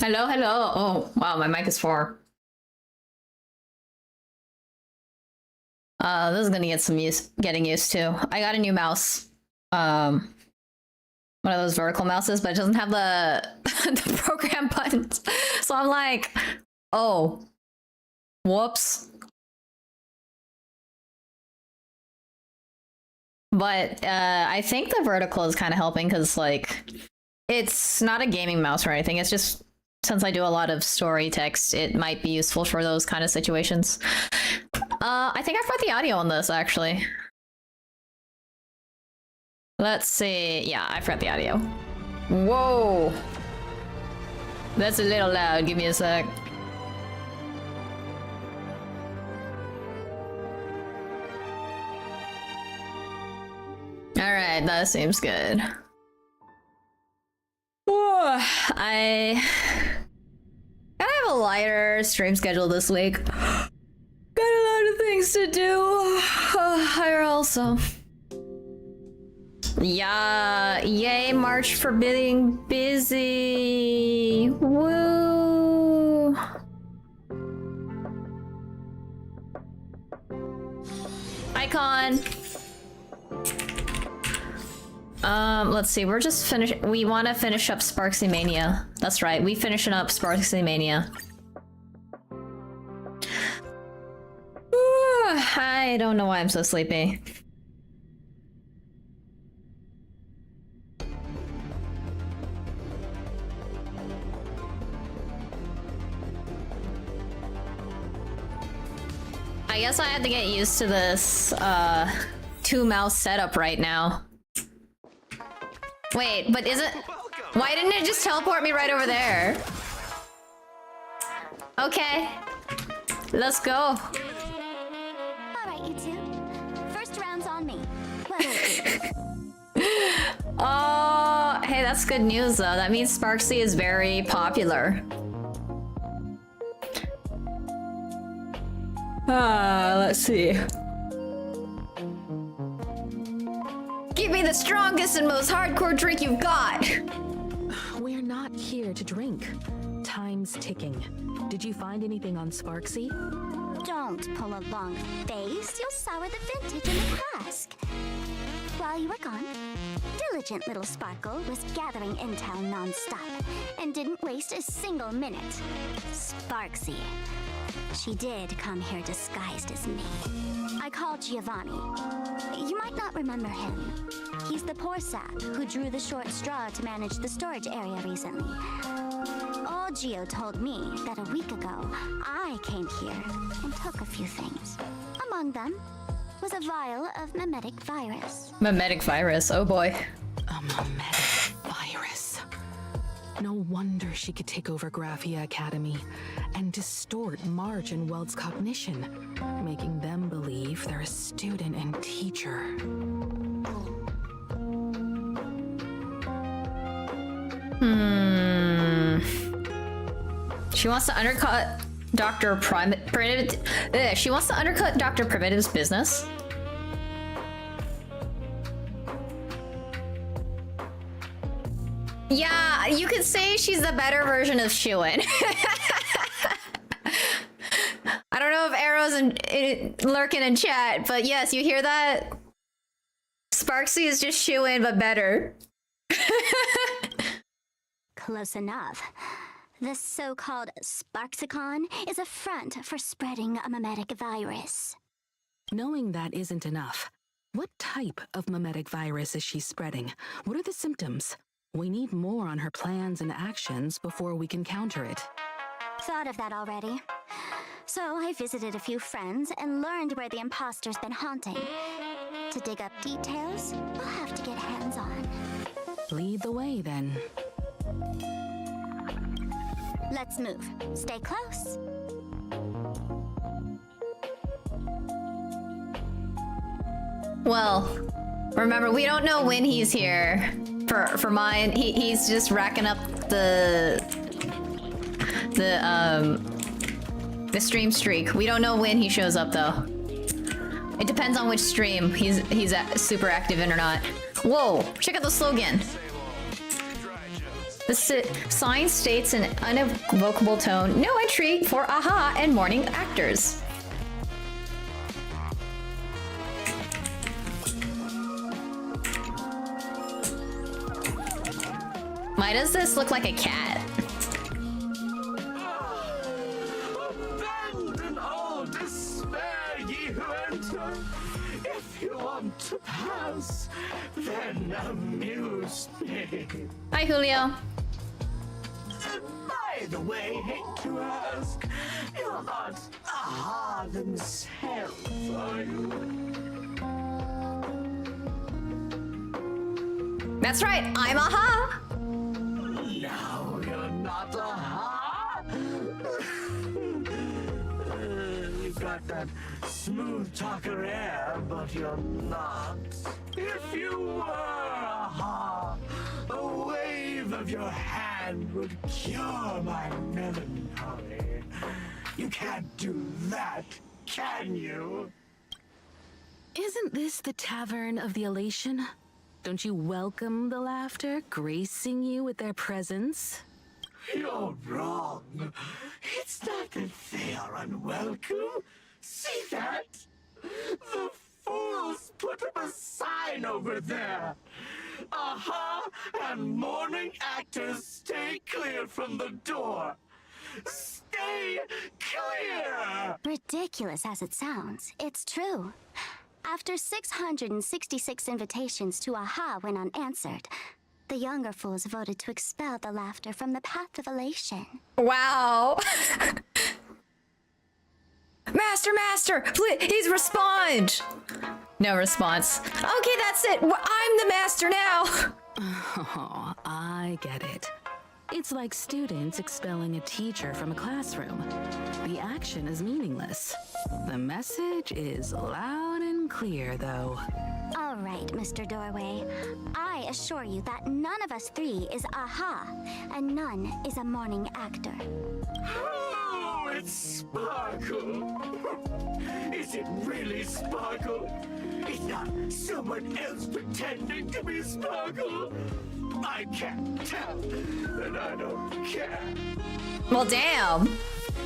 Hello, hello. Oh, wow, my mic is 4. This is gonna get some getting used to. I got a new mouse. One of those vertical mouses, but it doesn't have the the program buttons. So I'm like, oh, whoops. But I think the vertical is kind of helping because like it's not a gaming mouse or anything. It's just since I do a lot of story text, it might be useful for those kind of situations. I think I've got the audio on this actually. Let's see. Yeah, I forgot the audio. Whoa. That's a little loud. Give me a sec. Alright, that seems good. Whoa, I have a lighter stream schedule this week. Got a lot of things to do. Higher also. Yeah, yay, March for being busy. Woo. Icon. Let's see, we're just we want to finish up Sparxie Mania. That's right, we finishing up Sparxie Mania. I don't know why I'm so sleepy. I guess I had to get used to this, 2-mouse setup right now. Wait, but is it... Why didn't it just teleport me right over there? Okay. Let's go. Alright, you two. First round's on me. Oh, hey, that's good news though. That means Sparxie is very popular. Let's see. Give me the strongest and most hardcore drink you've got! We're not here to drink. Time's ticking. Did you find anything on Sparxie? Don't pull a long face. You'll sour the vintage in the cask. While you were gone, diligent little Sparkle was gathering intel non-stop and didn't waste a single minute. Sparxie. She did come here disguised as me. I called Giovanni. You might not remember him. He's the poor sap who drew the short straw to manage the storage area recently. Old Gio told me that a week ago, I came here and took a few things. Among them was a vial of mimetic virus. Mimetic virus, oh boy. A mimetic virus. No wonder she could take over Graphia Academy and distort March and Weld's cognition, making them believe they're a student and teacher. She wants to undercut Dr. She wants to undercut Dr. Primitive's business. Yeah, you could say she's the better version of Shuin. I don't know if Arrow's lurking in chat, but yes, you hear that? Sparxie is just Shuin, but better. Close enough. This so-called Sparxicon is a front for spreading a mimetic virus. Knowing that isn't enough. What type of mimetic virus is she spreading? What are the symptoms? We need more on her plans and actions before we can counter it. Thought of that already. So I visited a few friends and learned where the imposter's been haunting. To dig up details, we'll have to get hands-on. Lead the way, then. Let's move. Stay close. Well, remember, we don't know when he's here. For mine, he's just racking up the stream streak. We don't know when he shows up though. It depends on which stream he's super active in or not. Whoa! Check out the slogan. The sign states in unequivocal tone, no entry for AHA and morning actors. Why does this look like a cat? Abandon all despair, ye who enter. If you want to pass, then amuse me. Hi, Julio. By the way, hate to ask, you're not AHA themselves, are you? That's right, I'm AHA. No, you're not AHA. You've got that smooth talker air, but you're not. If you were AHA, a wave of your hand would cure my melancholy. You can't do that, can you? Isn't this the Tavern of the Elation? Don't you welcome the laughter, gracing you with their presence? You're wrong. It's not that they are unwelcome. See that? The fools put up a sign over there. AHA and morning actors stay clear from the door. Stay clear! Ridiculous as it sounds, it's true. After 666 invitations to AHA went unanswered, the younger fools voted to expel the laughter from the path of elation. Wow. Master, please respond. No response. Okay, that's it. I'm the master now. Oh, I get it. It's like students expelling a teacher from a classroom. The action is meaningless. The message is loud and clear, though. All right, Mr. Doorway. I assure you that none of us three is AHA, and none is a morning actor. Oh, it's Sparkle. Is it really Sparkle? It's not someone else pretending to be Sparkle. I can't tell, and I don't care. Well, damn.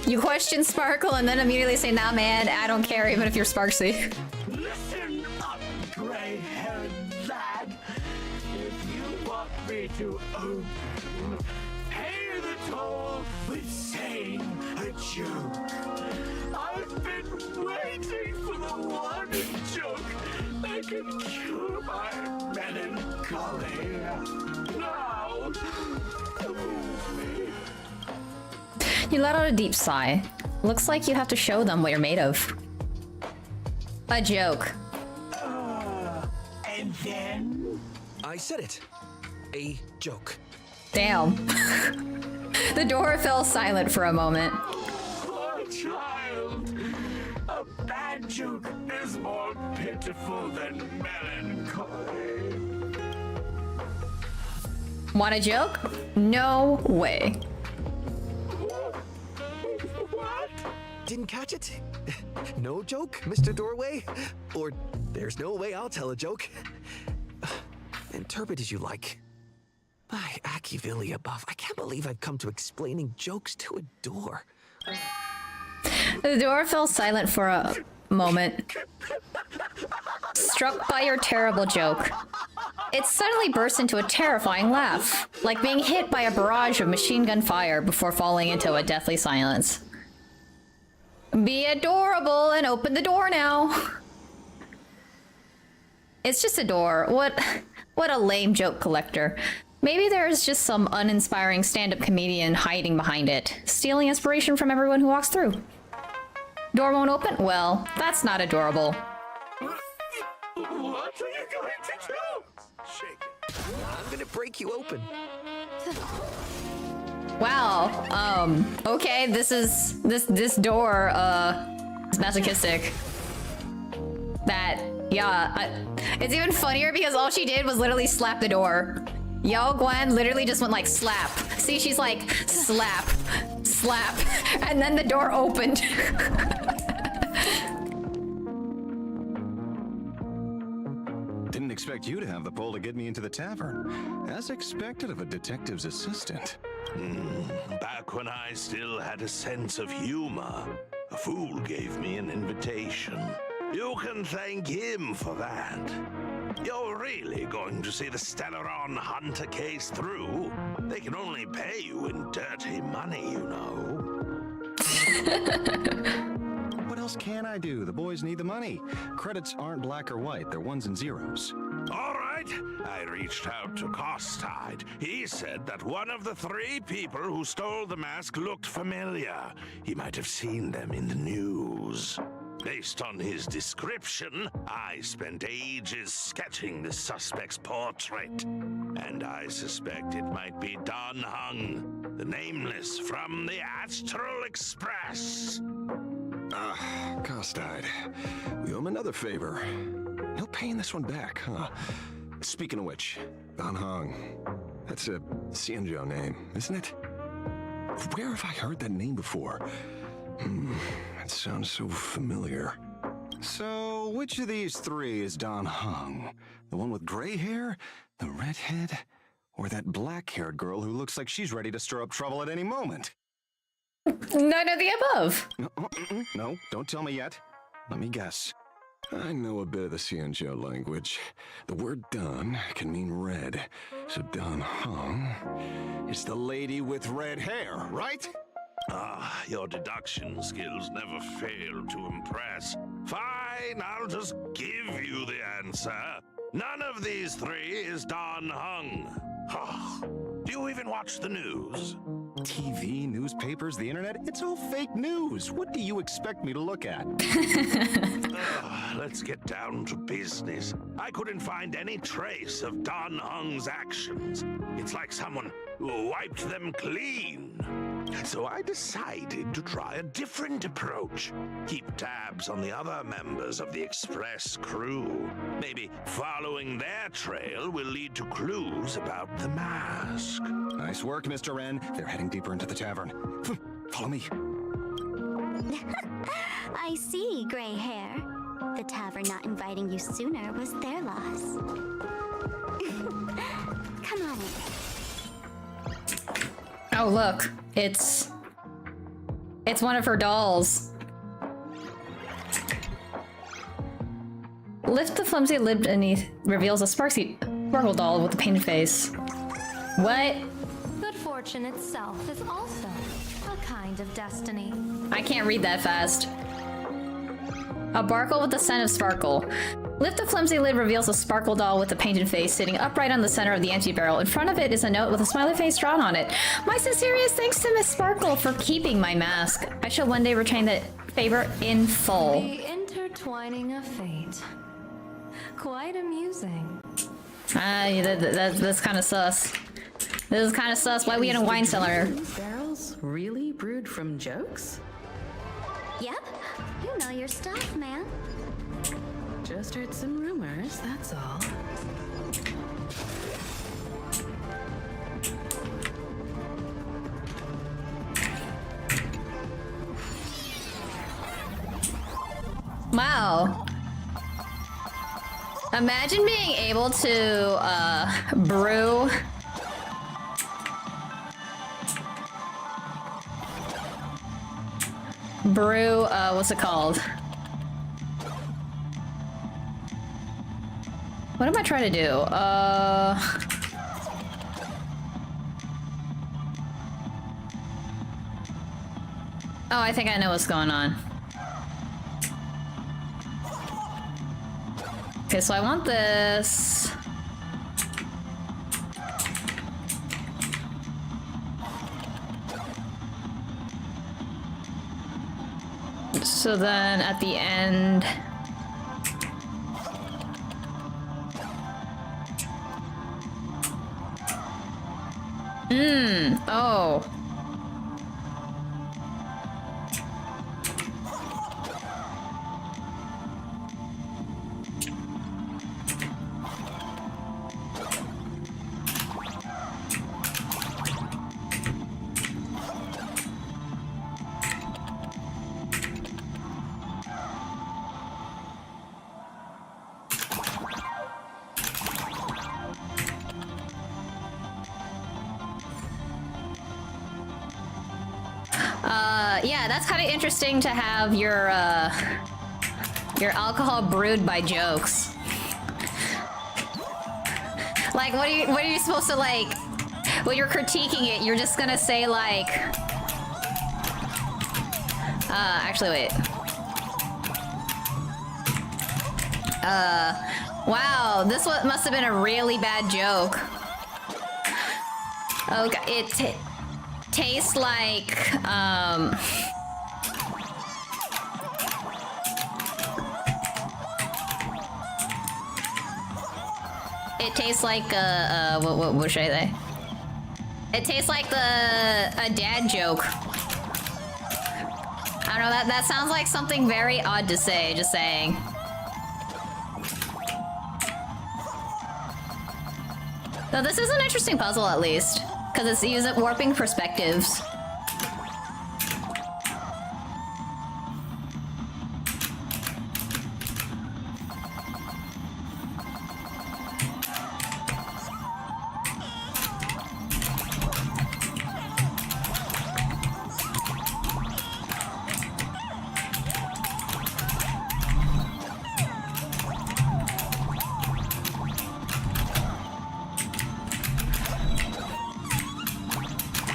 You question Sparkle and then immediately say, nah, man, I don't care even if you're Sparxie. Listen up, gray-haired lad. If you want me to open, pay the toll with saying a joke. I've been waiting for the one joke that can cure my melancholy. Now, move me. You let out a deep sigh. Looks like you have to show them what you're made of. A joke. And then? I said it. A joke. Damn. The door fell silent for a moment. Poor child. A bad joke is more pitiful than melancholy. Want a joke? No way. What? Didn't catch it? No joke, Mr. Doorway? Or there's no way I'll tell a joke. Interpret as you like. By Achivili above, I can't believe I've come to explaining jokes to a door. The door fell silent for a moment. Struck by your terrible joke. It suddenly burst into a terrifying laugh, like being hit by a barrage of machine gun fire before falling into a deathly silence. Be adorable and open the door now. It's just a door. What a lame joke collector. Maybe there's just some uninspiring stand-up comedian hiding behind it, stealing inspiration from everyone who walks through. Door won't open? Well, that's not adorable. What are you going to do? Shake it. I'm gonna break you open. Wow. Okay, this door, is masochistic. It's even funnier because all she did was literally slap the door. Yo, Gwen literally just went like slap. See, she's like slap, slap, and then the door opened. Didn't expect you to have the pull to get me into the tavern. As expected of a detective's assistant. Back when I still had a sense of humor, a fool gave me an invitation. You can thank him for that. You're really going to see the Stellaron Hunter case through? They can only pay you in dirty money, you know. What else can I do? The boys need the money. Credits aren't black or white, they're ones and zeros. All right, I reached out to Costide. He said that one of the 3 people who stole the mask looked familiar. He might have seen them in the news. Based on his description, I spent ages sketching the suspect's portrait. And I suspect it might be Don Hung, the Nameless from the Astral Express. Costide. We owe him another favor. No paying this one back, huh? Speaking of which, Don Hong. That's a Xianzhou name, isn't it? Where have I heard that name before? That sounds so familiar. So, which of these 3 is Don Hong? The one with gray hair? The redhead? Or that black-haired girl who looks like she's ready to stir up trouble at any moment? None of the above. No, don't tell me yet. Let me guess. I know a bit of the Xianzhou language. The word Don can mean red. So Don Hong is the lady with red hair, right? Your deduction skills never fail to impress. Fine, I'll just give you the answer. None of these 3 is Don Hung. Do you even watch the news? TV, newspapers, the internet, it's all fake news. What do you expect me to look at? Let's get down to business. I couldn't find any trace of Don Hung's actions. It's like someone wiped them clean. So I decided to try a different approach. Keep tabs on the other members of the Express crew. Maybe following their trail will lead to clues about the mask. Nice work, Mr. Wren. They're heading deeper into the tavern. Follow me. I see, gray hair. The tavern not inviting you sooner was their loss. Come on in. Oh, look. It's one of her dolls. Lift the flimsy lid beneath reveals a Sparxie Sparkle doll with a painted face. What? Good fortune itself is also a kind of destiny. I can't read that fast. A Barkle with the scent of sparkle. Lift the flimsy lid reveals a Sparkle doll with a painted face sitting upright on the center of the empty barrel. In front of it is a note with a smiley face drawn on it. My sincerest thanks to Miss Sparkle for keeping my mask. I shall one day retain that favor in full. The intertwining of fate. Quite amusing. That's kind of sus. This is kind of sus. Why are we in a wine cellar? These barrels really brewed from jokes? Yep, you know your stuff, man. Just heard some rumors, that's all. Wow. Imagine being able to brew what's it called? What am I trying to do? Oh, I think I know what's going on. Okay, so I want this. So then at the end. Oh. yeah, that's kind of interesting to have your alcohol brewed by jokes. Like, what are you supposed to, like, when you're critiquing it, you're just gonna say, like, actually, wait. Wow, this must have been a really bad joke. Okay, it tastes like, it tastes like, what should I say? It tastes like a dad joke. I don't know, that sounds like something very odd to say, just saying. So this is an interesting puzzle, at least, because it's using warping perspectives.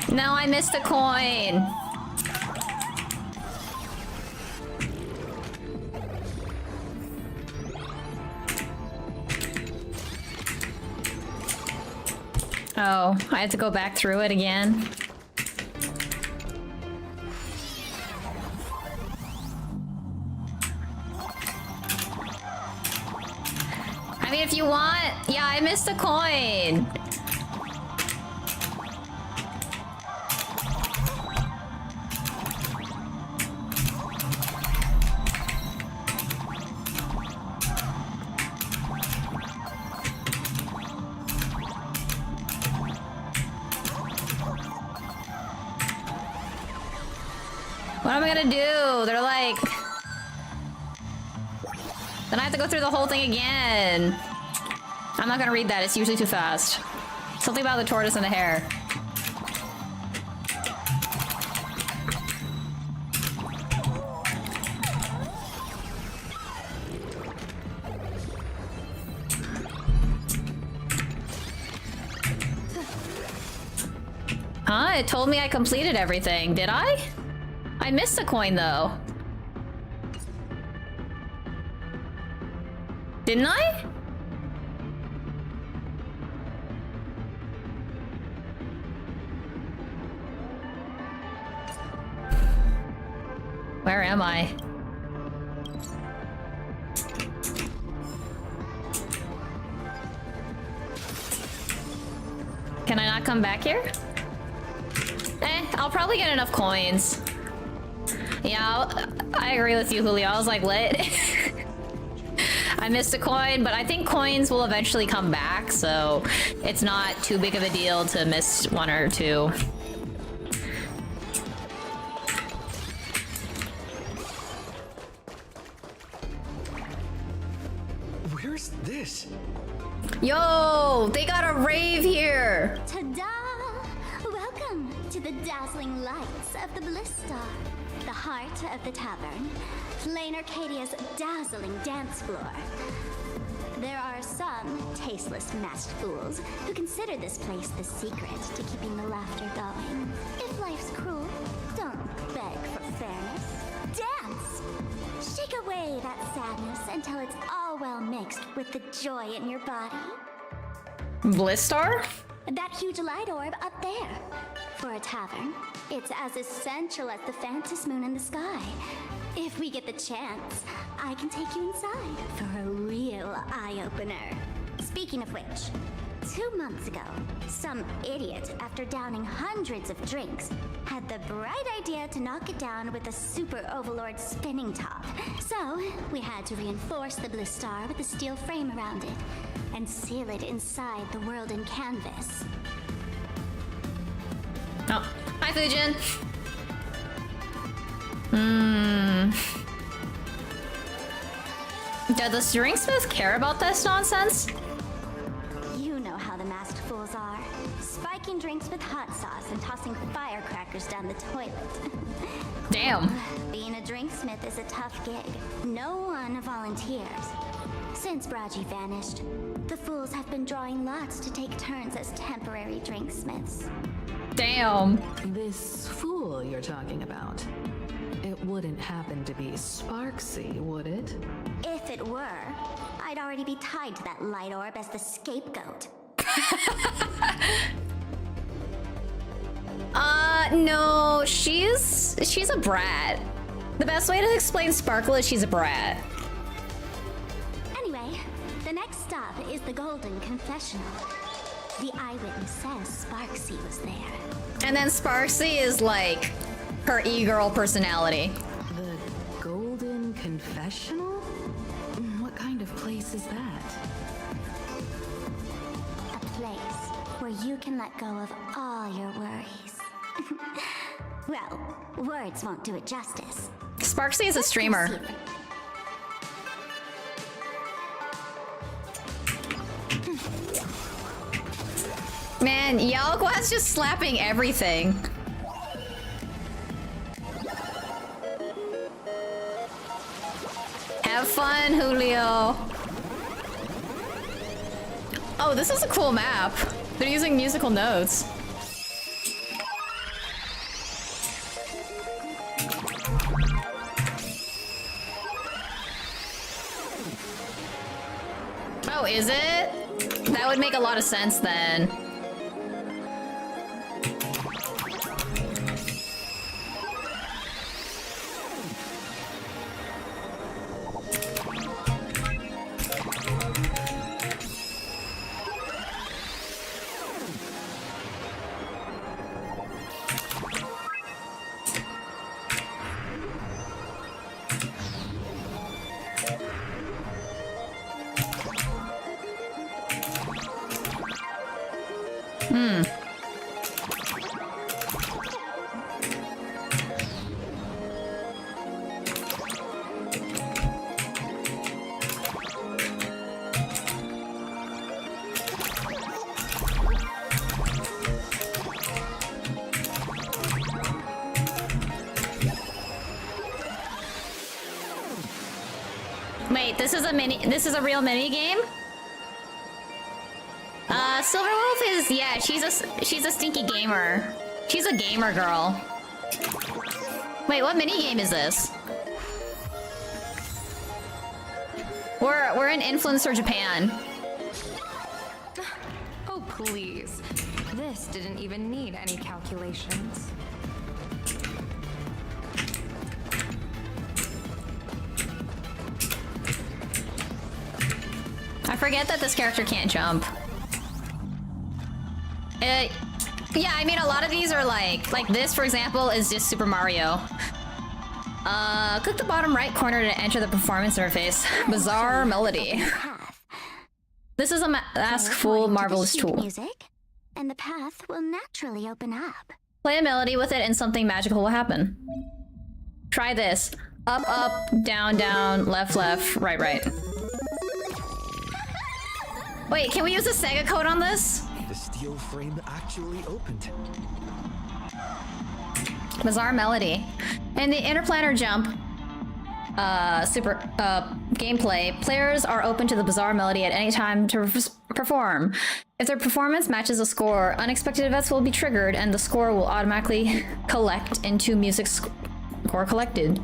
No, I missed a coin. Oh, I have to go back through it again. I mean, if you want... Yeah, I missed a coin. What am I gonna do? They're like... Then I have to go through the whole thing again. I'm not gonna read that, it's usually too fast. Something about the tortoise and the hare. Huh? It told me I completed everything. Did I? I missed a coin, though. Didn't I? Where am I? Can I not come back here? I'll probably get enough coins. Yeah, I agree with you, Julio. I was like, what? I missed a coin, but I think coins will eventually come back, so it's not too big of a deal to miss one or two. Where's this? Yo, they got a rave here. Ta-da! Welcome to the dazzling lights of the Bliss Star, the heart of the tavern, Lane Arcadia's dazzling dance floor. There are some tasteless masked fools who consider this place the secret to keeping the laughter going. If life's cruel, don't beg for fairness. Dance! Shake away that sadness until it's all well mixed with the joy in your body. Bliss Star? That huge light orb up there. For a tavern, it's as essential as the Phantom Moon in the sky. If we get the chance, I can take you inside for a real eye-opener. Speaking of which, 2 months ago, some idiot, after downing hundreds of drinks, had the bright idea to knock it down with a super overlord spinning top. So, we had to reinforce the Bliss Star with a steel frame around it and seal it inside the world in canvas. Oh, hi, Fujin. Does the Ringsmith care about this nonsense? You know how the masked fools are. Spike making drinks with hot sauce and tossing firecrackers down the toilet. Damn. Being a drinksmith is a tough gig. No one volunteers. Since Sparxie vanished, the fools have been drawing lots to take turns as temporary drinksmiths. Damn. This fool you're talking about. It wouldn't happen to be Sparxie, would it? If it were, I'd already be tied to that light orb as the scapegoat. No, she's a brat. The best way to explain Sparkle is she's a brat. Anyway, the next stop is the Golden Confessional. The eyewitness says Sparxie was there. And then Sparxie is like her e-girl personality. The Golden Confessional? What kind of place is that? A place where you can let go of all your worries. Well, words won't do it justice. Sparxie is a streamer. Proceed. Man, Yalqua's just slapping everything. Have fun, Julio. Oh, this is a cool map. They're using musical notes. Oh, is it? That would make a lot of sense then. Wait, this is a real mini game? Silverwolf is, yeah, she's a stinky gamer. She's a gamer girl. Wait, what mini game is this? We're in Influencer Japan. Oh, please. This didn't even need any calculations. I forget that this character can't jump. Yeah, I mean, a lot of these are like this, for example, is just Super Mario. Click the bottom right corner to enter the performance interface. Bizarre melody. This is a Ask Fool marvelous tool. Music, and the path will naturally open up. Play a melody with it and something magical will happen. Try this. Up, up, down, down, left, left, right, right. Wait, can we use a Sega code on this? The steel frame actually opened. Bizarre melody. In the interplanar jump gameplay, players are open to the bizarre melody at any time to perform. If their performance matches a score, unexpected events will be triggered and the score will automatically collect into music score collected.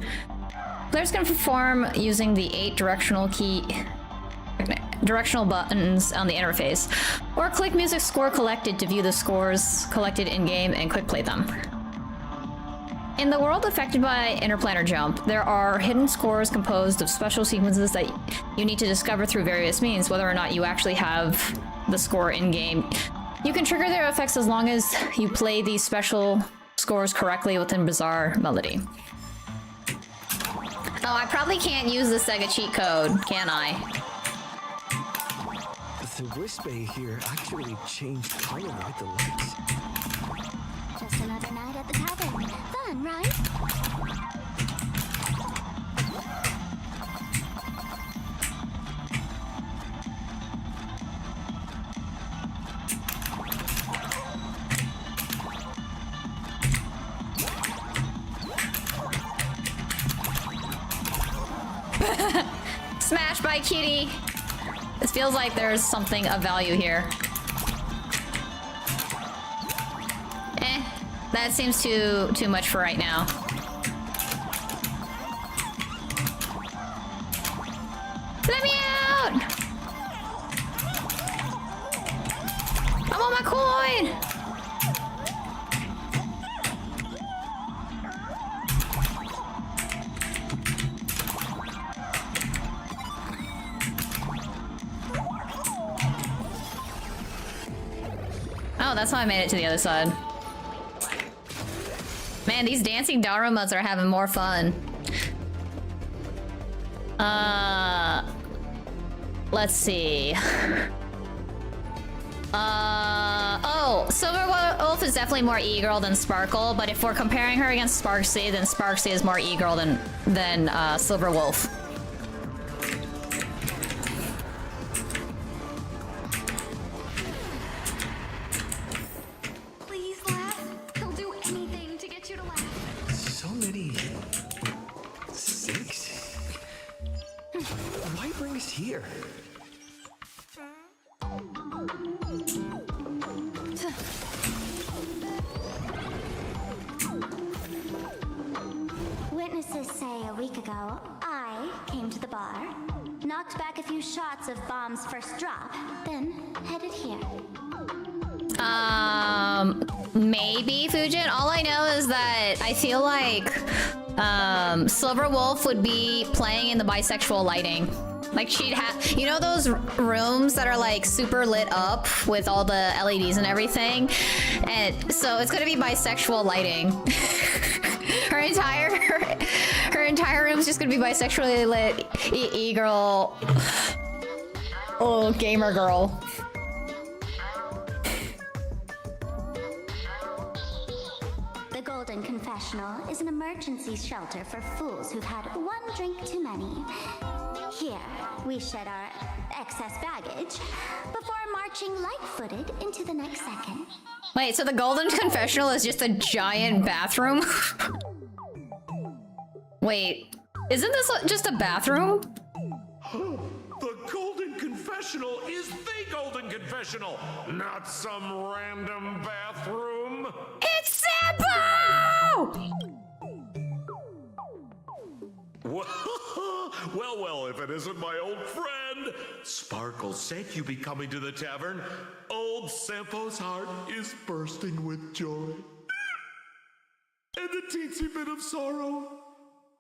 Players can perform using the 8 directional buttons on the interface, or click music score collected to view the scores collected in-game and quick play them. In the world affected by interplanar jump, there are hidden scores composed of special sequences that you need to discover through various means, whether or not you actually have the score in-game. You can trigger their effects as long as you play these special scores correctly within bizarre melody. Oh, I probably can't use the Sega cheat code, can I? The Wispe here actually changed color like the lights. Just another night at the tavern. Fun, right? Bye, kitty. This feels like there's something of value here. That seems too much for right now. Let me out! I want my coin! Oh, that's how I made it to the other side. Man, these dancing Darumas are having more fun. Let's see. Oh, Silver Wolf is definitely more e-girl than Sparkle, but if we're comparing her against Sparxie, then Sparxie is more e-girl than Silver Wolf. Please laugh. He'll do anything to get you to laugh. So many sinks? Why bring us here? Witnesses say a week ago, I came to the bar, knocked back a few shots of Bomb's first drop, then headed here. Maybe, Fujin. All I know is that I feel like, Silver Wolf would be playing in the bisexual lighting. Like, she'd have, you know those rooms that are like super lit up with all the LEDs and everything? And so it's gonna be bisexual lighting. her entire room's just gonna be bisexually lit. E-girl. Oh, gamer girl. The Golden Confessional is an emergency shelter for fools who've had one drink too many. Here, we shed our excess baggage before marching light-footed into the next second. Wait, so the Golden Confessional is just a giant bathroom? Wait, isn't this just a bathroom? The Golden Confessional is the Golden Confessional, not some random bathroom. It's Sampo! Well, if it isn't my old friend. Sparkle said you'd be coming to the tavern. Old Sampo's heart is bursting with joy. And a teensy bit of sorrow.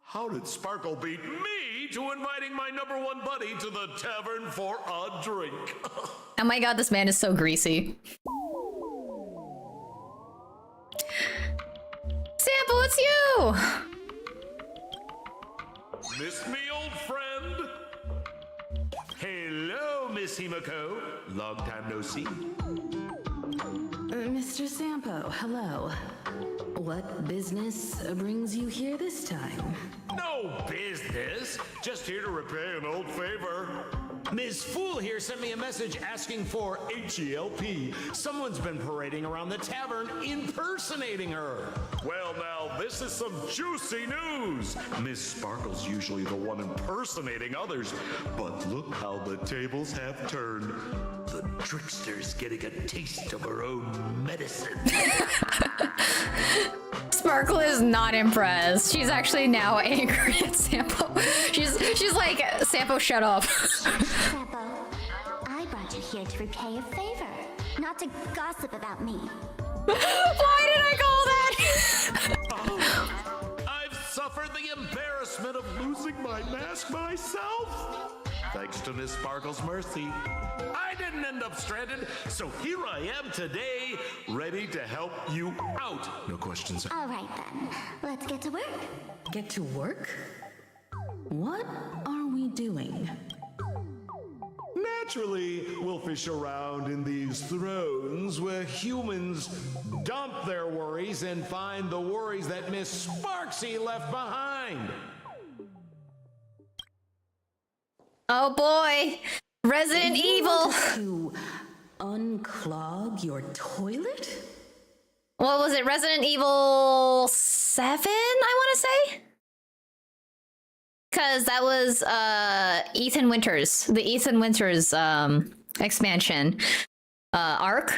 How did Sparkle beat me to inviting my #1 buddy to the tavern for a drink? Oh my god, this man is so greasy. Sampo, it's you! Miss me, old friend? Hello, Miss Himiko. Long time no see. Mr. Sampo, hello. What business brings you here this time? No business. Just here to repay an old favor. Ms. Fool here sent me a message asking for H-E-L-P. Someone's been parading around the tavern impersonating her. Well, now, this is some juicy news. Miss Sparkle's usually the one impersonating others, but look how the tables have turned. The trickster's getting a taste of her own medicine. Sparkle is not impressed. She's actually now angry at Sampo. She's like, Sampo, shut up. Sampo, I brought you here to repay a favor, not to gossip about me. Why did I call that? I've suffered the embarrassment of losing my mask myself. Thanks to Miss Sparkle's mercy, I didn't end up stranded, so here I am today, ready to help you out. No questions. All right then, let's get to work. Get to work? What are we doing? Naturally, we'll fish around in these thrones where humans dump their worries and find the worries that Miss Sparxie left behind. Oh boy, Resident Evil. To unclog your toilet? What was it, Resident Evil 7, I want to say? Because that was Ethan Winters, the Ethan Winters expansion arc,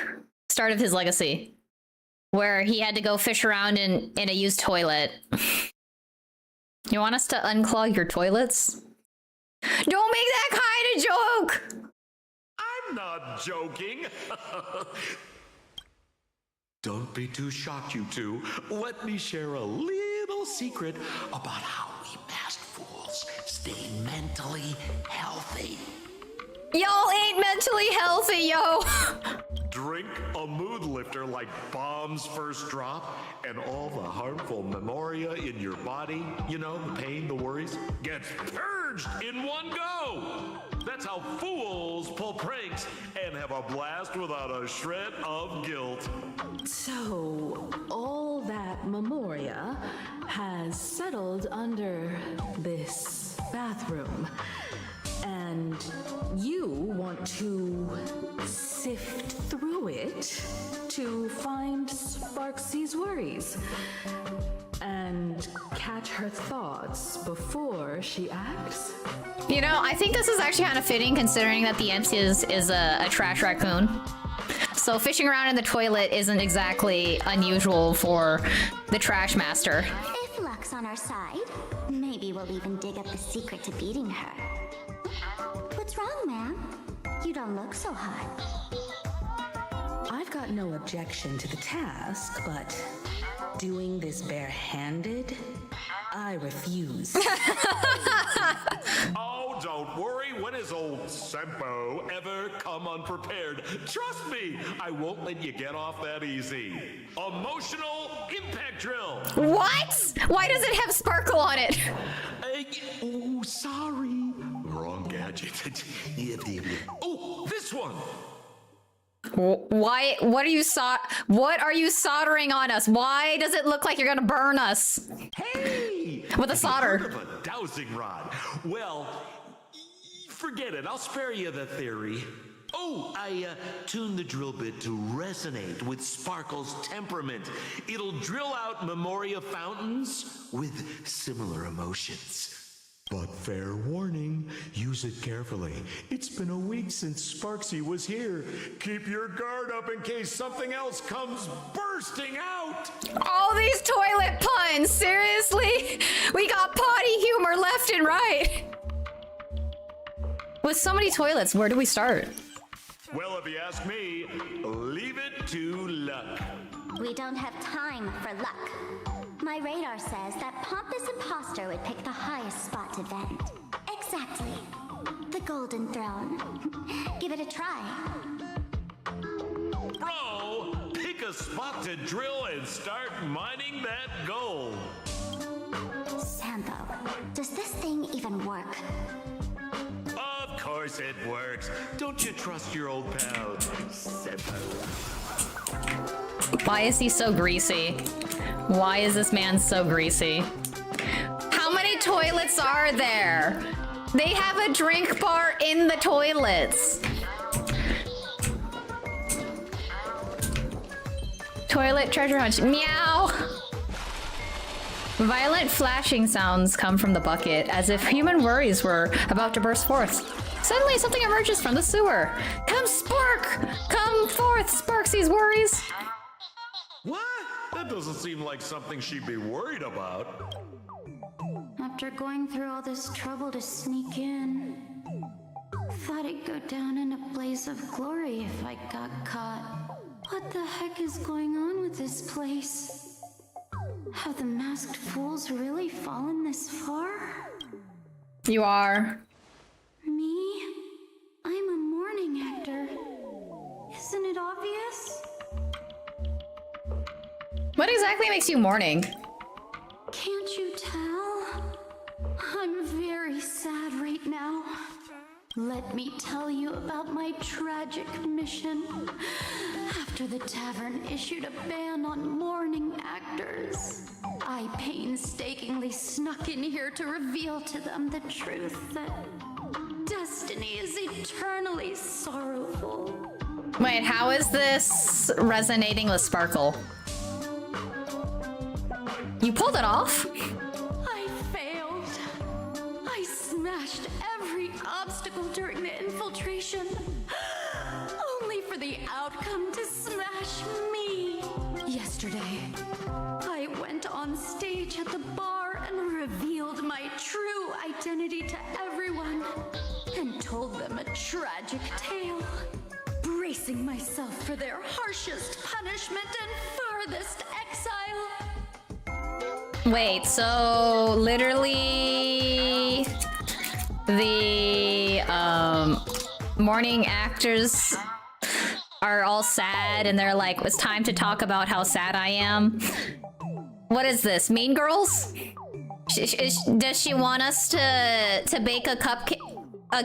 start of his legacy, where he had to go fish around in a used toilet. You want us to unclog your toilets? Don't make that kind of joke! I'm not joking. Don't be too shocked, you two. Let me share a little secret about how we masked fools stay mentally healthy. Y'all ain't mentally healthy, yo! Drink a mood lifter like Bomb's First Drop, and all the harmful memoria in your body, you know, the pain, the worries, gets purged in one go. That's how fools pull pranks and have a blast without a shred of guilt. So, all that memoria has settled under this bathroom. And you want to sift through it to find Sparxie's worries and catch her thoughts before she acts? You know, I think this is actually kind of fitting considering that the Ent is a trash raccoon. So fishing around in the toilet isn't exactly unusual for the trash master. If luck's on our side, maybe we'll even dig up the secret to beating her. What's wrong, ma'am? You don't look so hot. I've got no objection to the task, but doing this barehanded, I refuse. Oh, don't worry. When has old Sempo ever come unprepared? Trust me, I won't let you get off that easy. Emotional impact drill. What? Why does it have sparkle on it? Oh, sorry. Wrong gadget. Oh, this one. Why? What are you soldering on us? Why does it look like you're gonna burn us? Hey! With a solder. Heard of a dowsing rod? Well, forget it. I'll spare you the theory. Oh, I tuned the drill bit to resonate with Sparkle's temperament. It'll drill out memoria fountains with similar emotions. But fair warning, use it carefully. It's been a week since Sparxie was here. Keep your guard up in case something else comes bursting out. All these toilet puns, seriously? We got potty humor left and right. With so many toilets, where do we start? Well, if you ask me, leave it to luck. We don't have time for luck. My radar says that Pompous Imposter would pick the highest spot to vent. Exactly. The Golden Throne. Give it a try. Bro, pick a spot to drill and start mining that gold. Sampo, does this thing even work? Of course it works. Don't you trust your old pal, Sempo? Why is he so greasy? Why is this man so greasy? How many toilets are there? They have a drink bar in the toilets. Toilet treasure hunt. Meow! Violent flashing sounds come from the bucket, as if human worries were about to burst forth. Suddenly, something emerges from the sewer. Come, Spark! Come forth, Sparxie's worries! What? That doesn't seem like something she'd be worried about. After going through all this trouble to sneak in, thought I'd go down in a blaze of glory if I got caught. What the heck is going on with this place? Have the masked fools really fallen this far? You are. Me? I'm a mourning actor. Isn't it obvious? What exactly makes you mourning? Can't you tell? I'm very sad right now. Let me tell you about my tragic mission. After the tavern issued a ban on mourning actors, I painstakingly snuck in here to reveal to them the truth that destiny is eternally sorrowful. Wait, how is this resonating with Sparkle? You pulled it off? I failed. I an infiltration. Only for the outcome to smash me. Yesterday, I went on stage at the bar and revealed my true identity to everyone and told them a tragic tale, bracing myself for their harshest punishment and farthest exile. Wait, so literally the morning actors are all sad and they're like, it's time to talk about how sad I am. What is this, Mean Girls? Does she want us to bake a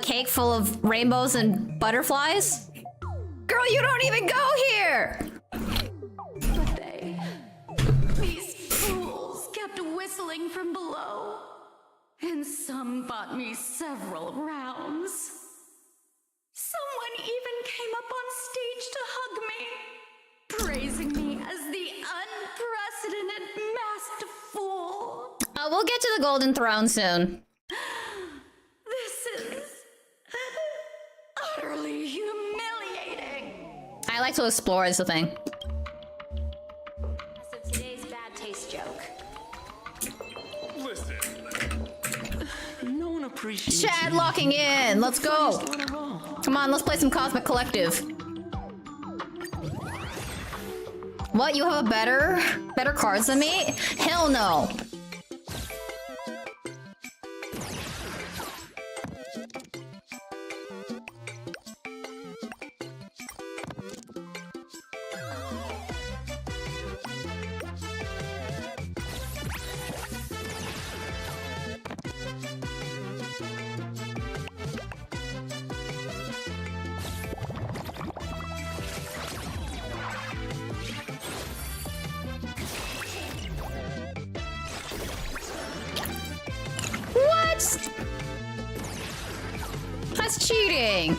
cake full of rainbows and butterflies? Girl, you don't even go here! But these fools kept whistling from below. And some bought me several rounds. Someone even came up on stage to hug me, praising me as the unprecedented masked fool. We'll get to the Golden Throne soon. This is utterly humiliating. I like to explore is the thing. So today's bad taste joke. Listen. No one appreciates Chad you. locking in. Let's go. Come on, let's play some Cosmic Collective. What? You have a better cards than me? Hell no. What? That's cheating.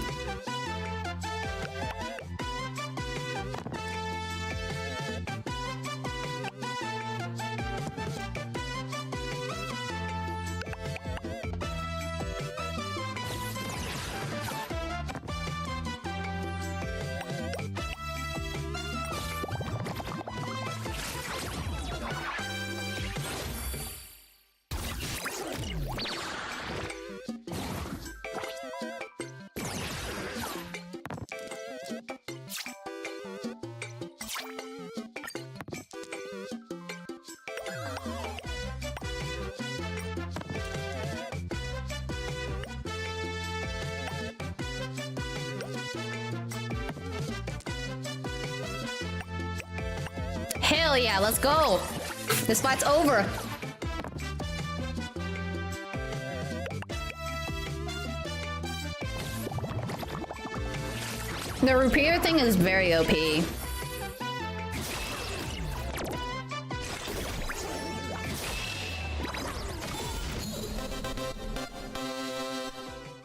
Hell yeah, let's go. This fight's over. The repeater thing is very OP.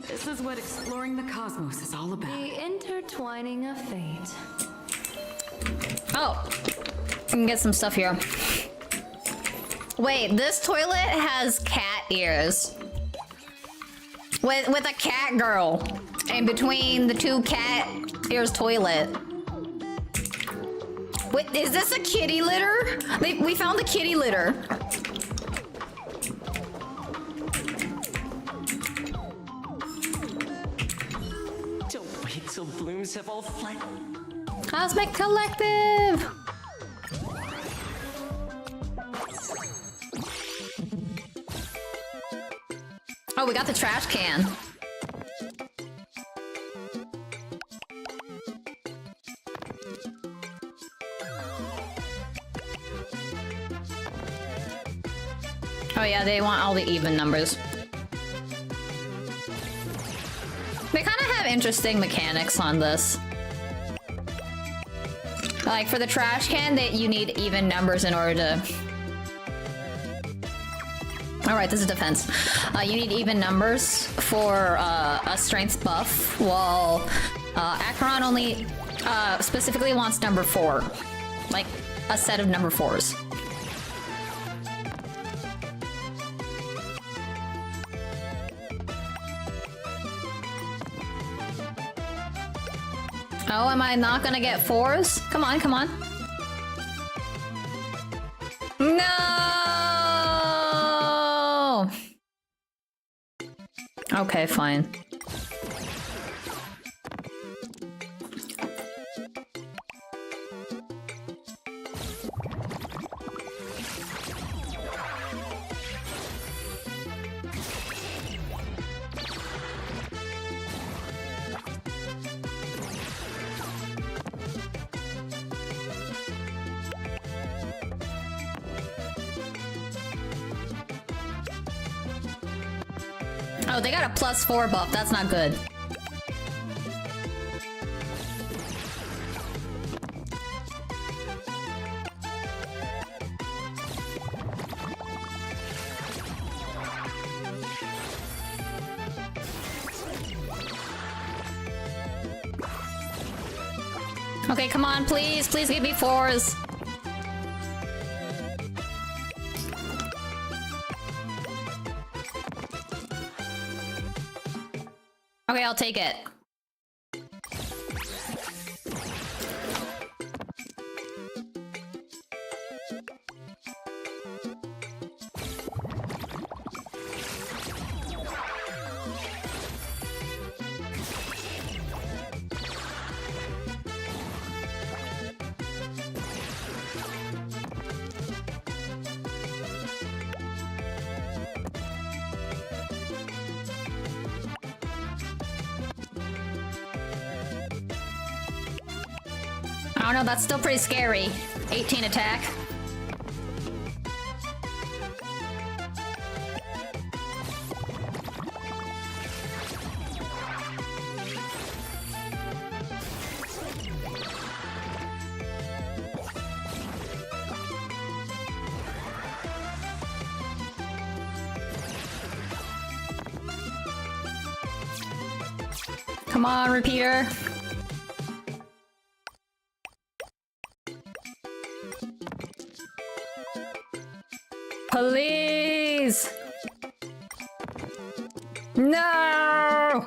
This is what exploring the cosmos is all about. The intertwining of fate. Oh, I can get some stuff here. Wait, this toilet has cat ears. With a cat girl in between the two cat ears toilet. Wait, is this a kitty litter? We found the kitty litter. Don't wait till blooms have all fled. Cosmic Collective. Oh, we got the trash can. Oh yeah, they want all the even numbers. They kind of have interesting mechanics on this. Like for the trash can, that you need even numbers in order to... Alright, this is defense. You need even numbers for a strength buff, while Acheron only specifically wants number 4. Like, a set of number 4s. Oh, am I not gonna get 4s? Come on, come on. No! Okay, fine. Oh, they got a +4 buff. That's not good. Okay, come on, please. Please give me 4s. Okay, I'll take it. I don't know, that's still pretty scary. 18 attack. Come on, repeater. Please! No!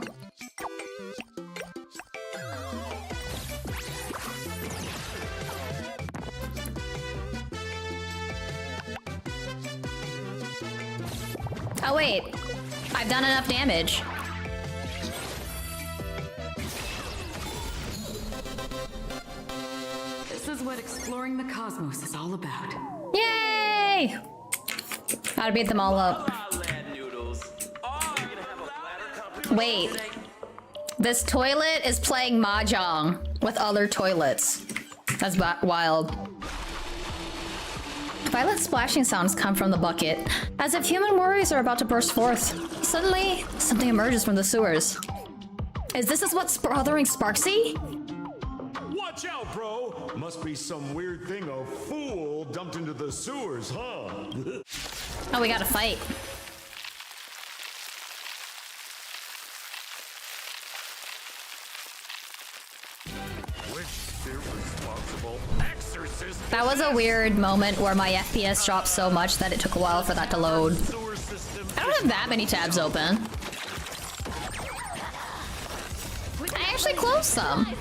Oh wait, I've done enough damage. This is what exploring the cosmos is all about. Yay! Gotta beat them all up. Wait. This toilet is playing mahjong with other toilets. That's wild. Violet splashing sounds come from the bucket, as if human worries are about to burst forth. Suddenly, something emerges from the sewers. Is this what's bothering Sparxie? Watch out, bro! Must be some weird thing a fool dumped into the sewers, huh? Oh, we gotta fight. That was a weird moment where my FPS dropped so much that it took a while for that to load. I don't have that many tabs open. I actually closed some.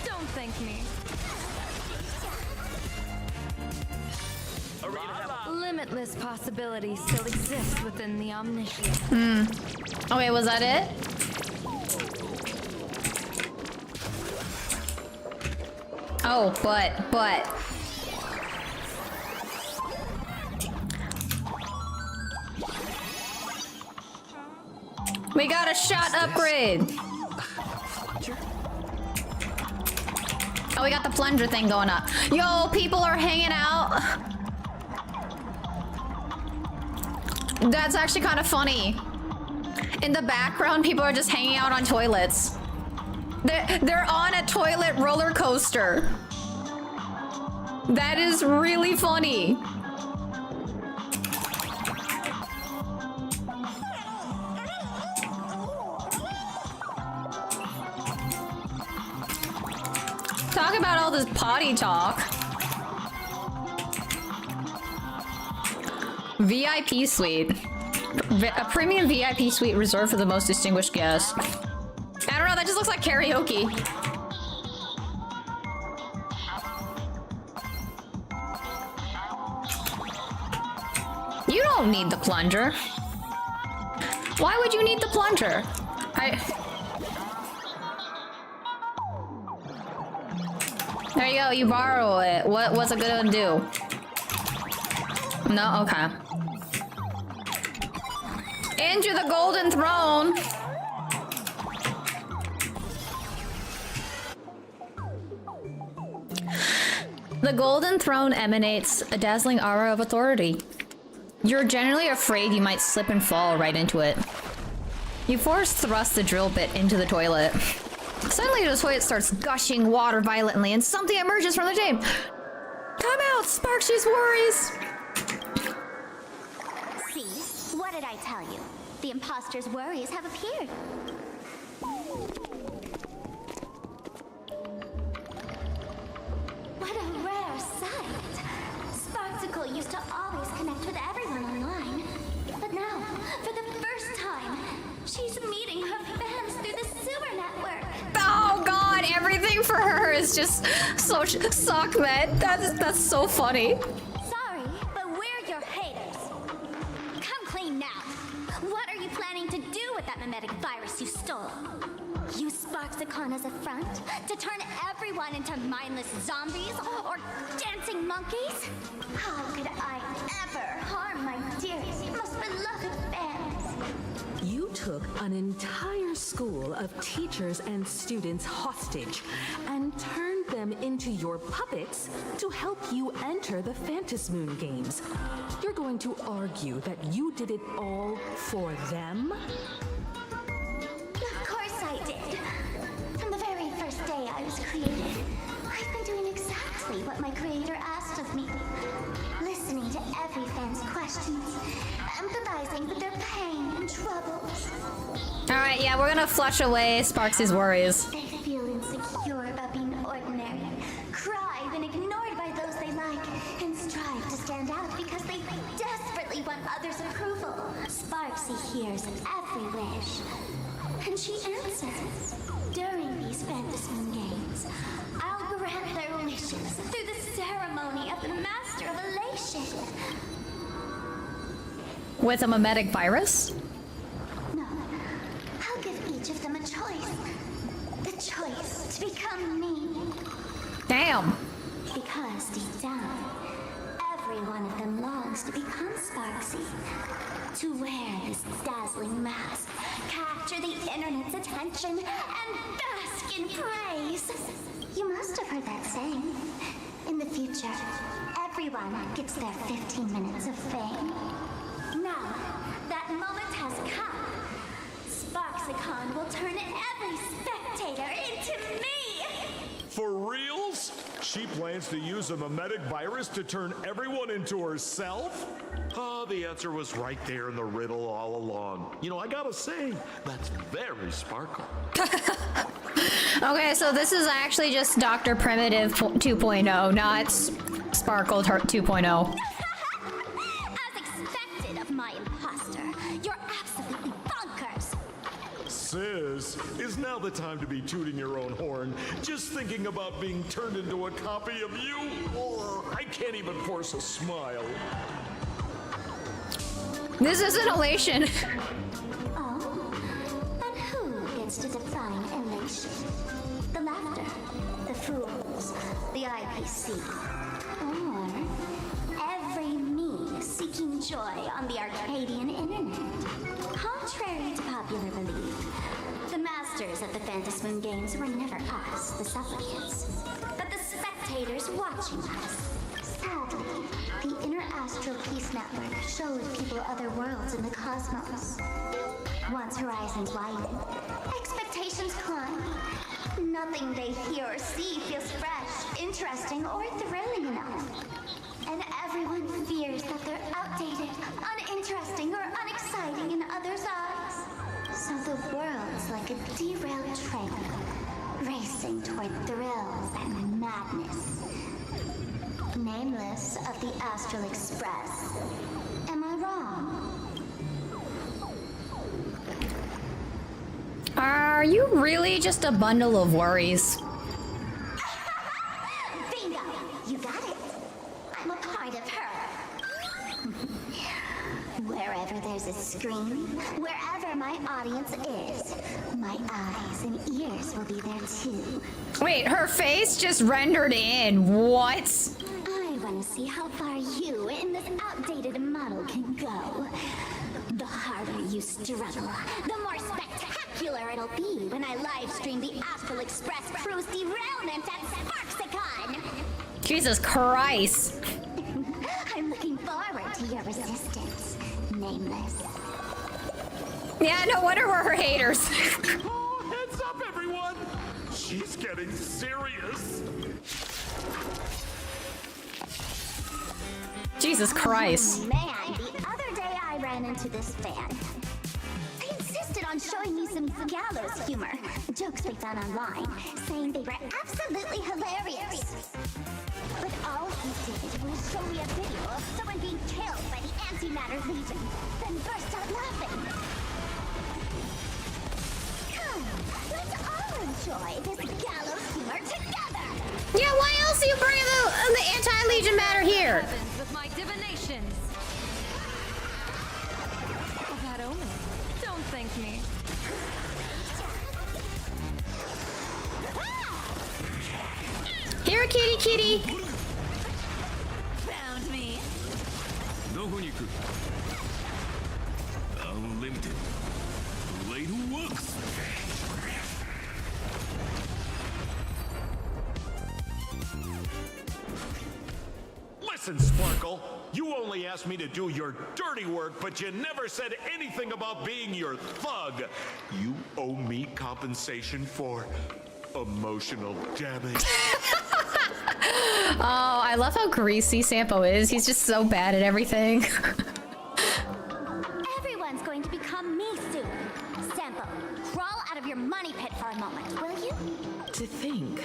Don't thank me. Limitless possibilities still exist within the omniscient. Okay, was that it? Oh, but. We got a shot upgrade. Oh, we got the plunger thing going up. Yo, people are hanging out. That's actually kind of funny. In the background, people are just hanging out on toilets. They're on a toilet roller coaster. That is really funny. Talk about all this potty talk. VIP suite. A premium VIP suite reserved for the most distinguished guests. I don't know, that just looks like karaoke. You don't need the plunger. Why would you need the plunger? There you go, you borrow it. What's it gonna do? No? Okay. Into the golden throne! The golden throne emanates a dazzling aura of authority. You're generally afraid you might slip and fall right into it. You force thrust the drill bit into the toilet. Suddenly the toilet starts gushing water violently and something emerges from the tape. Come out, Sparxie's worries! See? What did I tell you? The imposter's worries have appeared. What a rare sight! Sparxicle used to always connect with everyone online. But now, for the first time, she's meeting her fans through the sewer network. Oh god, everything for her is just so suck, man. That's so funny. Sorry, but we're your haters. Come clean now. What are you planning to do with that mimetic virus you stole? Use Sparxicon as a front to turn everyone into mindless zombies or dancing monkeys? How could I ever harm my dearest, most beloved fans? You took an entire school of teachers and students hostage and turned them into your puppets to help you enter the Phantasmoon games. You're going to argue that you did it all for them? Of course I did. From the very first day I was created, I've been doing exactly what my creator asked of me. Listening to every fan's questions, empathizing with their pain and troubles. Alright, yeah, we're gonna flush away Sparxie's worries. They feel insecure about being ordinary, cry when ignored by those they like, and strive to stand out because they desperately want others' approval. Sparxie hears every wish, and she answers. During these Phantasmoon games, I'll grant their wishes through the ceremony of the Master of Elation. With a mimetic virus? No, I'll give each of them a choice. The choice to become me. Damn. Because deep down, every one of them longs to become Sparxie. To wear this dazzling mask, capture the internet's attention, and bask in praise. You must have heard that saying. In the future, everyone gets their 15 minutes of fame. Now, that moment has come. Sparxicon will turn every spectator into me! For reals? She plans to use a mimetic virus to turn everyone into herself? Oh, the answer was right there in the riddle all along. You know, I gotta say, that's very Sparkle. Okay, so this is actually just Dr. Primitive 2.0, not Sparkle 2.0. As expected of my imposter, you're absolutely bonkers! Sis, is now the time to be tooting your own horn? Just thinking about being turned into a copy of you? I can't even force a smile. This isn't elation. Oh, and who gets to define elation? The laughter, the fools, the IPC, or every me seeking joy on the Arcadian internet. Contrary to popular belief, the masters of the Phantasmoon games were never us, the supplicants, but the spectators watching us. Sadly, the Inner Astral Peace Network showed people other worlds in the cosmos. Once horizons widen, expectations climb. Nothing they hear or see feels fresh, interesting, or thrilling enough. And everyone fears that they're outdated, uninteresting, or unexciting in others' eyes. So the world's like a derailed train, racing toward thrills and madness. Nameless of the Astral Express. Am I Are you really just a bundle of worries? Bingo! You got it. I'm a part of her. Wherever there's a screen, wherever my audience is, my eyes and ears will be there too. Wait, her face just rendered in. What? I want to see how far you and this outdated model can go. The harder you struggle, the more spectacular it'll be when I live stream the Astral Express cruise derailment at Sparxie. Jesus Christ. I'm looking forward to your resistance, Nameless. Yeah, no wonder we're her haters. Oh, heads up, everyone! She's getting serious. Jesus Christ. Oh, man, the other day I ran into this fan. They insisted on showing me some gallows humor, jokes they found online, saying they were absolutely hilarious. But all he did was show me a video of someone being killed by the Antimatter Legion, then burst out laughing. Come, let's all enjoy this gallows humor together! Yeah, why else are you bringing the anti-Legion matter here? With my divinations. Oh, that omen. Don't thank me. Here, kitty, kitty. Found me. Unlimited. Blade works. Listen, Sparkle. You only asked me to do your dirty work, but you never said anything about being your thug. You owe me compensation for emotional damage. Oh, I love how greasy Sampo is. He's just so bad at everything. Everyone's going to become me soon. Sampo, crawl out of your money pit for a moment, will you? To think,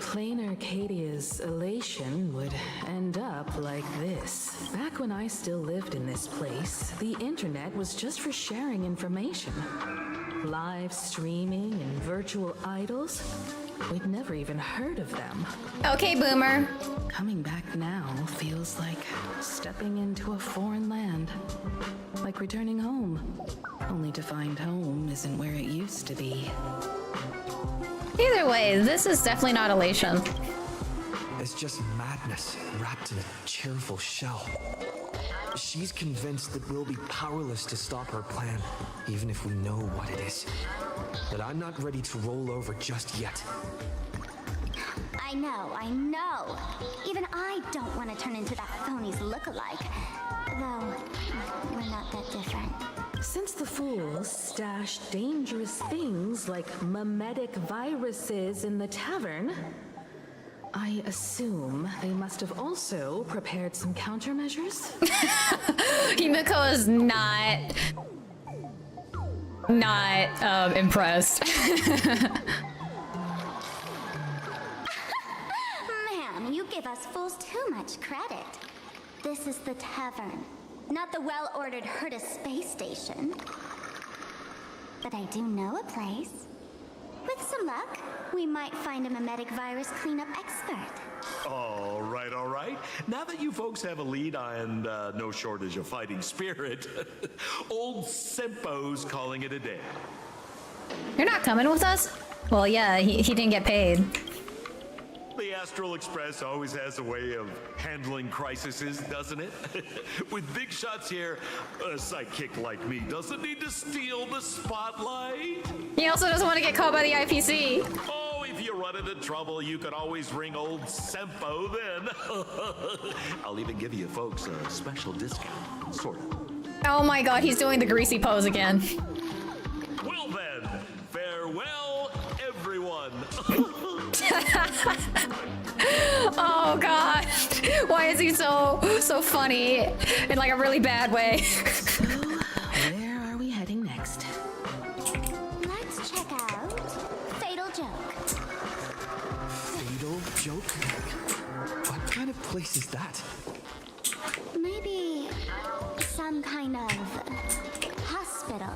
plain Arcadia's elation would end up like this. Back when I still lived in this place, the internet was just for sharing information. Live streaming and virtual idols? We'd never even heard of them. Okay, Boomer. Coming back now feels like stepping into a foreign land. Like returning home. Only to find home isn't where it used to be. Either way, this is definitely not elation. It's just madness wrapped in a cheerful shell. She's convinced that we'll be powerless to stop her plan, even if we know what it is. But I'm not ready to roll over just yet. I know. Even I don't want to turn into that phony's lookalike. Though, we're not that different. Since the fools stashed dangerous things like mimetic viruses in the tavern, I assume they must have also prepared some countermeasures? Himiko is not impressed. Man, you give us fools too much credit. This is the tavern, not the well-ordered Herta space station. But I do know a place. With some luck, we might find a mimetic virus cleanup expert. All right. Now that you folks have a lead and no shortage of fighting spirit, old Sempo's calling it a day. You're not coming with us? Well, yeah, he didn't get paid. The Astral Express always has a way of handling crises, doesn't it? With big shots here, a sidekick like me doesn't need to steal the spotlight. He also doesn't want to get caught by the IPC. Oh, if you run into trouble, you can always ring old Sempo then. I'll even give you folks a special discount, sort of. Oh my god, he's doing the greasy pose again. Well then, farewell, everyone. Oh god. Why is he so funny in like a really bad way? So, where are we heading next? Let's check out Fatal Joke. Fatal joke? What kind of place is that? Maybe some kind of hospital.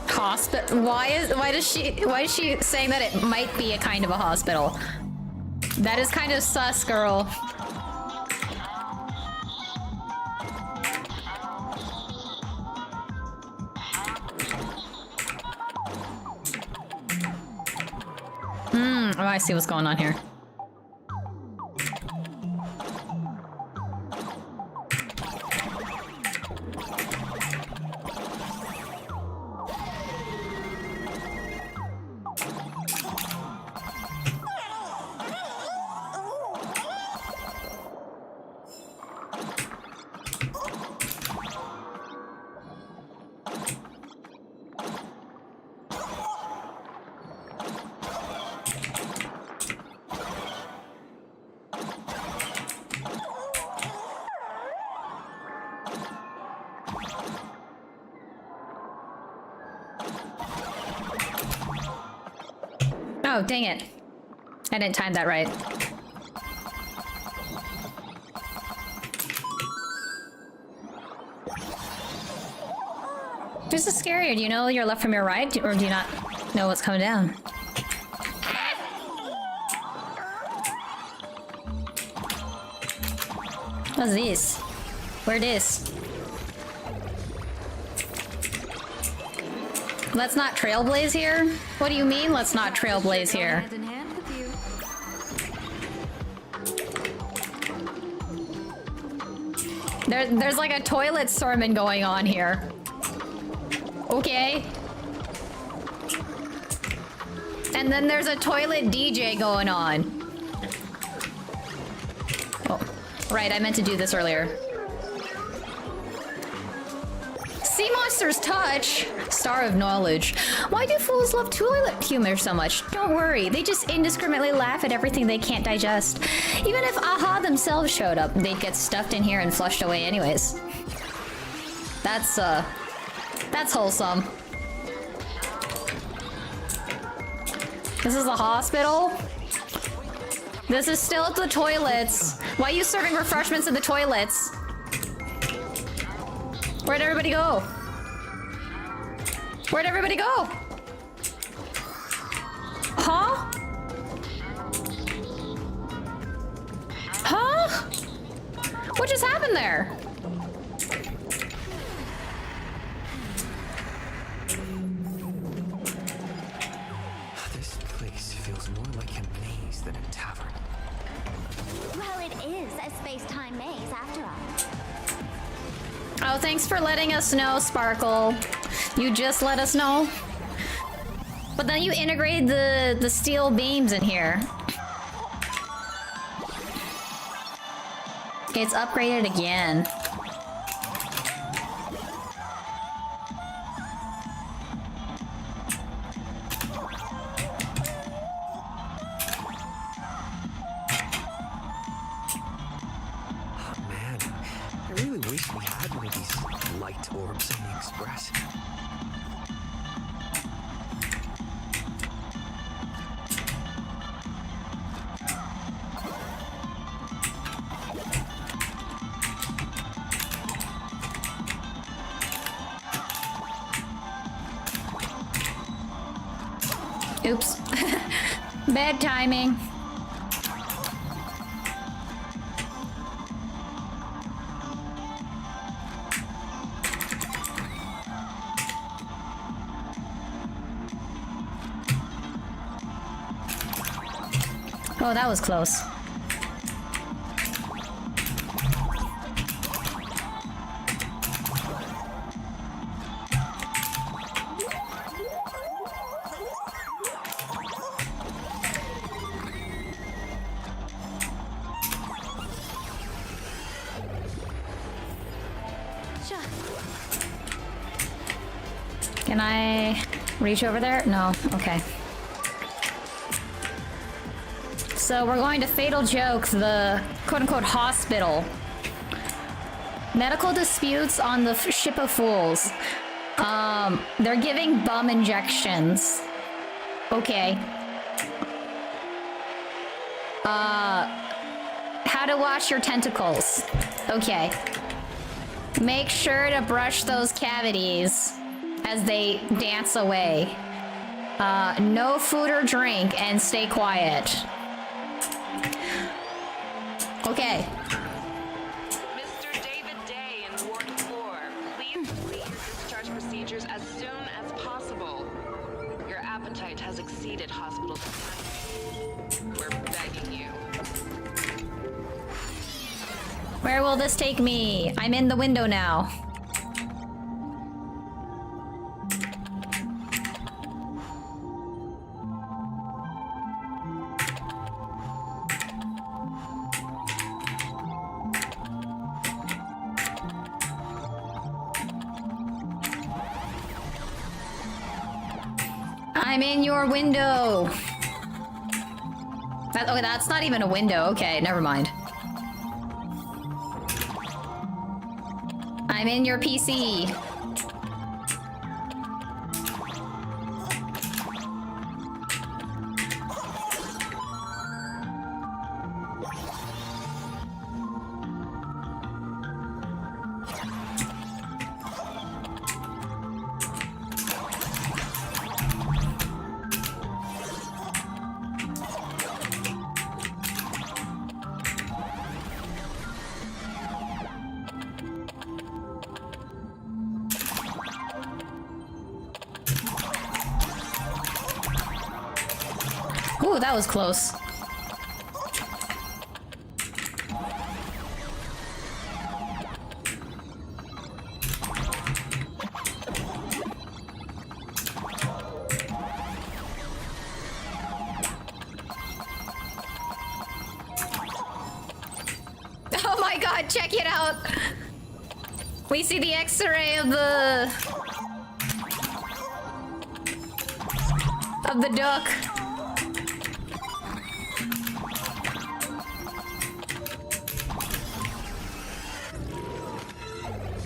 Hospital? Why is she saying that it might be a kind of a hospital? That is kind of sus, girl. Oh, I see what's going on here. Oh, dang it. I didn't time that right. This is scarier. Do you know your left from your right? Or do you not know what's coming down? What's this? Where it is? Let's not trailblaze here? What do you mean, let's not trailblaze here? Hand in hand with you. There's like a toilet sermon going on here. Okay. And then there's a toilet DJ going on. Oh, right, I meant to do this earlier. Sea Monster's Touch! Star of Knowledge. Why do fools love toilet humor so much? Don't worry, they just indiscriminately laugh at everything they can't digest. Even if AHA themselves showed up, they'd get stuffed in here and flushed away anyways. That's wholesome. This is a hospital? This is still at the toilets. Why are you serving refreshments in the toilets? Where'd everybody go? Where'd everybody go? Huh? Huh? What just happened there? This place feels more like a maze than a tavern. Well, it is a space-time maze after all. Oh, thanks for letting us know, Sparkle. You just let us know. But then you integrate the steel beams in here. It's upgraded again. Man, I really wish we had one of these light orbs on the Express. Oops. Bad timing. Oh, that was close. Can I reach over there? No. Okay. So we're going to Fatal Joke, the quote-unquote hospital. Medical disputes on the ship of fools. They're giving bum injections. Okay. How to wash your tentacles. Okay. Make sure to brush those cavities as they dance away. No food or drink and stay quiet. Okay. Mr. David Day in Ward 4, please complete your discharge procedures as soon as possible. Your appetite has exceeded hospital capacity. We're begging you. Where will this take me? I'm in the window now. I'm in your window. Okay, that's not even a window. Okay, never mind. I'm in your PC. Ooh, that was close. Oh my god, check it out! We see the X-ray of the duck.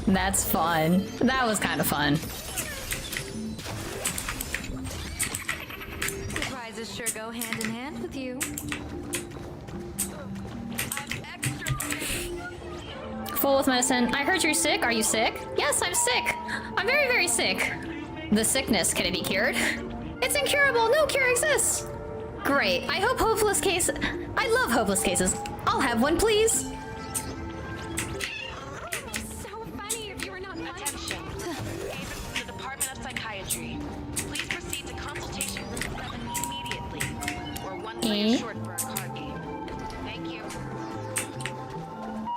That's fun. That was kind of fun. Surprises sure go hand in hand with you. Full with medicine. I heard you're sick. Are you sick? Yes, I'm sick. I'm very, very sick. The sickness, can it be cured? It's incurable. No cure exists. Great. I hope hopeless case. I love hopeless cases. I'll have one, please.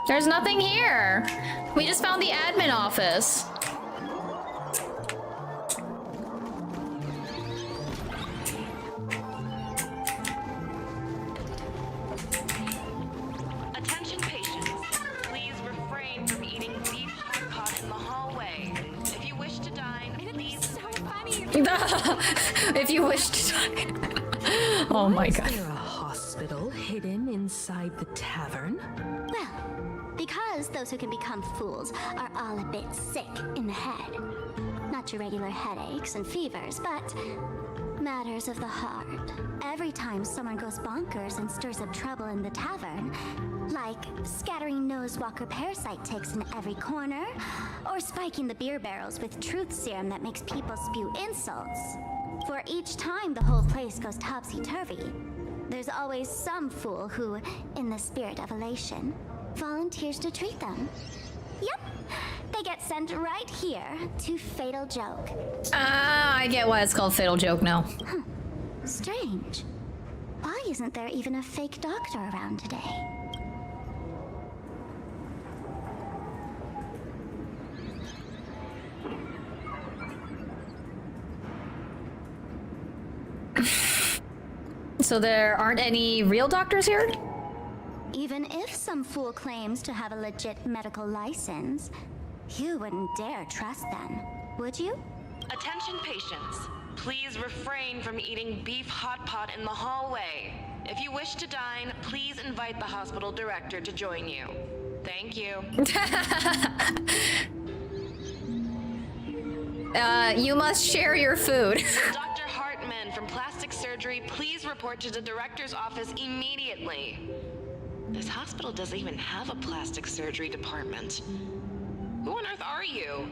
There's nothing here. We just found the admin office. Attention patients, please refrain from eating beef hot pot in the hallway. If you wish to dine, please. It's so funny. If you wish to dine. Oh my god. Is there a hospital hidden inside the tavern? Well, because those who can become fools are all a bit sick in the head. Not your regular headaches and fevers, but matters of the heart. Every time someone goes bonkers and stirs up trouble in the tavern, like scattering nosewalker parasite ticks in every corner, or spiking the beer barrels with truth serum that makes people spew insults. For each time the whole place goes topsy-turvy, there's always some fool who, in the spirit of elation, volunteers to treat them. Yep, they get sent right here to Fatal Joke. Ah, I get why it's called Fatal Joke now. Huh. Strange. Why isn't there even a fake doctor around today? So there aren't any real doctors here? Even if some fool claims to have a legit medical license, you wouldn't dare trust them, would you? Attention patients, please refrain from eating beef hot pot in the hallway. If you wish to dine, please invite the hospital director to join you. Thank you. You must share your food. Dr. Hartman from Plastic Surgery, please report to the director's office immediately. This hospital doesn't even have a plastic surgery department. Who on earth are you?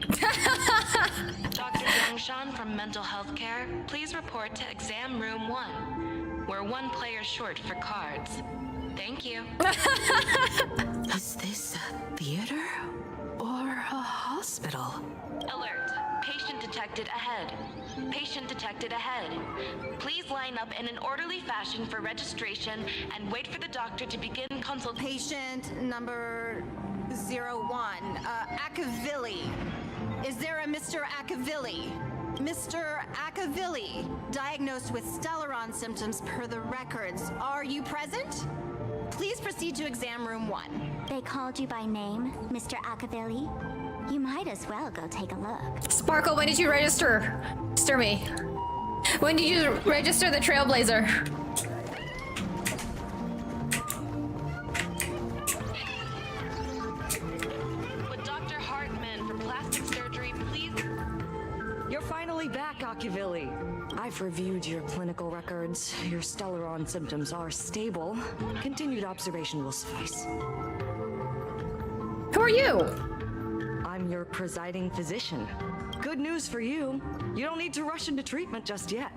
Dr. Youngshan from Mental Health Care, please report to exam room 1. We're 1 player short for cards. Thank you. Is this a theater or a hospital? Alert. Patient detected ahead. Patient detected ahead. Please line up in an orderly fashion for registration and wait for the doctor to begin consultation. Patient number 01, Akavilli. Is there a Mr. Akavilli? Mr. Akavilli, diagnosed with Stellaron symptoms per the records. Are you present? Please proceed to exam room 1. They called you by name, Mr. Akavilli? You might as well go take a look. Sparkle, when did you register? Register me. When did you register the Trailblazer? Would Dr. Hartman for plastic surgery please? You're finally back, Akavilli. I've reviewed your clinical records. Your Stellaron symptoms are stable. Continued observation will suffice. Who are you? I'm your presiding physician. Good news for you. You don't need to rush into treatment just yet.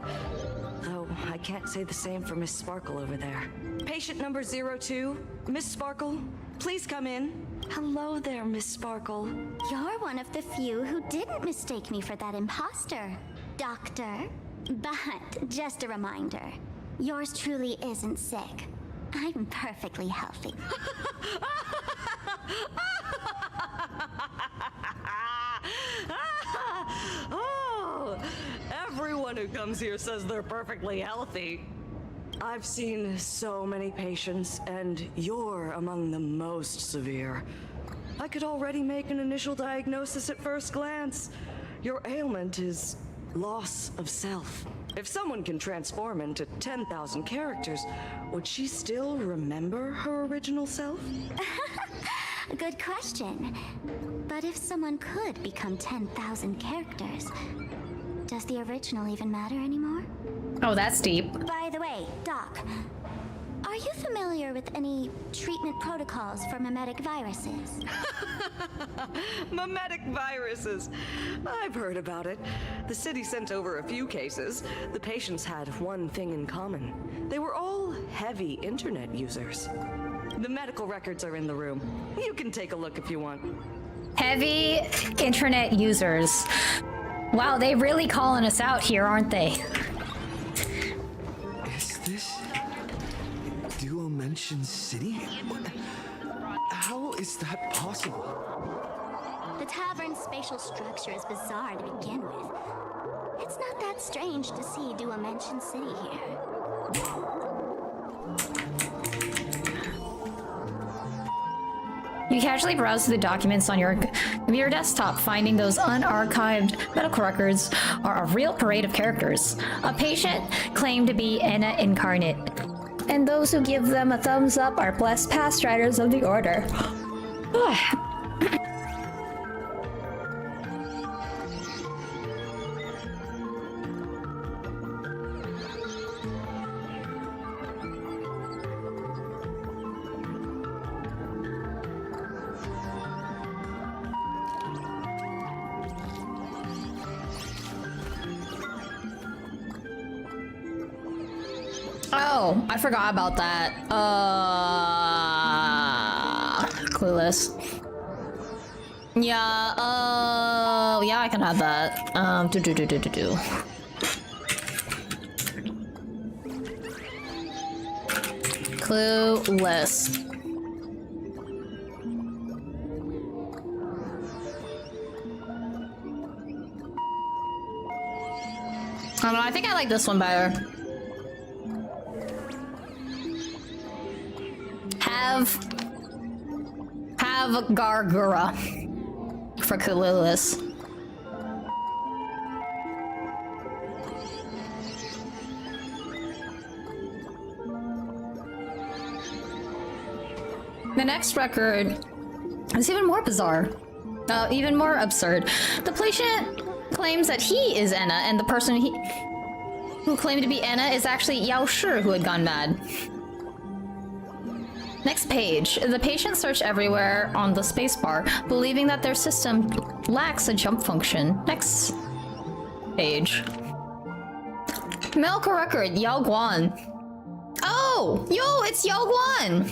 Though I can't say the same for Miss Sparkle over there. Patient number 02, Miss Sparkle, please come in. Hello there, Miss Sparkle. You're one of the few who didn't mistake me for that imposter, Doctor. But just a reminder, yours truly isn't sick. I'm perfectly healthy. Oh, everyone who comes here says they're perfectly healthy. I've seen so many patients, and you're among the most severe. I could already make an initial diagnosis at first glance. Your ailment is loss of self. If someone can transform into 10,000 characters, would she still remember her original self? Good question. But if someone could become 10,000 characters, does the original even matter anymore? Oh, that's deep. By the way, Doc, are you familiar with any treatment protocols for mimetic viruses? Mimetic viruses. I've heard about it. The city sent over a few cases. The patients had one thing in common. They were all heavy internet users. The medical records are in the room. You can take a look if you want. Heavy internet users. Wow, they really calling us out here, aren't they? Is this Duo-Mention City? How is that possible? The tavern's spatial structure is bizarre to begin with. It's not that strange to see Duo-Mention City here. You casually browse through the documents on your desktop, finding those unarchived medical records are a real parade of characters. A patient claimed to be Enna incarnate, and those who give them a thumbs up are blessed past riders of the order. Oh, I forgot about that. Clueless. Yeah, yeah, I can have that. Clueless. I don't know, I think I like this one better. Have Gargura for Clueless. The next record is even more bizarre, even more absurd. The patient claims that he is Enna, and the person who claimed to be Enna is actually Yao Shi, who had gone mad. Next page. The patients search everywhere on the spacebar, believing that their system lacks a jump function. Next page. Medical record, Yao Guan. Oh! Yo, it's Yao Guan!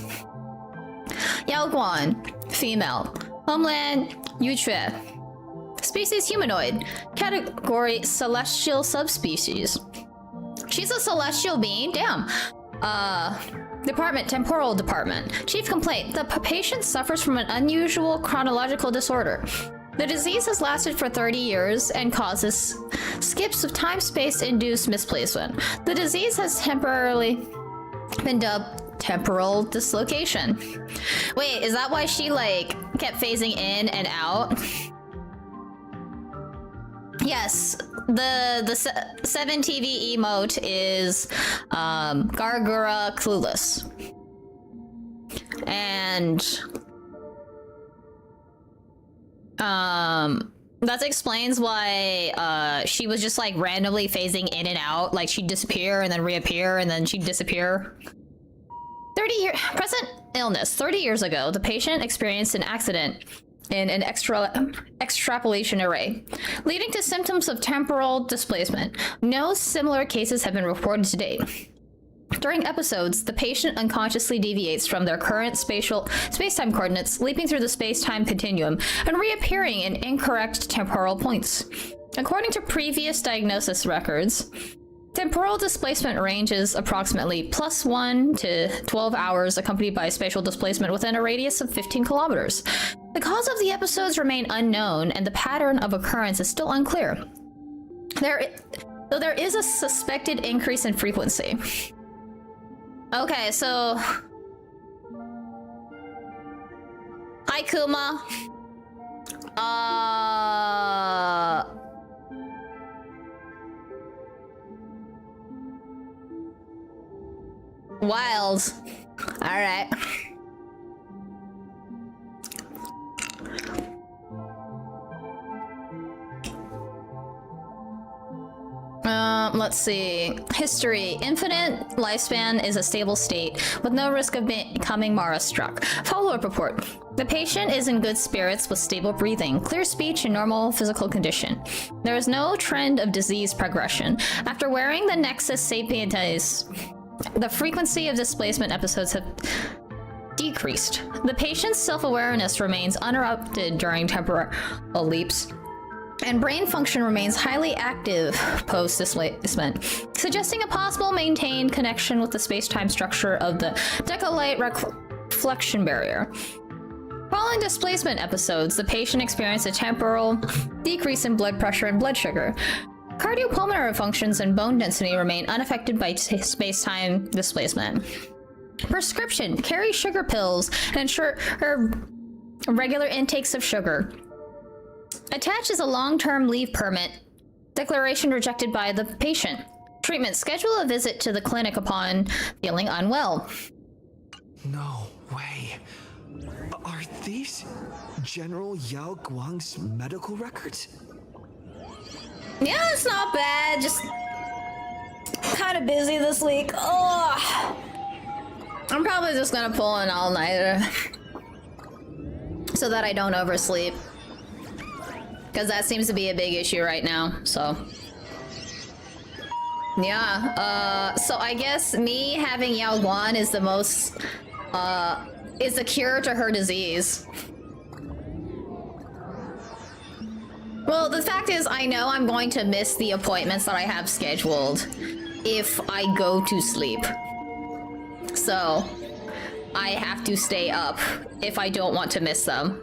Yao Guan. Female. Homeland, Yuchue. Species humanoid. Category celestial subspecies. She's a celestial being? Damn. Department, temporal department. Chief complaint. The patient suffers from an unusual chronological disorder. The disease has lasted for 30 years and causes skips of time-space induced misplacement. The disease has temporarily been dubbed temporal dislocation. Wait, is that why she like kept phasing in and out? Yes, the 7 TV emote is Gargura Clueless. And that explains why she was just like randomly phasing in and out, like she'd disappear and then reappear and then she'd disappear. Present illness. 30 years ago, the patient experienced an accident in an extrapolation array, leading to symptoms of temporal displacement. No similar cases have been reported to date. During episodes, the patient unconsciously deviates from their current space-time coordinates, leaping through the space-time continuum and reappearing in incorrect temporal points. According to previous diagnosis records, temporal displacement ranges approximately +1 to 12 hours, accompanied by spatial displacement within a radius of 15 kilometers. The cause of the episodes remain unknown, and the pattern of occurrence is still unclear. Though there is a suspected increase in frequency. Okay, so... Hi, Kuma. Wild. Alright. Let's see. History. Infinite lifespan is a stable state, with no risk of becoming Mara-struck. Follow-up report. The patient is in good spirits with stable breathing, clear speech, and normal physical condition. There is no trend of disease progression. After wearing the Nexus Sapientis, the frequency of displacement episodes have decreased. The patient's self-awareness remains uninterrupted during temporal leaps, and brain function remains highly active post-displacement, suggesting a possible maintained connection with the space-time structure of the decalite reflection barrier. Following displacement episodes, the patient experienced a temporal decrease in blood pressure and blood sugar. Cardiopulmonary functions and bone density remain unaffected by space-time displacement. Prescription: carry sugar pills and ensure regular intakes of sugar. Attached is a long-term leave permit. Declaration rejected by the patient. Treatment: schedule a visit to the clinic upon feeling unwell. No way. Are these General Yao Guang's medical records? Yeah, it's not bad. Just kind of busy this week. Oh, I'm probably just gonna pull an all-nighter so that I don't oversleep, because that seems to be a big issue right now. So yeah, so I guess me having Yao Guan is the most is the cure to her disease. Well, the fact is, I know I'm going to miss the appointments that I have scheduled if I go to sleep. So I have to stay up if I don't want to miss them.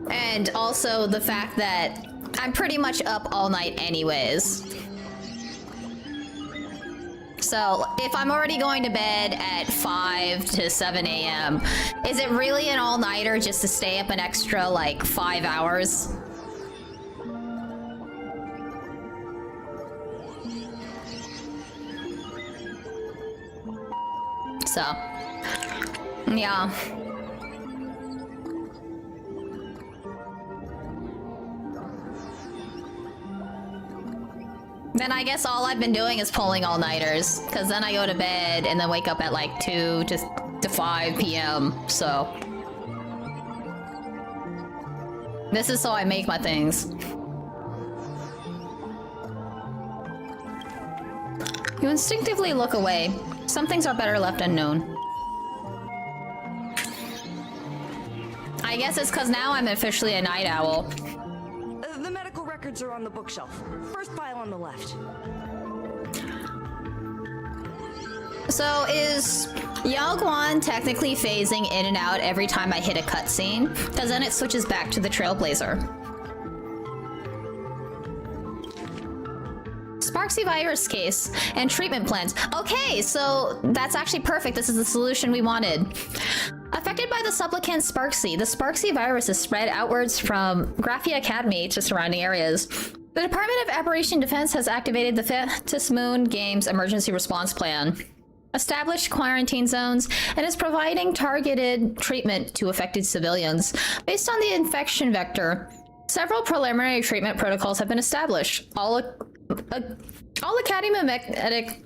And also the fact that I'm pretty much up all night anyways. So if I'm already going to bed at 5 to 7 a.m., is it really an all-nighter just to stay up an extra, like, 5 hours? So, yeah. Then I guess all I've been doing is pulling all-nighters, because then I go to bed and then wake up at like 2 to 5 p.m. So this is so I make my things. You instinctively look away. Some things are better left unknown. I guess it's because now I'm officially a night owl. The medical records are on the bookshelf. First pile on the left. So is Yao Guan technically phasing in and out every time I hit a cutscene? Because then it switches back to the Trailblazer. Sparxie virus case and treatment plans. Okay, so that's actually perfect. This is the solution we wanted. Affected by the supplicant Sparxie, the Sparxie virus is spread outwards from Graphia Academy to surrounding areas. The Department of Operation Defense has activated the Fetus Moon Games Emergency Response Plan, established quarantine zones, and is providing targeted treatment to affected civilians. Based on the infection vector, several preliminary treatment protocols have been established. All Academy medic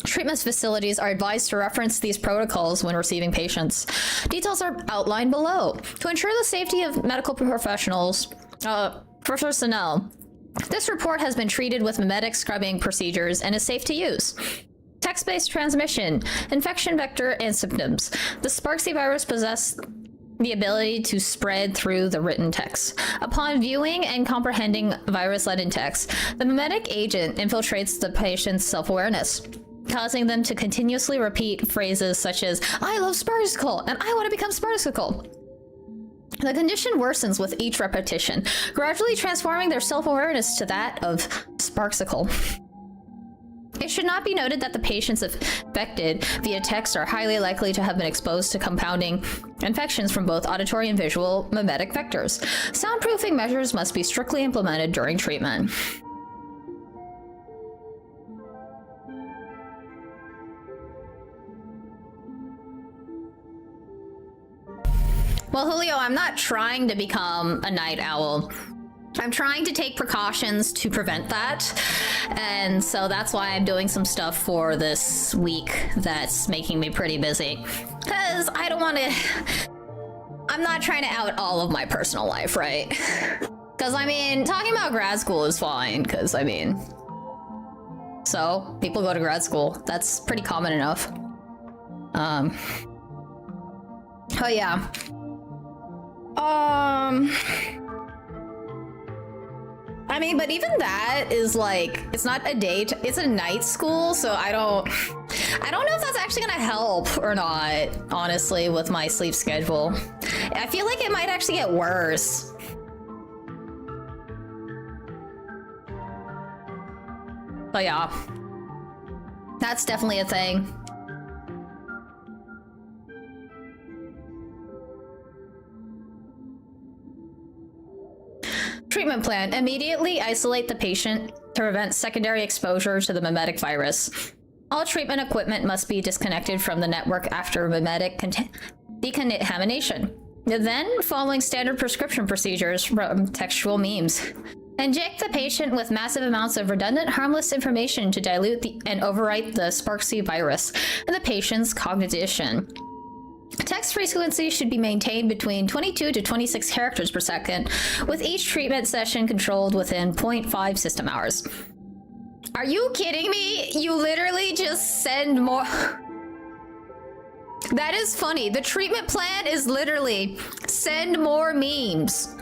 treatment facilities are advised to reference these protocols when receiving patients. Details are outlined below. To ensure the safety of medical personnel, this report has been treated with mimetic scrubbing procedures and is safe to use. Text-based transmission, infection vector, and symptoms. The Sparxie virus possesses the ability to spread through the written text. Upon viewing and comprehending virus-laden text, the mimetic agent infiltrates the patient's self-awareness, causing them to continuously repeat phrases such as, "I love Sparxicle," and "I want to become Sparxicle." The condition worsens with each repetition, gradually transforming their self-awareness to that of Sparxicle. It should not be noted that the patients affected via text are highly likely to have been exposed to compounding infections from both auditory and visual mimetic vectors. Soundproofing measures must be strictly implemented during treatment. Well, Julio, I'm not trying to become a night owl. I'm trying to take precautions to prevent that. And so that's why I'm doing some stuff for this week that's making me pretty busy. Because I don't want to... I'm not trying to out all of my personal life, right? Because, I mean, talking about grad school is fine. Because, I mean... So, people go to grad school. That's pretty common enough. Oh, yeah. I mean, but even that is like, it's not a day, it's a night school, so I don't know if that's actually gonna help or not, honestly, with my sleep schedule. I feel like it might actually get worse. But yeah, that's definitely a thing. Treatment plan. Immediately isolate the patient to prevent secondary exposure to the mimetic virus. All treatment equipment must be disconnected from the network after mimetic decontamination. Then, following standard prescription procedures from textual memes. Inject the patient with massive amounts of redundant, harmless information to dilute and overwrite the Sparxie virus and the patient's cognition. Text frequency should be maintained between 22 to 26 characters per second, with each treatment session controlled within 0.5 system hours. Are you kidding me? You literally just send more... That is funny. The treatment plan is literally send more memes.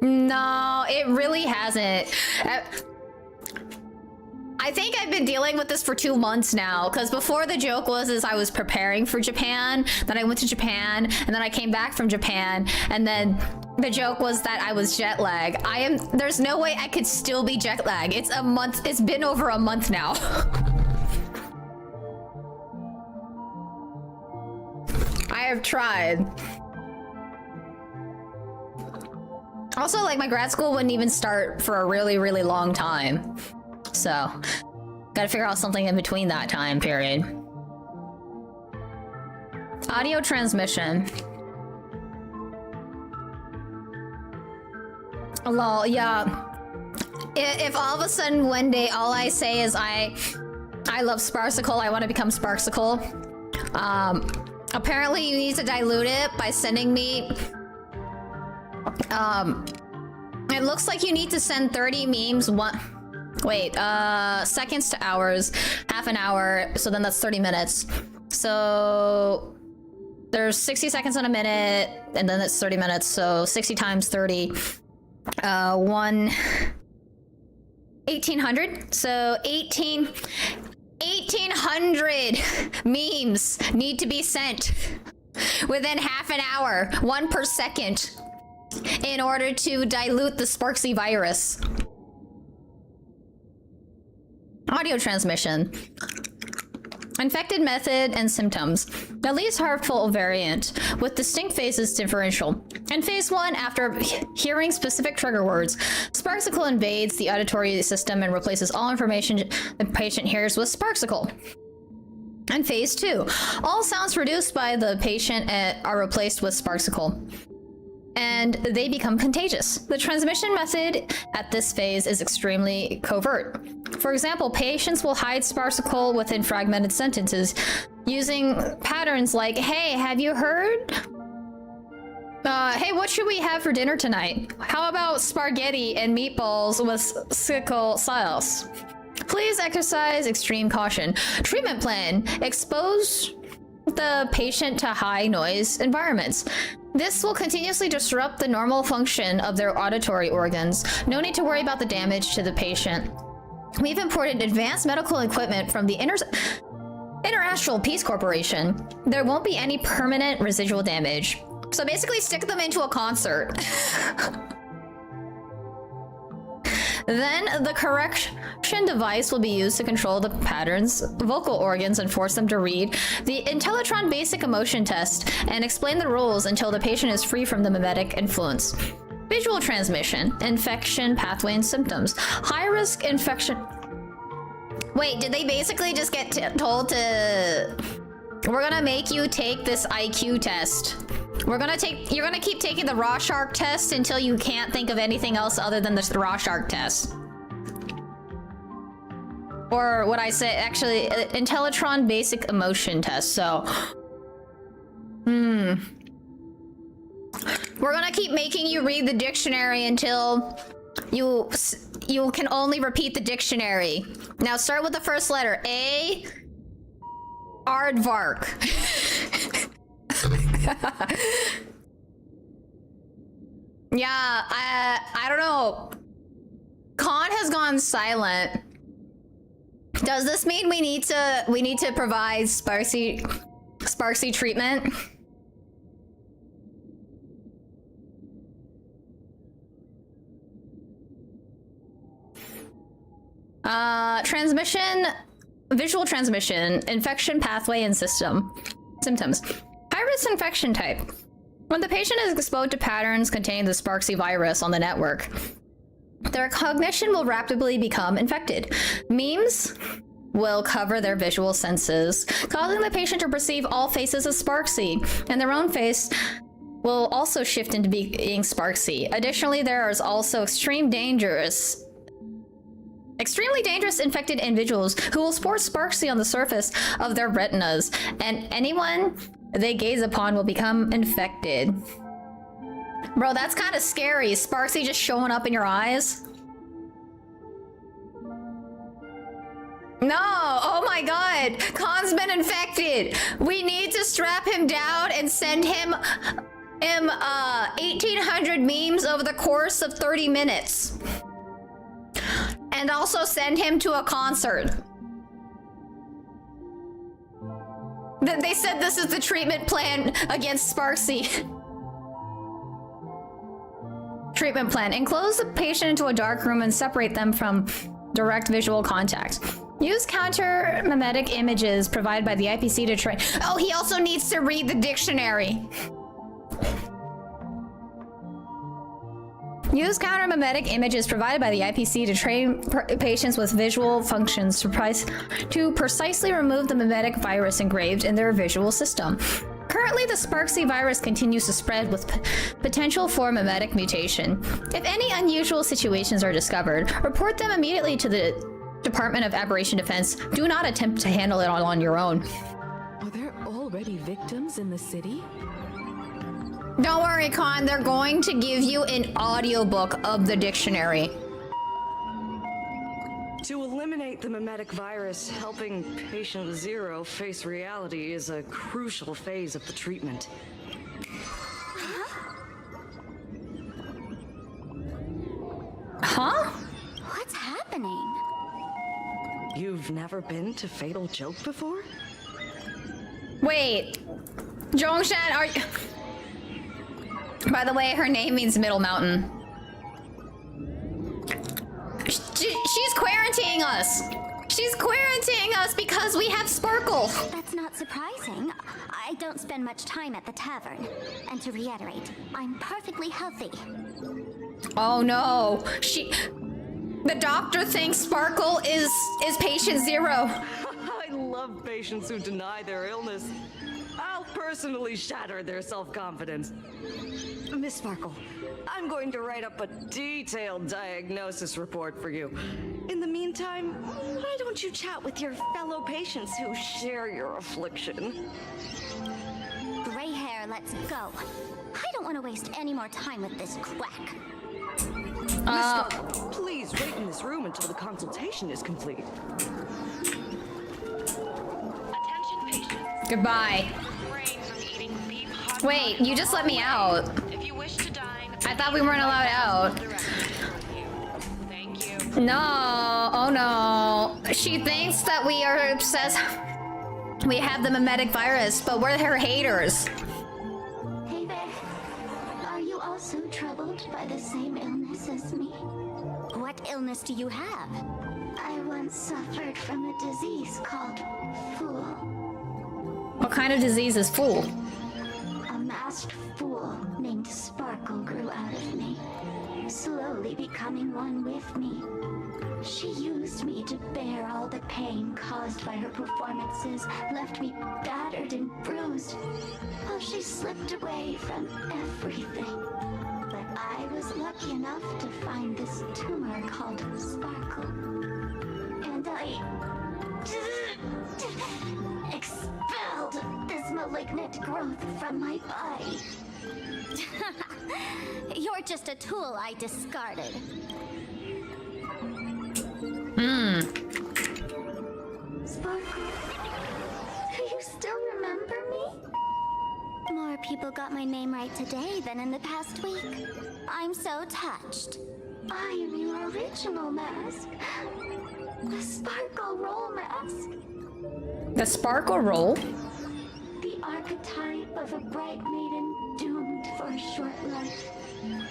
No, it really hasn't. I think I've been dealing with this for 2 months now, because before the joke was I was preparing for Japan, then I went to Japan, and then I came back from Japan, and then the joke was that I was jet lag. There's no way I could still be jet lag. It's a month, it's been over a month now. I have tried. Also, like, my grad school wouldn't even start for a really, really long time. So, gotta figure out something in between that time period. Audio transmission. Lol, yeah. If all of a sudden one day all I say is I love Sparxicle, I want to become Sparxicle. Apparently you need to dilute it by sending me... it looks like you need to send 30 memes seconds to hours, half an hour, so then that's 30 minutes. So there's 60 seconds in a minute, and then it's 30 minutes, so 60 times 30. 1800. So 1800 memes need to be sent within half an hour, 1 per second, in order to dilute the Sparxie virus. Audio transmission. Infected method and symptoms. The least harmful variant, with distinct phases differential. In phase 1, after hearing specific trigger words, Sparxicle invades the auditory system and replaces all information the patient hears with Sparxicle. In phase 2, all sounds produced by the patient are replaced with Sparxicle, and they become contagious. The transmission method at this phase is extremely covert. For example, patients will hide Sparxicle within fragmented sentences using patterns like, hey, have you heard? Hey, what should we have for dinner tonight? How about spaghetti and meatballs with sickle sauce? Please exercise extreme caution. Treatment plan. Expose the patient to high noise environments. This will continuously disrupt the normal function of their auditory organs. No need to worry about the damage to the patient. We've imported advanced medical equipment from the International Peace Corporation. There won't be any permanent residual damage. So basically stick them into a concert. Then the correction device will be used to control the pattern's vocal organs and force them to read the Intellitron basic emotion test and explain the rules until the patient is free from the mimetic influence. Visual transmission, infection, pathway, and symptoms. High-risk infection... Wait, did they basically just get told to... We're gonna make you take this IQ test. You're gonna keep taking the Rorschach test until you can't think of anything else other than the Rorschach test. Or what I say, actually, Intellitron basic emotion test, so... We're gonna keep making you read the dictionary until you can only repeat the dictionary. Now start with the first letter. A... Aardvark. Yeah, I don't know. Khan has gone silent. Does this mean we need to provide Sparxie treatment? Transmission, visual transmission, infection pathway and symptoms. High-risk infection type. When the patient is exposed to patterns containing the Sparxie virus on the network, their cognition will rapidly become infected. Memes will cover their visual senses, causing the patient to perceive all faces as Sparxie, and their own face will also shift into being Sparxie. Additionally, there is also extremely dangerous infected individuals who will sport Sparxie on the surface of their retinas, and anyone they gaze upon will become infected. Bro, that's kind of scary. Sparxie just showing up in your eyes. No! Oh my god! Khan's been infected! We need to strap him down and send him 1800 memes over the course of 30 minutes. And also send him to a concert. They said this is the treatment plan against Sparxie. Treatment plan. Enclose the patient into a dark room and separate them from direct visual contact. Use counter-mimetic images provided by the IPC to train... Oh, he also needs to read the dictionary. Use counter-mimetic images provided by the IPC to train patients with visual functions to precisely remove the mimetic virus engraved in their visual system. Currently, the Sparxie virus continues to spread with potential for mimetic mutation. If any unusual situations are discovered, report them immediately to the Department of Aberration Defense. Do not attempt to handle it all on your own. Are there already victims in the city? Don't worry, Con. They're going to give you an audiobook of the dictionary. To eliminate the mimetic virus, helping patient zero face reality is a crucial phase of the treatment. Huh? What's happening? You've never been to Fatal Joke before? Wait. Zhongshan, are you... By the way, her name means Middle Mountain. She's quarantining us! She's quarantining us because we have Sparkle! That's not surprising. I don't spend much time at the tavern. And to reiterate, I'm perfectly healthy. Oh no. The doctor thinks Sparkle is patient zero. I love patients who deny their illness. I'll personally shatter their self-confidence. Miss Sparkle, I'm going to write up a detailed diagnosis report for you. In the meantime, why don't you chat with your fellow patients who share your affliction? Gray hair, let's go. I don't want to waste any more time with this quack. Miss Sparkle, please wait in this room until the consultation is complete. Attention patients. Goodbye. Refrain from eating beef hot Wait, you just let me out. If you wish to dine, I thought we weren't allowed out. Thank you. No, oh no. She thinks that we have the mimetic virus, but we're her haters. Hey there. Are you also troubled by the same illness as me? What illness do you have? I once suffered from a disease called Fool. What kind of disease is Fool? A masked fool named Sparkle grew out of me, slowly becoming one with me. She used me to bear all the pain caused by her performances, left me battered and bruised, while she slipped away from everything. But I was lucky enough to find this tumor called Sparkle. And I expelled this malignant growth from my body. You're just a tool I discarded. Sparkle, do you still remember me? More people got my name right today than in the past week. I'm so touched. I am your original mask. The Sparkle Roll mask. The Sparkle Roll? The archetype of a bright maiden doomed for a short life.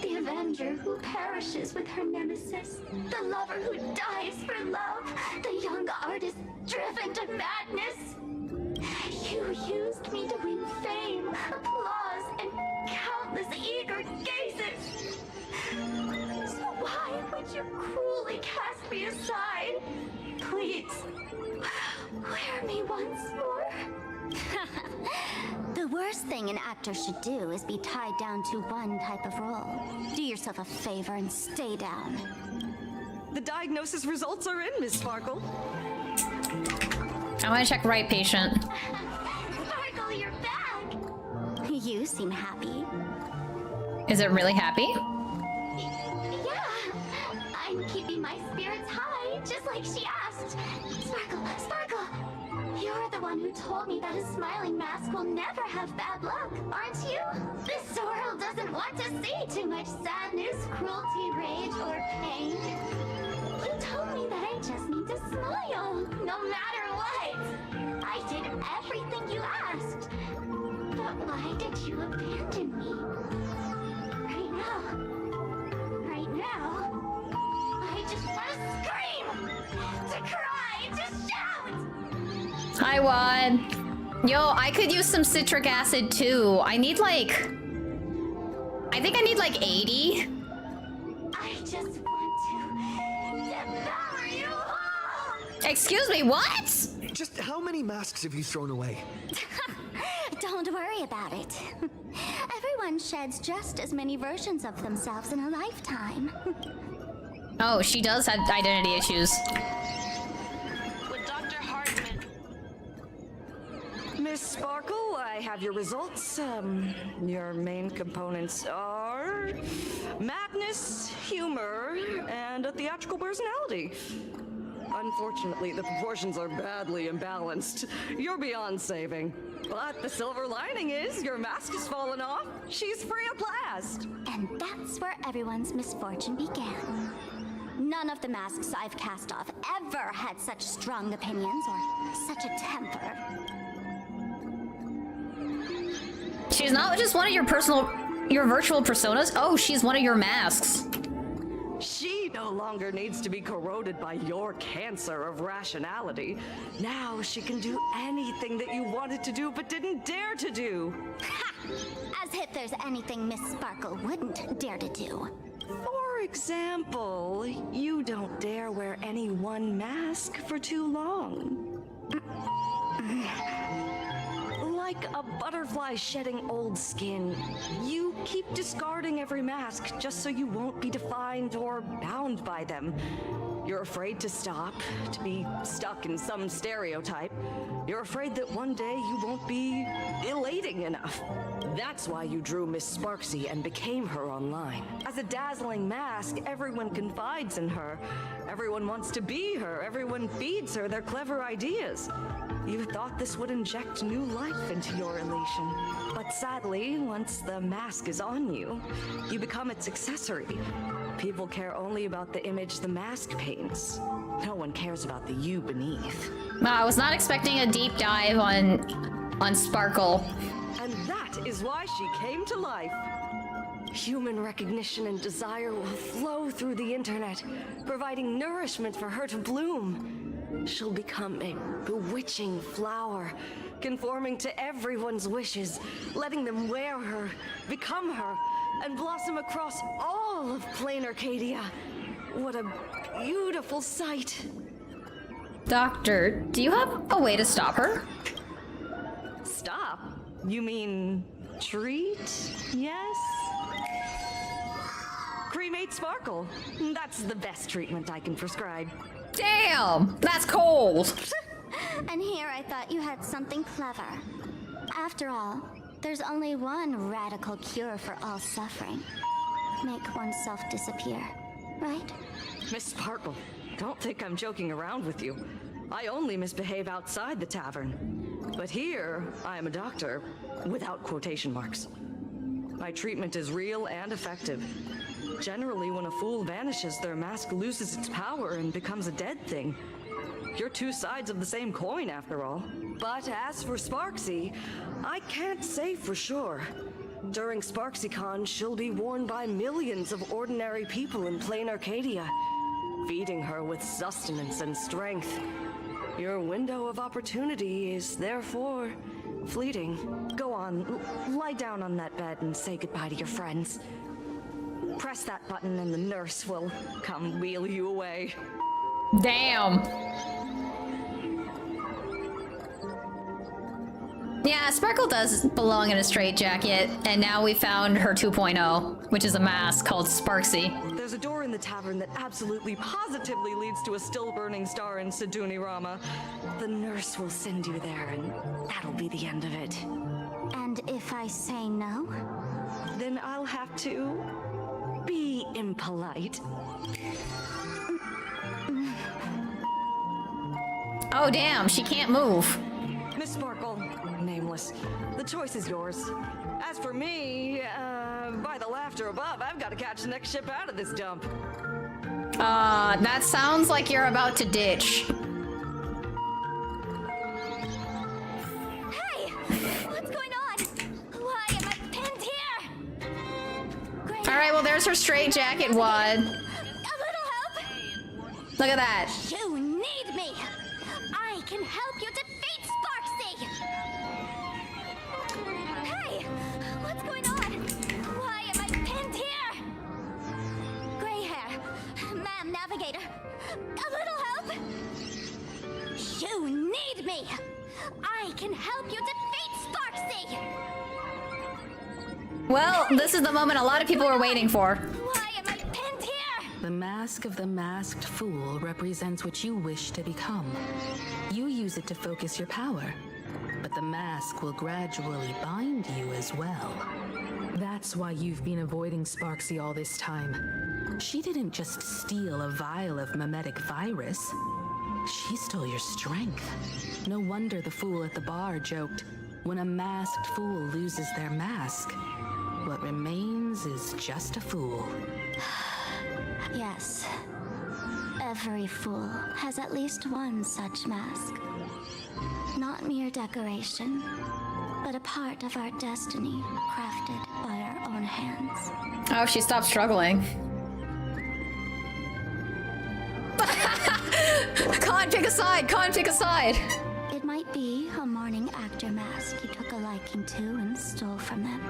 The avenger who perishes with her nemesis. The lover who dies for love. The young artist driven to madness. You used me to win fame, applause, and countless eager gazes. So why would you cruelly cast me aside? Please, wear me once more. The worst thing an actor should do is be tied down to one type of role. Do yourself a favor and stay down. The diagnosis results are in, Miss Sparkle. I want to check right patient. Sparkle, you're back! You seem happy. Is it really happy? Yeah, I'm keeping my spirits high, just like she asked. Sparkle, Sparkle! You're the one who told me that a smiling mask will never have bad luck, aren't you? This world doesn't want to see too much sadness, cruelty, rage, or pain. You told me that I just need to smile, no matter what. I did everything you asked. But why did you abandon me? Right now, I just want to scream, to cry, to shout. Hi, Wad. Yo, I could use some citric acid too. I think I need like 80. I just want to devour you all! Excuse me, what? Just how many masks have you thrown away? Don't worry about it. Everyone sheds just as many versions of themselves in a lifetime. Oh, she does have identity issues. With Dr. Hartman. Miss Sparkle, I have your results. Your main components are madness, humor, and a theatrical personality. Unfortunately, the proportions are badly imbalanced. You're beyond saving. But the silver lining is your mask has fallen off. She's free of blast. And that's where everyone's misfortune began. None of the masks I've cast off ever had such strong opinions or such a temper. She's not just one of your virtual personas. Oh, she's one of your masks. She no longer needs to be corroded by your cancer of rationality. Now she can do anything that you wanted to do but didn't dare to do. Ha! As if there's anything Miss Sparkle wouldn't dare to do. For example, you don't dare wear any one mask for too long. Like a butterfly shedding old skin, you keep discarding every mask just so you won't be defined or bound by them. You're afraid to stop, to be stuck in some stereotype. You're afraid that one day you won't be elating enough. That's why you drew Miss Sparxie and became her online. As a dazzling mask, everyone confides in her. Everyone wants to be her. Everyone feeds her their clever ideas. You thought this would inject new life into your elation. But sadly, once the mask is on you, you become its accessory. People care only about the image the mask paints. No one cares about the you beneath. I was not expecting a deep dive on Sparkle. And that is why she came to life. Human recognition and desire will flow through the internet, providing nourishment for her to bloom. She'll become a bewitching flower, conforming to everyone's wishes, letting them wear her, become her, and blossom across all of plain Arcadia. What a beautiful sight. Doctor, do you have a way to stop her? Stop? You mean treat? Yes? Cremate Sparkle. That's the best treatment I can prescribe. Damn, that's cold. And here I thought you had something clever. After all, there's only one radical cure for all suffering. Make oneself disappear, right? Miss Sparkle, don't think I'm joking around with you. I only misbehave outside the tavern. But here, I am a doctor, without quotation marks. My treatment is real and effective. Generally, when a fool vanishes, their mask loses its power and becomes a dead thing. You're two sides of the same coin, after all. But as for Sparxie, I can't say for sure. During SparxieCon, she'll be worn by millions of ordinary people in plain Arcadia, feeding her with sustenance and strength. Your window of opportunity is therefore fleeting. Go on, lie down on that bed and say goodbye to your friends. Press that button and the nurse will come wheel you away. Damn. Yeah, Sparkle does belong in a straitjacket, and now we found her 2.0, which is a mask called Sparxie. There's a door in the tavern that absolutely positively leads to a still-burning star in Siduni Rama. The nurse will send you there, and that'll be the end of it. And if I say no? Then I'll have to be impolite. Oh damn, she can't move. Miss Sparkle, nameless, the choice is yours. As for me, by the laughter above, I've got to catch the next ship out of this dump. That sounds like you're about to ditch. Hey! What's going on? Why am I pinned here? Alright, well there's her straitjacket wad. A little help? Look at that. You need me! I can help you defeat Sparxie! Hey! What's going on? Why am I pinned here? Gray hair. Ma'am Navigator. A little help? You need me! I can help you defeat Sparxie! Well, this is the moment a lot of people were waiting for. Why am I pinned here? The mask of the masked fool represents what you wish to become. You use it to focus your power, but the mask will gradually bind you as well. That's why you've been avoiding Sparxie all this time. She didn't just steal a vial of mimetic virus. She stole your strength. No wonder the fool at the bar joked, when a masked fool loses their mask, what remains is just a fool. Yes. Every fool has at least one such mask. Not mere decoration, but a part of our destiny crafted by our own hands. Oh, she stopped struggling. Con, pick a side! Con, pick a side! It might be a morning actor mask you took a liking to and stole from them.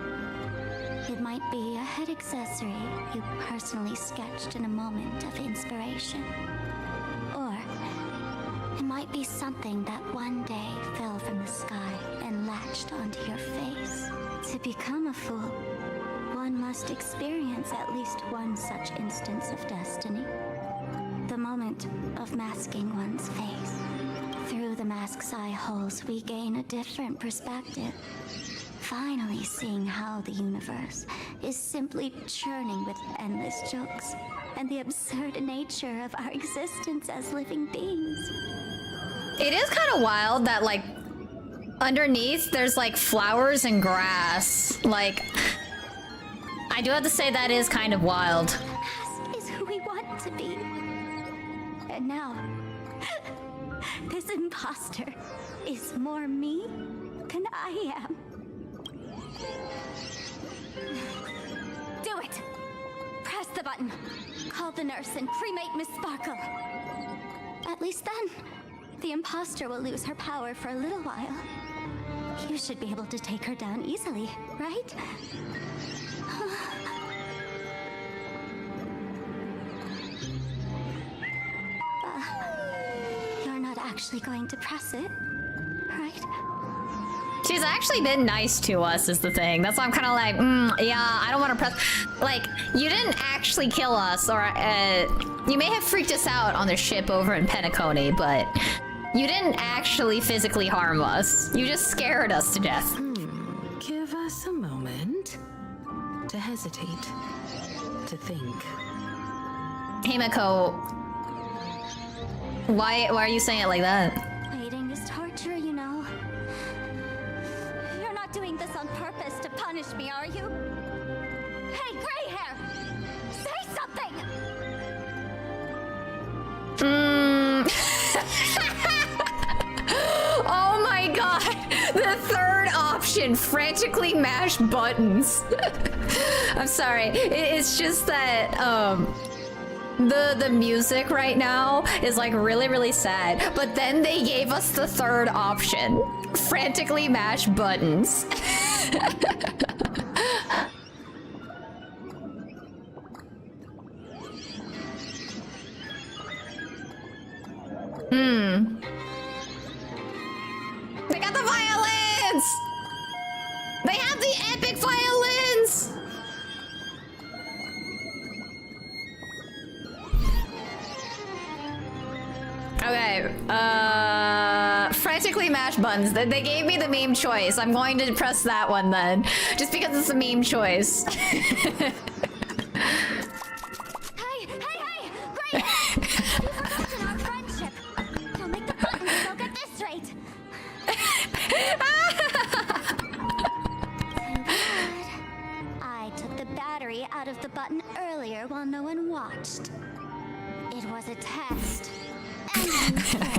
It might be a head accessory you personally sketched in a moment of inspiration. Or it might be something that one day fell from the sky and latched onto your face. To become a fool, one must experience at least one such instance of destiny. The moment of masking one's face. Through the mask's eye holes, we gain a different perspective. Finally seeing how the universe is simply churning with endless jokes and the absurd nature of our existence as living beings. It is kind of wild that, like, underneath there's, like, flowers and grass. Like, I do have to say that is kind of wild. The mask is who we want to be. And now, this imposter is more me than I am. Do it! Press the button. Call the nurse and cremate Miss Sparkle. At least then, the imposter will lose her power for a little while. You should be able to take her down easily, right? You're not actually going to press it, right? She's actually been nice to us, is the thing. That's why I'm kind of like, yeah, I don't want to press. Like, you didn't actually kill us, or you may have freaked us out on the ship over in Penacony, but you didn't actually physically harm us. You just scared us to death. Give us a moment to hesitate, to think. Himiko, why are you saying it like that? Waiting is torture, you know. You're not doing this on purpose to punish me, are you? Hey, gray hair! Say something! Oh my god! The third option, frantically mash buttons. I'm sorry. It's just that, the music right now is like really, really sad. But then they gave us the third option, frantically mash buttons. They got the violins! They have the epic violins! Okay, frantically mash buttons. They gave me the meme choice. I'm going to press that one then. Just because it's a meme choice. Hey! Great! You forgotten our friendship. You'll make the buttons soak at this rate. Too bad. I took the battery out of the button earlier while no one watched. It was a test. And you failed.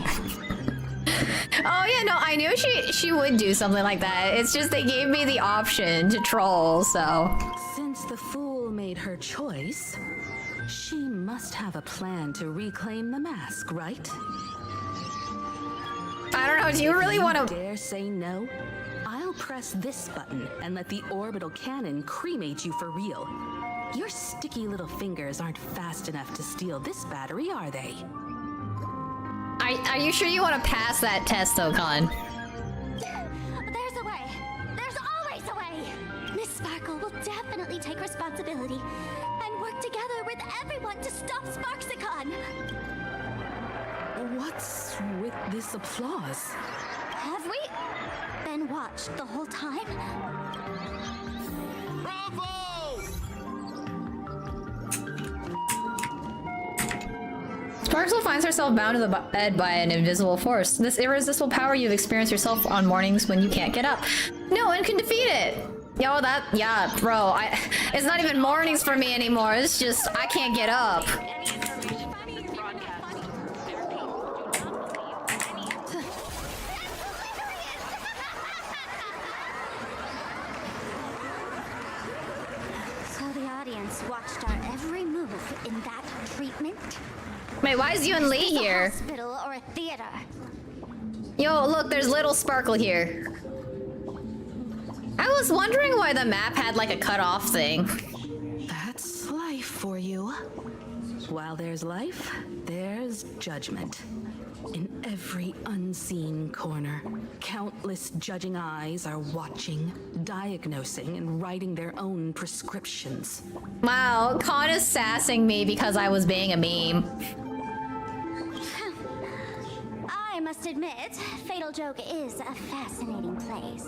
Oh yeah, no, I knew she would do something like that. It's just they gave me the option to troll, so. Since the fool made her choice, she must have a plan to reclaim the mask, right? I don't know, do you really want to... Dare say no? I'll press this button and let the orbital cannon cremate you for real. Your sticky little fingers aren't fast enough to steal this battery, are they? Are you sure you want to pass that test, though, Con? take responsibility and work together with everyone to stop Sparxicon. What's with this applause? Have we been watched the whole time? Sparxie finds herself bound to the bed by an invisible force. This irresistible power you've experienced yourself on mornings when you can't get up. No one can defeat it! Yo, yeah, bro, it's not even mornings for me anymore. It's just, I can't get up. So the audience watched our every move in that treatment? Wait, why is you and Lee here? A hospital or a theater? Yo, look, there's little Sparkle here. I was wondering why the map had like a cut-off thing. That's life for you. While there's life, there's judgment. In every unseen corner, countless judging eyes are watching, diagnosing, and writing their own prescriptions. Wow, Con is sassing me because I was being a meme. I must admit, Fatal Joke is a fascinating place.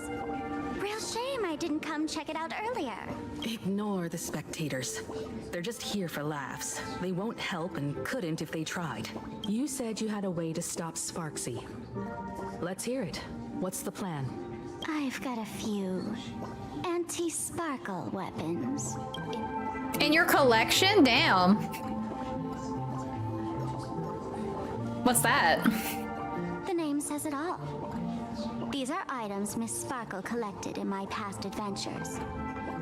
Real shame I didn't come check it out earlier. Ignore the spectators. They're just here for laughs. They won't help and couldn't if they tried. You said you had a way to stop Sparxie. Let's hear it. What's the plan? I've got a few anti-sparkle weapons. In your collection? Damn. What's that? The name says it all. These are items Miss Sparkle collected in my past adventures,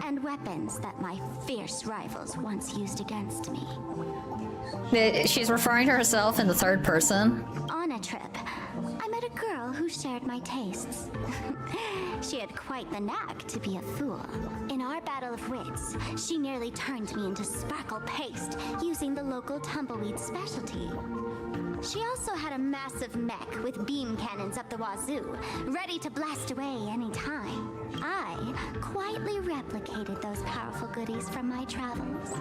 and weapons that my fierce rivals once used against me. She's referring to herself in the third person. On a trip, I met a girl who shared my tastes. She had quite the knack to be a fool. In our battle of wits, she nearly turned me into sparkle paste using the local tumbleweed specialty. She also had a massive mech with beam cannons up the wazoo, ready to blast away any time. I quietly replicated those powerful goodies from my travels.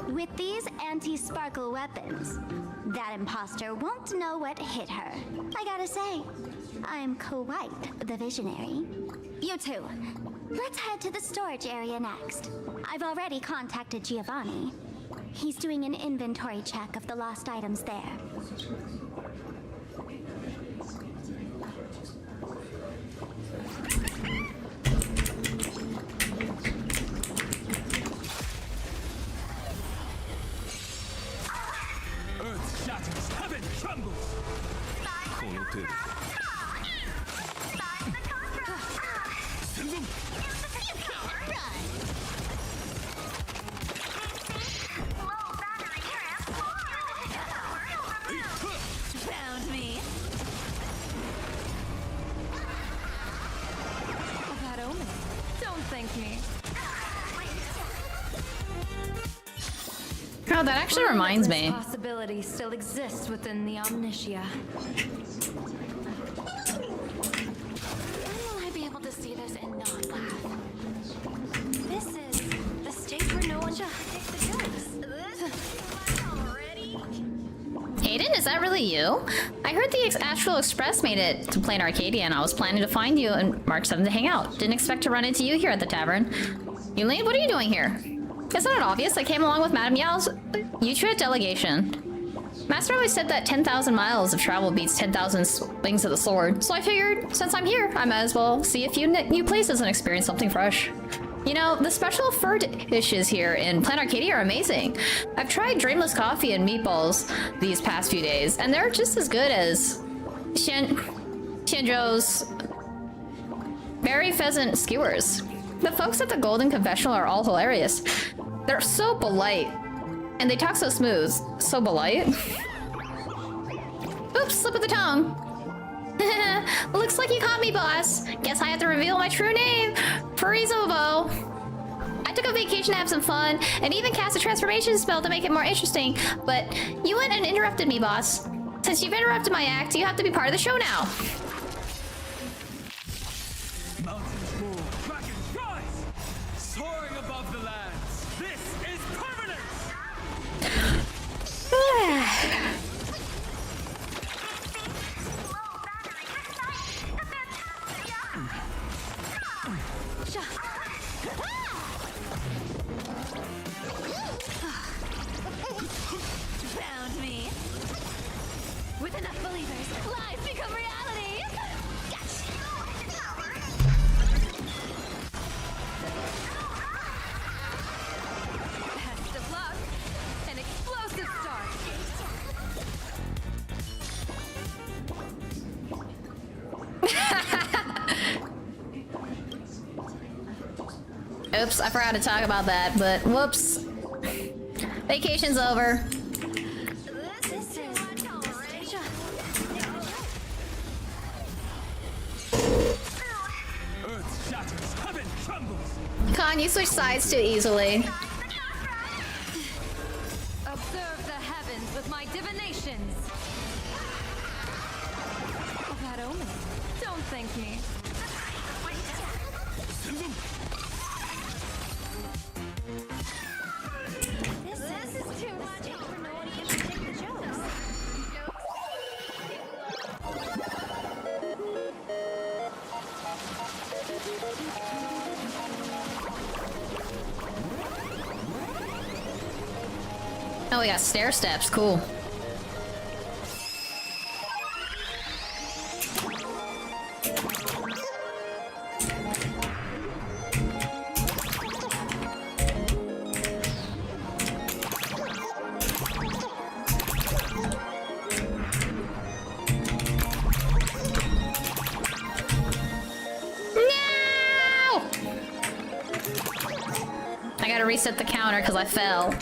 With these anti-sparkle weapons, that imposter won't know what hit her. I gotta say, I'm quite the visionary. You two, let's head to the storage area next. I've already contacted Giovanni. He's doing an inventory check of the lost items there. Earth shatters, heaven trembles. Send them. Found me. A bad omen. Don't thank me. Oh, that actually reminds me. Possibility still exists within the Omnitia. When will I be able to see this and not laugh? This is the stage where no one should take the jokes. Aiden, is that really you? I heard the Astral Express made it to Plain Arcadia, and I was planning to find you and Mark 7 to hang out. Didn't expect to run into you here at the tavern. Yulene, what are you doing here? Isn't it obvious? I came along with Madame Yao's Yuchua delegation. Master always said that 10,000 miles of travel beats 10,000 swings of the sword, so I figured, since I'm here, I might as well see a few new places and experience something fresh. You know, the special fur dishes here in Plain Arcadia are amazing. I've tried Dreamless coffee and meatballs these past few days, and they're just as good as Shinjo's berry pheasant skewers. The folks at the Golden Confessional are all hilarious. They're so polite, and they talk so smooth. So polite. Oops, slip of the tongue. Looks like you caught me, boss. Guess I have to reveal my true name. Furizobo. I took a vacation to have some fun, and even cast a transformation spell to make it more interesting, but you went and interrupted me, boss. Since you've interrupted my act, you have to be part of the show now. Mountains move, dragons rise, soaring above the lands. This is permanence! Found me. With enough believers, lies become reality. Best of luck. An explosive start. Oops, I forgot to talk about that, but whoops. Vacation's over. This is Earth shatters, heaven trembles. Con, you switch sides too easily. observe the heavens with my divinations. Of that omen. Don't thank me. This is too much. No one can take the jokes. Oh, we got stair steps. Cool. I gotta reset the counter because I fell.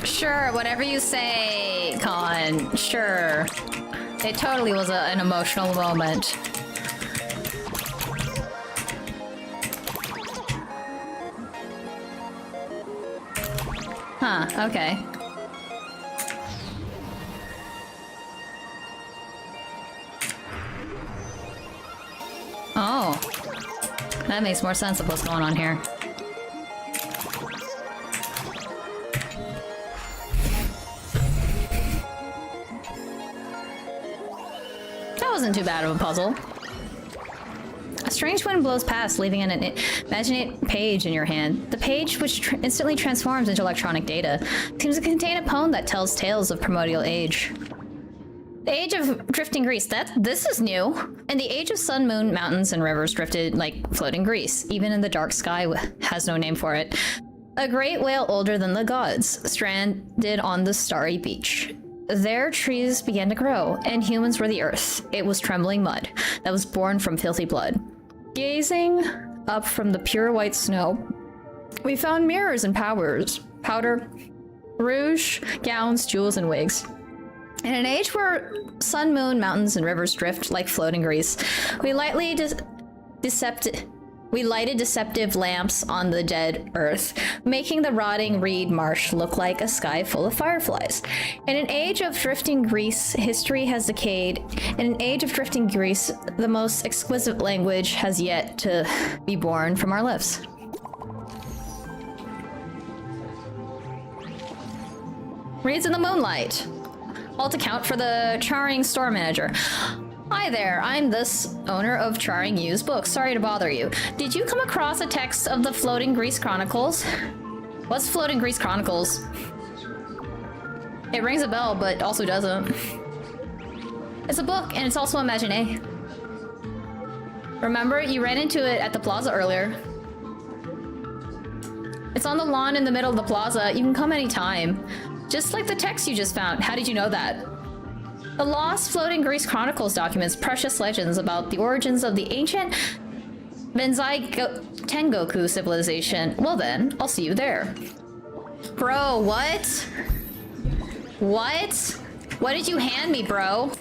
Sure, whatever you say, Colin. Sure. It totally was an emotional moment. Huh, okay. Oh. That makes more sense of what's going on here. That wasn't too bad of a puzzle. A strange wind blows past, leaving an imaginate page in your hand. The page, which instantly transforms into electronic data, seems to contain a poem that tells tales of primordial age. The age of drifting Greece. This is new. In the age of sun, moon, mountains, and rivers drifted like floating Greece. Even in the dark sky has no name for it. A great whale older than the gods, stranded on the starry beach. There trees began to grow, and humans were the earth. It was trembling mud that was born from filthy blood. Gazing up from the pure white snow, we found mirrors and powder, rouge, gowns, jewels, and wigs. In an age where sun, moon, mountains, and rivers drift like floating Greece, we lighted deceptive lamps on the dead earth, making the rotting reed marsh look like a sky full of fireflies. In an age of drifting Greece, history has decayed. In an age of drifting Greece, the most exquisite language has yet to be born from our lips. Reads in the moonlight. All to count for the charring store manager. Hi there, I'm this owner of Trying Used Books. Sorry to bother you. Did you come across a text of the Floating Grease Chronicles? What's Floating Grease Chronicles? It rings a bell, but also doesn't. It's a book, and it's also Imagine. Remember, you ran into it at the plaza earlier. It's on the lawn in the middle of the plaza. You can come anytime. Just like the text you just found. How did you know that? The Lost Floating Grease Chronicles documents precious legends about the origins of the ancient Benzai Tengoku civilization. Well then, I'll see you there. Bro, what? What? What did you hand me, bro?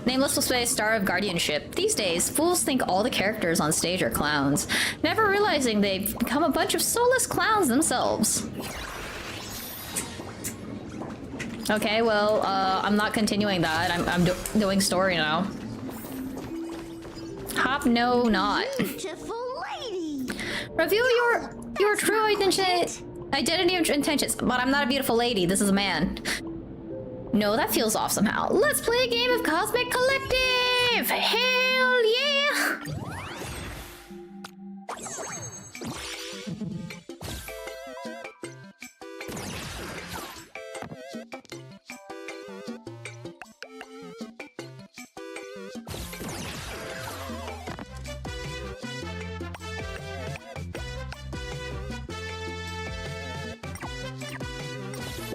Nameless will say Star of Guardianship. These days, fools think all the characters on stage are clowns, never realizing they've become a bunch of soulless clowns themselves. Okay, well, I'm not continuing that. I'm doing story now. Hop, no, not. Beautiful lady. Reveal your true identity and intentions. But I'm not a beautiful lady. This is a man. No, that feels off somehow. Let's play a game of Cosmic Collective! Hell yeah!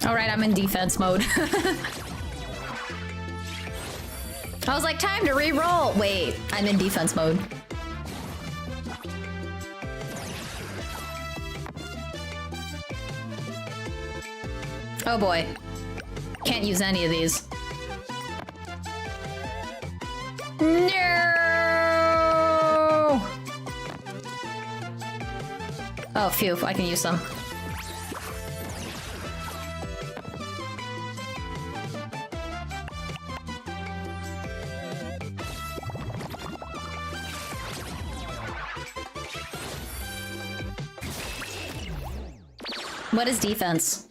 Alright, I'm in defense mode. I was like, time to re-roll! Wait, I'm in defense mode. Oh boy. Can't use any of these. No! Oh, phew, I can use some. What is defense?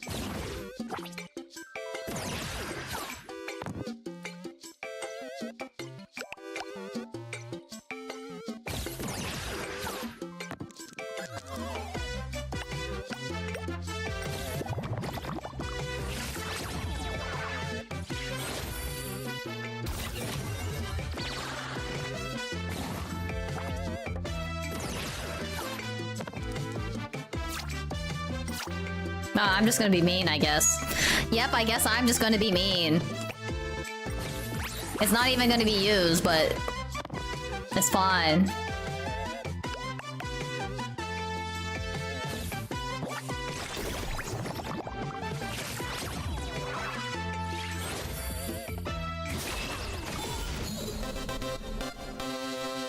I'm just gonna be mean, I guess. Yep, I guess I'm just gonna be mean. It's not even gonna be used, but it's fine.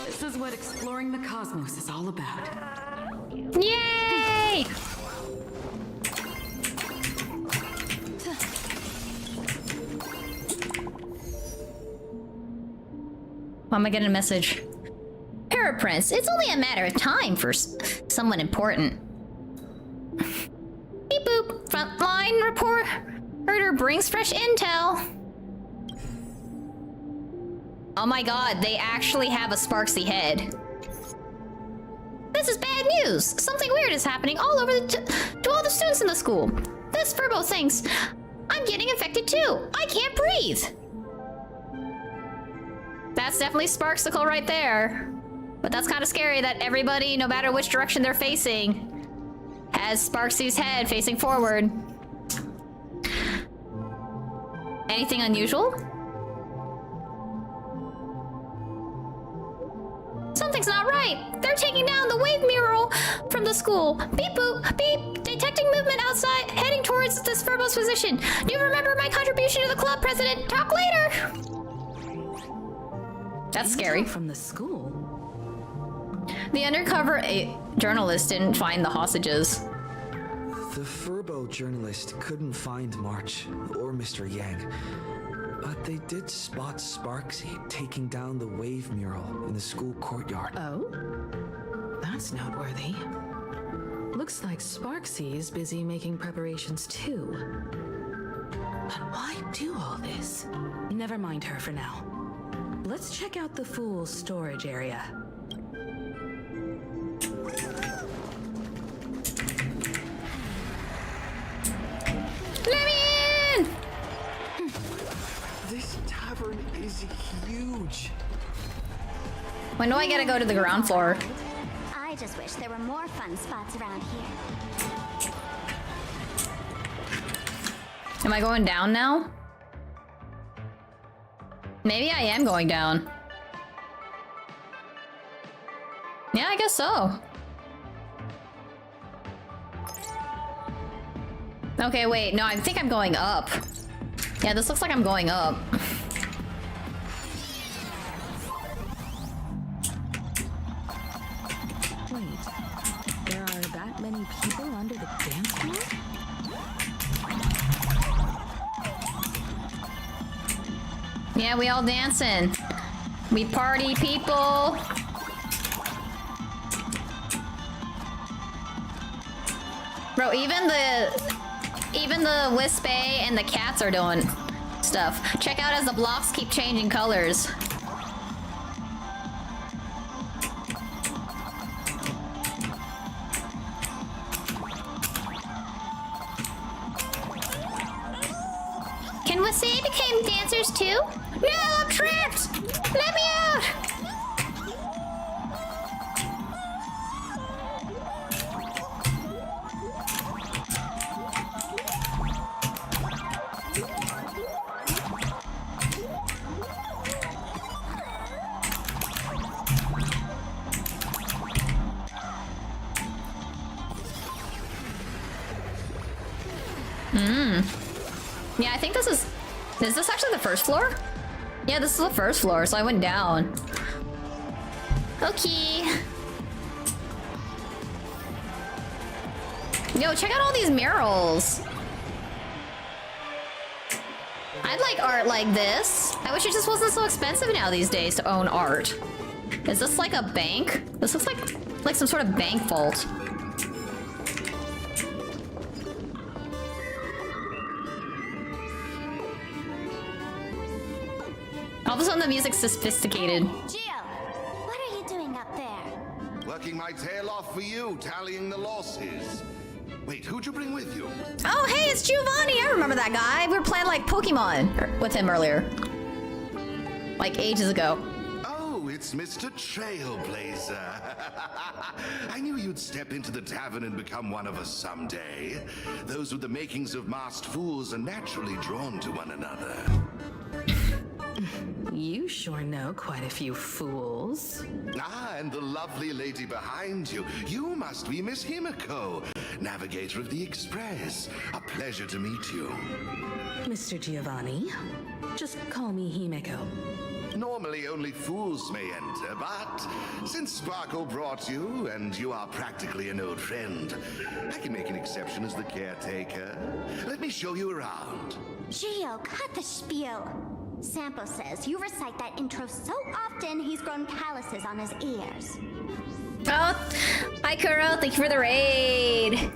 This is what exploring the cosmos is all about. Yay! Why am I getting a message? Paraprince, it's only a matter of time for someone important. Beep boop, frontline reporter brings fresh intel. Oh my god, they actually have a Sparxie head. This is bad news. Something weird is happening all over to all the students in the school. This Furbo thinks I'm getting infected too. I can't breathe. That's definitely Sparxicle right there. But that's kind of scary that everybody, no matter which direction they're facing, has Sparxie's head facing forward. Anything unusual? Something's not right. They're taking down the wave mural from the school. Beep boop, beep. Detecting movement outside, heading towards this Furbo's position. Do you remember my contribution to the club, President? Talk later. That's scary. From the school. The undercover journalist didn't find the hostages. The Furbo journalist couldn't find March or Mr. Yang, but they did spot Sparxie taking down the wave mural in the school courtyard. Oh? That's noteworthy. Looks like Sparxie's busy making preparations too. But why do all this? Never mind her for now. Let's check out the Fool's storage area. Let me in! This tavern is huge. When do I gotta go to the ground floor? I just wish there were more fun spots around here. Am I going down now? Maybe I am going down. Yeah, I guess so. Okay, wait. No, I think I'm going up. Yeah, this looks like I'm going up. Wait, there are that many people under the dance floor? Yeah, we all dancing. We party people. Bro, even the Wisp-A and the cats are doing stuff. Check out as the blocks keep changing colors. Can we say became dancers too? No, I'm trapped! Let me out! Yeah, I think this is this actually the first floor? Yeah, this is the first floor, so I went down. Okay. Yo, check out all these murals. I'd like art like this. I wish it just wasn't so expensive now these days to own art. Is this like a bank? This looks like some sort of bank vault. All of a sudden the music's sophisticated. Gio, what are you doing up there? Working my tail off for you, tallying the losses. Wait, who'd you bring with you? Oh, hey, it's Giovanni. I remember that guy. We were playing like Pokemon with him earlier. Like ages ago. Oh, it's Mr. Trailblazer. I knew you'd step into the tavern and become one of us someday. Those with the makings of masked fools are naturally drawn to one another. You sure know quite a few fools. Ah, and the lovely lady behind you. You must be Miss Himiko, navigator of the Express. A pleasure to meet you. Mr. Giovanni, just call me Himiko. Normally only fools may enter, but since Sparkle brought you, and you are practically an old friend, I can make an exception as the caretaker. Let me show you around. Gio, cut the spiel. Sampo says you recite that intro so often he's grown calluses on his ears. Oh, hi Kuro, thank you for the raid.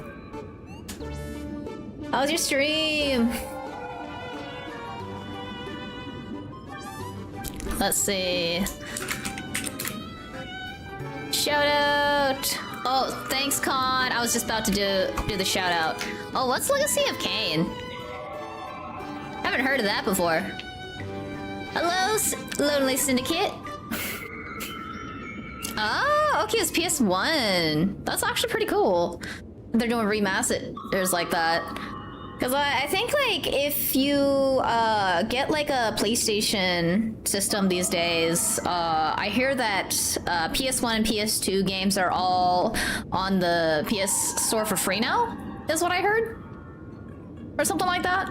How was your stream? Let's see. Shout out. Oh, thanks Con. I was just about to do the shout out. Oh, what's Legacy of Kain? Haven't heard of that before. Hello, Lonely Syndicate. Oh, okay, it's PS1. That's actually pretty cool. They're doing remasters like that. Because I think, like, if you get, like, a PlayStation system these days, I hear that PS1 and PS2 games are all on the PS Store for free now, is what I heard. Or something like that.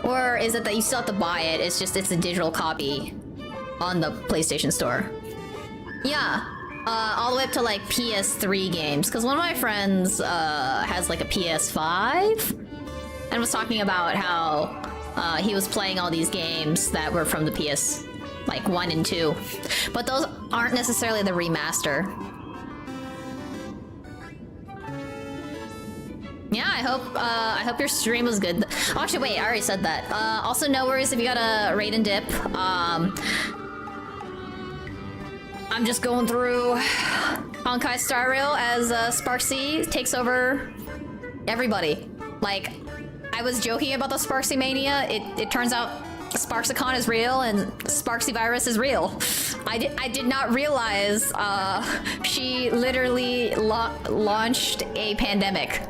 Or is it that you still have to buy it, it's a digital copy on the PlayStation Store? Yeah. All the way up to like PS3 games, because one of my friends has like a PS5 and was talking about how he was playing all these games that were from the PS like 1 and 2, but those aren't necessarily the remaster. Yeah, I hope your stream was good. Oh, actually, wait, I already said that. Also, no worries if you got a raid and dip. I'm just going through Honkai Star Rail as Sparxie takes over everybody. Like, I was joking about the Sparxie Mania. It turns out Sparxicon is real and Sparxie virus is real. I did not realize she literally launched a pandemic.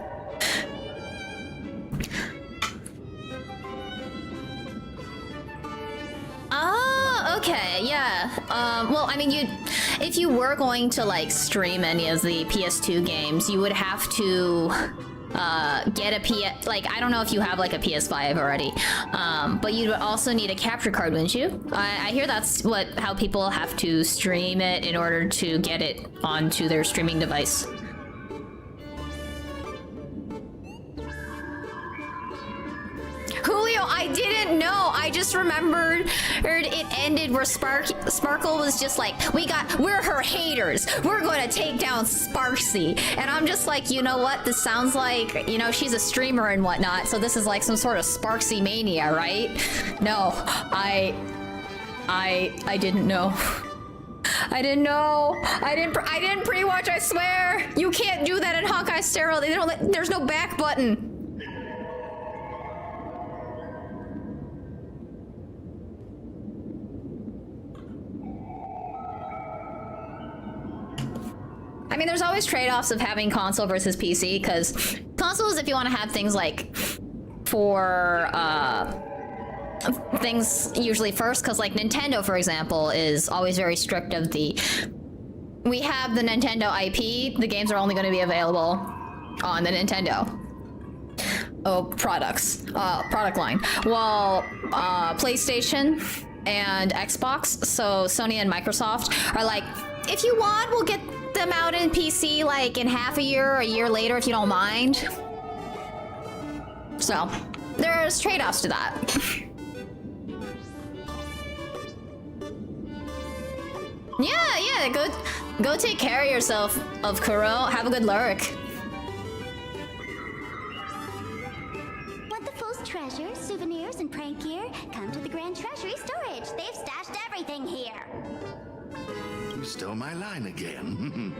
Oh, okay, yeah. Well, I mean, if you were going to like stream any of the PS2 games, you would have to get a like, I don't know if you have like a PS5 already, but you'd also need a capture card, wouldn't you? I hear that's how people have to stream it in order to get it onto their streaming device. Julio, I didn't know. I just remembered it ended where Sparkle was just like, we're her haters. We're going to take down Sparxie. And I'm just like, you know what? This sounds like, you know, she's a streamer and whatnot. So this is like some sort of Sparxie mania, right? No, I didn't know. I didn't know. I didn't pre-watch, I swear. You can't do that in Honkai Star Rail. There's no back button. I mean, there's always trade-offs of having console versus PC, because consoles, if you want to have things like for things usually first, because like Nintendo, for example, is always very strict of we have the Nintendo IP, the games are only going to be available on the Nintendo product line, while PlayStation and Xbox, so Sony and Microsoft, are like, if you want, we'll get them out in PC like in half a year later if you don't mind. So there's trade-offs to that. Yeah, go take care of yourself, of Kuro. Have a good lurk. Want the Fool's treasure, souvenirs, and prank gear? Come to the Grand Treasury Storage. They've stashed everything here. You stole my line again.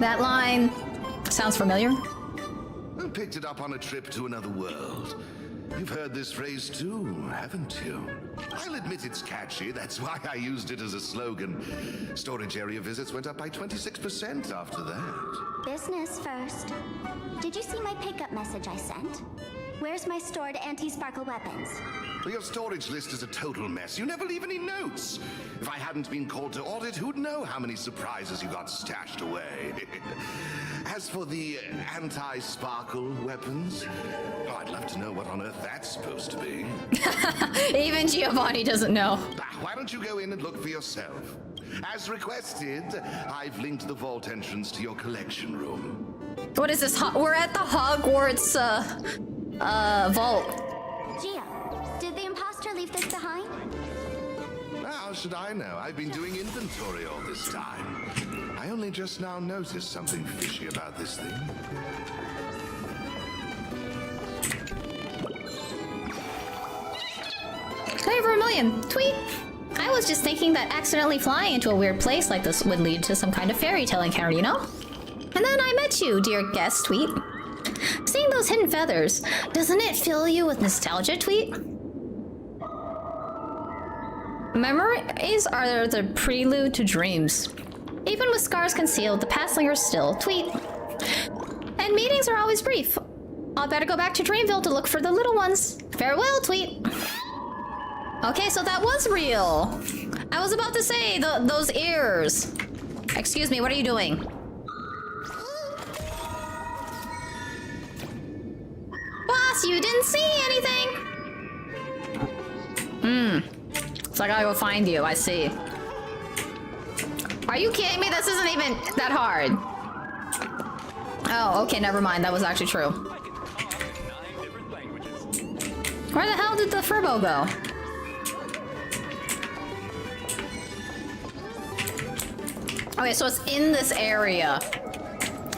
That line sounds familiar. I picked it up on a trip to another world. You've heard this phrase too, haven't you? I'll admit it's catchy. That's why I used it as a slogan. Storage area visits went up by 26% after that. Business first. Did you see my pickup message I sent? Where's my stored anti-sparkle weapons? Well, your storage list is a total mess. You never leave any notes. If I hadn't been called to audit, who'd know how many surprises you got stashed away? As for the anti-sparkle weapons, oh, I'd love to know what on earth that's supposed to be. Even Giovanni doesn't know. Why don't you go in and look for yourself? As requested, I've linked the vault entrance to your collection room. What is this? We're at the Hogwarts vault. Gia, did the imposter leave this behind? How should I know? I've been doing inventory all this time. I only just now noticed something fishy about this thing. Hey, Vermilion, tweet! I was just thinking that accidentally flying into a weird place like this would lead to some kind of fairy tale encounter, you know? And then I met you, dear guest, tweet. Seeing those hidden feathers, doesn't it fill you with nostalgia, tweet? Memories are the prelude to dreams. Even with scars concealed, the past lingers still, tweet. And meetings are always brief. I'll better go back to Dreamville to look for the little ones. Farewell, tweet. Okay, so that was real. I was about to say, those ears. Excuse me, what are you doing? Boss, you didn't see anything! So I gotta go find you, I see. Are you kidding me? This isn't even that hard. Oh, okay, never mind. That was actually true. Where the hell did the Furbo go? Okay, so it's in this area.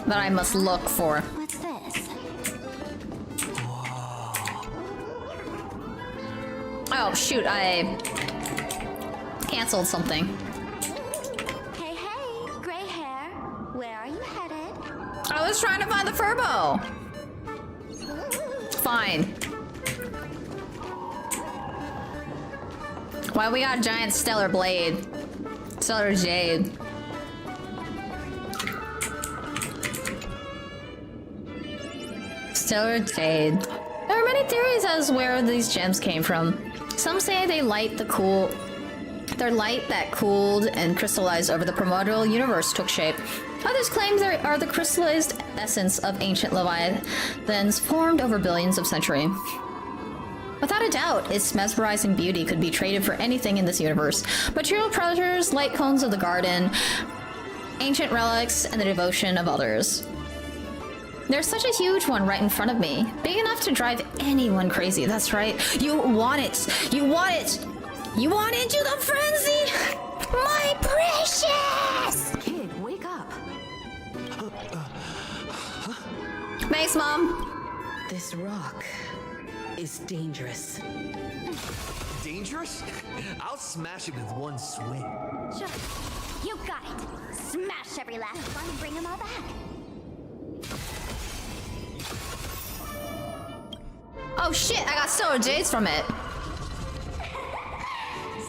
that I must look for. What's this? Oh shoot, I canceled something. Hey, hey, gray hair. Where are you headed? I was trying to find the Furbo. Fine. Why we got a giant stellar blade? Stellar jade. Stellar jade. There are many theories as where these gems came from. Some say they're light that cooled and crystallized over the primordial universe took shape. Others claim they are the crystallized essence of ancient leviathans formed over billions of centuries. Without a doubt, its mesmerizing beauty could be traded for anything in this universe. Material treasures, light cones of the garden, ancient relics, and the devotion of others. There's such a huge one right in front of me. Big enough to drive anyone crazy. That's right. You want it. You want it. You want into the frenzy. My precious! Kid, wake up. Thanks, Mom. This rock is dangerous. Dangerous? I'll smash it with one swing. Sure. You got it. Smash every last one and bring them all back. Oh shit, I got stellar jades from it.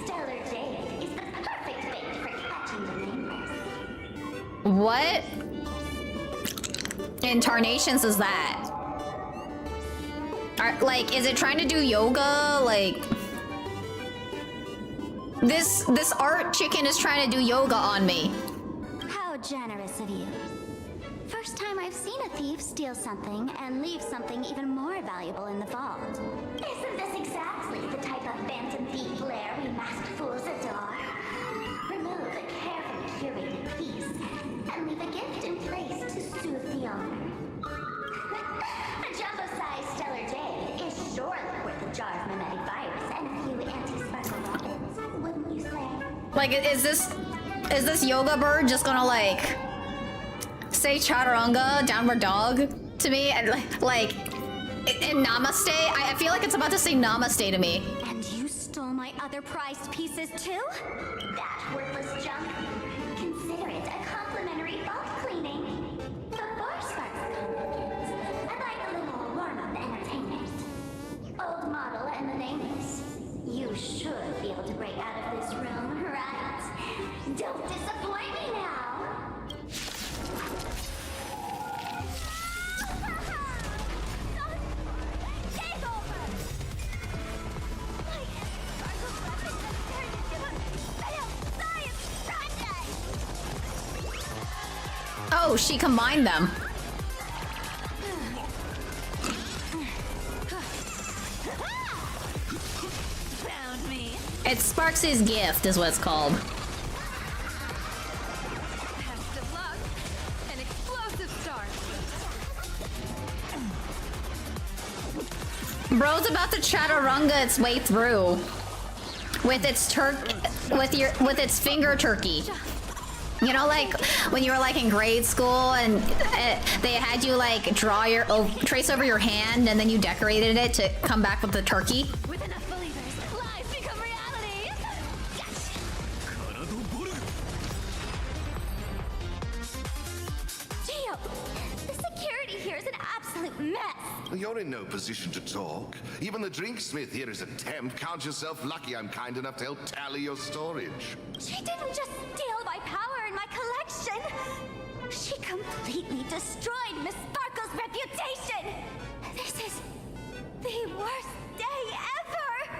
Stellar jade is the perfect bait for catching the nameless. What in tarnations is that? Like, is it trying to do yoga? Like, this art chicken is trying to do yoga on me. How generous of you. First time I've seen a thief steal something and leave something even more valuable in the vault. Isn't this exactly the type of phantom thief lair we masked fools adore? Remove a carefully curated piece and leave a gift in place to soothe the owner. A jumbo-sized stellar jade is surely worth a jar of mimetic virus and a few anti-sparkle rockets, wouldn't you say? Like, is this yoga bird just gonna like say chaturanga, downward dog to me, and like in namaste? I feel like it's about to say namaste to me. And you stole my other prized pieces too? That worthless junk. Consider it a complimentary vault cleaning. Before Sparks comes, I'd like a little warm-up entertainment. Old model and the nameless. You should be able to break out of this room, right? Don't disappoint me now. Oh, she combined them. Found me. It's Sparxie's gift, is what it's called. Best of luck. An explosive start. Bro's about to chaturanga its way through with its with its finger turkey. You know, like when you were like in grade school and they had you like draw trace over your hand and then you decorated it to come back with the turkey. With enough believers, lies become reality. Gio, the security here is an absolute mess. You're in no position to talk. Even the drinksmith here is a temp. Count yourself lucky I'm kind enough to help tally your storage. She didn't just steal my power and my collection. She completely destroyed Miss Sparkle's reputation. This is the worst day ever.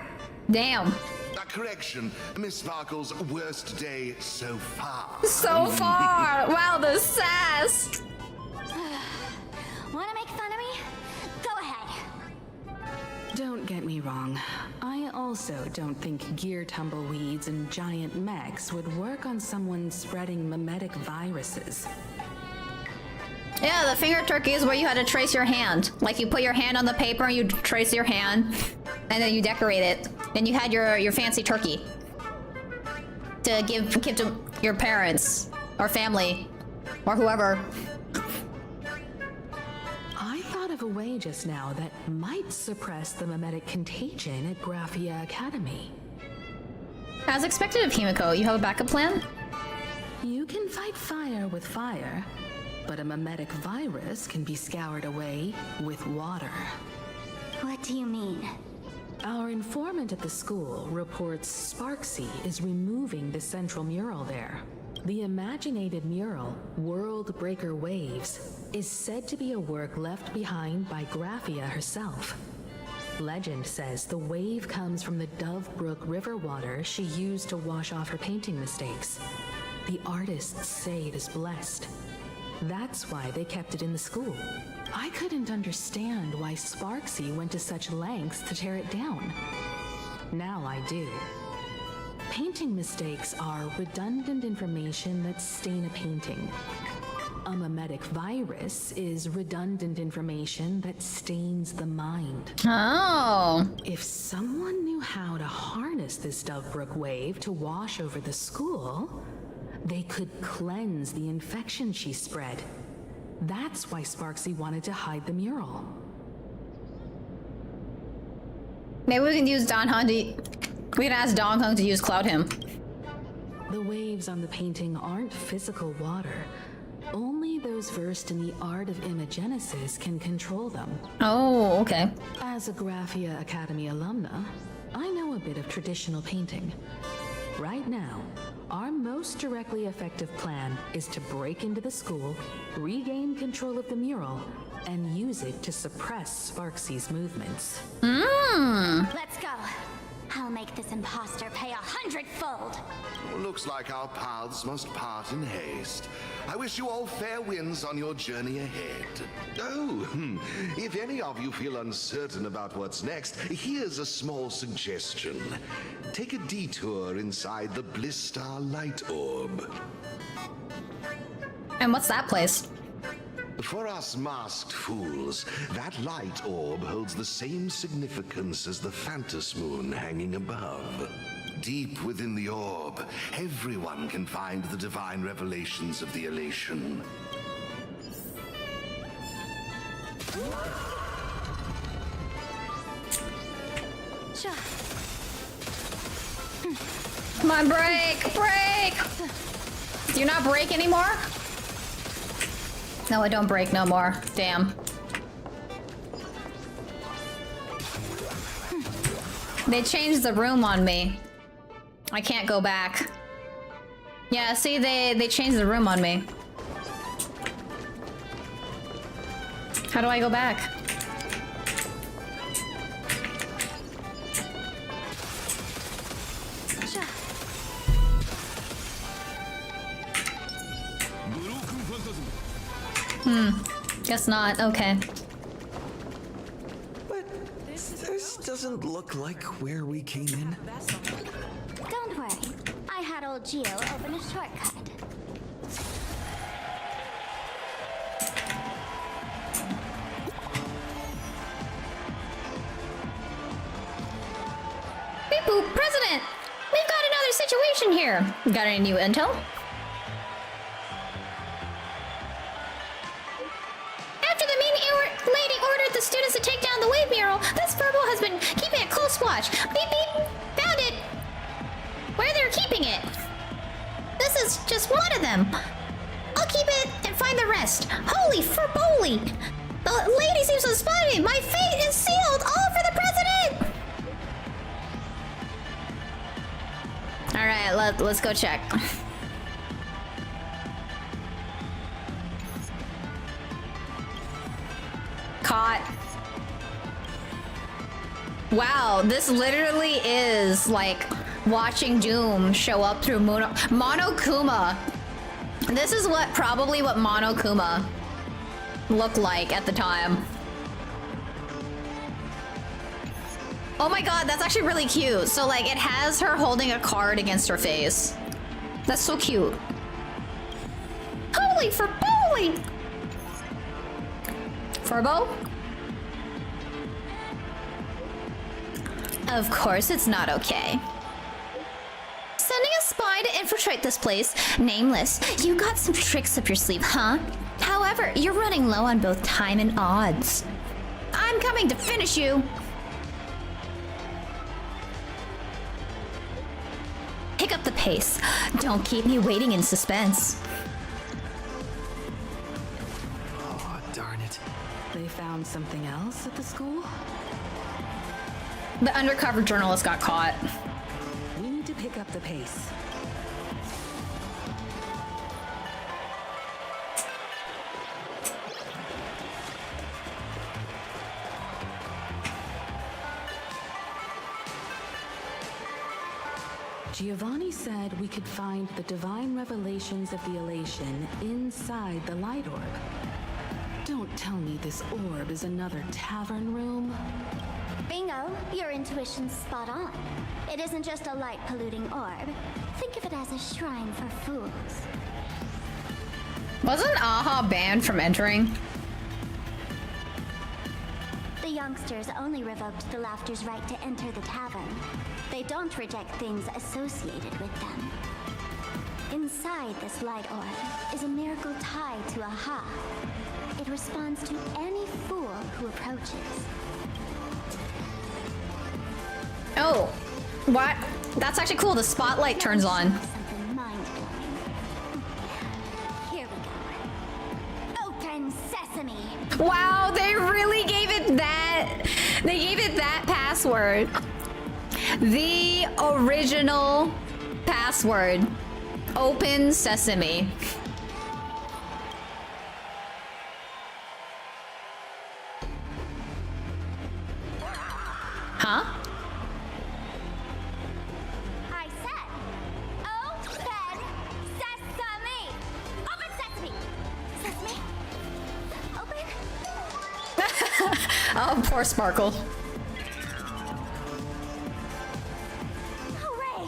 Damn. A correction, Miss Sparkle's worst day so far. So far. Wow, the sass. Wanna make fun of me? Go ahead. Don't get me wrong. I also don't think gear tumbleweeds and giant mechs would work on someone spreading mimetic viruses. Yeah, the finger turkey is where you had to trace your hand. Like you put your hand on the paper and you trace your hand, and then you decorate it. Then you had your fancy turkey to give to your parents or family or whoever. I thought of a way just now that might suppress the mimetic contagion at Graphia Academy. As expected of Himiko, you have a backup plan? You can fight fire with fire, but a mimetic virus can be scoured away with water. What do you mean? Our informant at the school reports Sparxie is removing the central mural there. The imaginated mural, World Breaker Waves, is said to be a work left behind by Graphia herself. Legend says the wave comes from the Dove Brook river water she used to wash off her painting mistakes. The artists say it is blessed. That's why they kept it in the school. I couldn't understand why Sparxie went to such lengths to tear it down. Now I do. Painting mistakes are redundant information that stain a painting. A mimetic virus is redundant information that stains the mind. Oh. If someone knew how to harness this Dovebrook wave to wash over the school, they could cleanse the infection she spread. That's why Sparxie wanted to hide the mural. Maybe we can use we can ask Dong Hung to use Cloud Him. The waves on the painting aren't physical water. Only those versed in the art of imagenesis can control them. Oh, okay. As a Graphia Academy alumna, I know a bit of traditional painting. Right now, our most directly effective plan is to break into the school, regain control of the mural, and use it to suppress Sparxie's movements. Let's go. I'll make this imposter pay 100-fold. Looks like our paths must part in haste. I wish you all fair winds on your journey ahead. Oh, if any of you feel uncertain about what's next, here's a small suggestion. Take a detour inside the Blistar Light Orb. And what's that place? For us masked fools, that light orb holds the same significance as the Phantos Moon hanging above. Deep within the orb, everyone can find the divine revelations of the elation. Come on, break! Break! Do you not break anymore? No, I don't break no more. Damn. They changed the room on me. I can't go back. Yeah, see, they changed the room on me. How do I go back? Guess not. Okay. But this doesn't look like where we came in. Don't worry. I had old Geo open a shortcut. Beep boop, President! We've got another situation here. Got any new intel? After the mean lady ordered the students to take down the wave mural, this Furbo has been keeping a close watch. Beep beep! Found it! Where they're keeping it. This is just one of them. I'll keep it and find the rest. Holy Furboli! The lady seems to have spotted me. My fate is sealed. All for the president! Alright, let's go check. Caught. Wow, this literally is like watching Doom show up through Monokuma. This is probably what Monokuma looked like at the time. Oh my god, that's actually really cute. So like it has her holding a card against her face. That's so cute. Holy Furboli! Furbo? Of course it's not okay. Sending a spy to infiltrate this place? Nameless, you got some tricks up your sleeve, huh? However, However, you're running low on both time and odds. I'm coming to finish you! Pick up the pace. Don't keep me waiting in suspense. Oh, darn it. They found something else at the school? The undercover journalist got caught. We need to pick up the pace. Giovanni said we could find the divine revelations of the elation inside the light orb. Don't tell me this orb is another tavern room. Bingo, your intuition's spot on. It isn't just a light-polluting orb. Think of it as a shrine for fools. Wasn't Aha banned from entering? The youngsters only revoked the Laughter's right to enter the tavern. They don't reject things associated with them. Inside this light orb is a miracle tied to Aha. It responds to any fool who approaches. Oh, what? That's actually cool. The spotlight turns on. Something mind-blowing. Here we go. Open sesame! Wow, they really gave it that. They gave it that password. The original password. Open sesame. Huh? I said, open sesame! Open sesame! Sesame? Open? Oh, poor Sparkle. Hooray!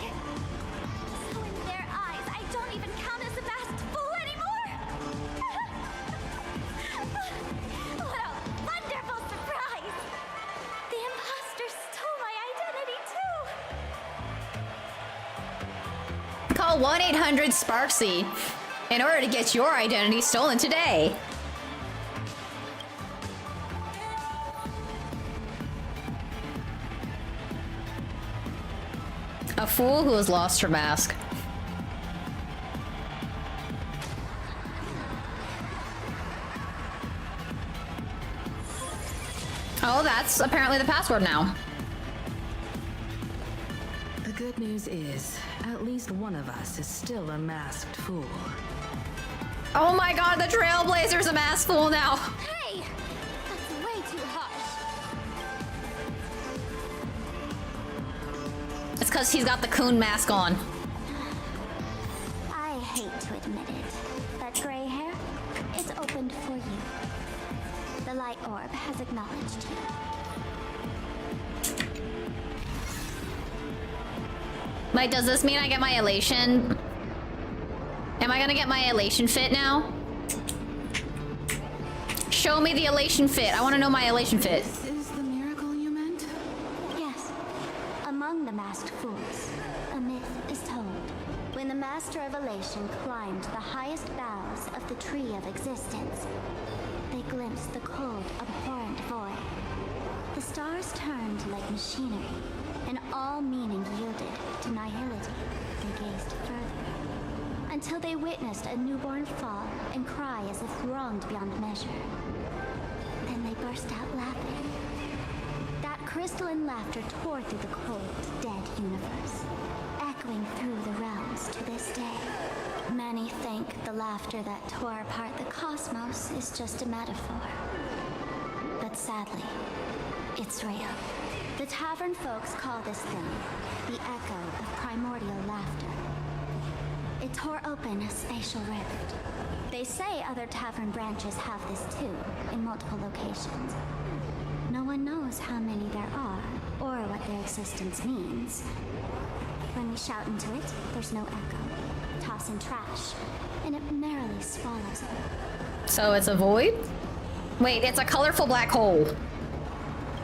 So in their eyes, I don't even count as a masked fool anymore! What a wonderful surprise! The imposter stole my identity too! Call 1-800-Sparxie in order to get your identity stolen today. A fool who has lost her mask. Oh, that's apparently the password now. The good news is, at least one of us is still a masked fool. Oh my god, the Trailblazer's a masked fool now. Hey! That's way too harsh. It's because he's got the coon mask on. I hate to admit it, but gray hair, it's opened for you. The light orb has acknowledged you. Like, does this mean I get my elation? Am I gonna get my elation fit now? Show me the elation fit. I want to know my elation fit. This is the miracle you meant? Yes. Among the masked fools, a myth is told. When the Master of Elation climbed the highest boughs of the Tree of Existence, they glimpsed the cold, abhorrent void. The stars turned like machinery, and all meaning yielded to nihility. They gazed further, until they witnessed a newborn fall and cry as if wronged beyond measure. Then they burst out laughing. That crystalline laughter tore through the cold, dead universe, echoing through the realms to this day. Many think the laughter that tore apart the cosmos is just a metaphor. But sadly, it's real. The tavern folks call this thing the echo of primordial laughter. It tore open a spatial rift. They say other tavern branches have this too, in multiple locations. No one knows how many there are, or what their existence means. When we shout into it, there's no echo. Toss in trash, and it merrily swallows it. So it's a void? Wait, it's a colorful black hole.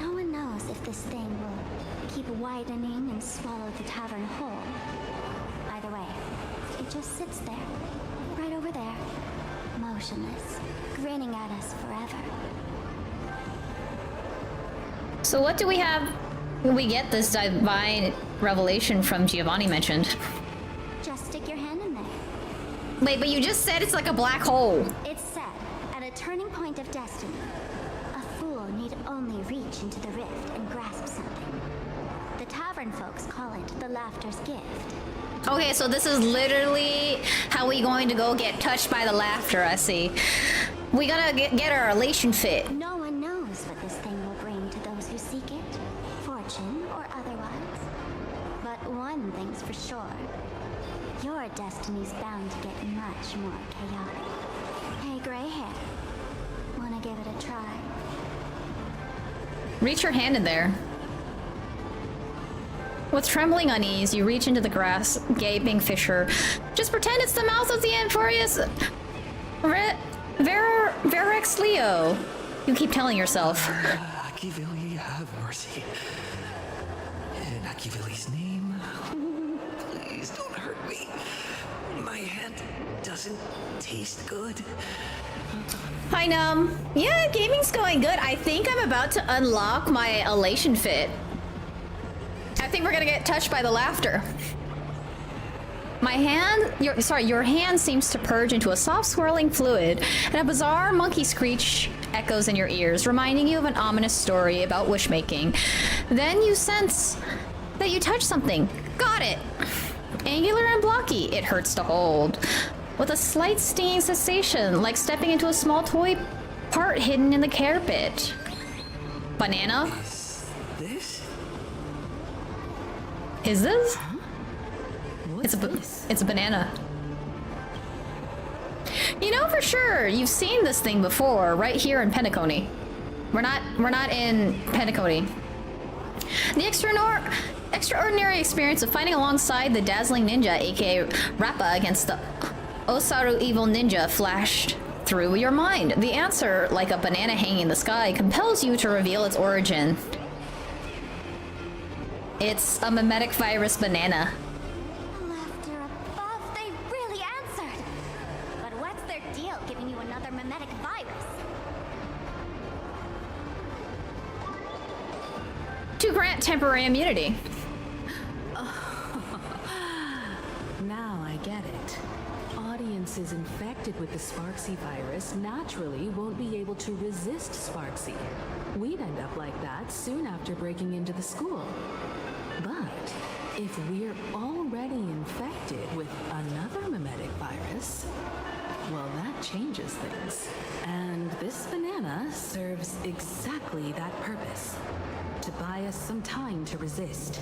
No one knows if this thing will keep widening and swallow the tavern whole. Either way, it just sits there, right over there, motionless, grinning at us forever. So what do we have when we get this divine revelation from Giovanni mentioned? Just stick your hand in there. Wait, but you just said it's like a black hole. It's said, at a turning point of destiny, a fool need only reach into the rift and grasp something. The tavern folks call it the laughter's gift. Okay, so this is literally how we going to go get touched by the laughter, I see. We gotta get our elation fit. No one knows what this thing will bring to those who seek it, fortune or otherwise. But one thing's for sure. Your destiny's bound to get much more chaotic. Hey, gray hair. Wanna give it a try? Reach your hand in there. With trembling unease, you reach into the grass, gaping fissure. Just pretend it's the mouth of the Amphorius Verex Leo. You keep telling yourself. Akivili, have mercy. In Akivili's name, please don't hurt me. My hand doesn't taste good. Hi, Num. Yeah, gaming's going good. I think I'm about to unlock my elation fit. I think we're gonna get touched by the laughter. My hand, your hand seems to purge into a soft swirling fluid, and a bizarre monkey screech echoes in your ears, reminding you of an ominous story about wishmaking. Then you sense that you touch something. Got it! Angular and blocky, it hurts to hold. With a slight stinging sensation, like stepping into a small toy part hidden in the carpet. Banana? Is this? Huh? It's a banana. You know for sure you've seen this thing before, right here in Penacony. We're not in Penacony. The extraordinary experience of fighting alongside the dazzling ninja, aka Rappa, against the Osaru evil ninja flashed through your mind. The answer, like a banana hanging in the sky, compels you to reveal its origin. It's a mimetic virus banana. Laughter above, they really answered. But what's their deal giving you another mimetic virus? To grant temporary immunity. Now I get it. Audiences infected with the Sparxie virus naturally won't be able to resist Sparxie. We'd end up like that soon after breaking into the school. But if we're already infected with another mimetic virus, well, that changes things. And this banana serves exactly that purpose. To buy us some time to resist.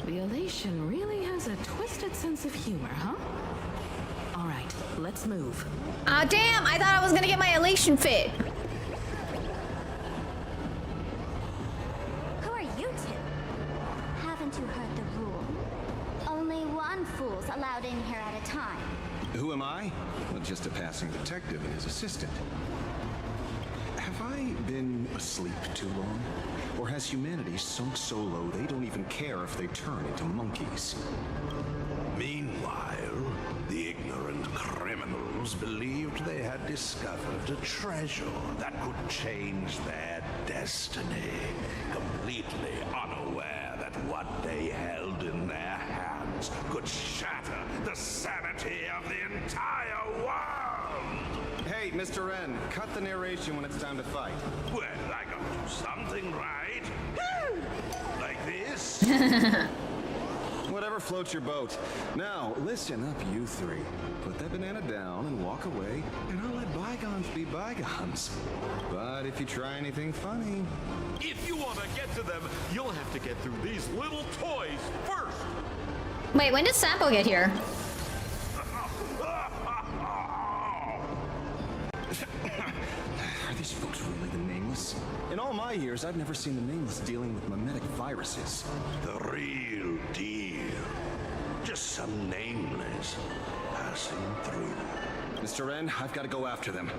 The elation really has a twisted sense of humor, huh? All right, let's move. Ah, damn! I thought I was gonna get my elation fit. Who are you two? Haven't you heard the rule? Only one fool's allowed in here at a time. Who am I? Well, just a passing detective and his assistant. Have I been asleep too long? Or has humanity sunk so low they don't even care if they turn into monkeys? Meanwhile, the ignorant criminals believed they had discovered a treasure that could change their destiny, completely unaware that what they held in their hands could shatter the sanity of the entire world! Hey, Mr. N, cut the narration when it's time to fight. Well, I got to do something right. Like this. Whatever floats your boat. Now, listen up, you three. Put that banana down and walk away, and I'll let bygones be bygones. But if you try anything funny... If you want to get to them, you'll have to get through these little toys first. Wait, when did Sampo get here? Are these folks really the Nameless? In all my years, I've never seen the Nameless dealing with mimetic viruses. The real deal. Just some Nameless passing through. Mr. N, I've got to go after them.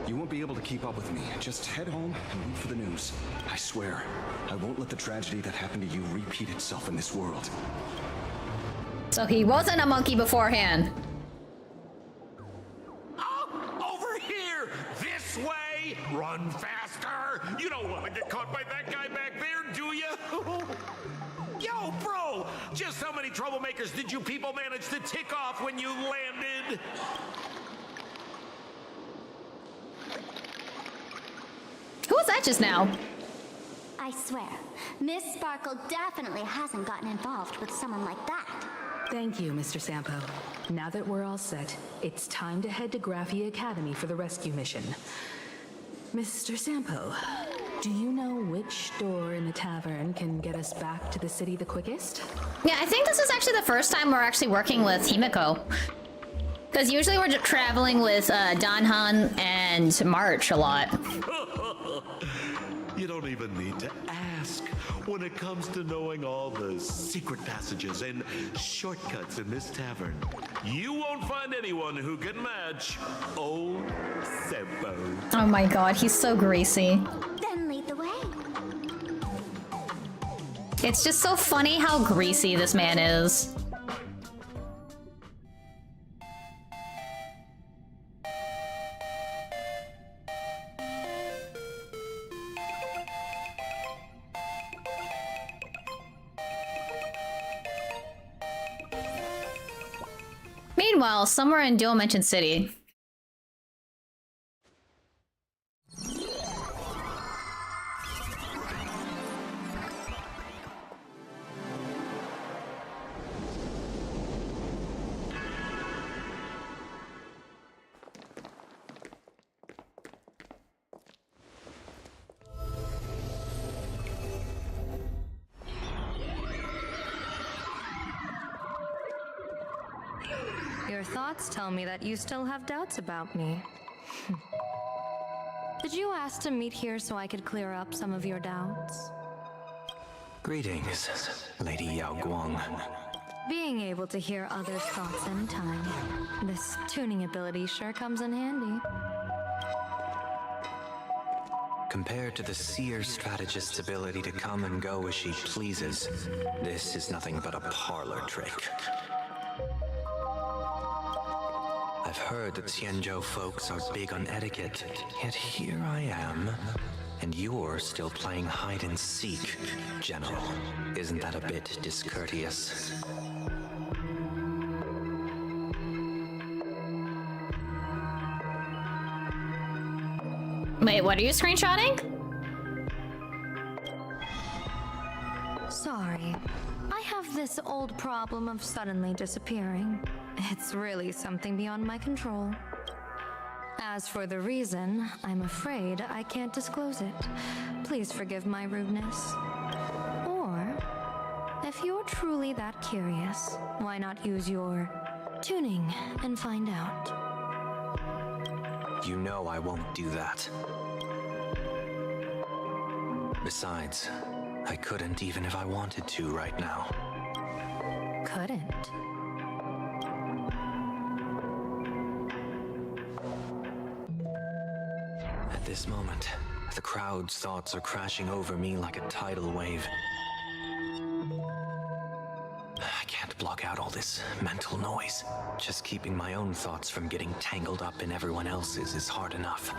You won't be able to keep up with me. Just head home and wait for the news. I swear, I won't let the tragedy that happened to you repeat itself in this world. So he wasn't a monkey beforehand. Oh, over here! Run faster! You don't want to get caught by that guy back there, do you? Yo, bro! Just how many troublemakers did you people manage to tick off when you landed? Who was that just now? I swear, Miss Sparkle definitely hasn't gotten involved with someone like that. Thank you, Mr. Sampo. Now that we're all set, it's time to head to Graphia Academy for the rescue mission. Mr. Sampo, do you know which door in the tavern can get us back to the city the quickest? Yeah, I think this is actually the first time we're actually working with Himiko. Because usually we're just traveling with Danhan and March a lot. You don't even need to ask. When it comes to knowing all the secret passages and shortcuts in this tavern, you won't find anyone who can match old Sempo. Oh my god, he's so greasy. Then lead the way. It's just so funny how greasy this man is. Meanwhile, somewhere in Dual Mention City. Your thoughts tell me that you still have doubts about me. Did you ask to meet here so I could clear up some of your doubts? Greetings, Lady Yao Guang. Being able to hear others' thoughts anytime. This tuning ability sure comes in handy. Compared to the seer strategist's ability to come and go as she pleases, this is nothing but a parlor trick. I've heard that Xianzhou folks are big on etiquette, yet here I am, and you're still playing hide and seek, General. Isn't that a bit discourteous? Wait, what are you screenshotting? Sorry. I have this old problem of suddenly disappearing. It's really something beyond my control. As for the reason, I'm afraid I can't disclose it. Please forgive my rudeness. Or, if you're truly that curious, why not use your tuning and find out? You know I won't do that. Besides, I couldn't even if I wanted to right now. Couldn't? At this moment, the crowd's thoughts are crashing over me like a tidal wave. I can't block out all this mental noise. Just keeping my own thoughts from getting tangled up in everyone else's is hard enough.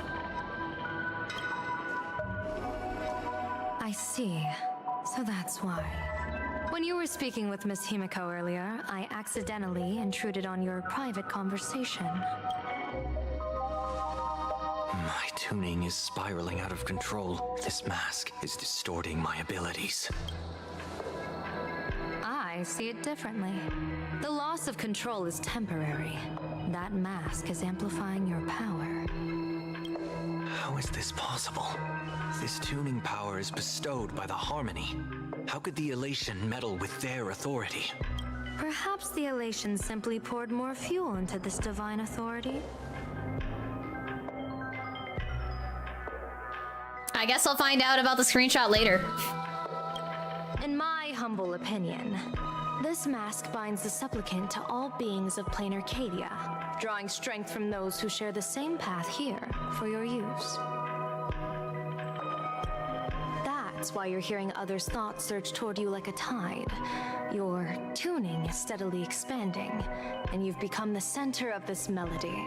I see. So that's why. When you were speaking with Miss Himiko earlier, I accidentally intruded on your private conversation. My tuning is spiraling out of control. This mask is distorting my abilities. I see it differently. The loss of control is temporary. That mask is amplifying your power. How is this possible? This tuning power is bestowed by the Harmony. How could the Elation meddle with their authority? Perhaps the Elation simply poured more fuel into this divine authority. I guess I'll find out about the screenshot later. In my humble opinion, this mask binds the supplicant to all beings of plain Arcadia, drawing strength from those who share the same path here for your use. That's why you're hearing others' thoughts surge toward you like a tide. Your tuning is steadily expanding, and you've become the center of this melody.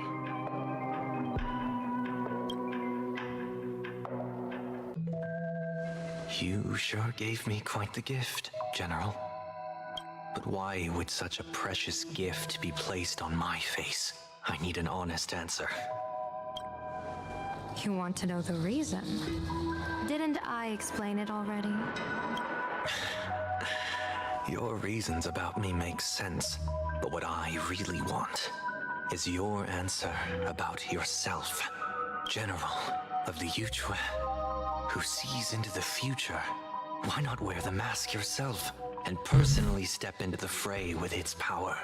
You sure gave me quite the gift, General. But why would such a precious gift be placed on my face? I need an honest answer. You want to know the reason? Didn't I explain it already? Your reasons about me make sense, but what I really want is your answer about yourself. General of the Yuchue, who sees into the future. Why not wear the mask yourself and personally step into the fray with its power?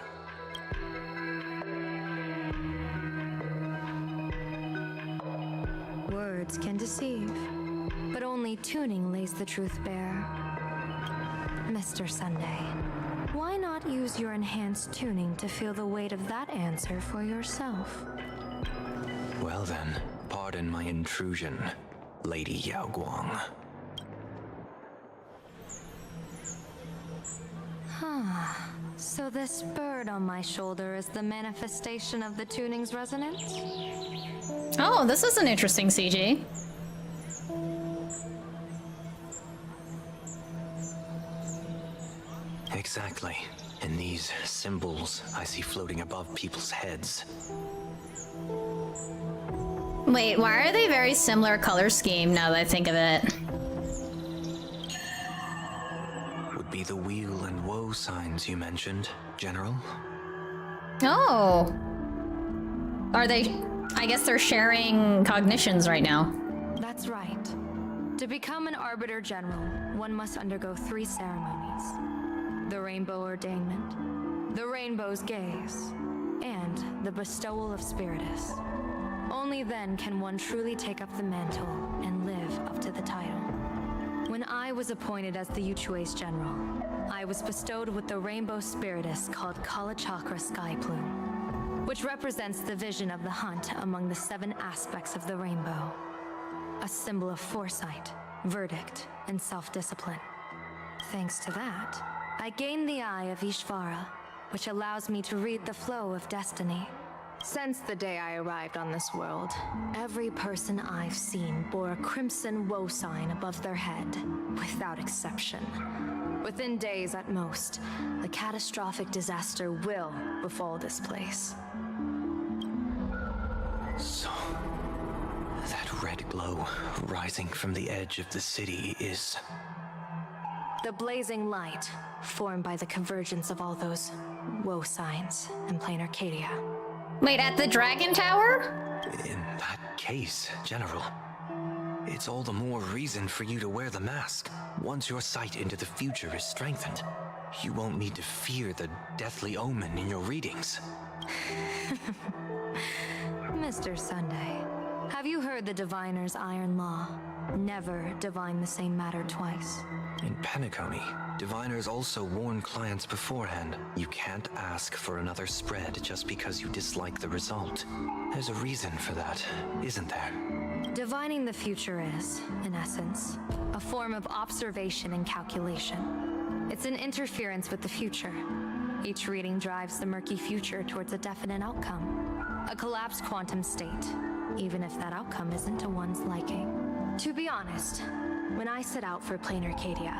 Words can deceive, but only tuning lays the truth bare. Mr. Sunday, why not use your enhanced tuning to feel the weight of that answer for yourself? Well then, pardon my intrusion, Lady Yao Guang. So this bird on my shoulder is the manifestation of the tuning's resonance? Oh, this is an interesting CG. Exactly. And these symbols I see floating above people's heads. Wait, why are they very similar color scheme now that I think of it? Would be the wheel and woe signs you mentioned, General. Oh. Are they... I guess they're sharing cognitions right now. That's right. To become an Arbiter General, one must undergo 3 ceremonies. The Rainbow Ordainment, the Rainbow's Gaze, and the Bestowal of Spiritus. Only then can one truly take up the mantle and live up to the title. When I was appointed as the Yuchue's general, I was bestowed with the Rainbow Spiritus called Kalachakra Sky Plume, which represents the vision of the hunt among the 7 aspects of the rainbow. A symbol of foresight, verdict, and self-discipline. Thanks to that, I gained the Eye of Ishvara, which allows me to read the flow of destiny. Since the day I arrived on this world, every person I've seen bore a crimson woe sign above their head, without exception. Within days at most, a catastrophic disaster will befall this place. So, that red glow rising from the edge of the city is... the blazing light, formed by the convergence of all those woe signs in plain Arcadia. Wait, at the Dragon Tower? In that case, General, it's all the more reason for you to wear the mask. Once your sight into the future is strengthened, you won't need to fear the deathly omen in your readings. Mr. Sunday, have you heard the diviner's iron law? Never divine the same matter twice. In Penacony, diviners also warn clients beforehand. You can't ask for another spread just because you dislike the result. There's a reason for that, isn't there? Divining the future is, in essence, a form of observation and calculation. It's an interference with the future. Each reading drives the murky future towards a definite outcome. A collapsed quantum state, even if that outcome isn't to one's liking. To be honest, when I set out for Plain Arcadia,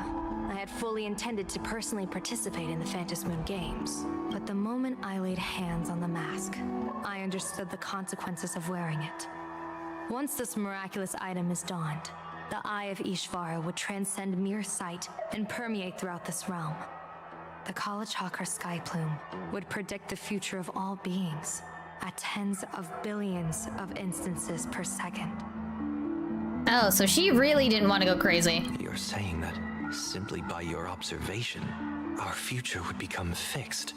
I had fully intended to personally participate in the Phantom Moon Games. But the moment I laid hands on the mask, I understood the consequences of wearing it. Once this miraculous item is donned, the Eye of Ishvara would transcend mere sight and permeate throughout this realm. The Kalachakra Sky Plume would predict the future of all beings at tens of billions of instances per second. Oh, so she really didn't want to go crazy. You're saying that simply by your observation, our future would become fixed.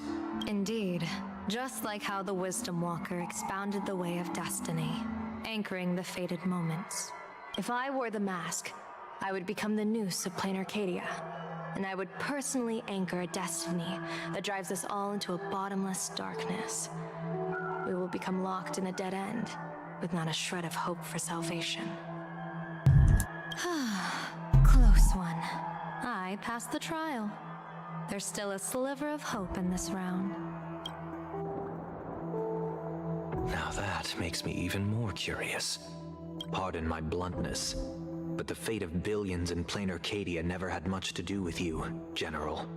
Indeed, just like how the Wisdom Walker expounded the way of destiny, anchoring the fated moments. If I wore the mask, I would become the noose of Plain Arcadia, and I would personally anchor a destiny that drives us all into a bottomless darkness. We will become locked in a dead end, with not a shred of hope for salvation. Close one. I passed the trial. There's still a sliver of hope in this round. Now that makes me even more curious. Pardon my bluntness. But the fate of billions in plain Arcadia never had much to do with you, General.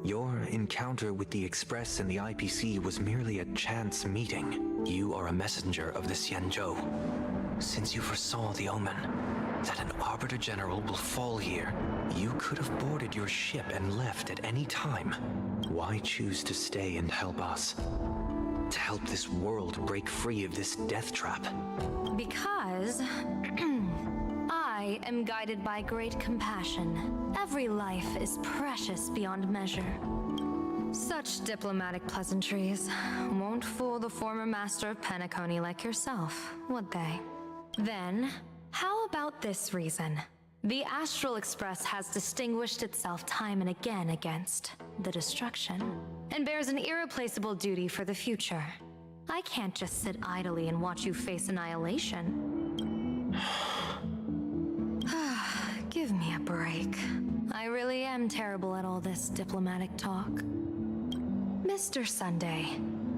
Your encounter with the Express and the IPC was merely a chance meeting. You are a messenger of the Xianzhou. Since you foresaw the omen, that an Arbiter General will fall here, you could have boarded your ship and left at any time. Why choose to stay and help us? To help this world break free of this death trap? Because I am guided by great compassion. Every life is precious beyond measure. Such diplomatic pleasantries won't fool the former master of Penacony like yourself, would they? Then, how about this reason? The Astral Express has distinguished itself time and again against the destruction, and bears an irreplaceable duty for the future. I can't just sit idly and watch you face annihilation. Give me a break. I really am terrible at all this diplomatic talk. Mr. Sunday,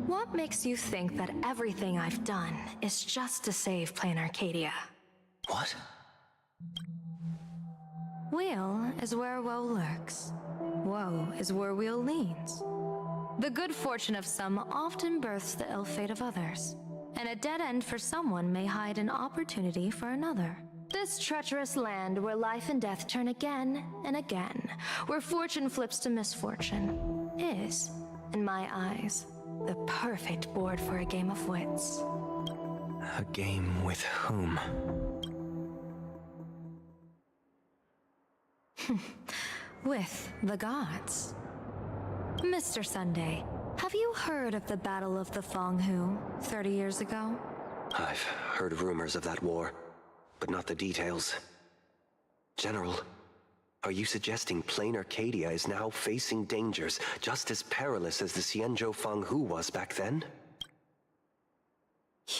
what makes you think that everything I've done is just to save plain Arcadia? What? Weal is where woe lurks. Woe is where weal leans. The good fortune of some often births the ill fate of others, and a dead end for someone may hide an opportunity for another. This treacherous land where life and death turn again and again, where fortune flips to misfortune, is, in my eyes, the perfect board for a game of wits. A game with whom? With the gods. Mr. Sunday, have you heard of the Battle of the Fenghu 30 years ago? I've heard rumors of that war, but not the details. General, are you suggesting plain Arcadia is now facing dangers just as perilous as the Xianzhou Fenghu was back then?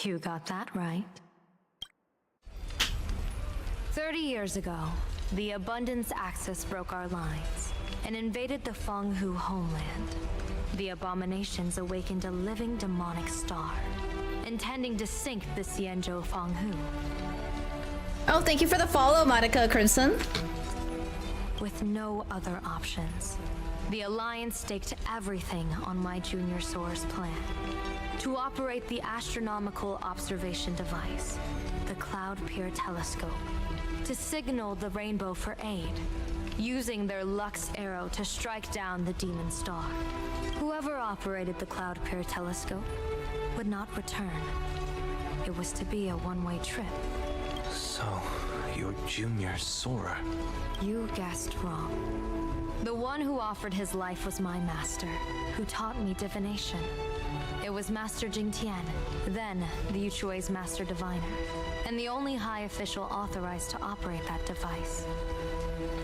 You got that right. 30 years ago, the Abundance Axis broke our lines and invaded the Fenghu homeland. The abominations awakened a living demonic star, intending to sink the Xianzhou Fenghu. Oh, thank you for the follow, Monica Crimson. With no other options, the Alliance staked everything on my Junior Soar's plan. To operate the astronomical observation device, the Cloud Pier telescope, to signal the rainbow for aid, using their Lux arrow to strike down the demon star. Whoever operated the Cloud Pier telescope would not return. It was to be a one-way trip. So, your Junior Soar. You guessed wrong. The one who offered his life was my master, who taught me divination. It was Master Jingtian, then the Yuchui's Master Diviner, and the only high official authorized to operate that device.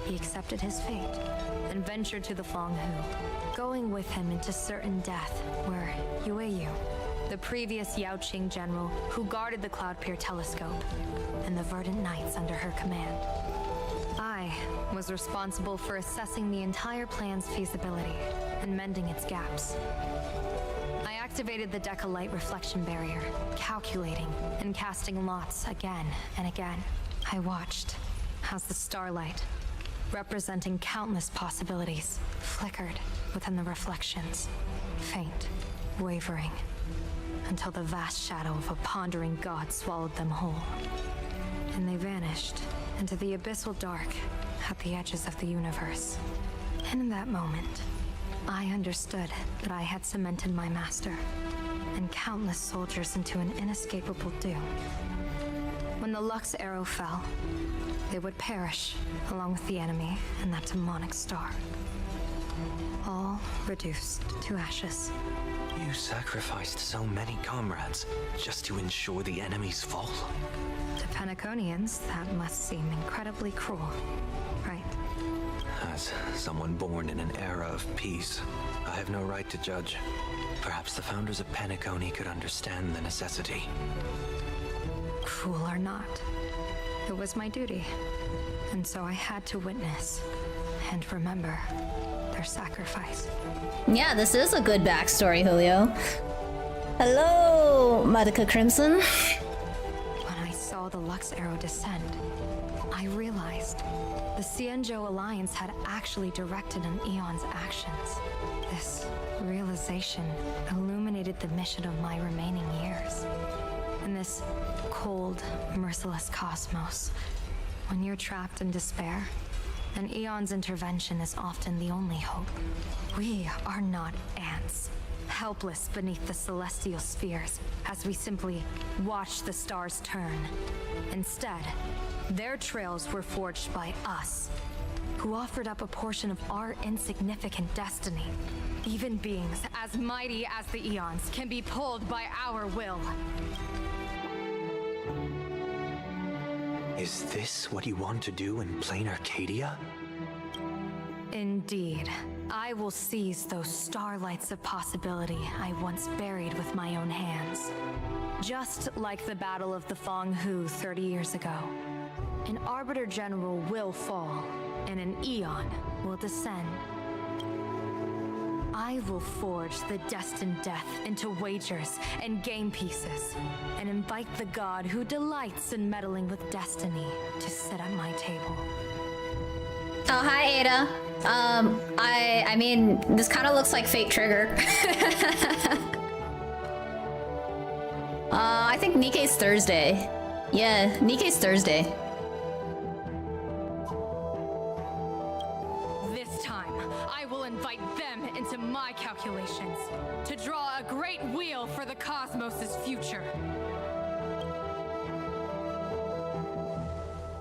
He accepted his fate and ventured to the Fenghu, going with him into certain death where Yueyu, the previous Yaoqing general who guarded the Cloud Pier telescope, and the Verdant Knights under her command. I was responsible for assessing the entire plan's feasibility and mending its gaps. I activated the Decalight reflection barrier, calculating and casting lots again and again. I watched as the starlight, representing countless possibilities, flickered within the reflections, faint, wavering, until the vast shadow of a pondering god swallowed them whole. And they vanished into the abyssal dark at the edges of the universe. And in that moment, I understood that I had cemented my master and countless soldiers into an inescapable doom. When the Lux arrow fell, they would perish along with the enemy and that demonic star. All reduced to ashes. You sacrificed so many comrades just to ensure the enemy's fall? To Penaconians, that must seem incredibly cruel, right? As someone born in an era of peace, I have no right to judge. Perhaps the founders of Penacony could understand the necessity. Cruel or not, it was my duty. And so I had to witness and remember their sacrifice. Yeah, this is a good backstory, Julio. Hello, Monica Crimson. When I saw the Lux arrow descend, I realized the Xianzhou Alliance had actually directed an Eon's actions. This realization illuminated the mission of my remaining years. In this cold, merciless cosmos, when you're trapped in despair, an Eon's intervention is often the only hope. We are not ants, helpless beneath the celestial spheres as we simply watch the stars turn. Instead, their trails were forged by us, who offered up a portion of our insignificant destiny. Even beings as mighty as the Eons can be pulled by our will. Is this what you want to do in plain Arcadia? Indeed. I will seize those starlights of possibility I once buried with my own hands. Just like the Battle of the Fong Hu 30 years ago. An Arbiter General will fall, and an Eon will descend. I will forge the destined death into wagers and game pieces, and invite the god who delights in meddling with destiny to sit at my table. Oh, hi, Ada. I mean, this kind of looks like Fate Trigger. I think Nikkei's Thursday. Yeah, Nikkei's Thursday. This time, I will invite them into my calculations to draw a great wheel for the cosmos' future.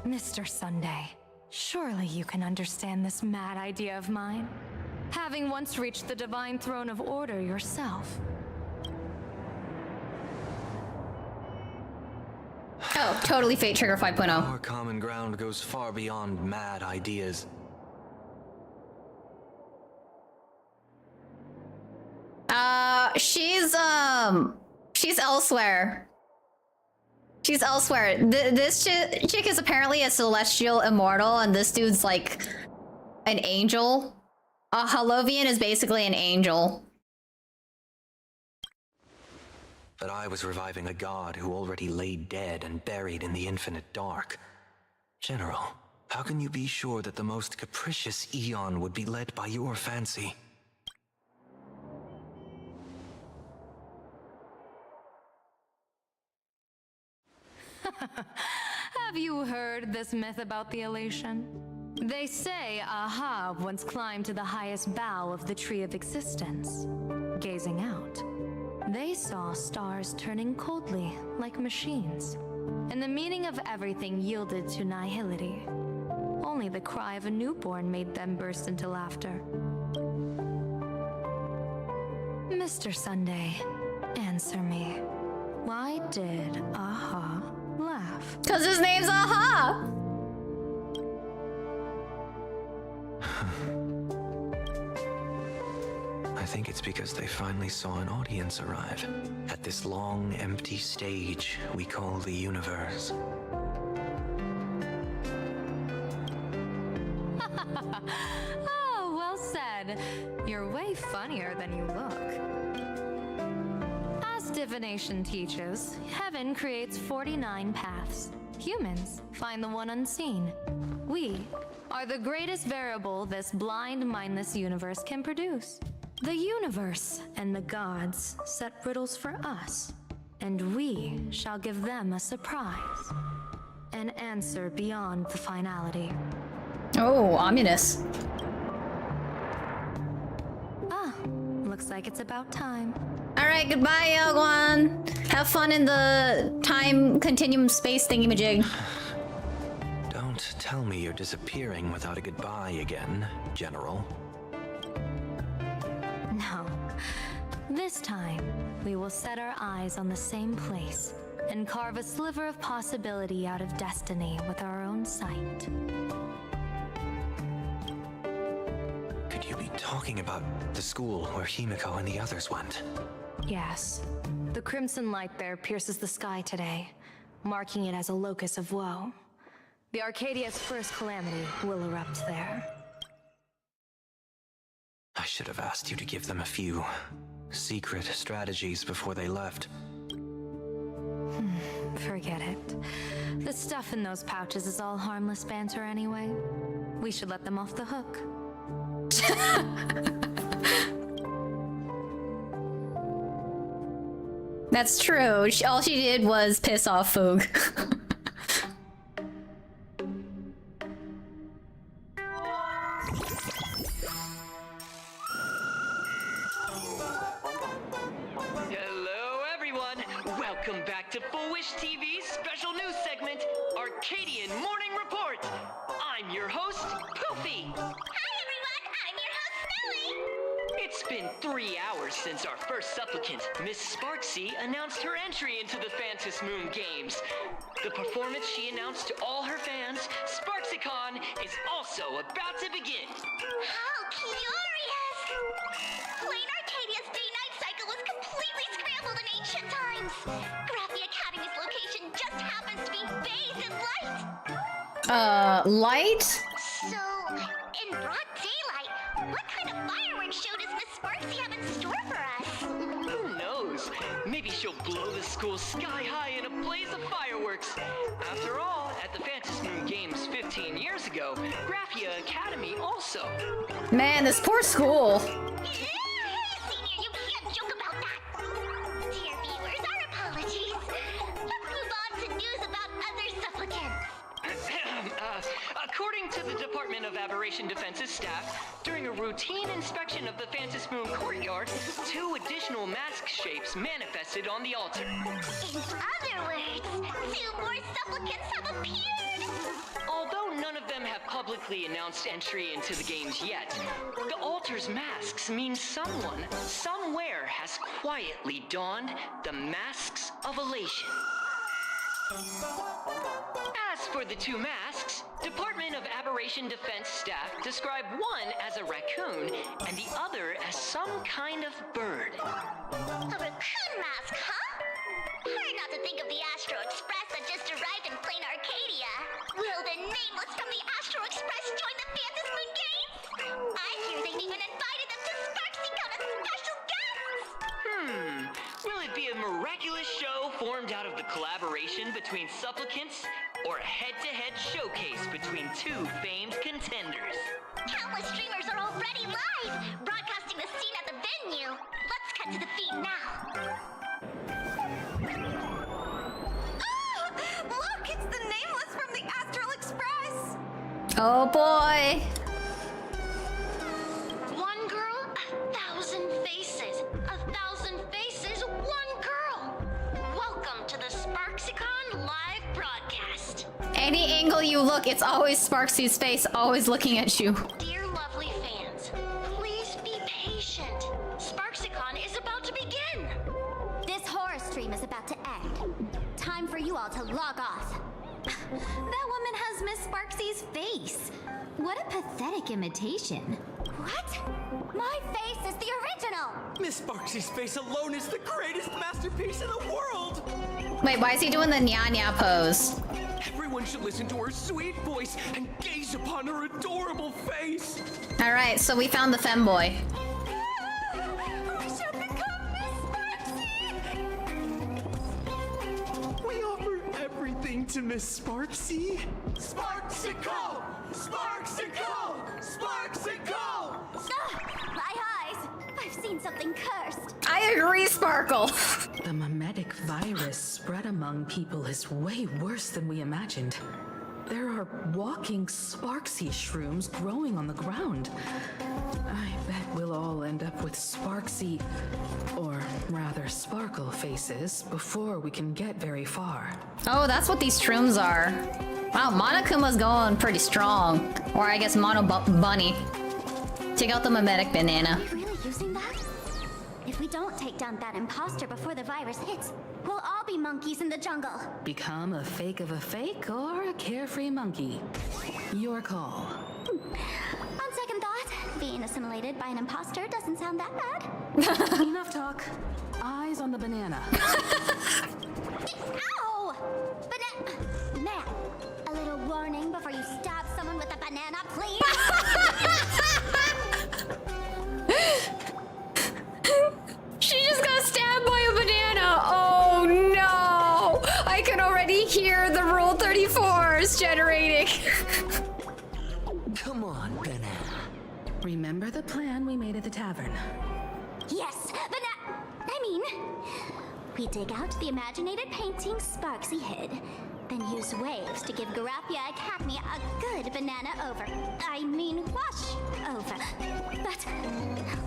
Mr. Sunday, surely you can understand this mad idea of mine, having once reached the divine throne of order yourself. Oh, totally Fate Trigger 5.0. Our common ground goes far beyond mad ideas. She's elsewhere. She's elsewhere. This chick is apparently a celestial immortal, and this dude's like an angel. A Halovian is basically an angel. But I was reviving a god who already lay dead and buried in the infinite dark. General, how can you be sure that the most capricious Eon would be led by your fancy? Have you heard this myth about the elation? They say Ahab once climbed to the highest bough of the Tree of Existence. Gazing out, they saw stars turning coldly like machines, and the meaning of everything yielded to nihility. Only the cry of a newborn made them burst into laughter. Mr. Sunday, answer me. Why did Aha laugh? 'Cause his name's Aha! I think it's because they finally saw an audience arrive at this long, empty stage we call the universe. Oh, well said. You're way funnier than you look. As divination teaches, heaven creates 49 paths. Humans find the one unseen. We are the greatest variable this blind, mindless universe can produce. The universe and the gods set riddles for us, and we shall give them a surprise. An answer beyond the finality. Oh, ominous. Ah, looks like it's about time. Alright, goodbye, Yagwan. Have fun in the time continuum space thingy-majig. Don't tell me you're disappearing without a goodbye again, General. No. This time, we will set our eyes on the same place and carve a sliver of possibility out of destiny with our own sight. Could you be talking about the school where Himiko and the others went? Yes. The crimson light there pierces the sky today, marking it as a locus of woe. The Arcadia's first calamity will erupt there. I should have asked you to give them a few secret strategies before they left. Forget it. The stuff in those pouches is all harmless banter anyway. We should let them off the hook. That's true. All she did was piss off Foog. Hello, everyone. Welcome back to Full Wish TV's special news segment, Arcadian Morning Report. I'm your host, Poofy. Hi, everyone! I'm your host, Smelly! It's been 3 hours since our first supplicant, Miss Sparxie, announced her entry into the Phantom Moon Games. The performance she announced to all her fans, SparxieCon, is also about to begin. How curious! Plain Arcadia's day-night cycle was completely scrambled in ancient times. Graphia Academy's location just happens to be bathed in light. Light? So, in broad daylight, what kind of fireworks show does Miss Sparxie have in store for us? Who knows? Maybe she'll blow the school sky high in a blaze of fireworks. After all, at the Phantom Moon Games 15 years ago, Graphia Academy also. Man, this poor school. Senior, you can't joke about that! Dear viewers, our apologies. Let's move on to news about other supplicants. According to the Department of Aberration Defense's staff, during a routine inspection of the Phantom Moon courtyard, 2 additional mask shapes manifested on the altar. In other words, 2 more supplicants have appeared! Although none of them have publicly announced entry into the games yet, the altar's masks mean someone, somewhere has quietly donned the masks of elation. As for the 2 masks, Department of Aberration Defense staff describe one as a raccoon and the other as some kind of bird. A raccoon mask, huh? Hard not to think of the Astro Express that just arrived in plain Arcadia. Will the Nameless from the Astro Express join the Phantom Moon Games? I hear they've even invited them to Sparxie-Con as special guests! Will it be a miraculous show formed out of the collaboration between supplicants, or a head-to-head showcase between 2 famed contenders? Countless streamers are already live, broadcasting the scene at the venue. Let's cut to the feed now. Oh! Look, it's the Nameless from the Astral Express! Oh boy. One girl, 1,000 faces. 1,000 faces, one girl. Welcome to the SparxieCon live broadcast. Any angle you look, it's always Sparxie's face, always looking at you. Dear lovely fans, please be patient. SparxieCon is about to begin. This horror stream is about to end. Time for you all to log off. That woman has Miss Sparxie's face. What a pathetic imitation. What? My face is the original! Miss Sparxie's face alone is the greatest masterpiece in the world! Wait, why is he doing the nya pose? Everyone should listen to her sweet voice and gaze upon her adorable face! Alright, so we found the femboy. We should become Miss Sparxie! We offer everything to Miss Sparxie. Sparxicle! Sparxicle! Sparxicle! My eyes! I've seen something cursed. I agree, Sparkle. The mimetic virus spread among people is way worse than we imagined. There are walking Sparxie shrooms growing on the ground. I bet we'll all end up with Sparxie, or rather Sparkle faces before we can get very far. Oh, that's what these shrooms are. Wow, Monokuma's going pretty strong. Or I guess Mono Bunny. Take out the mimetic banana. Are we really using that? If we don't take down that imposter before the virus hits, we'll all be monkeys in the jungle. Become a fake of a fake or a carefree monkey. Your call. On second thought, being assimilated by an imposter doesn't sound that bad. Enough talk. Eyes on the banana. Ow! Man, a little warning before you stab someone with a banana, please. She just got stabbed by a banana. Oh no! Banana. Remember the plan we made at the tavern? Yes, we dig out the imaginated painting Sparxie hid, then use waves to give Garafia Academy a good banana wash over. But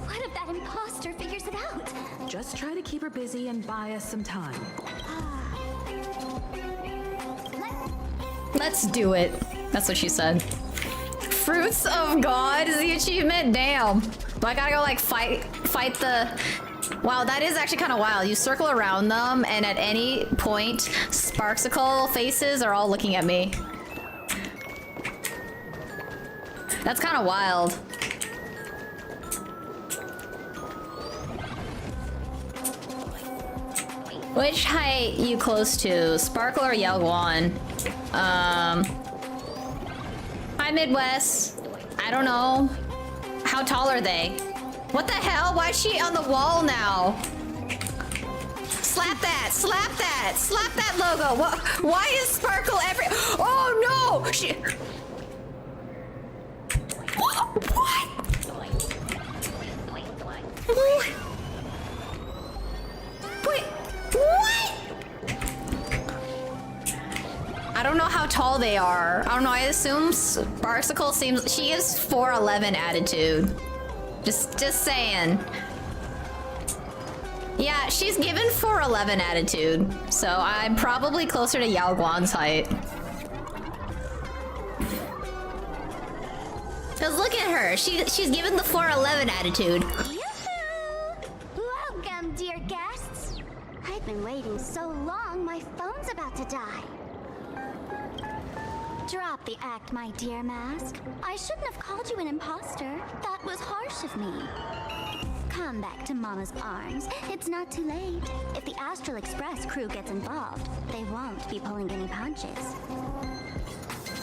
what if that imposter figures it out? Just try to keep her busy and buy us some time. Let's do it. That's what she said. Fruits of God is the achievement? Damn. Do I gotta go like fight the... Wow, that is actually kind of wild. You circle around them and at any point, Sparxicle faces are all looking at me. That's kind of wild. Which height you close to? Sparkle or Yelguan? Hi, Midwest. I don't know. How tall are they? What the hell? Why is she on the wall now? Slap that! Slap that! Slap that logo! What? Why is Sparkle every... Oh no! She... What? Wait, what? I don't know how tall they are. I don't know, I assume Sparxicle seems... She is 4'11" attitude. Just saying. Yeah, she's given 4'11" attitude, so I'm probably closer to Yao Guan's height. Cause look at her, she's given the 4'11" attitude. Yoo-hoo! Welcome, dear guests. I've been waiting so long, my phone's about to die. Drop the act, my dear Mask. I shouldn't have called you an imposter. That was harsh of me. Come back to Mama's arms. It's not too late. If the Astral Express crew gets involved, they won't be pulling any punches.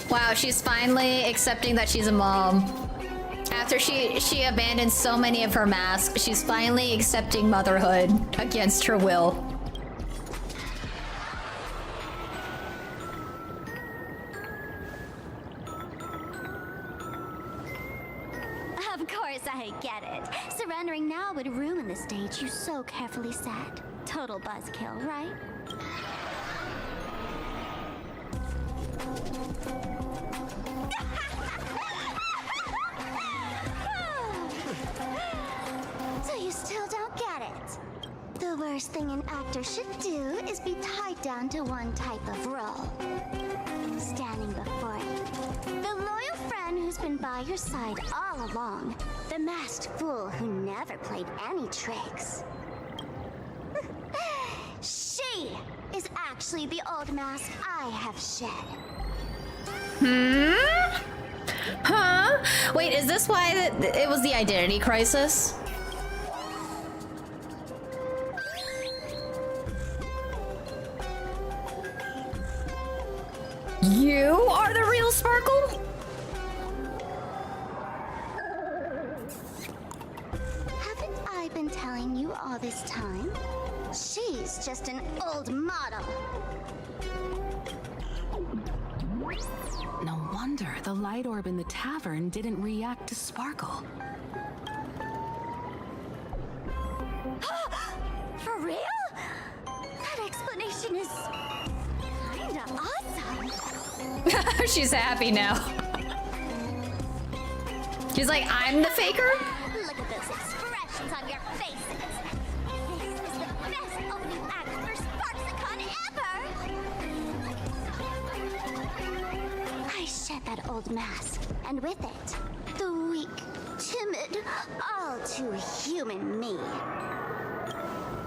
Wow, she's finally accepting that she's a mom. After she abandoned so many of her masks, she's finally accepting motherhood against her will. Of course I get it. Surrendering now would ruin the stage you so carefully set. Total buzzkill, right? So you still don't get it. The worst thing an actor should do is be tied down to one type of role. Standing before you, the loyal friend who's been by your side all along. The masked fool who never played any tricks. She is actually the old mask I have shed. Huh? Wait, is this why it was the identity crisis? You are the real Sparkle? Haven't I been telling you all this time? She's just an old model. No wonder the light orb in the tavern didn't react to Sparkle. For real? That explanation is kinda awesome. She's happy now. She's like, I'm the faker? Look at those expressions on your faces. This is the best opening act for Sparxicon ever! I shed that old mask, and with it, the weak, timid, all too human me.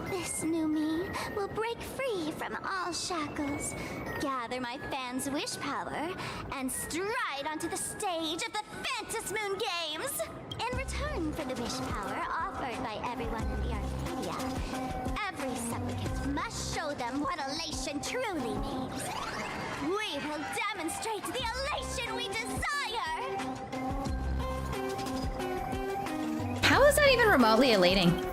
This new me will break free from all shackles, gather my fans' wish power, and stride onto the stage of the Fantasy Moon Games! In return for the wish power offered by everyone in the Arcadia, every supplicant must show them what elation truly means. We will demonstrate the elation we desire! How is that even remotely elating?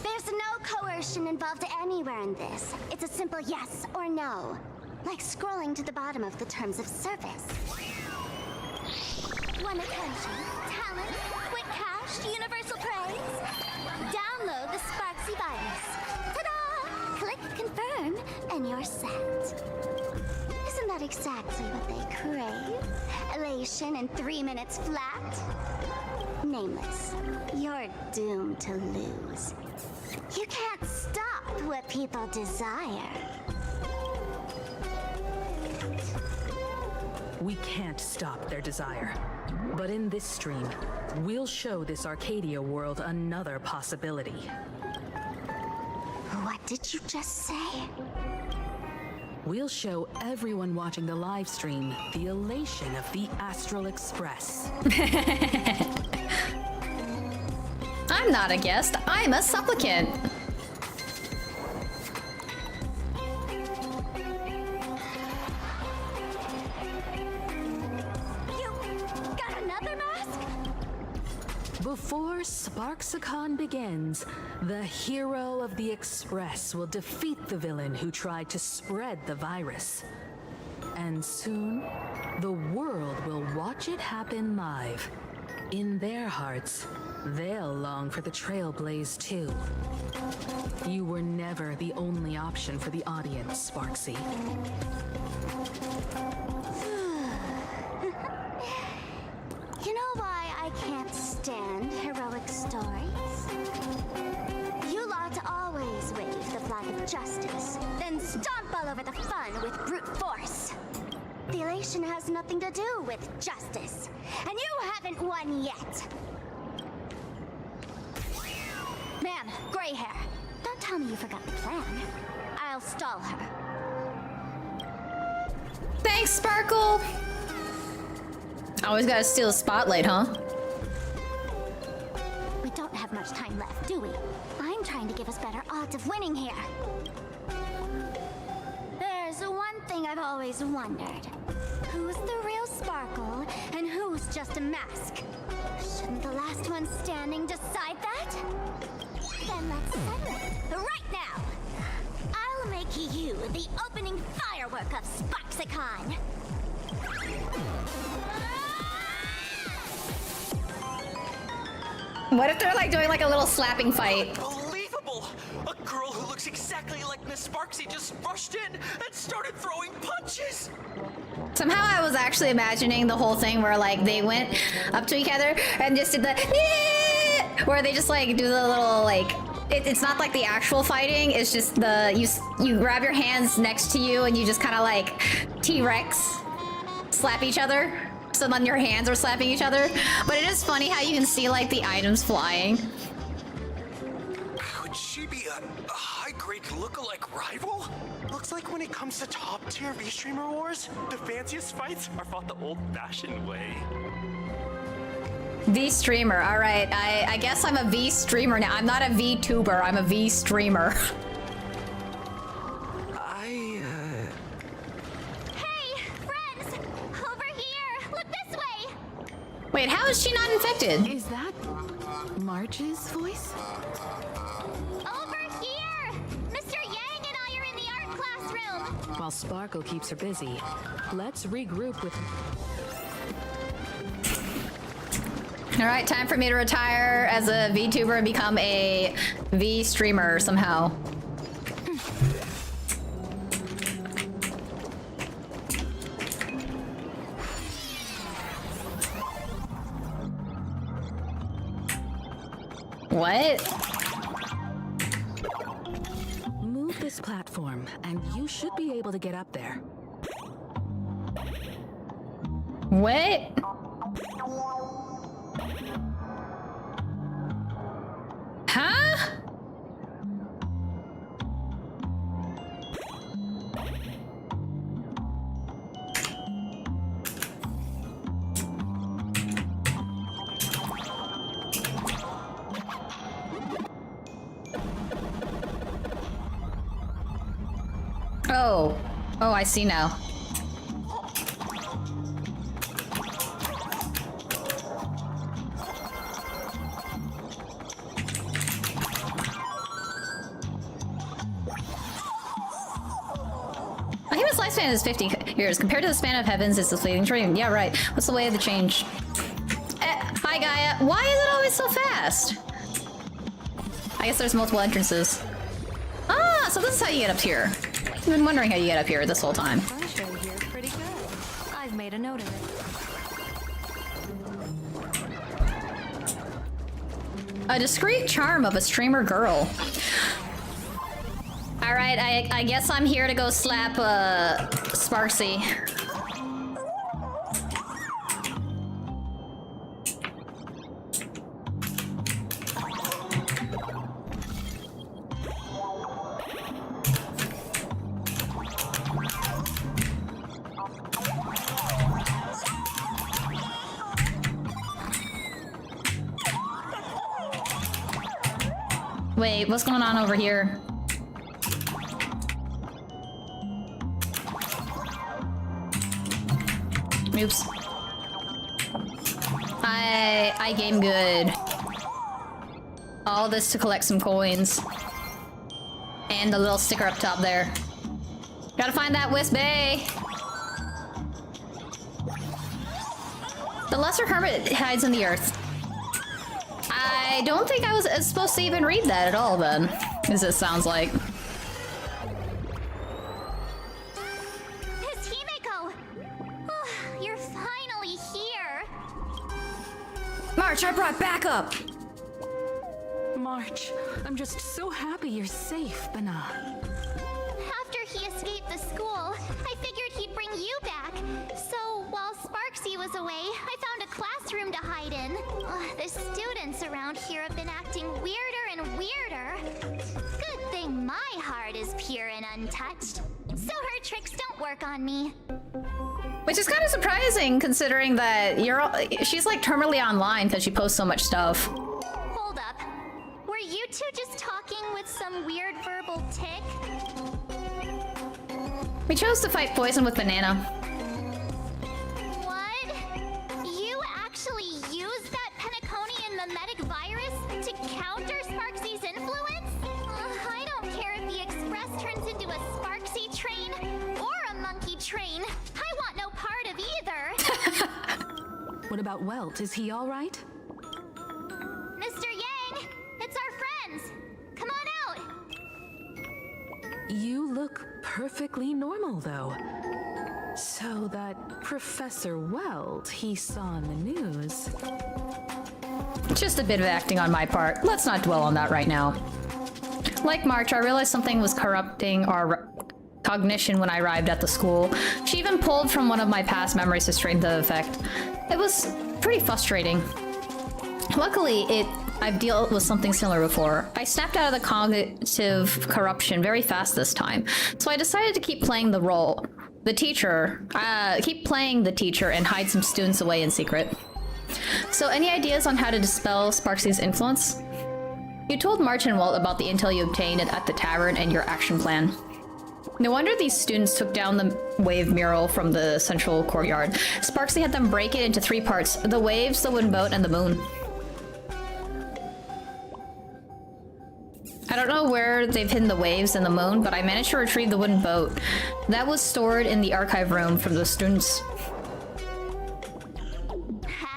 There's no coercion involved anywhere in this. It's a simple yes or no. like scrolling to the bottom of the terms of service. Want attention, talent, quick cash, universal praise? Download the Sparxie virus. Ta-da! Click confirm, and you're set. Isn't that exactly what they crave? Elation in 3 minutes flat? Nameless, you're doomed to lose. You can't stop what people desire. We can't stop their desire. But in this stream, we'll show this Arcadia world another possibility. What did you just say? We'll show everyone watching the live stream the elation of the Astral Express. I'm not a guest, I'm a supplicant. Before Sparxicon begins, the hero of the Express will defeat the villain who tried to spread the virus. And soon, the world will watch it happen live. In their hearts, they'll long for the Trailblaze too. You were never the only option for the audience, Sparxie. You know why I can't stand heroic stories? You lot always wave the flag of justice, then stomp all over the fun with brute force. The elation has nothing to do with justice, and you haven't won yet. Man, gray hair, don't tell me you forgot the plan. I'll stall her. Thanks, Sparkle! Always gotta steal the spotlight, huh? We don't have much time left, do we? I'm trying to give us better odds of winning here. There's one thing I've always wondered. Who's the real Sparkle, and who's just a mask? Shouldn't the last one standing decide that? Then let's settle it, right now! I'll make you the opening firework of Sparxicon! What if they're like doing like a little slapping fight? Unbelievable! A girl who looks exactly like Miss Sparxie just rushed in and started throwing punches! Somehow I was actually imagining the whole thing where like they went up to each other and just did the where they just like do the little like it's not like the actual fighting, it's just the you grab your hands next to you and you just kind of like T-Rex slap each other. So then your hands are slapping each other. But it is funny how you can see like the items flying. Could she be a high-grade lookalike rival? Looks like when it comes to top-tier V-Streamer wars, the fanciest fights are fought the old-fashioned way. V-Streamer, alright. I guess I'm a V-Streamer now. I'm not a VTuber, I'm a V-Streamer. Wait, how is she not infected? Is that March's voice? Over here! Mr. Yang and I are in the art classroom! While Sparkle keeps her busy, let's regroup with... Alright, time for me to retire as a VTuber and become a V-Streamer somehow. What? Move this platform, and you should be able to get up there. What? Huh? Oh, I see now. lifespan is 50 years. Compared to the span of heavens, it's the fleeting dream. Yeah, right. What's the way of the change? Hi, Gaia. Why is it always so fast? I guess there's multiple entrances. Ah, so this is how you get up here. I've been wondering how you get up here this whole time. Show here pretty good. I've made a note of it. A discreet charm of a streamer girl. Alright, I guess I'm here to go slap, Sparxie. Wait, what's going on over here? Oops. I game good. All this to collect some coins. And the little sticker up top there. Gotta find that Wisp Bay! The Lesser Hermit hides in the earth. I don't think I was supposed to even read that at all then, as it sounds like. Miss Himeko! Oh, you're finally here! March, I brought backup! March, I'm just so happy you're safe, Bana. After he escaped the school, I figured he'd bring you back. So, while Sparxie was away, I found a classroom to hide in. The students around here have been acting weirder and weirder. Good thing my heart is pure and untouched. So her tricks don't work on me. Which is kind of surprising, considering that she's like terminally online because she posts so much stuff. Hold up. Were you two just talking with some weird verbal tick? We chose to fight poison with Banana. What? You actually used that Penaconian mimetic virus to counter Sparxie's influence? I don't care if the Express turns into a Sparxie train or a monkey train. I want no part of either. What about Welt? Is he all right? Mr. Yang, it's our friends. Come on out. You look perfectly normal, though. So that Professor Welt he saw in the news. Just a bit of acting on my part. Let's not dwell on that right now. Like March, I realized something was corrupting our cognition when I arrived at the school. She even pulled from one of my past memories to straighten the effect. It was pretty frustrating. Luckily, I've dealt with something similar before. I snapped out of the cognitive corruption very fast this time, so I decided to keep playing the role. Keep playing the teacher and hide some students away in secret. So any ideas on how to dispel Sparxie's influence? You told March and Walt about the intel you obtained at the tavern and your action plan. No wonder these students took down the wave mural from the central courtyard. Sparxie had them break it into 3 parts: the waves, the wooden boat, and the moon. I don't know where they've hidden the waves and the moon, but I managed to retrieve the wooden boat. That was stored in the archive room from the students.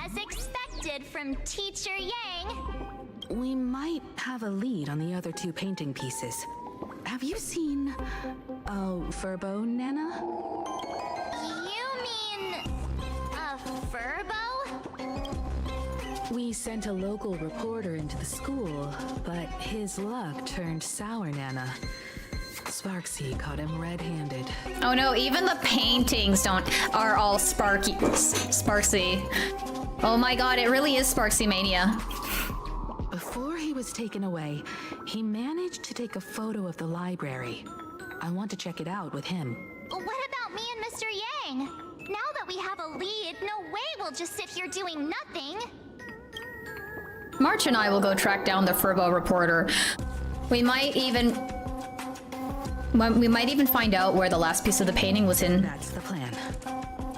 As expected from Teacher Yang. We might have a lead on the other 2 painting pieces. Have you seen Furbo, Nana? You mean a Furbo? We sent a local reporter into the school, but his luck turned sour, Nana. Sparxie caught him red-handed. Oh no, even the paintings are all Sparxie. Oh my god, it really is Sparxie Mania. Before he was taken away, he managed to take a photo of the library. I want to check it out with him. What about me and Mr. Yang? Now that we have a lead, no way we'll just sit here doing nothing. March and I will go track down the Furbo reporter. We might even find out where the last piece of the painting was in. That's the plan.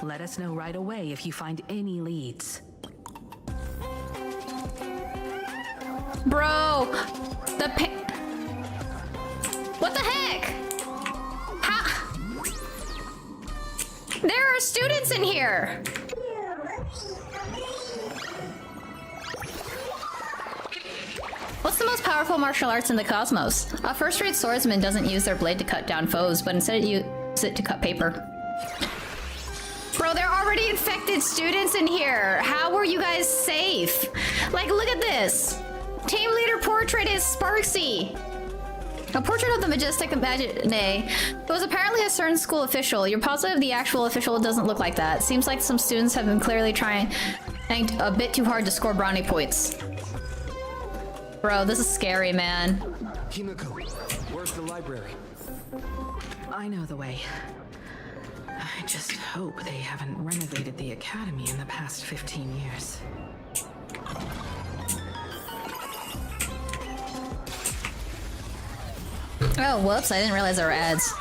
Let us know right away if you find any leads. Bro! What the heck? There are students in here! What's the most powerful martial arts in the cosmos? A first-rate swordsman doesn't use their blade to cut down foes, but instead use it to cut paper. Bro, there are already infected students in here! How were you guys safe? Like, look at this! Team leader portrait is Sparxie! A portrait of the majestic Imagine was apparently a certain school official. You're positive the actual official doesn't look like that. Seems like some students have been clearly trying a bit too hard to score brownie points. Bro, this is scary, man. Himiko, where's the library? I know the way. I just hope they haven't renovated the academy in the past 15 years. Oh, whoops, I didn't realize there were ads.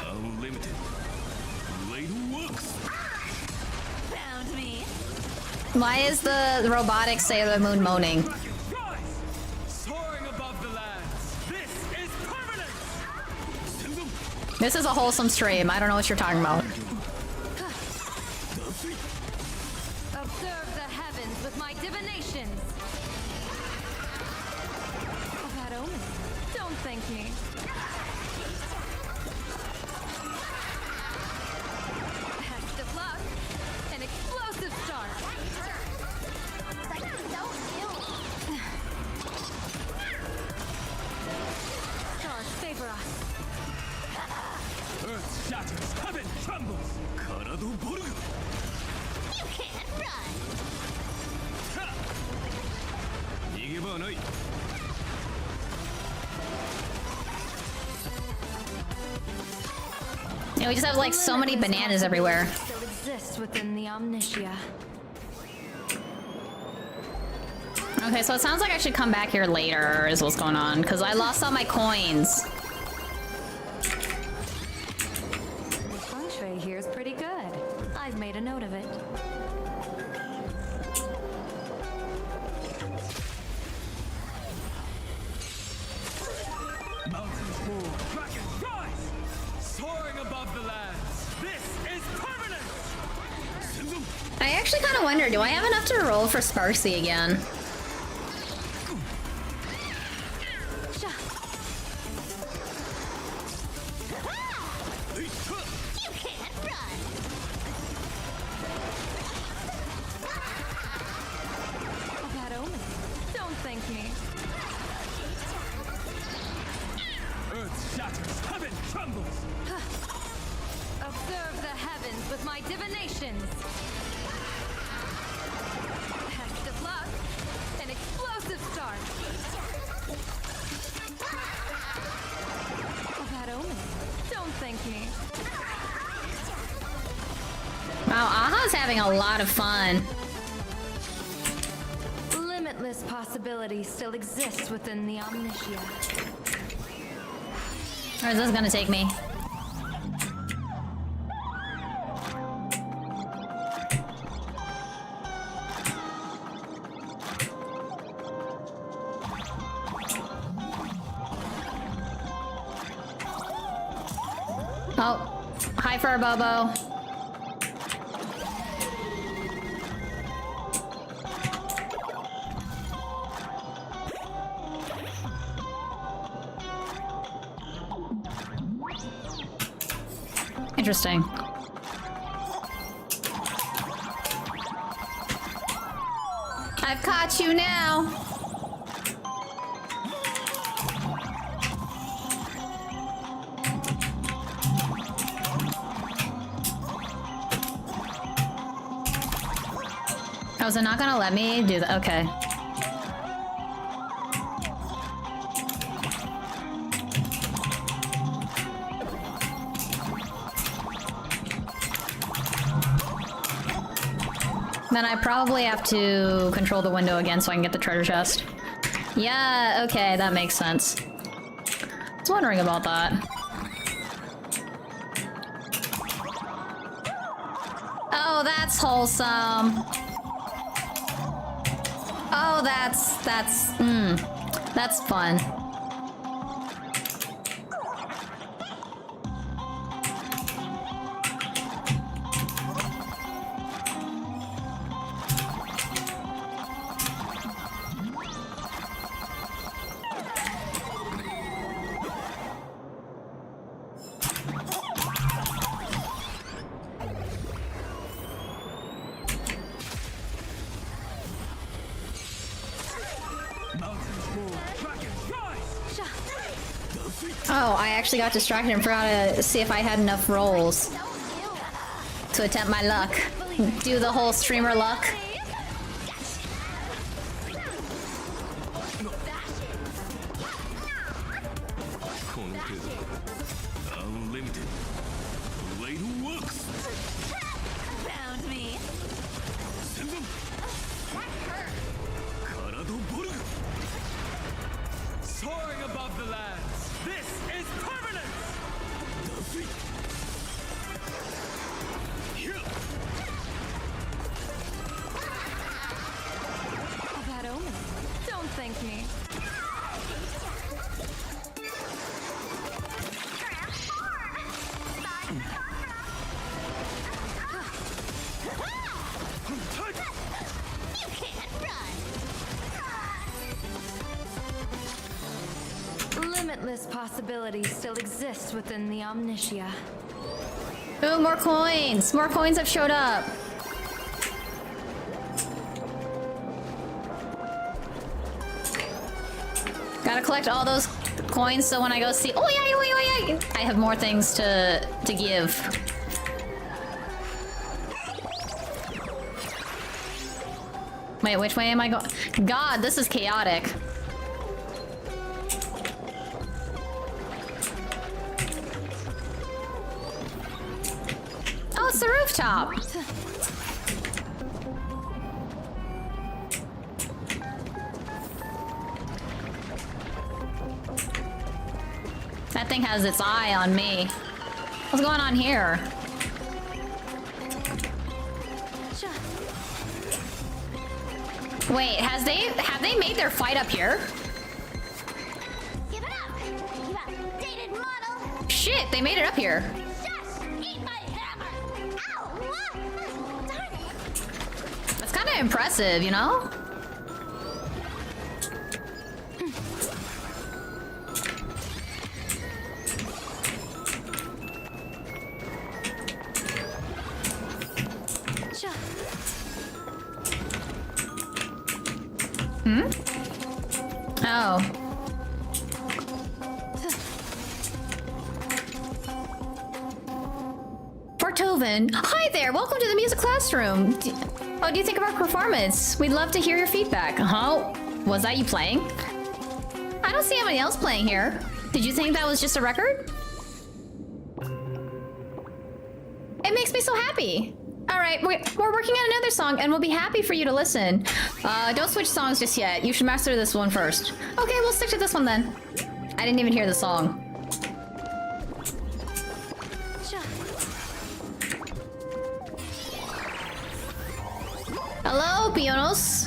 Unlimited. Blade works. Found me. Why is the robotic Sailor Moon moaning? Soaring above the lands. This is permanent. This is a wholesome stream. I don't know what you're talking about. Observe the heavens with my divinations. Oh, that omen. Don't thank me. Best of luck. An explosive start. Stars favor us. Earth shatters, heaven trembles. Karado boruga. You can't run. Nigeba nai. Yeah, we just have like so many bananas everywhere. Still exists within the Omnitia. Okay, so it sounds like I should come back here later is what's going on, because I lost all my coins. The feng shui here is pretty good. I've made a note of it. Mountains fall, dragons rise. Soaring above the lands. This is permanent. I actually kind of wonder, do I have enough to roll for Sparxie again? You can't run. Oh, that omen. Don't thank me. Earth shatters, heaven trembles. Observe the heavens with my divinations. Best of luck. An explosive start. Oh, that omen. Don't thank me. Wow, Aha's having a lot of fun. Limitless possibilities still exist within the Omnitia. Where is this gonna take me? Oh, hi Furbobo. Interesting. I've caught you now. Oh, is it not gonna let me do that? Okay. Then I probably have to control the window again so I can get the treasure chest. Yeah, okay, that makes sense. I was wondering about that. Oh, that's wholesome. Oh, that's fun. Oh, I actually got distracted and forgot to see if I had enough rolls to attempt my luck. Do the whole streamer luck. Unlimited. Blade works. Found me. Soaring above the lands. This is permanence. A bad omen. Don't thank me. You can't run. Limitless possibilities still exist within the Omnitia. Ooh, more coins! More coins have showed up! Gotta collect all those coins so when I go see— oh yeah, I have more things to give. Wait, which way am I going? God, this is chaotic. Oh, it's the rooftop! That thing has its eye on me. What's going on here? Wait, have they made their fight up here? Give it up. You outdated model. Shit, they made it up here. Just eat my hammer. Ow! Darn it. That's kind of impressive, you know? Hmm? Oh. Fortoven. Hi there, welcome to the music classroom. What do you think of our performance? We'd love to hear your feedback. Huh? Was that you playing? I don't see anybody else playing here. Did you think that was just a record? It makes me so happy. All right, we're working on another song and we'll be happy for you to listen. Don't switch songs just yet. You should master this one first. Okay, we'll stick to this one then. I didn't even hear the song. Hello, Pionos.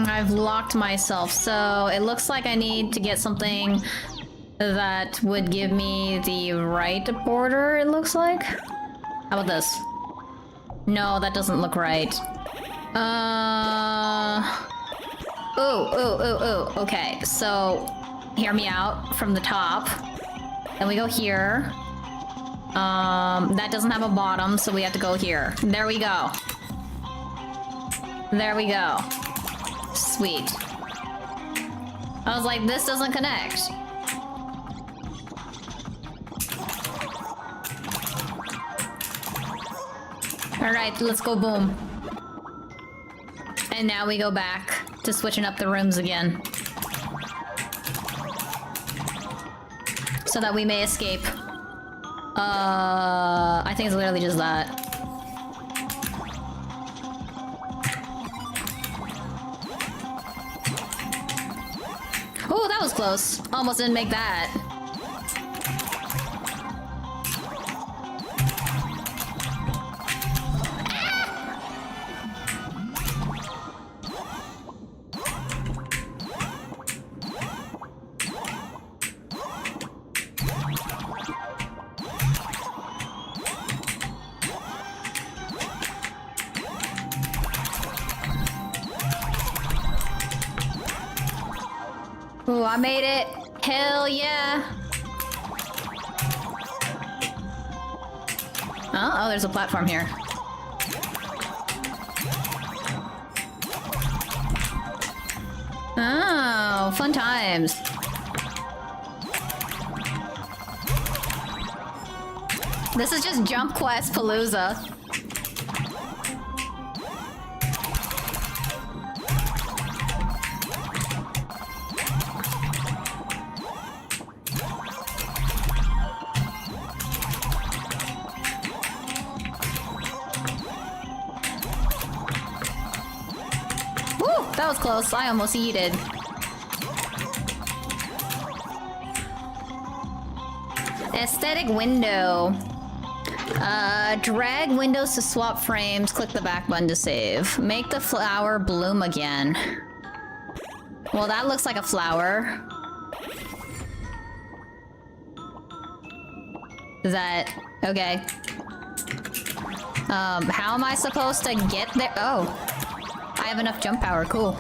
I've locked myself, so it looks like I need to get something that would give me the right border, it looks like. How about this? No, that doesn't look right. Ooh. Okay, so hear me out from the top. Then we go here. That doesn't have a bottom, so we have to go here. There we go. There we go. Sweet. I was like, this doesn't connect. Alright, let's go boom. And now we go back to switching up the rooms again. So that we may escape. I think it's literally just that. Oh, that was close. Almost didn't make that. Ooh, I made it. Hell yeah. Oh, there's a platform here. Oh, fun times. This is just Jump Quest Palooza. Woo! That was close. I almost yeeted. Aesthetic window. Drag windows to swap frames. Click the back button to save. Make the flower bloom again. Well, that looks like a flower. Is that... okay. How am I supposed to get there? Oh. I have enough jump power. Cool.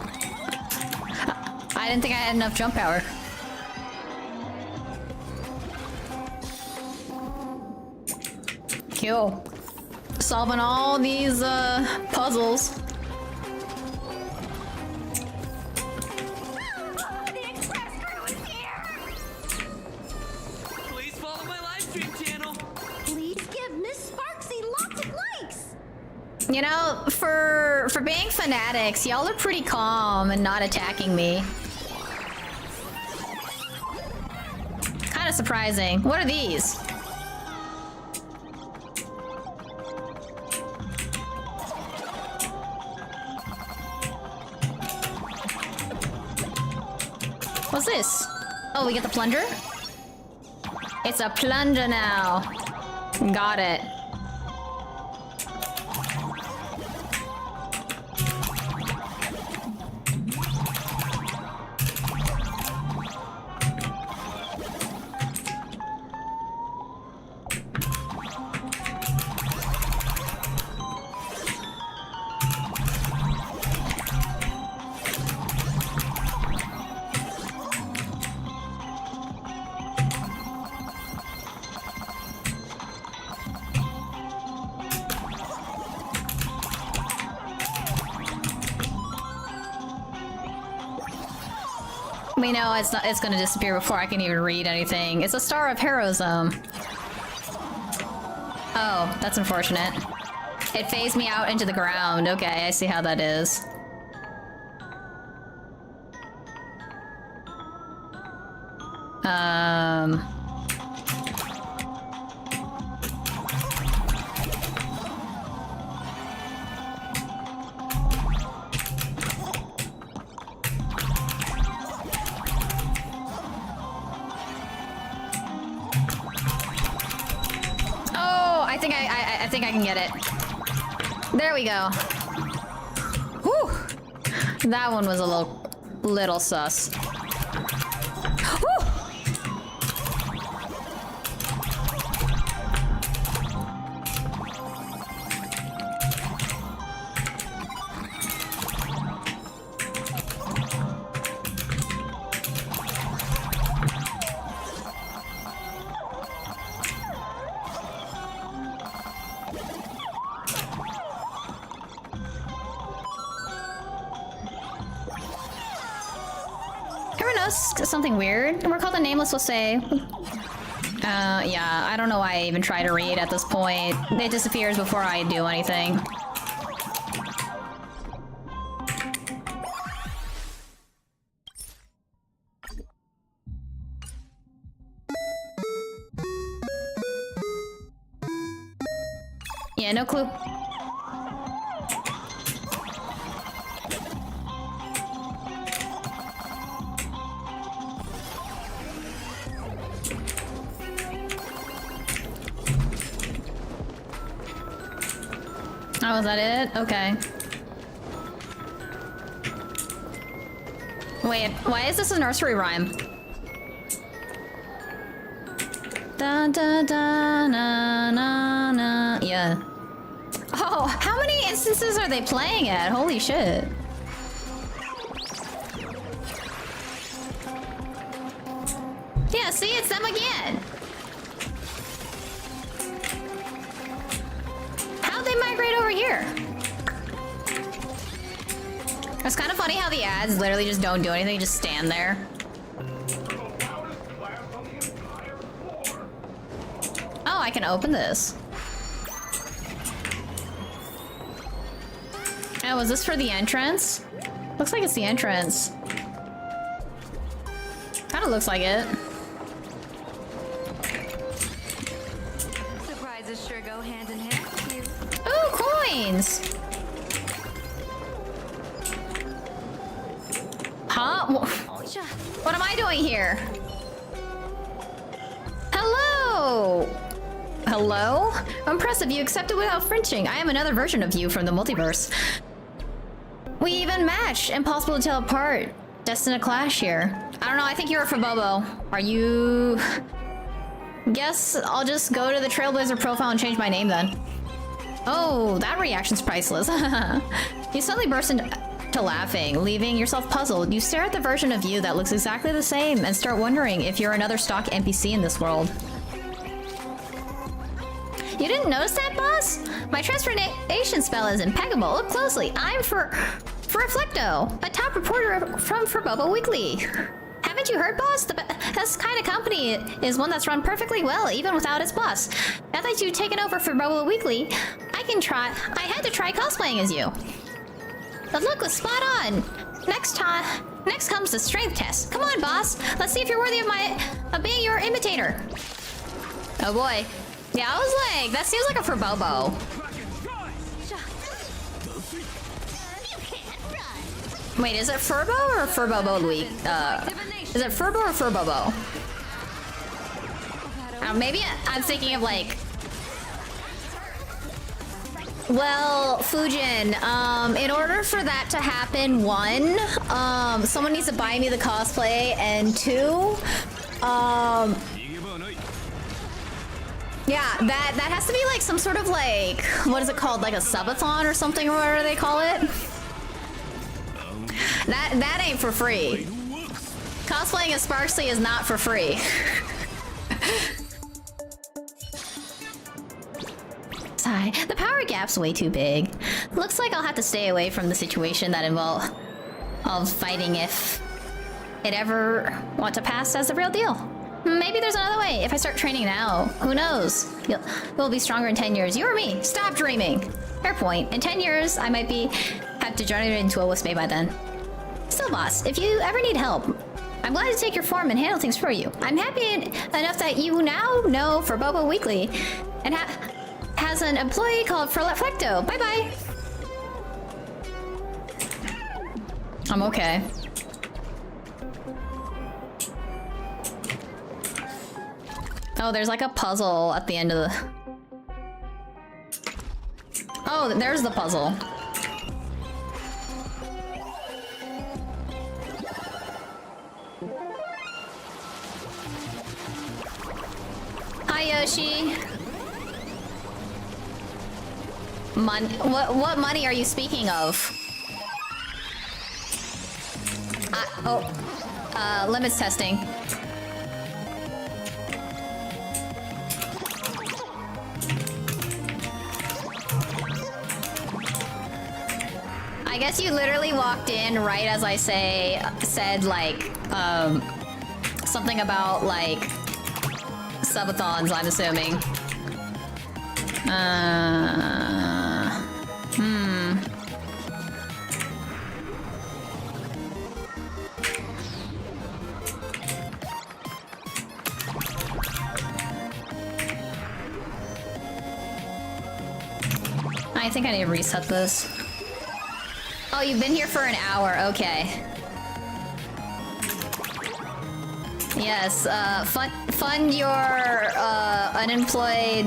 I didn't think I had enough jump power. Cool. Solving all these, puzzles. Please follow my live stream channel. Please give Miss Sparxie lots of likes. You know, for being fanatics, y'all are pretty calm and not attacking me. Kind of surprising. What are these? What's this? Oh, we get the plunger? It's a plunger now. Got it. We know it's gonna disappear before I can even read anything. It's a star of heroism. Oh, that's unfortunate. It phased me out into the ground. Okay, I see how that is. I think I can get it. There we go. Whew. That one was a little sus. Whew. Something weird. We're called the Nameless will say. Yeah, I don't know why I even try to read at this point. It disappears before I do anything. Yeah, no clue. Oh, is that it? Okay. Wait, why is this a nursery rhyme? Da da da na na na. Yeah. Oh, how many instances are they playing at? Holy shit. Yeah, see, it's them again. you migrate over here? It's kind of funny how the ads literally just don't do anything, just stand there. Oh, I can open this. Oh, was this for the entrance? Looks like it's the entrance. Kinda looks like it. Surprises sure go hand in hand with you. Ooh, coins! Huh? What am I doing here? Hello! Hello? Impressive, you accepted without flinching. I am another version of you from the multiverse. We even matched. Impossible to tell apart. Destined to clash here. I don't know, I think you're for Bobo. Are you... Guess I'll just go to the Trailblazer profile and change my name then. Oh, that reaction's priceless. You suddenly burst into laughing, leaving yourself puzzled. You stare at the version of you that looks exactly the same and start wondering if you're another stock NPC in this world. You didn't notice that, boss? My transformation spell is impeccable. Look closely. I'm for Reflecto, a top reporter from Bobo Weekly. Haven't you heard, boss? The best kind of company is one that's run perfectly well, even without its boss. Now that you've taken over for Bobo Weekly, I had to try cosplaying as you. The look was spot on. Next comes the strength test. Come on, boss. Let's see if you're worthy of being your imitator. Oh boy. Yeah, I was like, that seems like a Furbobo. Wait, is it Furbo or Furbobo Week? Is it Furbo or Furbobo? Maybe I'm thinking of like... Well, Fujin, in order for that to happen, one, someone needs to buy me the cosplay, and two, yeah, that has to be like some sort of like, what is it called? Like a subathon or something, or whatever they call it. That ain't for free. Cosplaying as Sparxie is not for free. Sigh. The power gap's way too big. Looks like I'll have to stay away from the situation that involves fighting if it ever want to pass as the real deal. Maybe there's another way. If I start training now, who knows? You'll be stronger in 10 years. You or me. Stop dreaming. Fair point. In 10 years, I might have degenerated into a wisp by then. Still, boss, if you ever need help, I'm glad to take your form and handle things for you. I'm happy enough that you now know for Bobo Weekly and has an employee called Reflecto. Bye-bye. I'm okay. Oh, there's like a puzzle at the end of the... Oh, there's the puzzle. Hi, Yoshi. What money are you speaking of? Limits testing. I guess you literally walked in right as I said like something about like subathons, I'm assuming. I think I need to reset this. Oh, you've been here for an hour. Okay. Yes. Fund your unemployed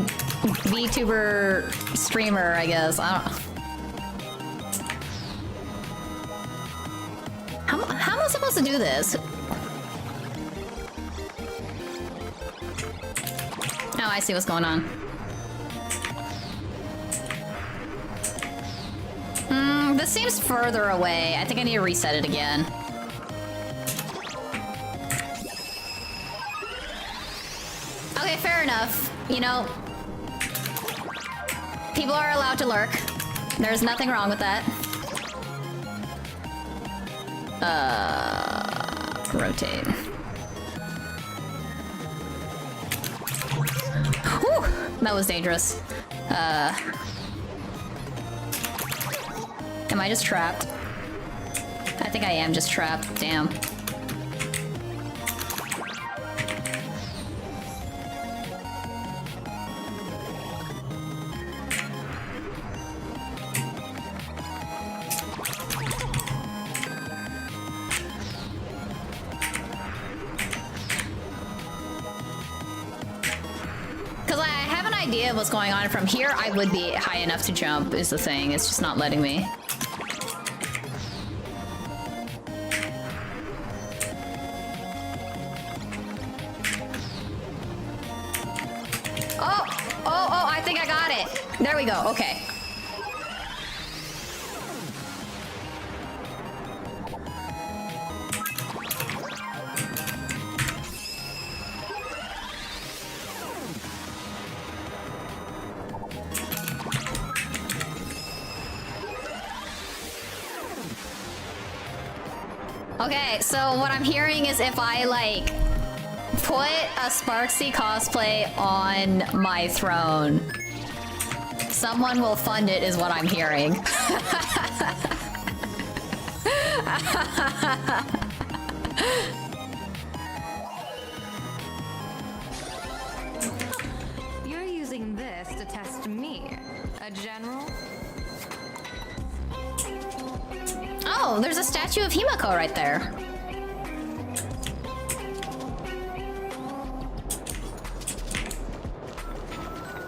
VTuber streamer, I guess. I don't. How am I supposed to do this? Oh, I see what's going on. This seems further away. I think I need to reset it again. Okay, fair enough. You know, People are allowed to lurk. There's nothing wrong with that. Rotate. Whew, that was dangerous. Am I just trapped? I think I am just trapped. Damn. Idea of what's going on from here. I would be high enough to jump is the thing. It's just not letting me. Oh, I think I got it. There we go. Okay. Okay, so what I'm hearing is if I, like, put a Sparxie cosplay on my throne, someone will fund it, is what I'm hearing. You're using this to test me, a general? Oh, there's a statue of Himiko right there.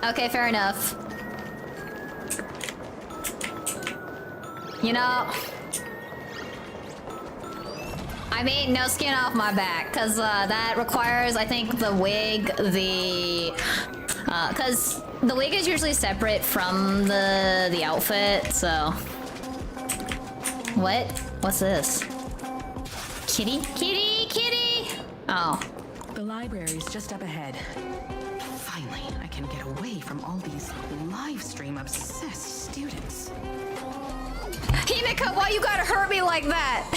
Okay, fair enough. You know, I mean, no skin off my back, because that requires, I think, the wig, because the wig is usually separate from the outfit, so... What? What's this? Kitty? Kitty! Kitty! Oh. The library's just up ahead. Finally, I can get away from all these live stream obsessed students. Himiko, why you gotta hurt me like that?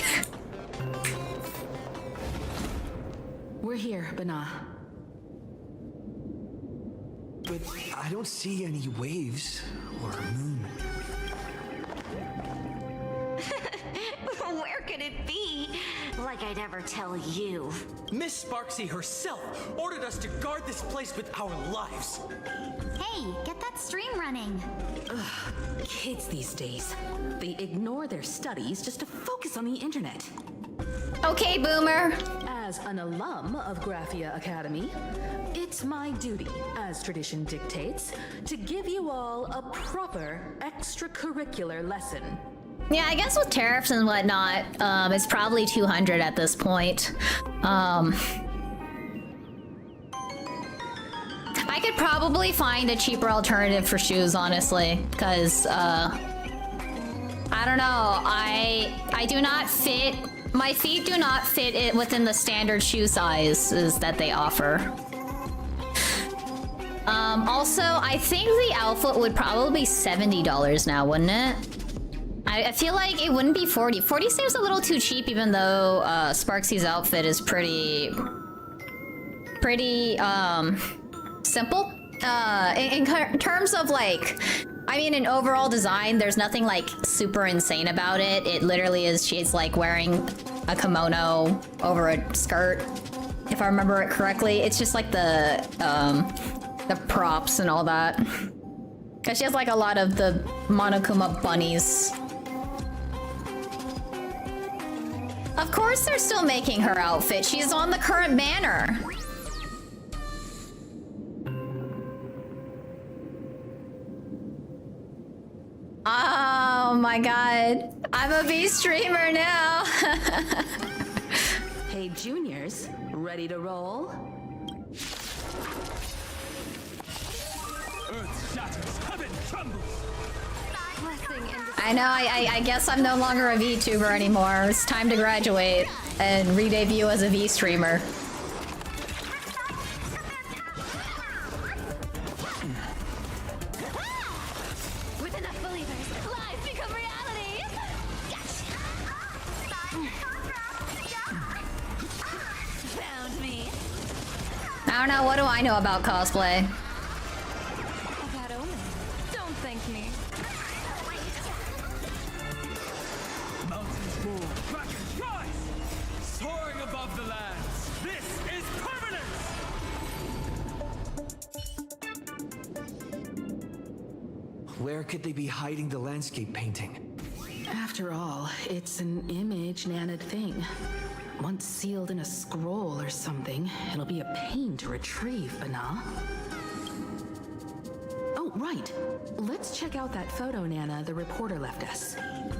We're here, Bana. But I don't see any waves or a moon. Where could it be? Like I'd ever tell you. Miss Sparxie herself ordered us to guard this place with our lives. Hey, get that stream running. Ugh, kids these days. They ignore their studies just to focus on the internet. Okay, boomer. As an alum of Graphia Academy, it's my duty, as tradition dictates, to give you all a proper extracurricular lesson. Yeah, I guess with tariffs and whatnot, it's probably 200 at this point. I could probably find a cheaper alternative for shoes, honestly, because, I don't know, I do not fit, my feet do not fit it within the standard shoe sizes that they offer. Also, I think the outfit would probably be $70 now, wouldn't it? I feel like it wouldn't be 40. 40 seems a little too cheap, even though Sparxie's outfit is pretty simple. In terms of like, I mean, in overall design, there's nothing like super insane about it. It literally is, she's like wearing a kimono over a skirt, if I remember it correctly. It's just like the props and all that. Cause she has like a lot of the Monokuma bunnies. Of course they're still making her outfit. She's on the current banner. Oh my god. I'm a V streamer now. Hey, juniors, ready to roll? Earth shatters, heaven trembles. I know, I guess I'm no longer a VTuber anymore. It's time to graduate and re-debut as a V streamer. Found me. I don't know, what do I know about cosplay? That omen. Don't thank me. Mountains move, dragons rise! Soaring above the lands, this is permanence! Where could they be hiding the landscape painting? After all, it's an image Nana'd thing. Once sealed in a scroll or something, it'll be a pain to retrieve, Ana. Oh, right. Let's check out that photo Nana the reporter left us.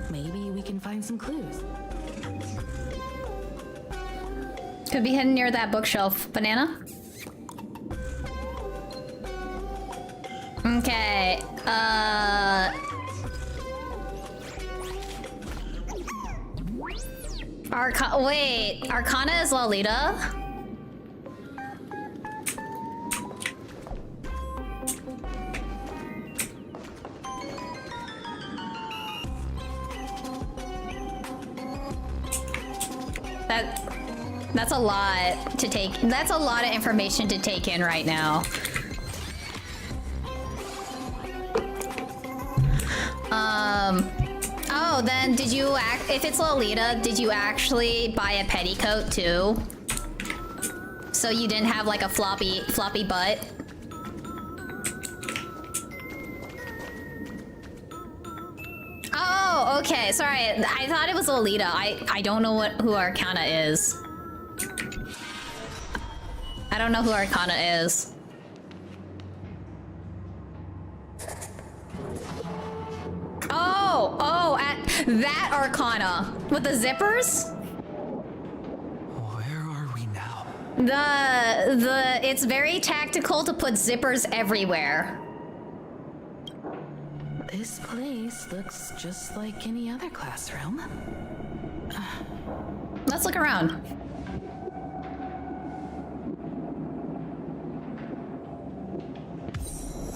Maybe we can find some clues. Could be hidden near that bookshelf. Banana? Okay, wait, Arcana is Lolita? That's a lot to take. That's a lot of information to take in right now. Oh, then did you if it's Lolita, did you actually buy a petticoat too? So you didn't have like a floppy butt? Oh, okay, sorry. I thought it was Lolita. I don't know who Arcana is. I don't know who Arcana is. Oh, that Arcana with the zippers? Where are we now? It's very tactical to put zippers everywhere. This place looks just like any other classroom. Let's look around.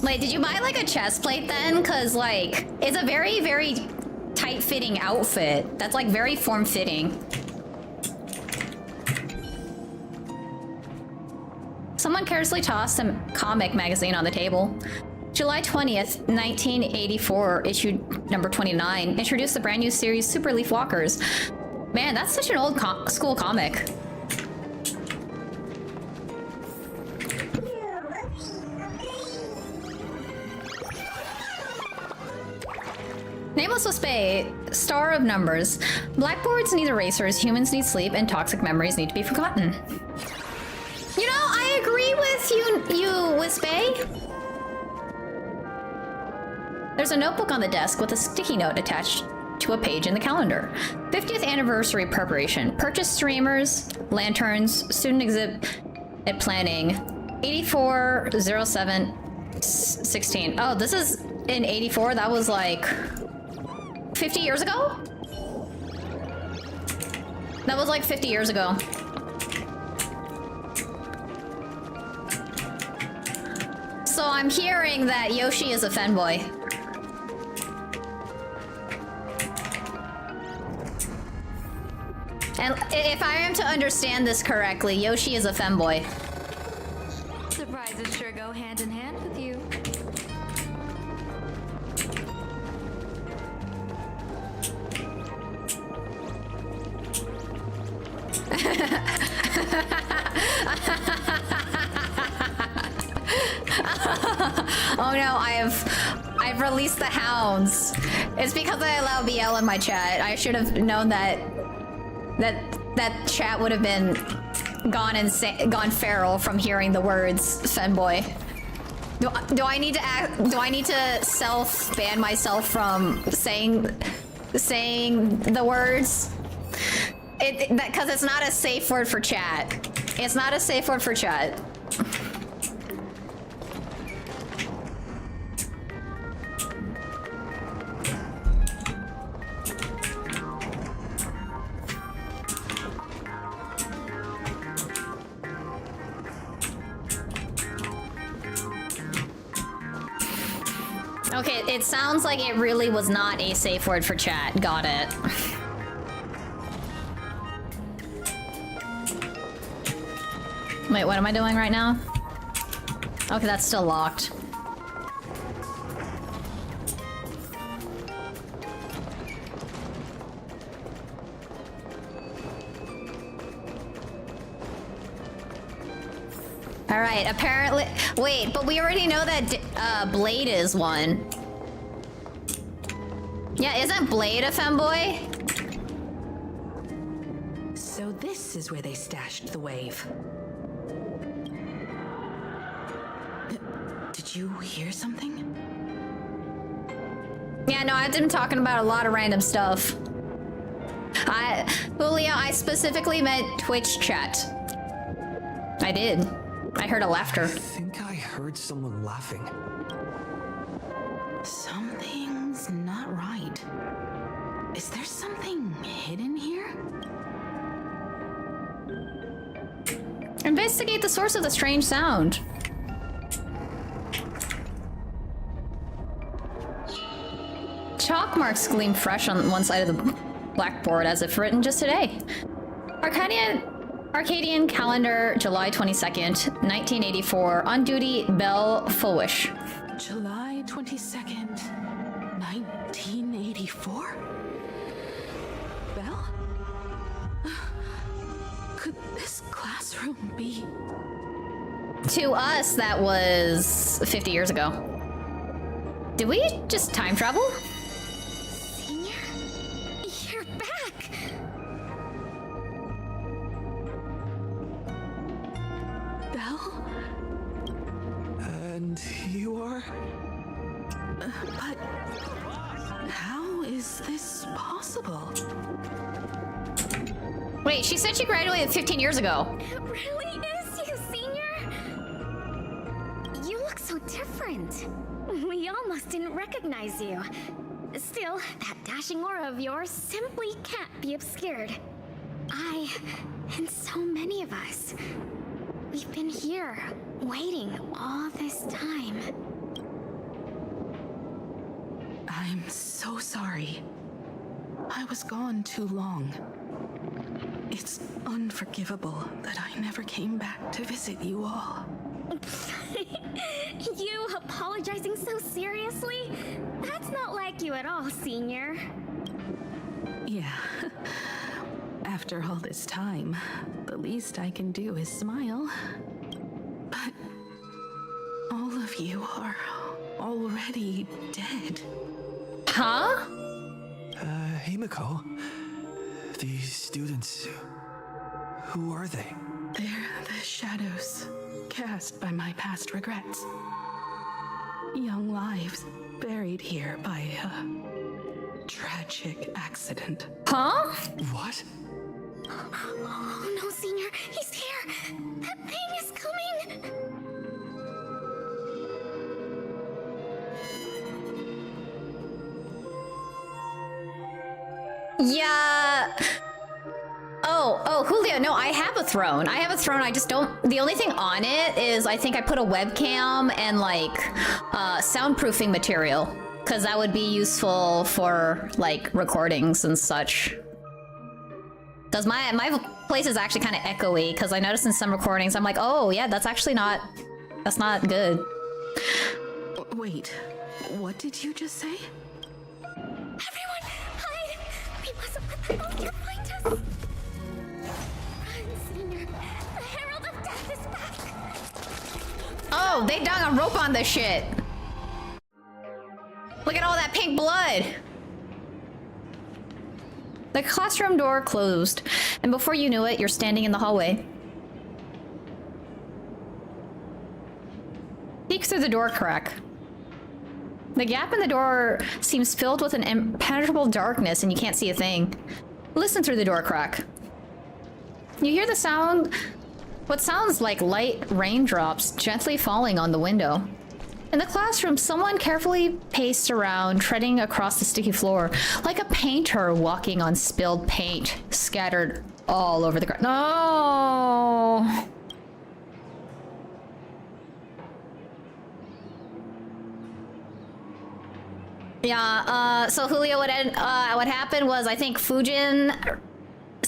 Wait, did you buy like a chest plate then? Cause like, it's a very, very tight-fitting outfit. That's like very form-fitting. Someone carelessly tossed a comic magazine on the table. July 20th, 1984, issue number 29, introduced the brand new series Super Leaf Walkers. Man, that's such an old school comic. Nameless was Spay, star of numbers. Blackboards need erasers, humans need sleep, and toxic memories need to be forgotten. You know, I agree with you with Spay. There's a notebook on the desk with a sticky note attached to a page in the calendar. 50th anniversary preparation. Purchase streamers, lanterns, student exhibit planning. 840716. Oh, this is in 84. That was like 50 years ago? That was like 50 years ago. So I'm hearing that Yoshi is a fanboy. And if I am to understand this correctly, Yoshi is a femboy. Surprises sure go hand in hand with you. Oh no, I've released the hounds. It's because I allow BL in my chat. I should have known that chat would have been gone feral from hearing the words femboy. Do I need to self-ban myself from saying the words? Because it's not a safe word for chat. It's not a safe word for chat. Okay, it sounds like it really was not a safe word for chat. Got it. Wait, what am I doing right now? Okay, that's still locked. Alright, apparently- wait, but we already know that Blade is one. Yeah, isn't Blade a femboy? So this is where they stashed the wave. Did you hear something? Yeah, no, I've been talking about a lot of random stuff. Julio, I specifically meant Twitch chat. I did. I heard a laughter. I think I heard someone laughing. Something's not right. Is there something hidden here? Investigate the source of the strange sound. Chalk marks gleam fresh on one side of the blackboard as if written just today. Arcadian calendar, July 22nd, 1984. On duty, Belle Fulwish. July 22nd, 1984? Belle? Could this classroom be? To us, that was 50 years ago. Did we just time travel? Senior? You're back! Belle? And you are? But how is this possible? Wait, she said she graduated 15 years ago. It really is you, Senior! You look so different. We almost didn't recognize you. Still, that dashing aura of yours simply can't be obscured. I, and so many of us, we've been here, waiting all this time. I'm so sorry. I was gone too long. It's unforgivable that I never came back to visit you all. You apologizing so seriously? That's not like you at all, Senior. Yeah. After all this time, the least I can do is smile. But all of you are already dead. Huh? Himiko, these students, who are they? They're the shadows cast by my past regrets. Young lives buried here by a tragic accident. Huh? What? Oh no, Senior, he's here! That thing is coming! Yeah. Oh, Julio, no, I have a throne. I just don't, the only thing on it is I think I put a webcam and like soundproofing material, because that would be useful for like recordings and such. Does my place is actually kind of echoey, because I noticed in some recordings I'm like, oh yeah, that's not good. Wait, what did you just say? Everyone, hide! We mustn't let the monster find us! Run, Senior! The Herald of Death is back! Oh, they dug a rope on this shit. Look at all that pink blood. The classroom door closed, and before you knew it, you're standing in the hallway. Peek through the door crack. The gap in the door seems filled with an impenetrable darkness, and you can't see a thing. Listen through the door crack. You hear the sound, what sounds like light raindrops gently falling on the window. In the classroom, someone carefully paced around, treading across the sticky floor, like a painter walking on spilled paint, scattered all over the ground. No! Yeah, so Julio, what happened was I think Fujin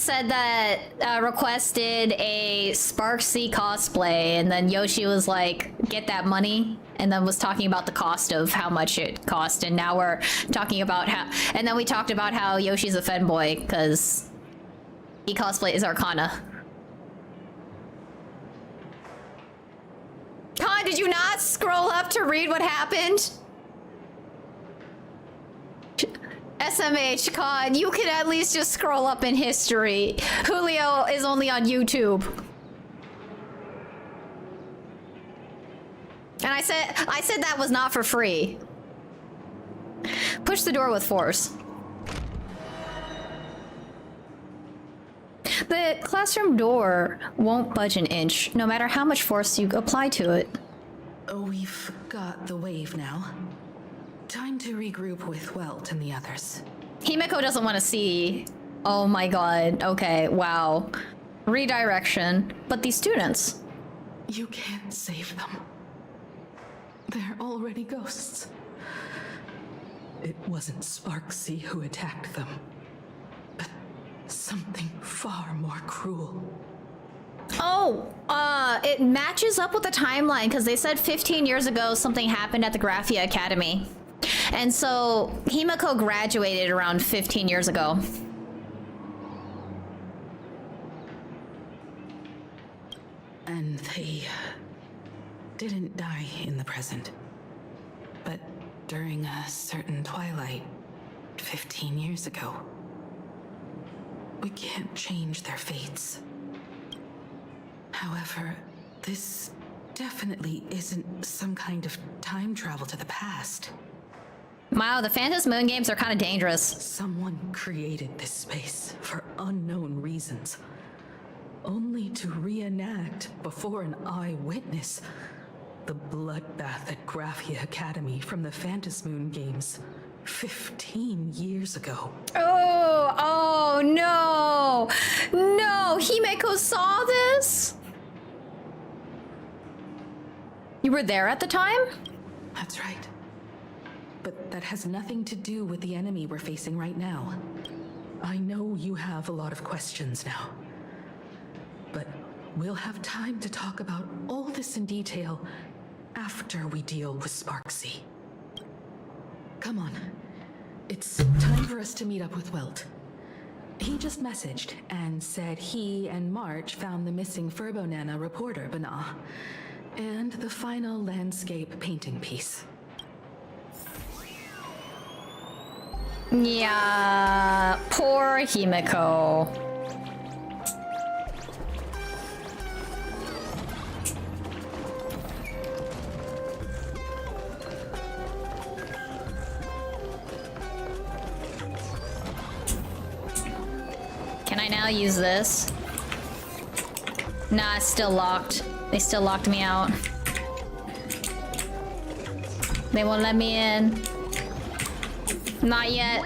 said that requested a Sparxie cosplay, and then Yoshi was like, "Get that money," and then was talking about the cost of how much it cost, and now we're talking about how. And then we talked about how Yoshi's a fanboy because he cosplays Arcana. Con, did you not scroll up to read what happened? SMH, Con, you could at least just scroll up in history. Julio is only on YouTube. And I said that was not for free. Push the door with force. The classroom door won't budge an inch, no matter how much force you apply to it. We've got the wave now. Time to regroup with Welt and the others. Himeko doesn't want to see. Oh my god. Okay, wow. Redirection. But these students. You can't save them. They're already ghosts. It wasn't Sparxie who attacked them, but something far more cruel. Oh, it matches up with the timeline because they said 15 years ago something happened at the Graphia Academy. And so Himeko graduated around 15 years ago. And they didn't die in the present, but during a certain twilight 15 years ago. We can't change their fates. However, this definitely isn't some kind of time travel to the past. Wow, the Phantom Moon games are kind of dangerous. Someone created this space for unknown reasons, only to reenact before an eyewitness the bloodbath at Graphia Academy from the Phantom Moon games 15 years ago. Oh no! No, Himeko saw this? You were there at the time? That's right. But that has nothing to do with the enemy we're facing right now. I know you have a lot of questions now, but we'll have time to talk about all this in detail after we deal with Sparxie. Come on. It's time for us to meet up with Welt. He just messaged and said he and March found the missing Furbonana reporter, Bana, and the final landscape painting piece. Yeah, poor Himeko. Can I now use this? Nah, it's still locked. They still locked me out. They won't let me in. Not yet.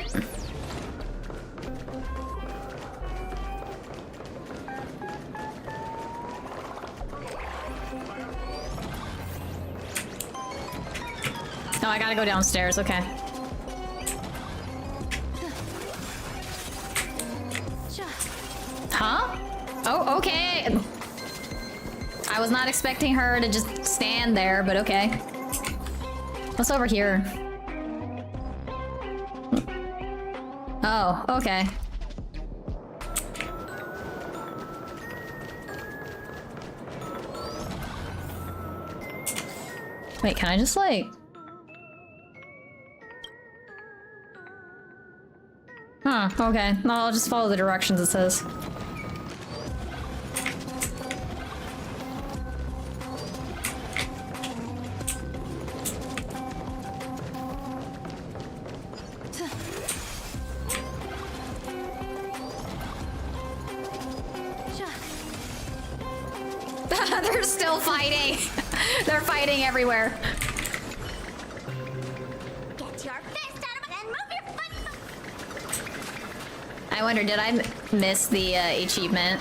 Oh, I gotta go downstairs, okay. Huh? Oh, okay. I was not expecting her to just stand there, but okay. What's over here? Oh, okay. Wait, can I just like... Huh, okay. No, I'll just follow the directions it says. They're still fighting. They're fighting everywhere. Get your fist out of it and move your foot. I wonder, did I miss the achievement?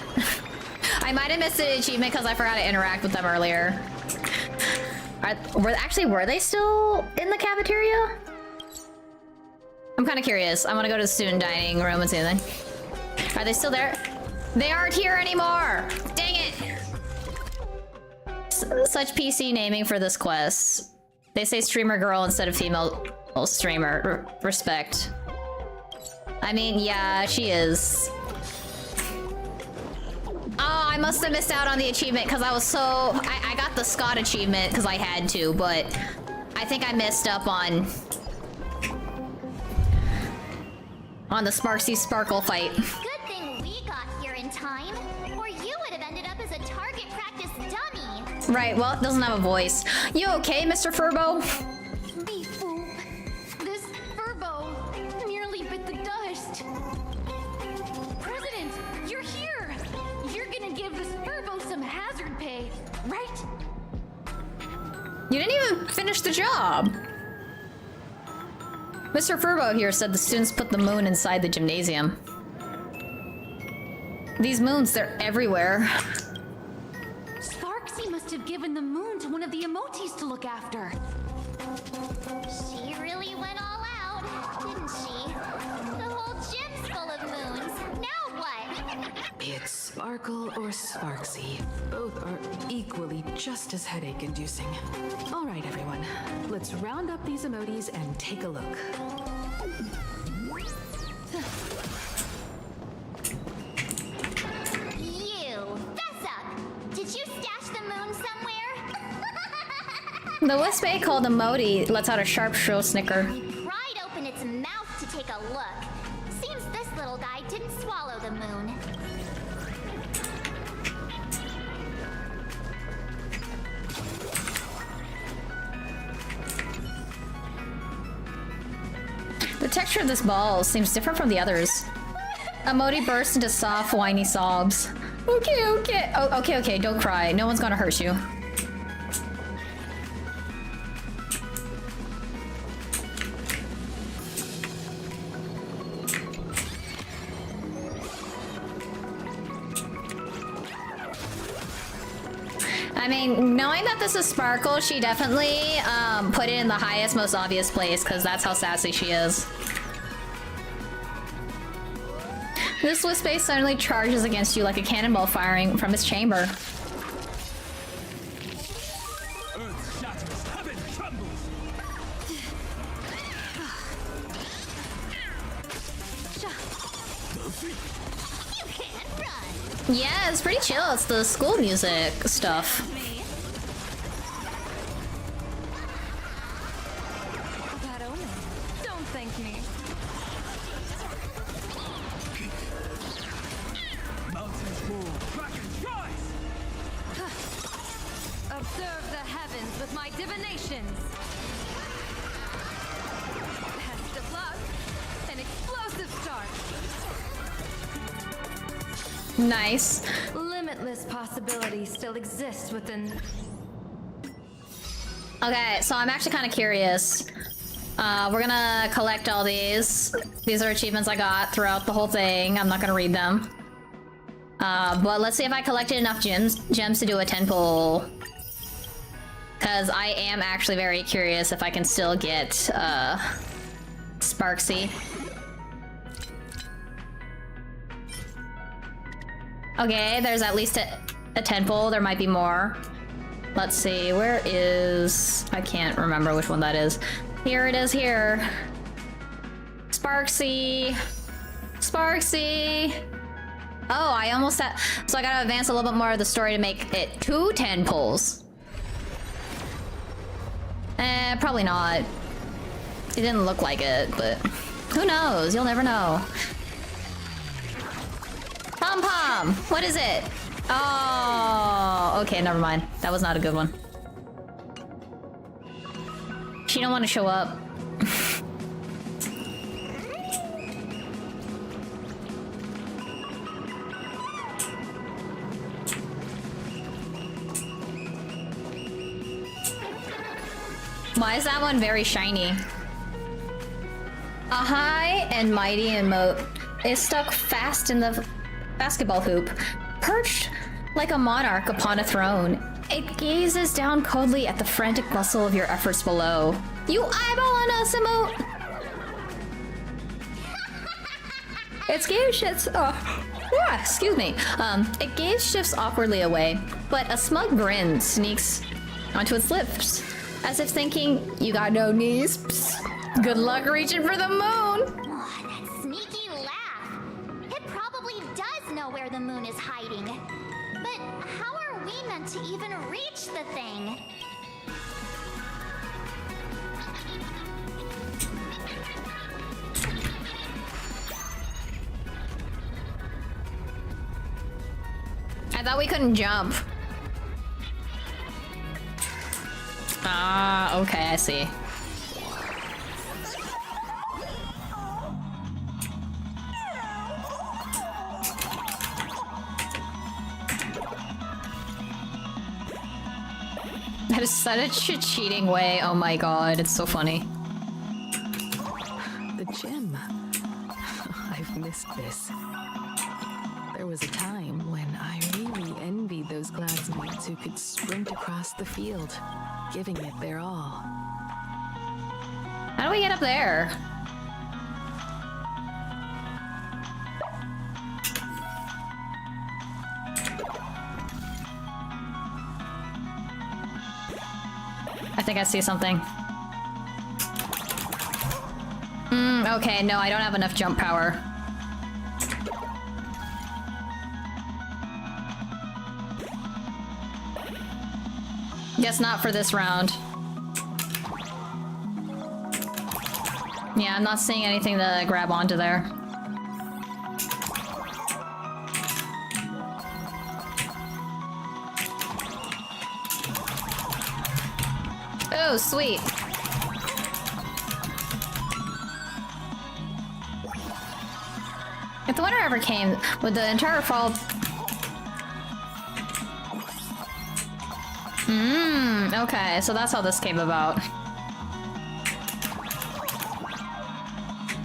I might have missed the achievement because I forgot to interact with them earlier. Were they still in the cafeteria? I'm kind of curious. I want to go to the student dining room and see anything. Are they still there? They aren't here anymore! Dang it! Such PC naming for this quest. They say streamer girl instead of female streamer. Respect. I mean, yeah, she is. Oh, I must have missed out on the achievement because I was so... I got the Scott achievement because I had to, but I think I messed up on the Sparxie Sparkle fight. Good thing we got here in time, or you would have ended up as a target practice dummy. Right, well, it doesn't have a voice. You okay, Mr. Furbo? Beef boop. This Furbo nearly bit the dust. President, you're here. You're gonna give this Furbo some hazard pay, right? You didn't even finish the job. Mr. Furbo here said the students put the moon inside the gymnasium. These moons, they're everywhere. Sparxie must have given the moon to one of the emotes to look after. She really went all out, didn't she? The whole gym's full of moons. Now what? It's Sparkle or Sparxie. Both are equally just as headache-inducing. All right, everyone. Let's round up these emotes and take a look. You, fess up. Did you stash the moon somewhere? The Wisp-A called emote lets out a sharp, shrill snicker. Pried open its mouth to take a look. Seems this little guy didn't swallow the moon. The texture of this ball seems different from the others. Emote bursts into soft, whiny sobs. Okay, okay. Oh, okay, okay, don't cry. No one's gonna hurt you. I mean, knowing that this is Sparkle, she definitely put it in the highest, most obvious place, because that's how sassy she is. This Wisp-A suddenly charges against you like a cannonball firing from its chamber. Earth shatters, heaven trembles. You can't run. Yeah, it's pretty chill. It's the school music stuff. That omen. Don't thank me. Mountains move, dragons rise. Observe the heavens with my divinations. Best of luck. An explosive start. Nice. Limitless possibilities still exist within. Okay, so I'm actually kind of curious. We're gonna collect all these. These are achievements I got throughout the whole thing. I'm not gonna read them. But let's see if I collected enough gems to do a 10 pull. Because I am actually very curious if I can still get Sparxie. Okay, there's at least a 10 pull. There might be more. Let's see, where is... I can't remember which one that is. Here it is here. Sparxie. Sparxie. Oh, I almost had... So I gotta advance a little bit more of the story to make it 2 10 pulls. Probably not. It didn't look like it, but who knows? You'll never know. Pom-pom! What is it? Oh, okay, never mind. That was not a good one. She don't want to show up. Why is that one very shiny? A high and mighty emote is stuck fast in the basketball hoop, perched like a monarch upon a throne. It gazes down coldly at the frantic bustle of your efforts below. You eyeballing us, emote? It's game shits. excuse me. It gaze shifts awkwardly away, but a smug grin sneaks onto its lips, as if thinking, you got no knees? Psst. Good luck reaching for the moon! Oh, that sneaky laugh. It probably does know where the moon is hiding. But how are we meant to even reach the thing? I thought we couldn't jump. Ah, okay, I see. That is such a cheating way. Oh my god, it's so funny. The gym. I've missed this. There was a time when I really envied those classmates who could sprint across the field, giving it their all. How do we get up there? I think I see something. Okay, no, I don't have enough jump power. Guess not for this round. Yeah, I'm not seeing anything to grab onto there. Oh, sweet. If the winter ever came, would the entire fall... okay, so that's how this came about.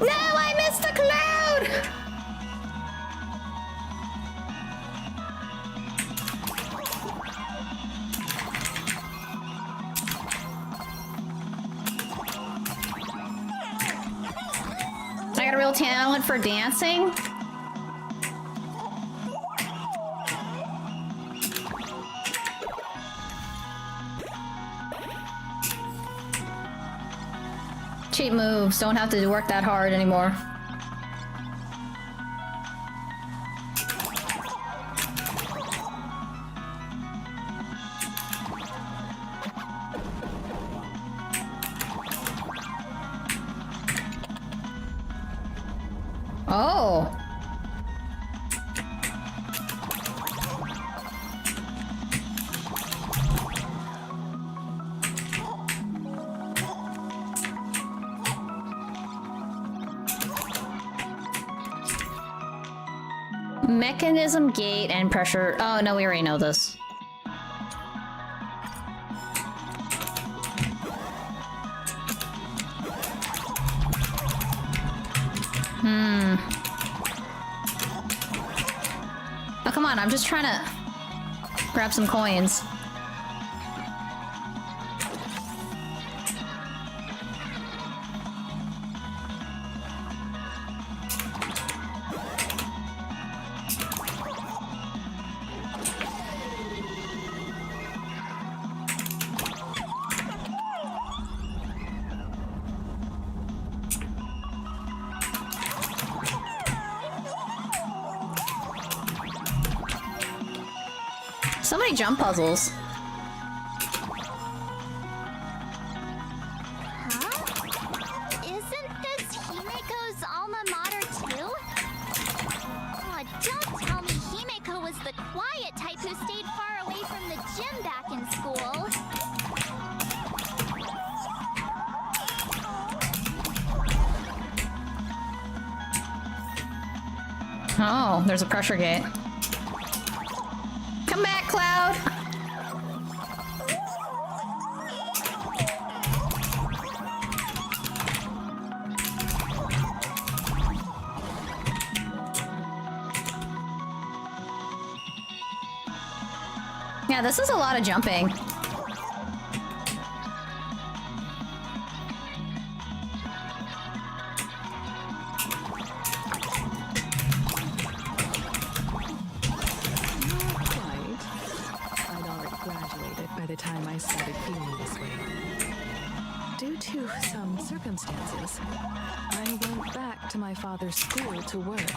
No, I missed the cloud! I got a real talent for dancing. Cheap moves, don't have to work that hard anymore. Oh. Mechanism, gate, and pressure. Oh, no, we already know this. Oh, come on, I'm just trying to grab some coins. So many jump puzzles. Huh? Isn't this Himeko's alma mater too? Oh, don't tell me Himeko was the quiet type who stayed far away from the gym back in school. Oh, there's a pressure gate. Come back, Cloud! Yeah, this is a lot of jumping. time I started feeling this way. Due to some circumstances, I went back to my father's school to work.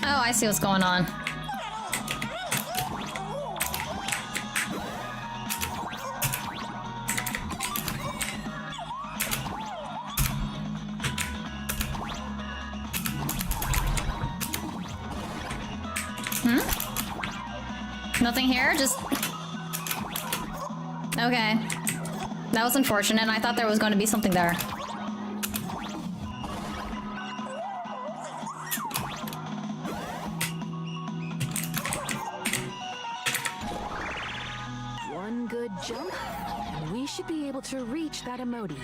Oh, I see what's going on. Nothing here? Just... Okay. That was unfortunate. I thought there was going to be something there. One good jump, and we should be able to reach that emoji.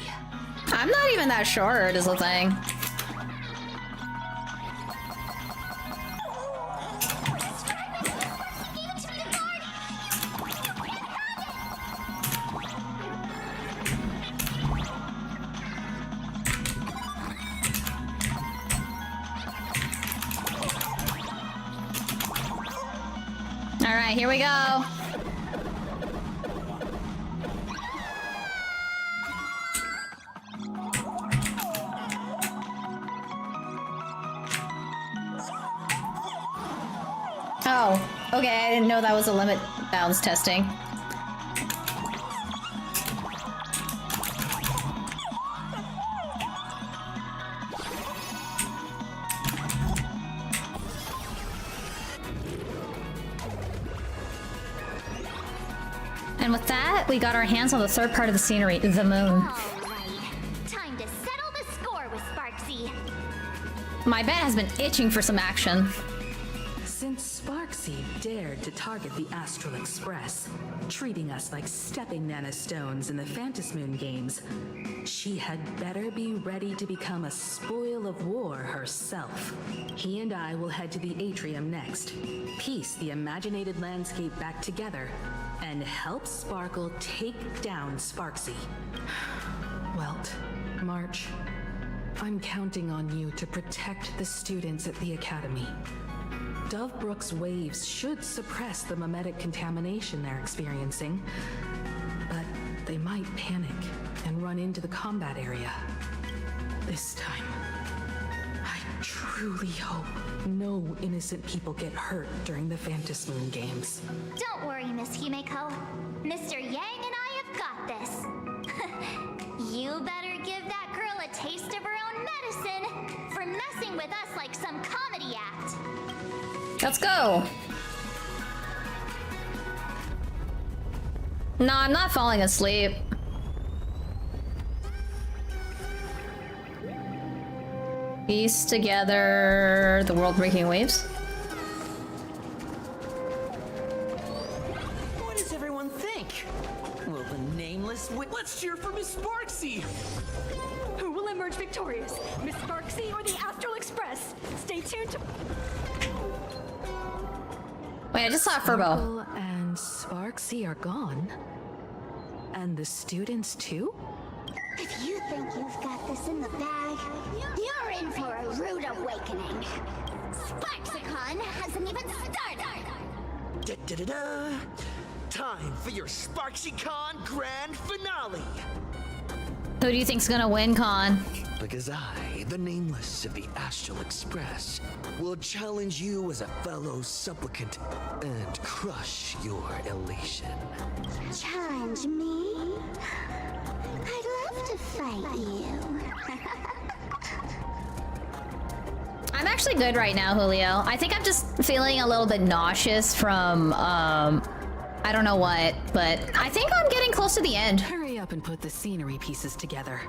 I'm not even that short, is the thing. Alright, here we go. Oh, okay, I didn't know that was a limit bounds testing. And with that, we got our hands on the third part of the scenery, the moon. Alright, time to settle the score with Sparxie. My bed has been itching for some action. Since Sparxie dared to target the Astral Express, treating us like stepping nanostones in the Phantasmoon games, she had better be ready to become a spoil of war herself. He and I will head to the atrium next, piece the imaginated landscape back together, and help Sparkle take down Sparxie. Welt, March, I'm counting on you to protect the students at the Academy. Dovebrook's waves should suppress the mimetic contamination they're experiencing, but they might panic and run into the combat area. This time, I truly hope no innocent people get hurt during the Phantasmoon games. Don't worry, Miss Himeko. Mr. Yang and I have got this. You better give that girl a taste of her own medicine for messing with us like some comedy act. Let's go. No, I'm not falling asleep. Piece together the world-breaking waves. What does everyone think? Will the nameless let's cheer for Miss Sparxie! Who will emerge victorious? Miss Sparxie or the Astral Express? Stay tuned to... Wait, I just saw a Furbo. Sparkle and Sparxie are gone. And the students too? If you think you've got this in the bag, you're in for a rude awakening. SparxieCon hasn't even started! Da-da-da-da! Time for your SparxieCon grand finale! Who do you think's gonna win, Con? Because I, the Nameless of the Astral Express, will challenge you as a fellow supplicant and crush your elation. Challenge me? I'd love to fight you. I'm actually good right now, Julio. I think I'm just feeling a little bit nauseous from, I don't know what, but I think I'm getting close to the end. Hurry up and put the scenery pieces together.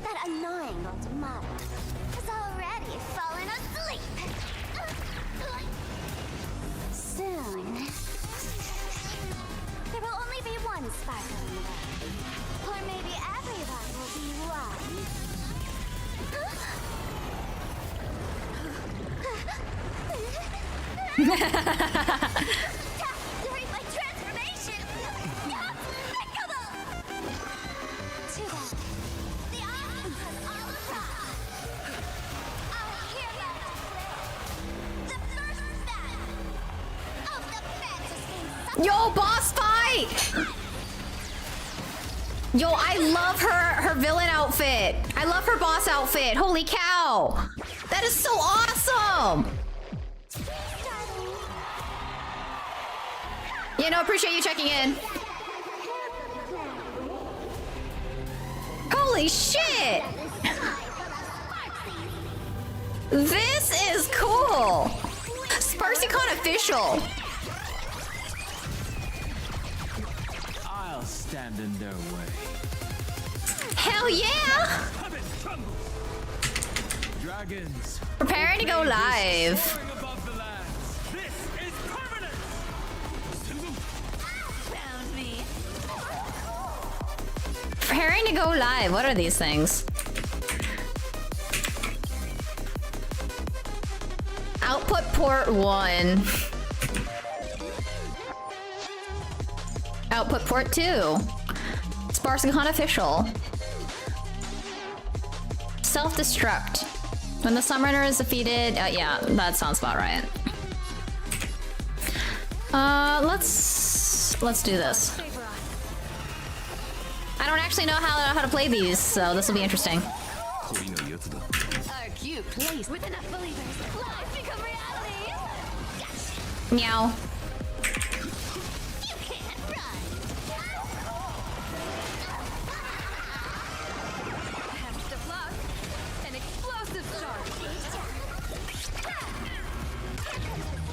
That annoying old model has already fallen asleep. Soon, there will only be one sparkle in the world. Or maybe everyone will be one. During my transformation! Despicable! Too bad. The audience has all arrived. Our hero, the first battle of the fantasy. Yo, boss fight! Yo, I love her villain outfit. I love her boss outfit. Holy cow. That is so awesome. You know, appreciate you checking in. Holy shit. This is cool. Sparxie official. I'll stand in their way. Hell yeah! Dragons. Preparing to go live. Soaring above the lands. This is permanent. Found me. Preparing to go live. What are these things? Output port 1. Output port 2. Sparxie official. Self-destruct. When the summoner is defeated, yeah, that sounds about right. Let's do this. I don't actually know how to play these, so this will be interesting. A cute place with enough believers. Lies become reality. Meow. You can't run. Heft of luck. An explosive start.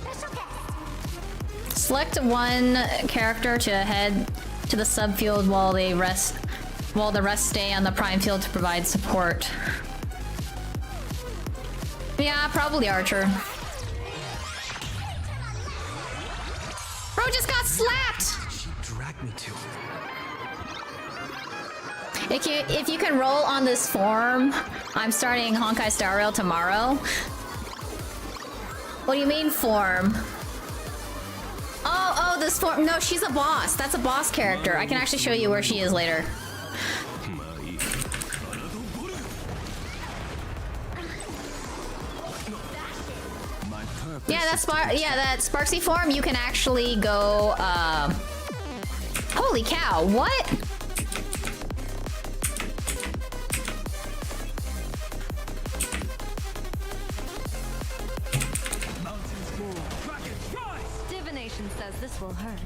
Special guest. Select one character to head to the subfield while the rest stay on the prime field to provide support. Yeah, probably Archer. Bro just got slapped! She dragged me to. If you can roll on this form, I'm starting Honkai Star Rail tomorrow. What do you mean form? Oh, this form. No, she's a boss. That's a boss character. I can actually show you where she is later. Yeah, that Sparxie form, you can actually go, holy cow, what? Divination says this will hurt.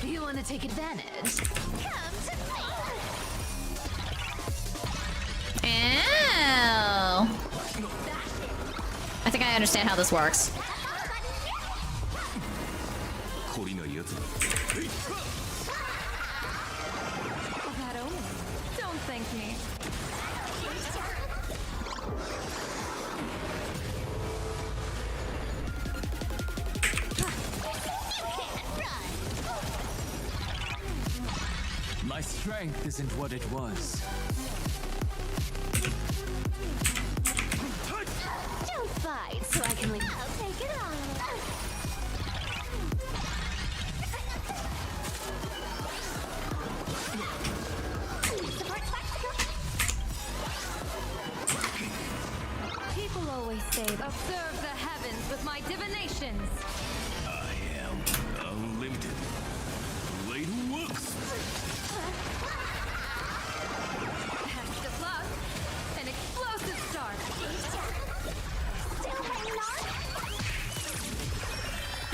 You want to take advantage? Come to me. Ow. I think I understand how this works. That omen. Don't thank me. My strength isn't what it was. Don't fight so I can leave. I'll take it on.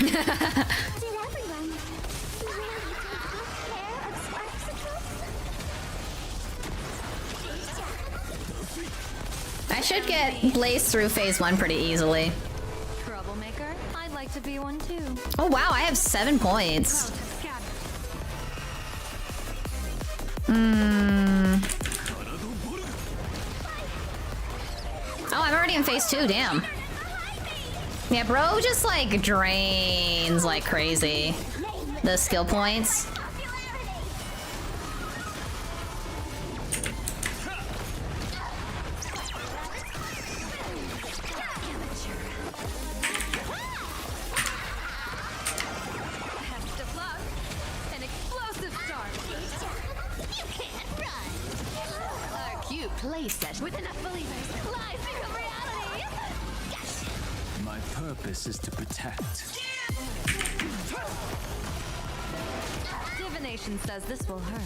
Did everyone really take good care of Sparxie? I should get Blaze through phase 1 pretty easily. Troublemaker? I'd like to be one too. Oh wow, I have 7 points. Oh, I'm already in phase 2, damn. Yeah, bro just like drains like crazy. The skill points. An explosive start. You can't run. A cute playset with enough believers. Lies become reality. My purpose is to protect. Divination says this will hurt.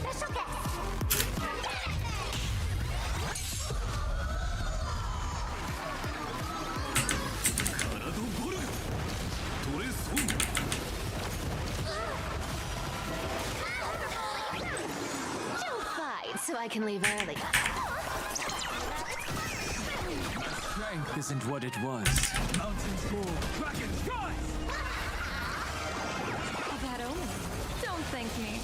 Special guest. Don't fight so I can leave early. Strength isn't what it was. Mountains fall, dragons rise! That omen. Don't thank me.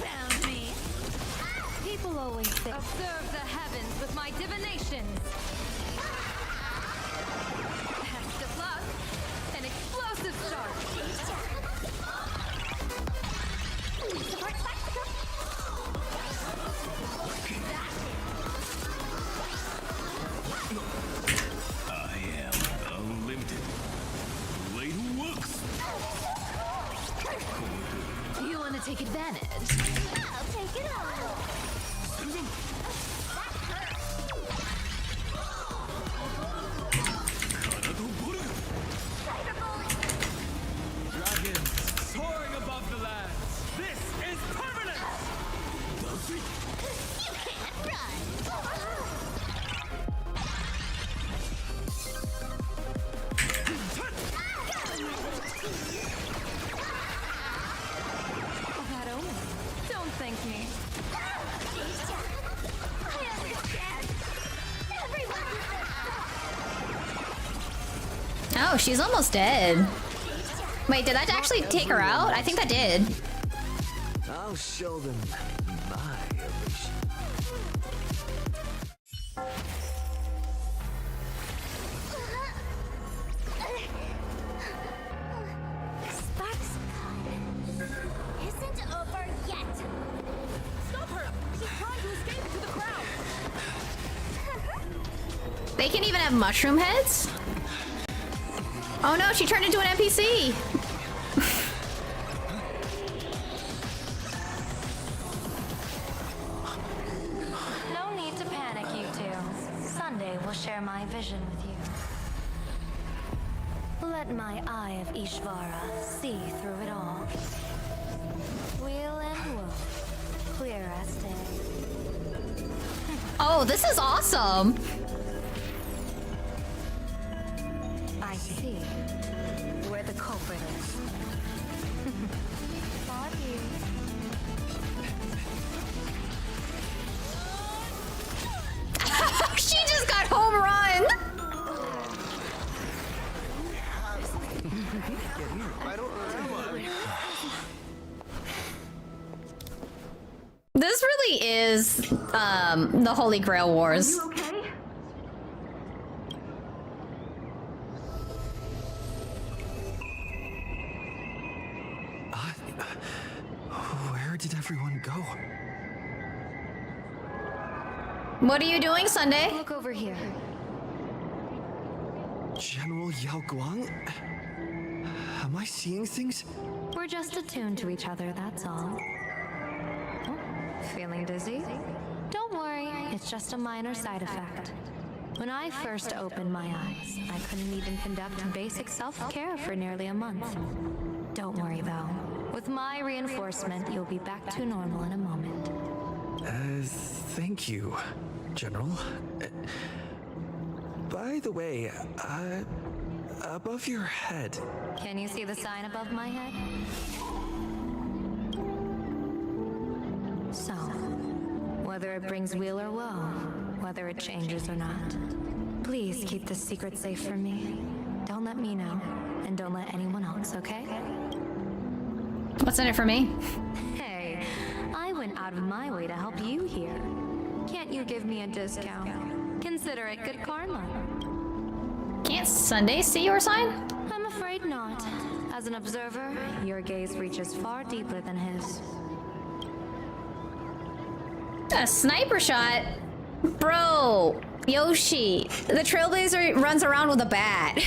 Found me. People always say, observe the heavens with my divinations. Test of luck. An explosive start. I am unlimited. Blade works. You want to take advantage? I'll take it all. Dragons soaring above the lands. This is permanent. You can't run. That omen. Don't thank me. I understand. Everyone. Oh, she's almost dead. Wait, did that actually take her out? I think that did. I'll show them my illusion. Sparxie isn't over yet. Stop her! She's trying to escape into the crowd. They can even have mushroom heads? Oh no, she turned into an NPC! No need to panic, you two. Sunday will share my vision with you. Let my eye of Ishvara see through it all. Wheel and wolf, clear as day. Oh, this is awesome! I see where the culprit is. Got you. She just got home run! This really is the Holy Grail Wars. Are you okay? Where did everyone go? What are you doing, Sunday? Look over here. General Yao Guang? Am I seeing things? We're just attuned to each other, that's all. Oh, feeling dizzy? Don't worry, it's just a minor side effect. When I first opened my eyes, I couldn't even conduct basic self-care for nearly a month. Don't worry though, With my reinforcement, you'll be back to normal in a moment. Thank you, General. By the way, above your head. Can you see the sign above my head? So, whether it brings weal or woe, whether it changes or not, please keep this secret safe from me. Don't let me know, and don't let anyone else, okay? What's in it for me? Hey, I went out of my way to help you here. Can't you give me a discount? Consider it good karma. Can't Sunday see your sign? I'm afraid not. As an observer, your gaze reaches far deeper than his. A sniper shot? Bro, Yoshi, the Trailblazer runs around with a bat.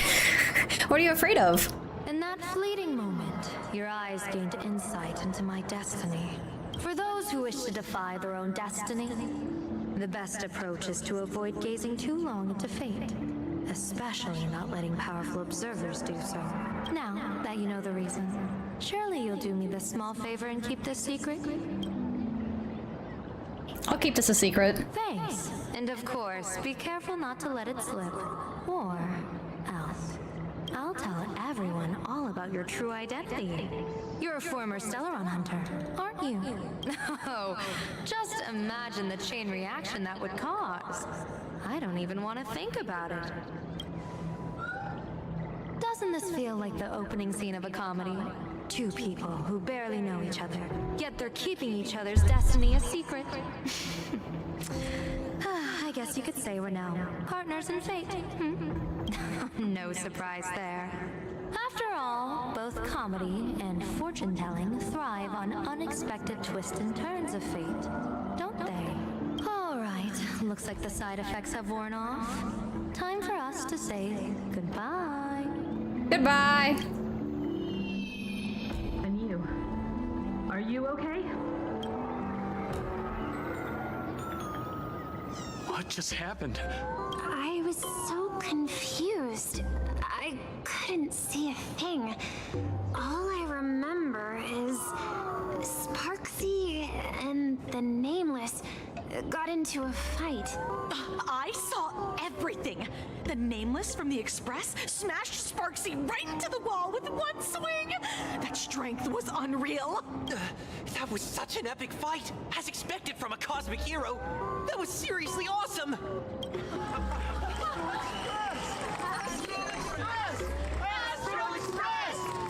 What are you afraid of? In that fleeting moment, your eyes gained insight into my destiny. For those who wish to defy their own destiny, the best approach is to avoid gazing too long into fate, especially not letting powerful observers do so. Now that you know the reason, surely you'll do me this small favor and keep this secret? I'll keep this a secret. Thanks. And of course, be careful not to let it slip. Or else. I'll tell everyone all about your true identity. You're a former Stellaron hunter, aren't you? Oh, just imagine the chain reaction that would cause. I don't even want to think about it. Doesn't this feel like the opening scene of a comedy? Two people who barely know each other, yet they're keeping each other's destiny a secret. I guess you could say we're now partners in fate. No surprise there. After all, both comedy and fortune-telling thrive on unexpected twists and turns of fate, don't they? All right, looks like the side effects have worn off. Time for us to say goodbye. Goodbye. And you? Are you okay? What just happened? I was so confused. I couldn't see a thing. All I remember is Sparxie and the Nameless got into a fight. I saw everything. The Nameless from the Express smashed Sparxie right into the wall with one swing. That strength was unreal. That was such an epic fight, as expected from a cosmic hero. That was seriously awesome.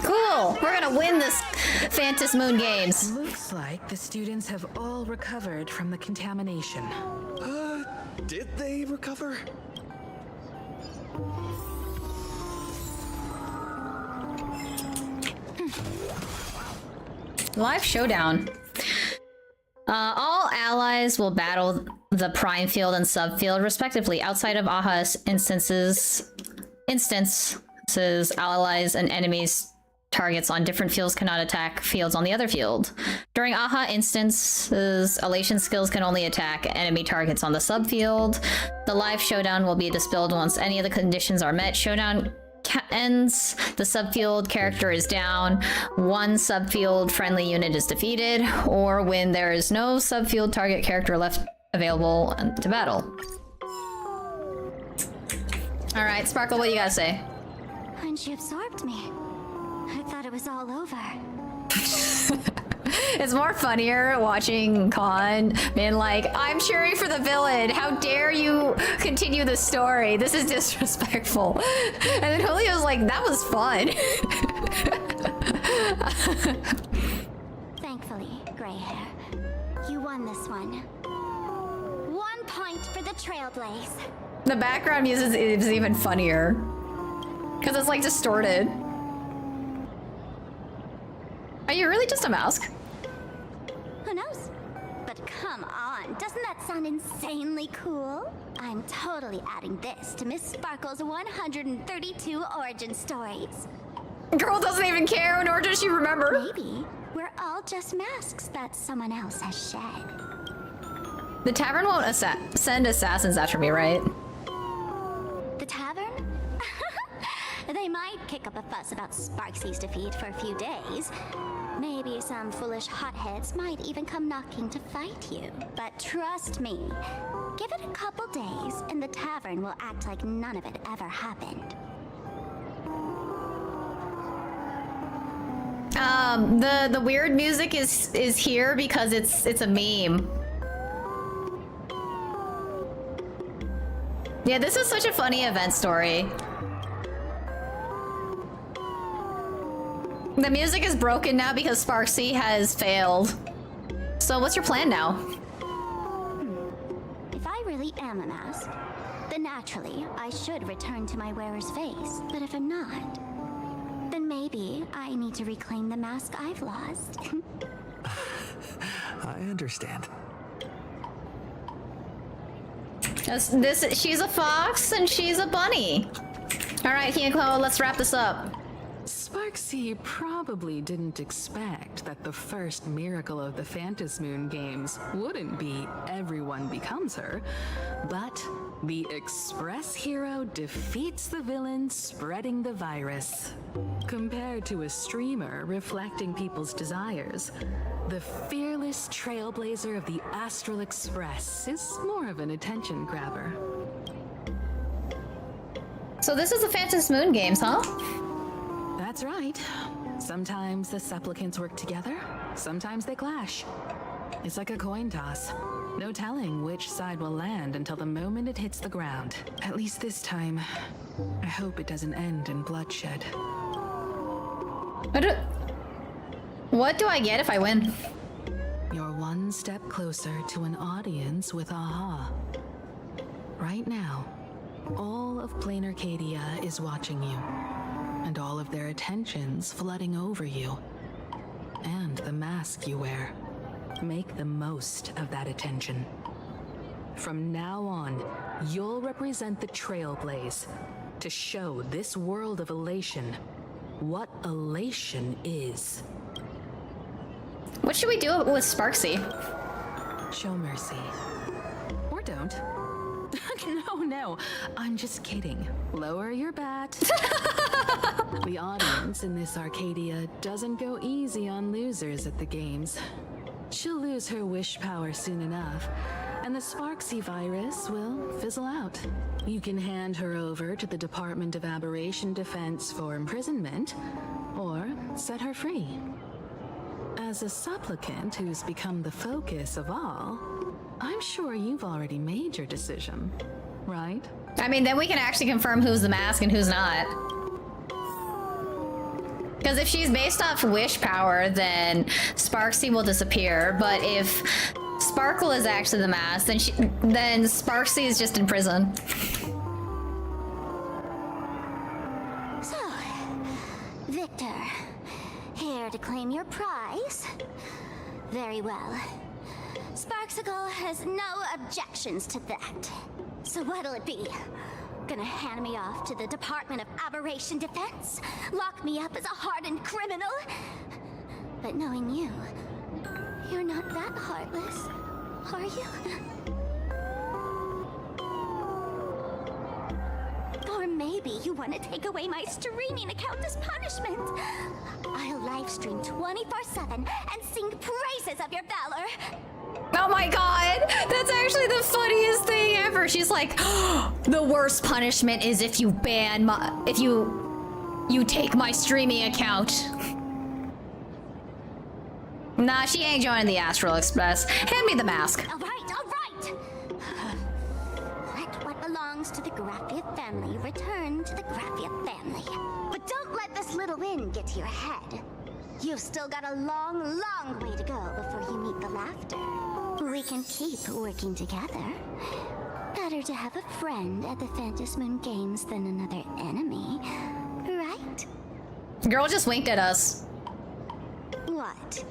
Cool! We're gonna win this Phantom Moon Games. Looks like the students have all recovered from the contamination. Did they recover? Live showdown. All allies will battle the prime field and subfield respectively. Outside of Aha's instances, allies and enemies targets on different fields cannot attack fields on the other field. During Aha instances, elation skills can only attack enemy targets on the subfield. The live showdown will be dispelled once any of the conditions are met. Showdown ends, the subfield character is down, one subfield friendly unit is defeated, or when there is no subfield target character left available to battle. All right, Sparkle, what do you gotta say? When she absorbed me, I thought it was all over. It's more funnier watching Khan being like, I'm cheering for the villain. How dare you continue the story? This is disrespectful. And then Julio's like, that was fun. Thankfully, gray hair, you won this one. 1 point for the Trailblaze. The background music is even funnier. Because it's like distorted. Are you really just a mask? Who knows? But come on, doesn't that sound insanely cool? I'm totally adding this to Miss Sparkle's 132 origin stories. Girl doesn't even care, nor does she remember. Maybe we're all just masks that someone else has shed. The tavern won't send assassins after me, right? The tavern? They might kick up a fuss about Sparxie's defeat for a few days, Maybe some foolish hotheads might even come knocking to fight you. But trust me, give it a couple days and the tavern will act like none of it ever happened. The weird music is here because it's a meme. Yeah, this is such a funny event story. The music is broken now because Sparxie has failed. So what's your plan now? If I really am a mask, then naturally I should return to my wearer's face. But if I'm not, then maybe I need to reclaim the mask I've lost. I understand. She's a fox and she's a bunny. All right, Hiyako, let's wrap this up. Sparxie probably didn't expect that the first miracle of the Phantasmoon games wouldn't be everyone becomes her, but the Express hero defeats the villain spreading the virus. Compared to a streamer reflecting people's desires, the fearless trailblazer of the Astral Express is more of an attention grabber. So this is the Phantasmoon games, huh? That's right. Sometimes the supplicants work together, sometimes they clash. It's like a coin toss. No telling which side will land until the moment it hits the ground. At least this time, I hope it doesn't end in bloodshed. What do I get if I win? You're one step closer to an audience with Aha. Right now, all of Plain Arcadia is watching you, and all of their attention's flooding over you. And the mask you wear. Make the most of that attention. From now on, you'll represent the Trailblaze to show this world of elation what elation is. What should we do with Sparxie? Show mercy. Or don't. No, I'm just kidding. Lower your bat. The audience in this Arcadia doesn't go easy on losers at the games. She'll lose her wish power soon enough, and the Sparxie virus will fizzle out. You can hand her over to the Department of Aberration Defense for imprisonment, or set her free. As a supplicant who's become the focus of all, I'm sure you've already made your decision, right? I mean, then we can actually confirm who's the mask and who's not. Because if she's based off wish power, then Sparxie will disappear. But if Sparkle is actually the mask, then Sparxie is just in prison. So, Victor, here to claim your prize? Very well. Sparxicle has no objections to that. So what'll it be? Gonna hand me off to the Department of Aberration Defense? Lock me up as a hardened criminal? But knowing you, you're not that heartless, are you? Or maybe you want to take away my streaming account as punishment. I'll live stream 24/7 and sing praises of your valor. Oh my god! That's actually the funniest thing ever. She's like, oh, the worst punishment is if you ban you take my streaming account. Nah, she ain't joining the Astral Express. Hand me the mask. All right. Let what belongs to the Graphia family return to the Graphia family. But don't let this little win get to your head. You've still got a long, long way to go before you meet the laughter. We can keep working together. Better to have a friend at the Phantasmoon Games than another enemy, right? Girl just winked at us. What?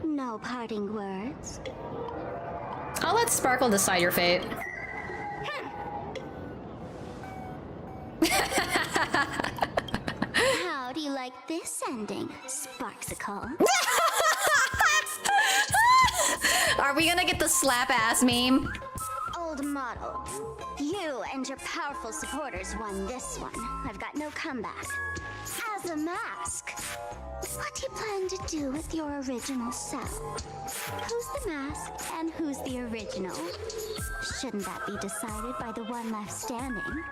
No parting words? I'll let Sparkle decide your fate. How do you like this ending, Sparxicle? Are we gonna get the slap ass meme? Old model, you and your powerful supporters won this one. I've got no comeback. As a mask, What do you plan to do with your original self? Who's the mask and who's the original? Shouldn't that be decided by the one left standing?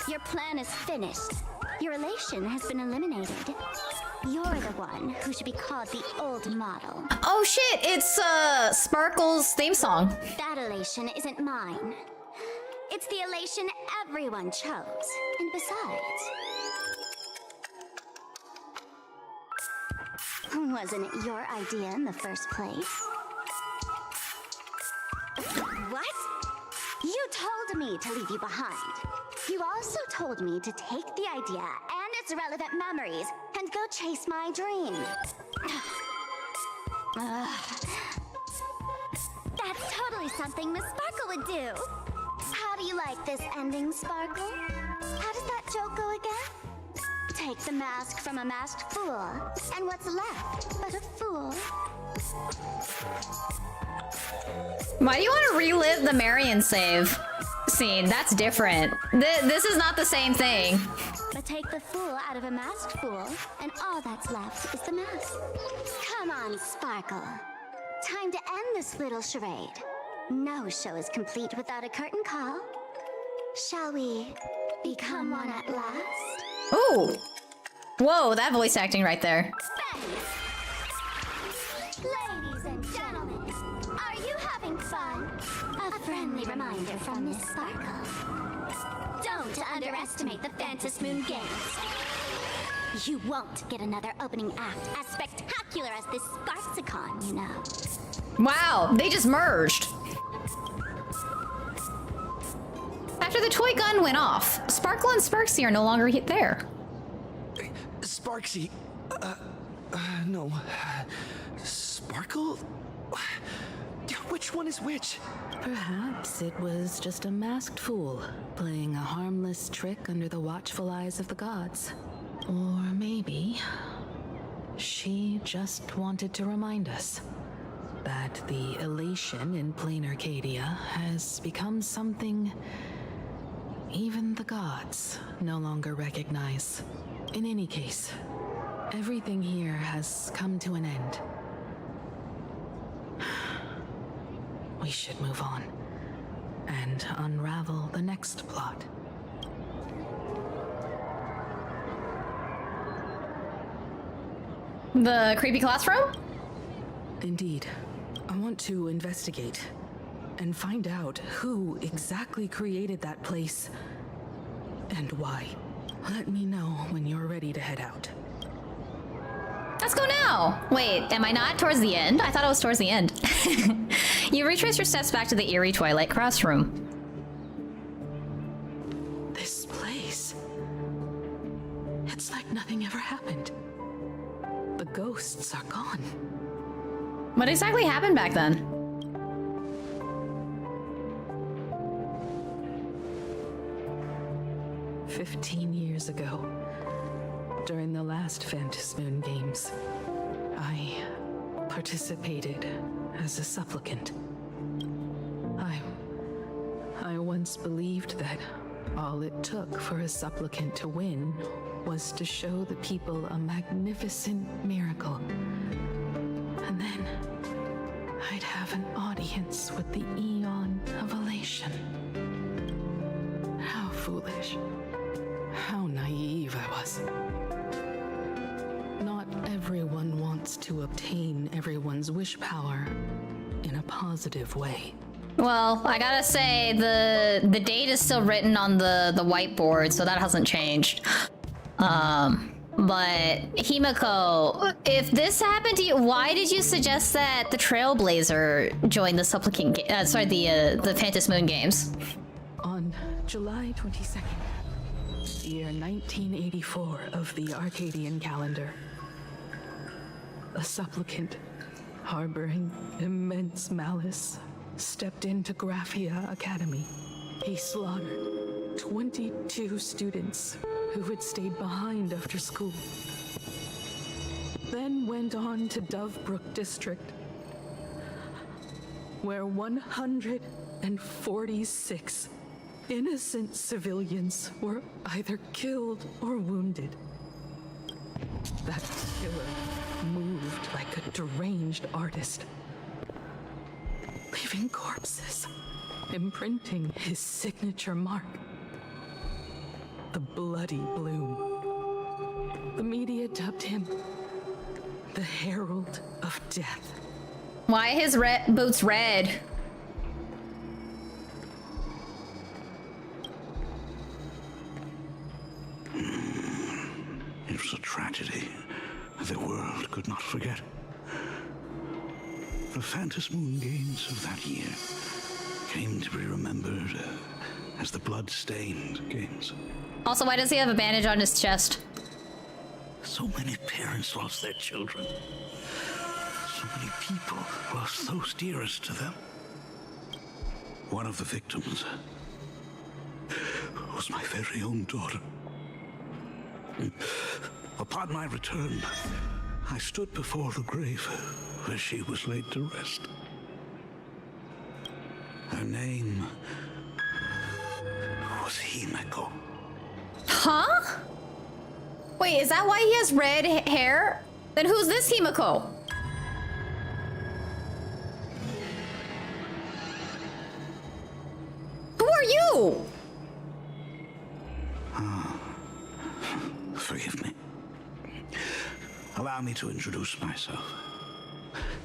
Your plan is finished. Your elation has been eliminated. You're the one who should be called the old model. Oh shit, it's Sparkle's theme song. That elation isn't mine. It's the elation everyone chose. And besides, wasn't it your idea in the first place? What? You told me to leave you behind. You also told me to take the idea and its relevant memories and go chase my dream. That's totally something Miss Sparkle would do. How do you like this ending, Sparkle? How does that joke go again? Take the mask from a masked fool, and what's left but a fool? Why do you want to relive the Marion save scene? That's different. This is not the same thing. But take the fool out of a masked fool, and all that's left is the mask. Come on, Sparkle. Time to end this little charade. No show is complete without a curtain call. Shall we become one at last? Ooh. Whoa, that voice acting right there. Ladies and gentlemen, are you having fun? A friendly reminder from Miss Sparkle. Don't underestimate the Phantom Moon Games. You won't get another opening act as spectacular as this Sparxicon, you know. Wow, they just merged. After the toy gun went off, Sparkle and Sparxie are no longer there. Sparxie, no. Sparkle? Which one is which? Perhaps it was just a masked fool, playing a harmless trick under the watchful eyes of the gods. Or maybe she just wanted to remind us that the elation in plain Arcadia has become something even the gods no longer recognize. In any case, everything here has come to an end. We should move on and unravel the next plot. The creepy classroom? Indeed. I want to investigate and find out who exactly created that place and why. Let me know when you're ready to head out. Let's go now! Wait, am I not towards the end? I thought it was towards the end. You retrace your steps back to the eerie Twilight classroom. This place... it's like nothing ever happened. The ghosts are gone. What exactly happened back then? "15 years ago, during the last Phantom Moon Games, I participated as a supplicant. I once believed that all it took for a supplicant to win was to show the people a magnificent miracle. And then I'd have an audience with the Eon of Elation. How foolish. How naive I was. Not everyone wants to obtain everyone's wish power in a positive way. Well, I gotta say, the date is still written on the whiteboard, so that hasn't changed. But Himiko, if this happened to you, why did you suggest that the Trailblazer join the supplicant? The Phantom Moon Games. On July 22nd, year 1984 of the Arcadian calendar, a supplicant harboring immense malice stepped into Graphia Academy. He slaughtered 22 students who had stayed behind after school. Then went on to Dovebrook District, where 146 innocent civilians were either killed or wounded. That killer moved like a deranged artist, leaving corpses, imprinting his signature mark. The bloody bloom. The media dubbed him the Herald of Death. Why are his boots red? It was a tragedy the world could not forget. The Fantasy Moon Games of that year came to be remembered as the Blood-Stained Games. Also, why does he have a bandage on his chest? So many parents lost their children. So many people lost those dearest to them. One of the victims was my very own daughter. Upon my return, I stood before the grave where she was laid to rest. Her name was Himeko. Huh? Wait, is that why he has red hair? Then who's this Himeko? Who are you? Forgive me. Allow me to introduce myself.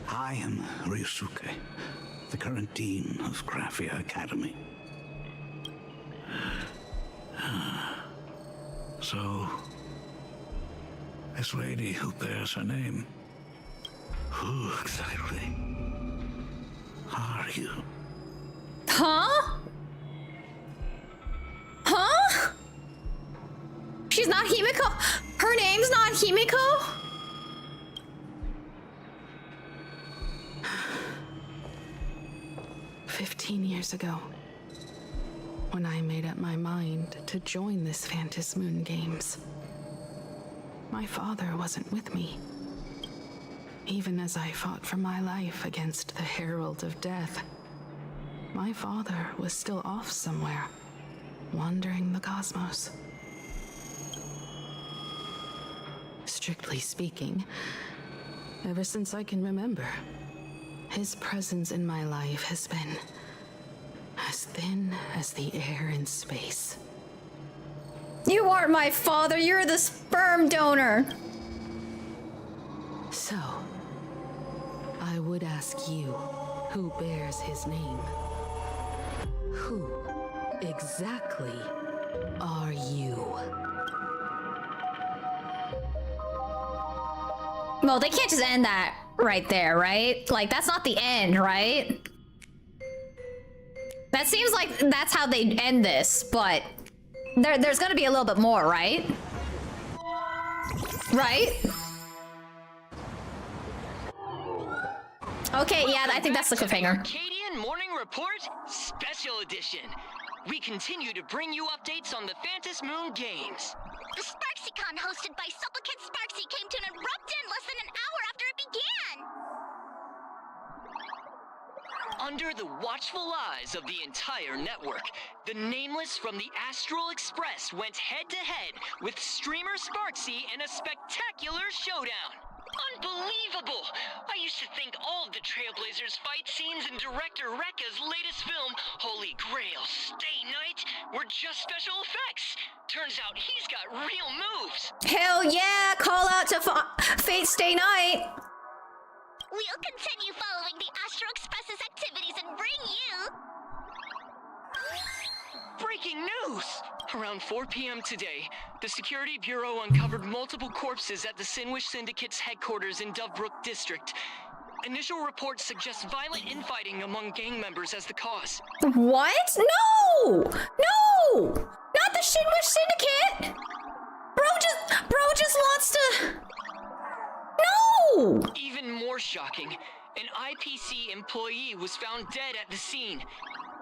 I am Ryusuke, the current dean of Graphia Academy. So, this lady who bears her name, who exactly are you? Huh? Huh? She's not Himeko? Her name's not Himeko? 15 years ago, when I made up my mind to join this Fantasy Moon Games, my father wasn't with me. Even as I fought for my life against the Herald of Death, my father was still off somewhere, wandering the cosmos. Strictly speaking, ever since I can remember, his presence in my life has been as thin as the air in space. You aren't my father, you're the sperm donor. So, I would ask you, who bears his name? Who exactly are you? Well, they can't just end that right there, right? Like, that's not the end, right? That seems like that's how they end this, but there's gonna be a little bit more, right? Right? Okay, yeah, I think that's the cliffhanger. Arcadian Morning Report Special Edition. We continue to bring you updates on the Fantasy Moon Games. The SparxieCon hosted by Supplicant Sparxie came to an abrupt end less than an hour after it began. Under the watchful eyes of the entire network, the Nameless from the Astral Express went head-to-head with streamer Sparxie in a spectacular showdown. Unbelievable! I used to think all of the Trailblazers fight scenes in director Rekka's latest film, Holy Grail Stay Night, were just special effects. Turns out he's got real moves. Hell yeah! Call out to Fate Stay Night! We'll continue following the Astro Express's activities and bring you... Breaking news! Around 4 p.m. today, the Security Bureau uncovered multiple corpses at the Sinwish Syndicate's headquarters in Dovebrook District. Initial reports suggest violent infighting among gang members as the cause. What? No! No! Not the Sinwish Syndicate! Bro just wants to... No! Even more shocking, an IPC employee was found dead at the scene.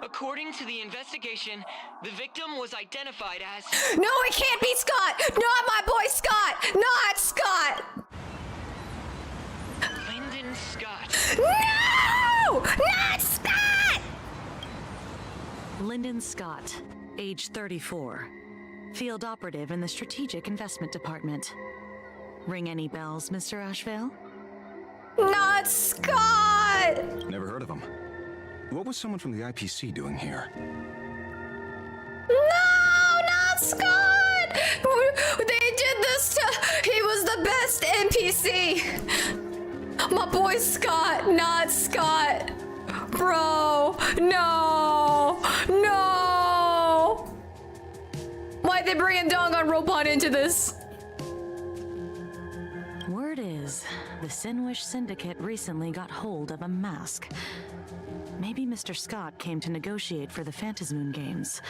According to the investigation, the victim was identified as... No, it can't be Scott! Not my boy Scott! Not Scott! Lyndon Scott. No! Not Scott! Lyndon Scott, age 34. Field operative in the Strategic Investment Department. Ring any bells, Mr. Ashvale? Not Scott! Never heard of him. What was someone from the IPC doing here? No, not Scott! They did this to... He was the best NPC! My boy Scott, not Scott! Bro, no! No! Why'd they bring Danganronpa into this? Word is, the Sinwish Syndicate recently got hold of a mask. Maybe Mr. Scott came to negotiate for the Phantasmoon games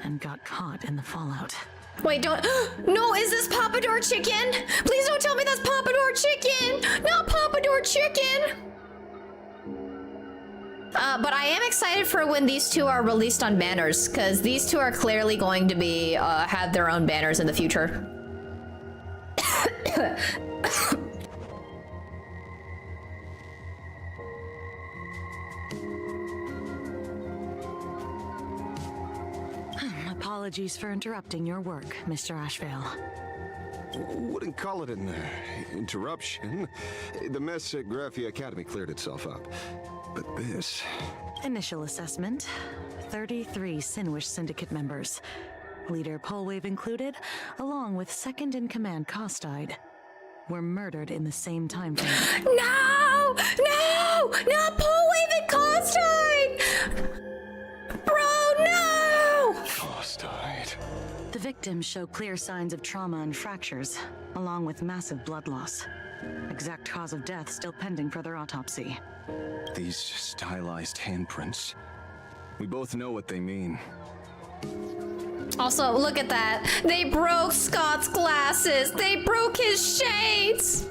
and got caught in the fallout. Wait, don't... No, is this Papador Chicken? Please don't tell me that's Papador Chicken! Not Papador Chicken! But I am excited for when these two are released on banners, because these two are clearly going to be, have their own banners in the future. Apologies for interrupting your work, Mr. Ashvale. Wouldn't call it an interruption. The mess at Graphia Academy cleared itself up. But this... Initial assessment. 33 Sinwish Syndicate members. Leader Polwave included, along with second-in-command Costide, were murdered in the same time frame. No! No! Not Polwave and Costide! Bro, no! Costide. The victims show clear signs of trauma and fractures, along with massive blood loss. Exact cause of death still pending further autopsy. These stylized handprints. We both know what they mean. Also, look at that. They broke Scott's glasses. They broke his shades.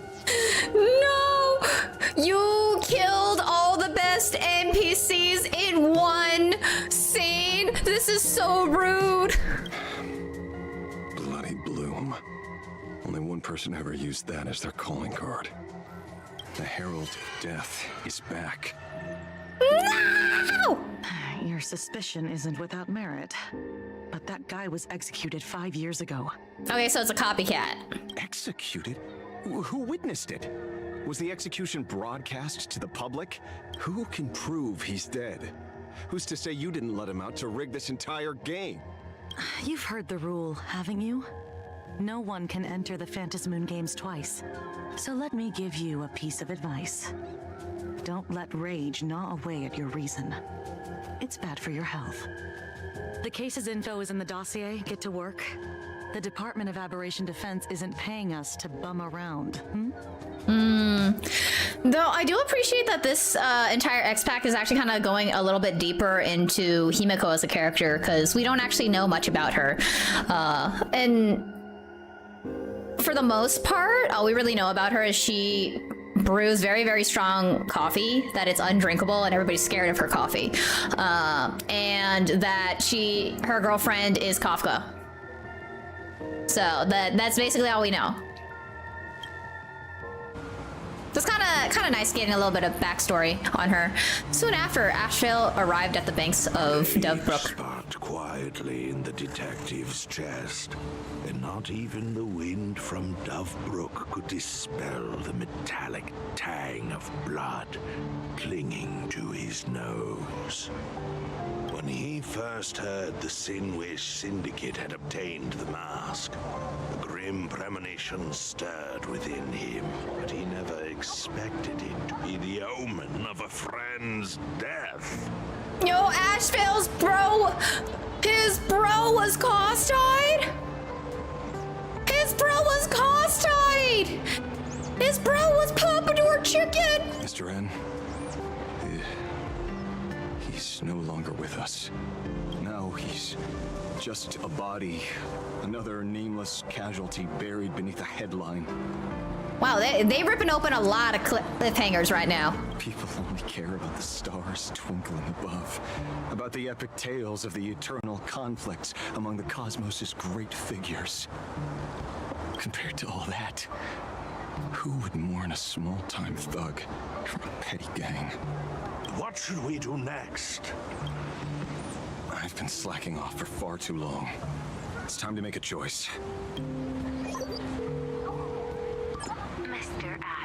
No! You killed all the best NPCs in one scene. This is so rude. Bloody Bloom. Only one person ever used that as their calling card. The Herald of Death is back. No! Your suspicion isn't without merit. But that guy was executed 5 years ago. Okay, so it's a copycat. Executed? Who witnessed it? Was the execution broadcast to the public? Who can prove he's dead? Who's to say you didn't let him out to rig this entire game? You've heard the rule, haven't you? No one can enter the Phantasmoon games twice. So let me give you a piece of advice. Don't let rage gnaw away at your reason. It's bad for your health. The case's info is in the dossier. Get to work. The Department of Aberration Defense isn't paying us to bum around, Though I do appreciate that this entire X-Pack is actually kind of going a little bit deeper into Himiko as a character, because we don't actually know much about her. And for the most part, all we really know about her is she brews very, very strong coffee, that it's undrinkable and everybody's scared of her coffee. And that her girlfriend is Kafka. So that's basically all we know. It's kind of nice getting a little bit of backstory on her. Soon after, Ashvale arrived at the banks of Dovebrook. Spat quietly in the detective's chest, and not even the wind from Dovebrook could dispel the metallic tang of blood clinging to his nose. When he first heard the Sinwish Syndicate had obtained the mask, a grim premonition stirred within him, but he never expected it to be the omen of a friend's death. Yo, Ashvale's bro! His bro was Costide? His bro was Costide! His bro was Papador Chicken! Mr. N, he's no longer with us. Now he's just a body, another nameless casualty buried beneath a headline. Wow, they ripping open a lot of cliffhangers right now. People only care about the stars twinkling above, about the epic tales of the eternal conflicts among the cosmos' great figures. Compared to all that, who would mourn a small-time thug from a petty gang? What should we do next? I've been slacking off for far too long. It's time to make a choice.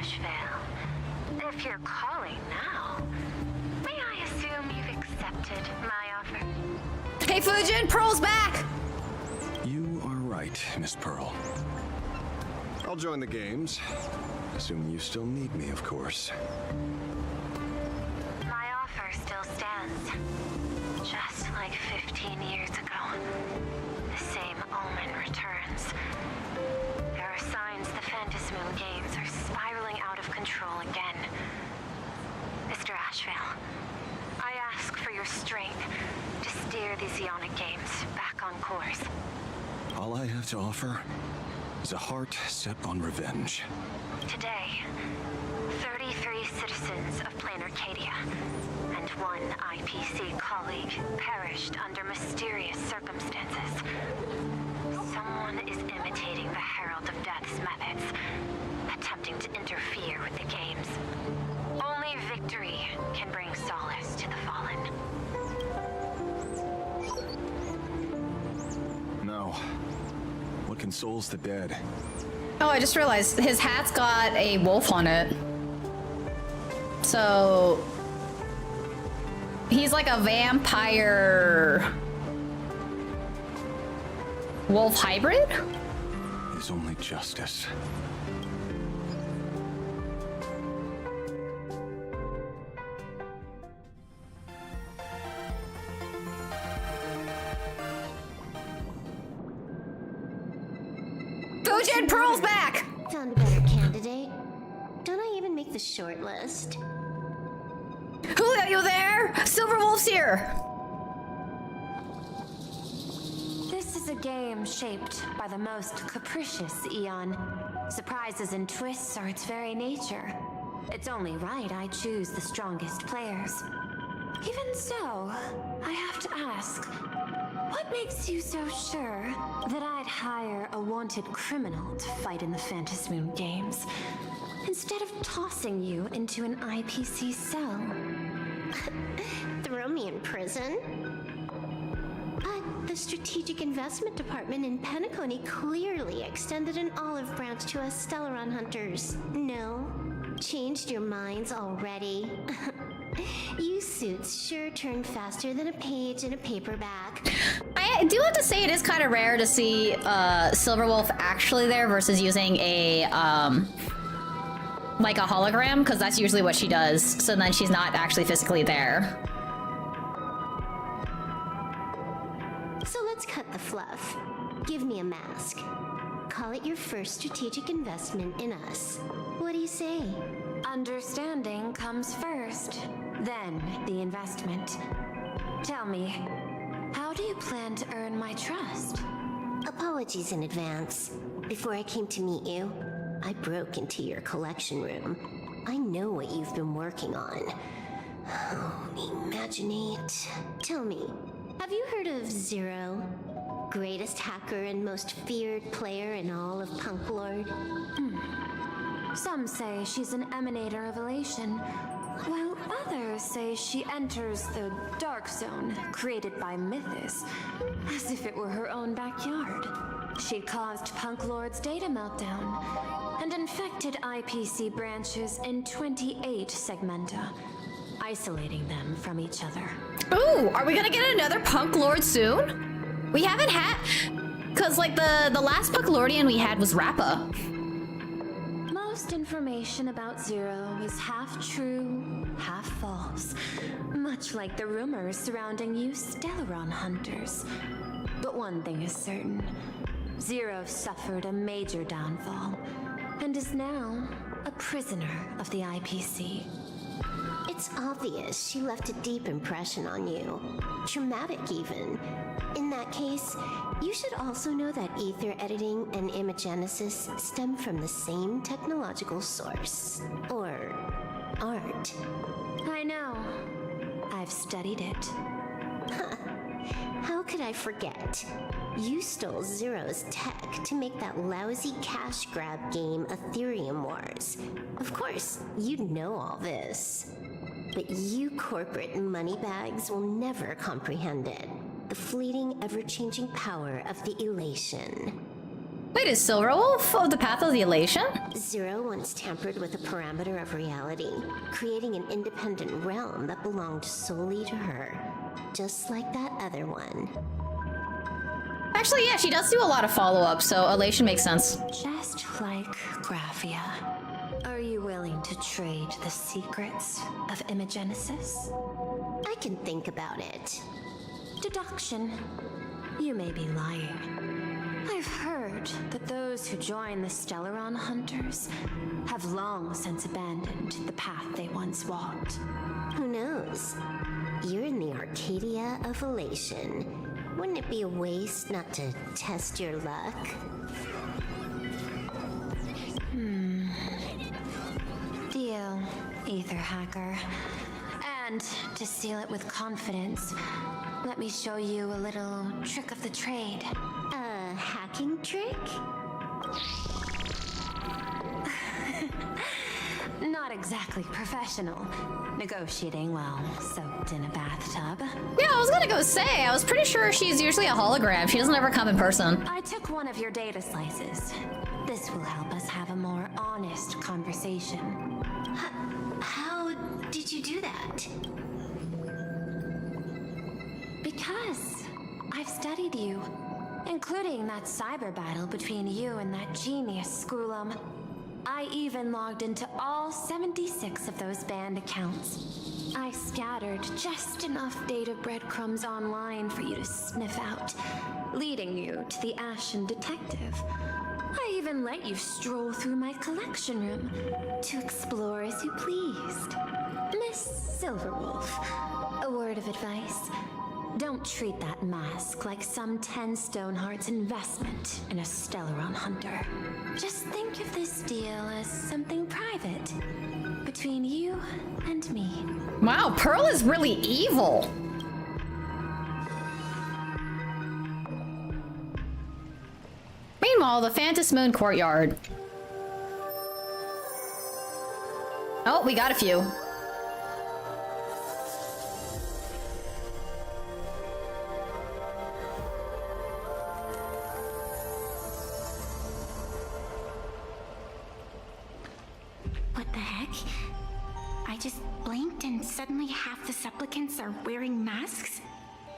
Ashvale, if you're calling now, may I assume you've accepted my offer? Hey, Fujin, Pearl's back! You are right, Miss Pearl. I'll join the games, assuming you still need me, of course. My offer still stands. Just like 15 years ago, the same omen returns. There are signs the Phantasmoon games are spiraling out of control again. Mr. Ashvale, I ask for your strength to steer these Ionic games back on course. All I have to offer is a heart set on revenge. Today, 33 citizens of Plain Arcadia and one IPC colleague perished under mysterious circumstances. Someone is imitating the Herald of Death's methods, attempting to interfere with the games. Only victory can bring solace to the fallen. No. What consoles the dead? Oh, I just realized his hat's got a wolf on it. So he's like a vampire wolf hybrid? Is only justice. Fujin, Pearl's back! Found a better candidate. Don't I even make the short list? Julio, you there? Silver Wolf's here! This is a game shaped by the most capricious Eon. Surprises and twists are its very nature. It's only right I choose the strongest players. Even so, I have to ask, what makes you so sure that I'd hire a wanted criminal to fight in the Phantasmoon games, instead of tossing you into an IPC cell? Throw me in prison? But the Strategic Investment Department in Penacony clearly extended an olive branch to us Stellaron hunters. No? Changed your minds already? You suits sure turn faster than a page in a paperback. I do have to say it is kind of rare to see Silverwolf actually there versus using a like a hologram, because that's usually what she does. So then she's not actually physically there. So let's cut the fluff. Give me a mask. Call it your first strategic investment in us. What do you say? Understanding comes first, then the investment. Tell me, how do you plan to earn my trust? Apologies in advance. Before I came to meet you, I broke into your collection room. I know what you've been working on. Oh, imaginate. Tell me, have you heard of Zero? Greatest hacker and most feared player in all of Punk Lord? Some say she's an emanator of elation, while others say she enters the dark zone created by Mythos, as if it were her own backyard. She caused Punk Lord's data meltdown and infected IPC branches in 28 segmenta, isolating them from each other. Ooh, are we gonna get another Punk Lord soon? We haven't had, cause like the last Punk Lordian we had was Rappa. Most information about Zero is half true, half false, much like the rumors surrounding you Stellaron hunters. But one thing is certain, Zero suffered a major downfall, and is now a prisoner of the IPC. It's obvious she left a deep impression on you. Traumatic, even. In that case, you should also know that ether editing and imagenesis stem from the same technological source. Or art. I know. I've studied it. How could I forget? You stole Zero's tech to make that lousy cash grab game Ethereum Wars. Of course, you'd know all this. But you corporate moneybags will never comprehend it. The fleeting, ever-changing power of the elation. Wait, is Silverwolf of the Path of the Elation? Zero once tampered with a parameter of reality, creating an independent realm that belonged solely to her. Just like that other one. Actually, yeah, she does do a lot of follow-up, so Elation makes sense. Just like Graphia. Are you willing to trade the secrets of Imagenesis? I can think about it. Deduction. You may be lying. I've heard that those who join the Stellaron Hunters have long since abandoned the path they once walked. Who knows? You're in the Arcadia of Elation. Wouldn't it be a waste not to test your luck? Deal, Ether Hacker. And to seal it with confidence, let me show you a little trick of the trade. A hacking trick? Not exactly professional. Negotiating while soaked in a bathtub. Yeah, I was gonna go say, I was pretty sure she's usually a hologram. She doesn't ever come in person. I took one of your data slices. This will help us have a more honest conversation. How did you do that? Because I've studied you, including that cyber battle between you and that genius Skrulum. I even logged into all 76 of those banned accounts. I scattered just enough data breadcrumbs online for you to sniff out, leading you to the Ashen Detective. I even let you stroll through my collection room to explore as you pleased. Miss Silverwolf, a word of advice. Don't treat that mask like some 10 Stonehearts investment in a Stellaron Hunter. Just think of this deal as something private between you and me. Wow, Pearl is really evil. Meanwhile, the Phantom Moon Courtyard. Oh, we got a few. What the heck? I just blinked and suddenly half the supplicants are wearing masks?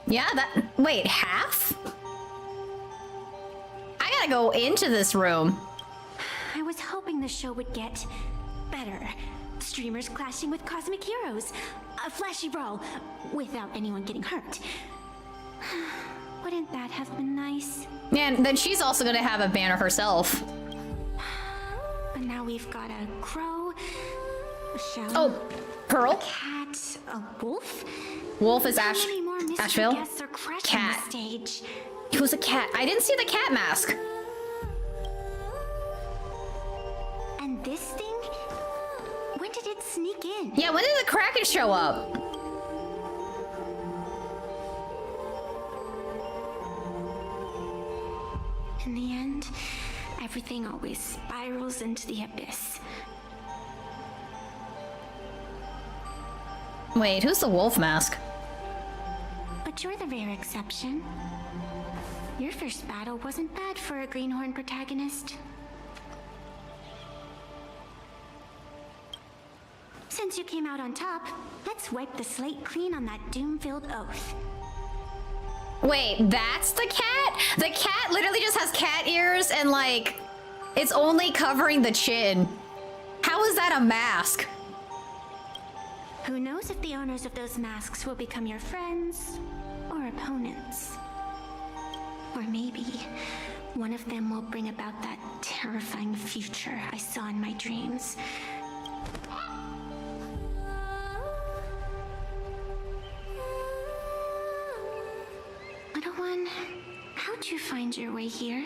Yeah, wait, half? I gotta go into this room. I was hoping the show would get better. Streamers clashing with cosmic heroes. A flashy brawl without anyone getting hurt. Wouldn't that have been nice? Yeah, and then she's also gonna have a banner herself. But now we've got a crow, a shell, oh, Pearl, a cat, a wolf. Wolf is How many more mystery Asheville. guests are crashing Cat. the stage? Who's a cat? I didn't see the cat mask. And this thing? When did it sneak in? Yeah, when did the Kraken show up? In the end, everything always spirals into the abyss. Wait, who's the wolf mask? But you're the rare exception. Your first battle wasn't bad for a greenhorn protagonist. Since you came out on top, let's wipe the slate clean on that doom-filled oath. Wait, that's the cat? The cat literally just has cat ears and like, it's only covering the chin. How is that a mask? Who knows if the owners of those masks will become your friends or opponents? Or maybe one of them will bring about that terrifying future I saw in my dreams. Little one, how'd you find your way here?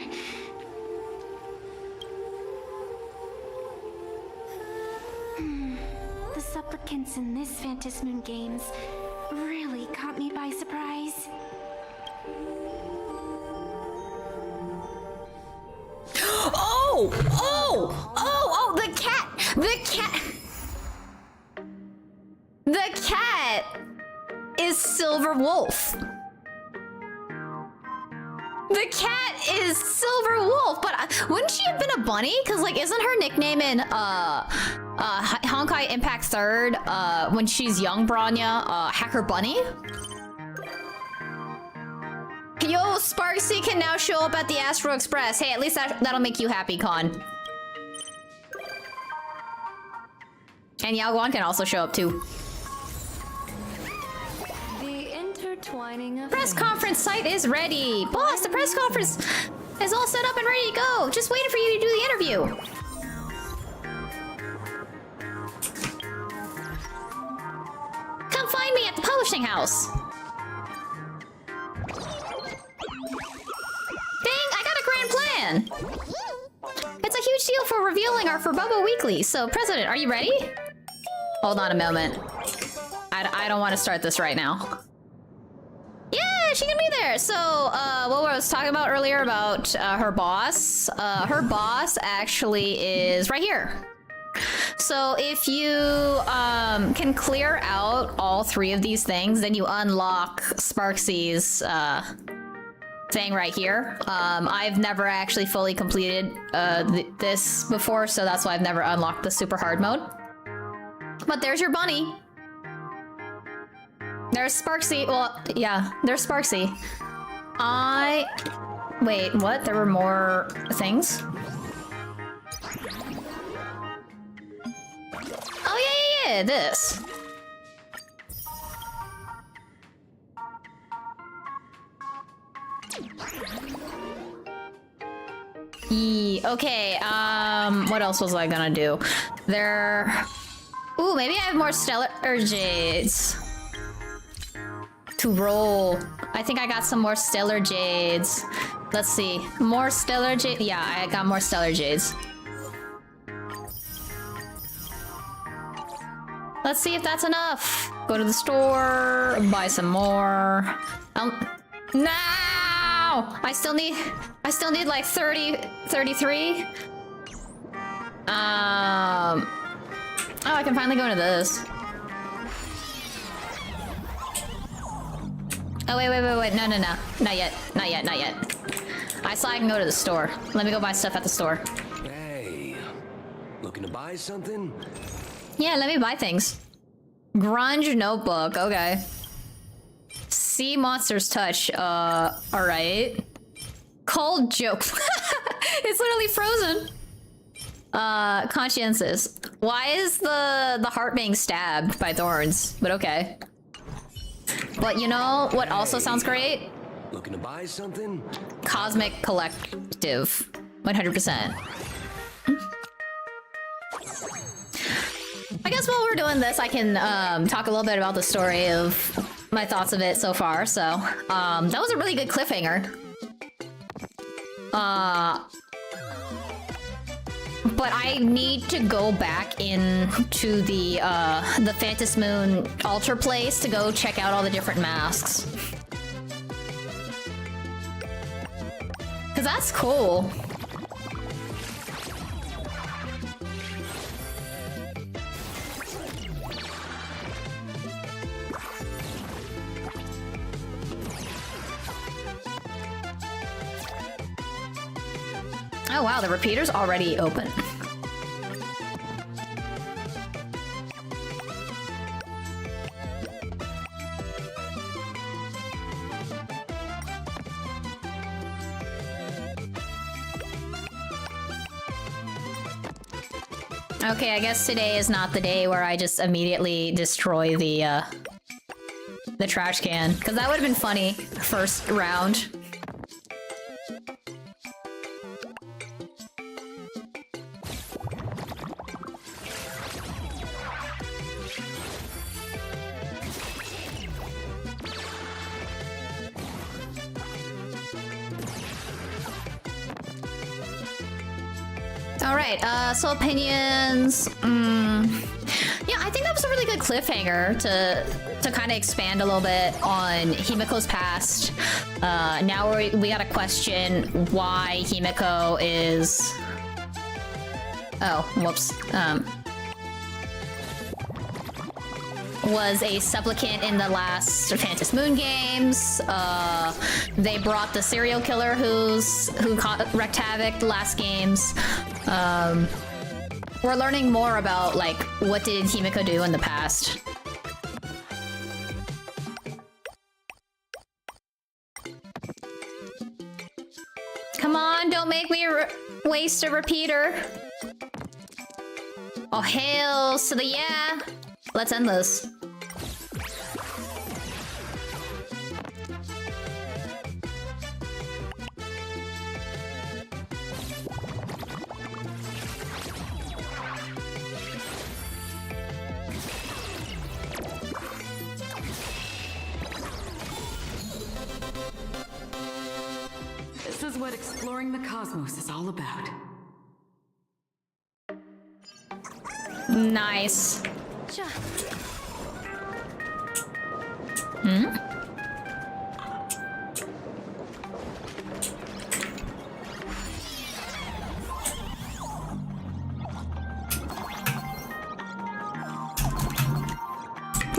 The supplicants in this Phantom Moon Games really caught me by surprise. Oh! Oh! Oh! Oh! The cat! The cat! The cat is Silver Wolf. The cat is Silver Wolf, but wouldn't she have been a bunny? Because, like, isn't her nickname in Honkai Impact 3rd, when she's young Bronya, Hacker Bunny? Yo, Sparxie can now show up at the Astro Express. Hey, at least that'll make you happy, Con. And Yaoguan can also show up, too. Press conference site is ready. Boss, the press conference is all set up and ready to go. Just waiting for you to do the interview. Come find me at the publishing house. Dang, I got a grand plan. It's a huge deal for revealing our Furbubba Weekly. So, President, are you ready? Hold on a moment. I don't want to start this right now. Yeah, she can be there. So, what I was talking about earlier about her boss. Her boss actually is right here. So if you can clear out all 3 of these things, then you unlock Sparxie's thing right here. I've never actually fully completed this before, so that's why I've never unlocked the super hard mode. But there's your bunny. There's Sparxie. Well, yeah, there's Sparxie. Wait, what? There were more things? Oh, yeah, this. Okay, what else was I gonna do? Ooh, maybe I have more stellar jades to roll. I think I got some more stellar jades. Let's see. More stellar jades? Yeah, I got more stellar jades. Let's see if that's enough. Go to the store, buy some more. No! I still need like 33. Oh, I can finally go into this. Oh, wait. No. Not yet. I saw I can go to the store. Let me go buy stuff at the store. Hey, looking to buy something? Yeah, let me buy things. Grunge notebook, okay. Sea Monster's Touch, alright. Cold joke. It's literally frozen. Conscientious. Why is the heart being stabbed by thorns? But okay. But you know what also sounds great? Looking to buy something? Cosmic Collective. 100%. I guess while we're doing this, I can talk a little bit about the story of my thoughts of it so far. So, that was a really good cliffhanger. But I need to go back into the Phantom Moon altar place to go check out all the different masks. Cause that's cool. Oh wow, the repeater's already open. Okay, I guess today is not the day where I just immediately destroy the trash can, because that would have been funny first round. Alright, so opinions. Yeah, I think that was a really good cliffhanger to kind of expand a little bit on Himiko's past. Now we gotta question why Himiko is... Oh, whoops. was a supplicant in the last Fantasy Moon games. They brought the serial killer who wreaked havoc the last games. We're learning more about, like, what did Himiko do in the past. Come on, don't make me waste a repeater. Oh, hails to the yeah. Let's end this. This is what exploring the cosmos is all about. Nice. Hmm?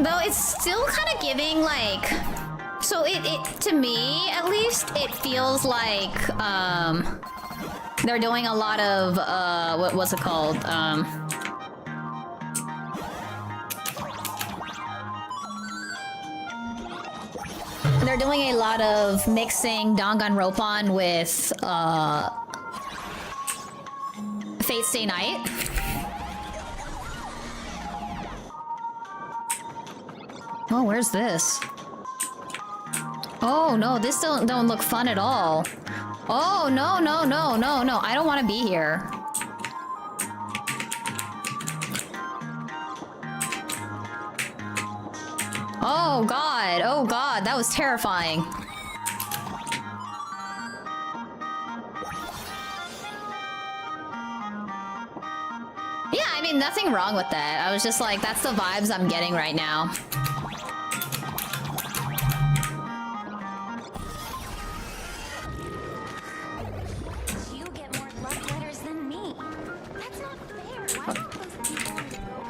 Though it's still kind of giving, like... So it to me, at least, it feels like, they're doing a lot of, what was it called? They're doing a lot of mixing Danganronpa with, Fate Stay Night. Oh, where's this? Oh no, this don't look fun at all. Oh no, no, no, no, no, I don't want to be here. Oh god, that was terrifying. Yeah, I mean, nothing wrong with that. I was just like, that's the vibes I'm getting right now. You get more love letters than me. That's not fair. Why don't those people go home?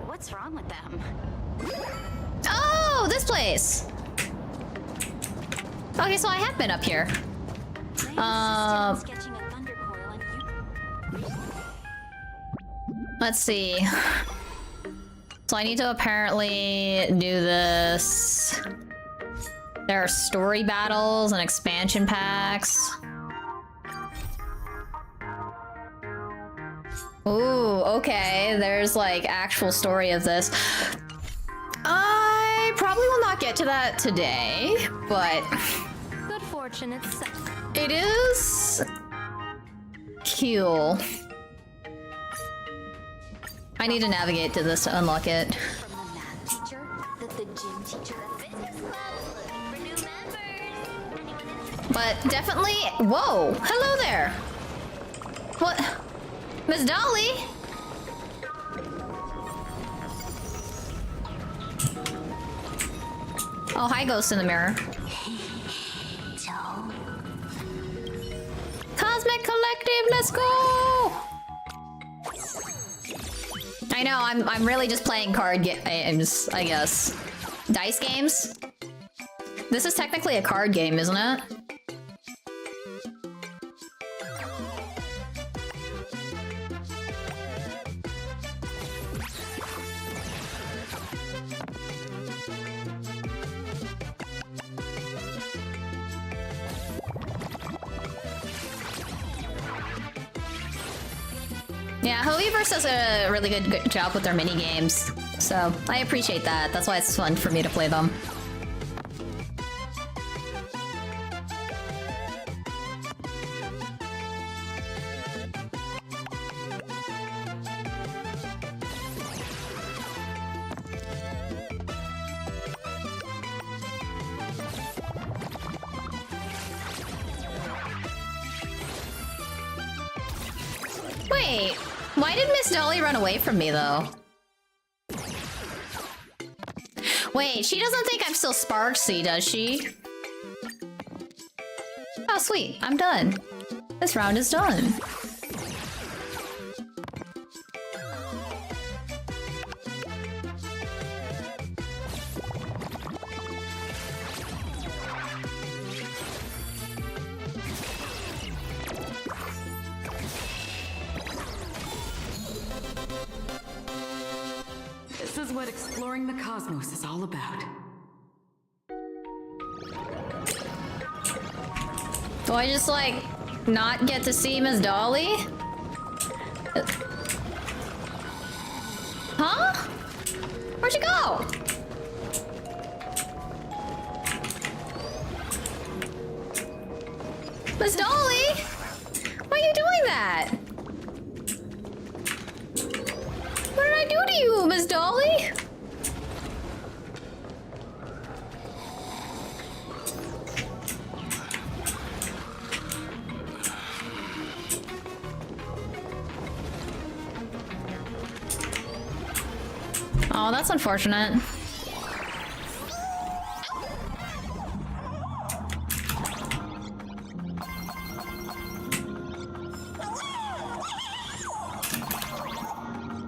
What's wrong with them? Oh, this place! Okay, so I have been up here. Sketching a thunder coil and you... Let's see. So I need to apparently do this. There are story battles and expansion packs. Ooh, okay. There's like actual story of this. I probably will not get to that today, but Good fortune itself. it is cool. I need to navigate to this to unlock it. From the math teacher, the gym teacher, the physics club, looking for new members. Anyone But definitely... Whoa! Hello there! What? Miss Dolly? Oh, hi, Ghost in the Mirror. Cosmic Collective, let's go! I know, I'm really just playing card games, I guess. Dice games? This is technically a card game, isn't it? Yeah, Hoviverse does a really good job with their mini games, so I appreciate that. That's why it's fun for me to play them. Why did Miss Dolly run away from me, though? Wait, she doesn't think I'm still Sparxie, does she? Oh, sweet. I'm done. This round is done. This is what exploring the cosmos is all about. Do I just, like, not get to see Miss Dolly? Huh? Where'd you go? Miss Dolly? Why are you doing that? What did I do to you, Miss Dolly? Oh, that's unfortunate.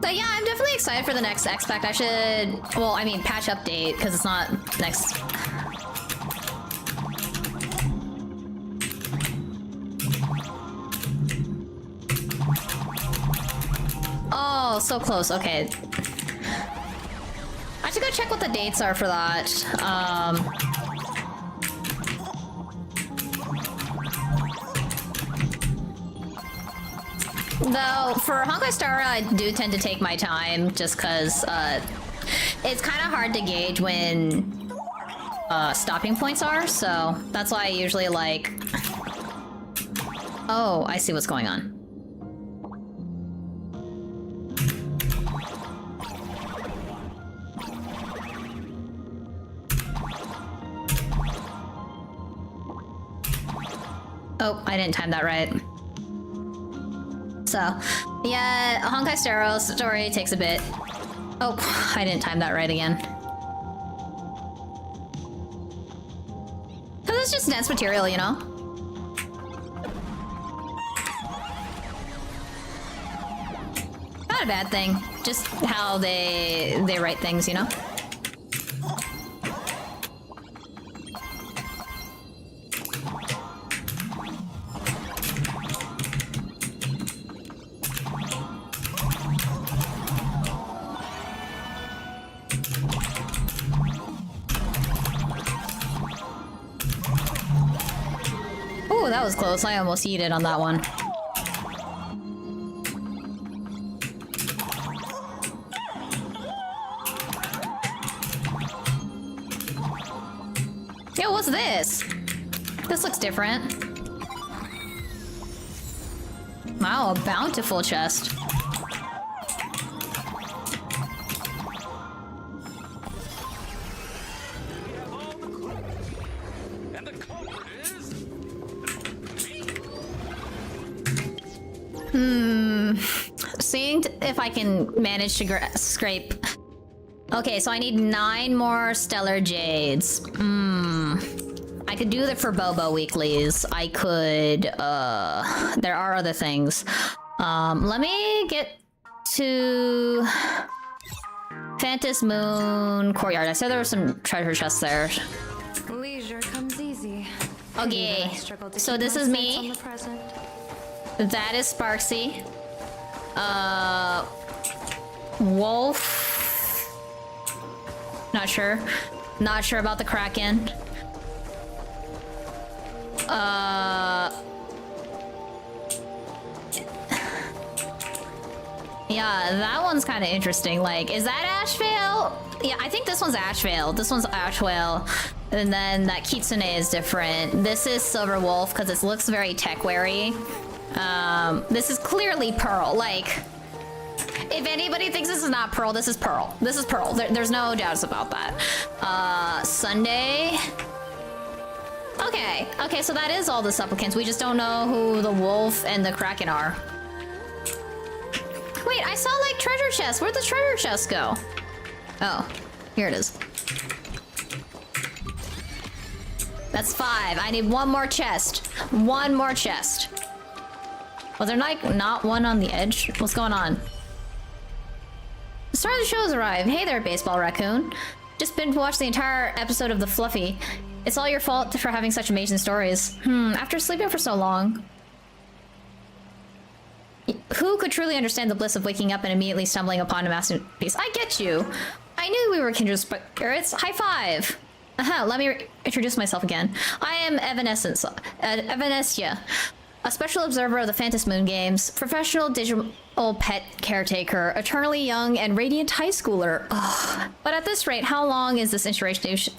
But yeah, I'm definitely excited for the next X-Pact. I should, well, I mean, patch update, because it's not next. Oh, so close. Okay. I should go check what the dates are for that. Though, for Honkai Star, I do tend to take my time, just because it's kind of hard to gauge when stopping points are, so that's why I usually like... Oh, I see what's going on. Oh, I didn't time that right. So, yeah, Honkai Star story takes a bit. Oh, I didn't time that right again. Because it's just dense material, you know? Not a bad thing. Just how they write things, you know? Ooh, that was close. I almost yeeted on that one. Yo, what's this? This looks different. Wow, a bountiful chest. Seeing if I can manage to scrape. Okay, so I need 9 more stellar jades. I could do that for Bobo weeklies. I could, there are other things. Let me get to Phantom Moon Courtyard. I said there was some treasure chests there. Leisure comes easy. Okay, so this is me. That is Sparxie. Wolf. Not sure. Not sure about the Kraken. Yeah, that one's kind of interesting. Like, is that Ashvale? Yeah, I think this one's Ashvale. This one's Ashvale. And then that Kitsune is different. This is Silver Wolf because it looks very tech-wary. This is clearly Pearl. Like, if anybody thinks this is not Pearl, this is Pearl. This is Pearl. There's no doubts about that. Sunday. Okay, so that is all the supplicants. We just don't know who the wolf and the Kraken are. Wait, I saw like treasure chest. Where'd the treasure chest go? Oh, here it is. That's 5. I need one more chest. One more chest. Was there like not one on the edge? What's going on? The star of the show has arrived. Hey there, baseball raccoon. Just binge watched the entire episode of The Fluffy. It's all your fault for having such amazing stories. After sleeping for so long. Who could truly understand the bliss of waking up and immediately stumbling upon a masterpiece? I get you. I knew we were kindred spirits. High five. Let me introduce myself again. I am Evanescia, a special observer of the Phantom Moon games, professional digital pet caretaker, eternally young and radiant high schooler. Ugh. But at this rate, how long is this introduction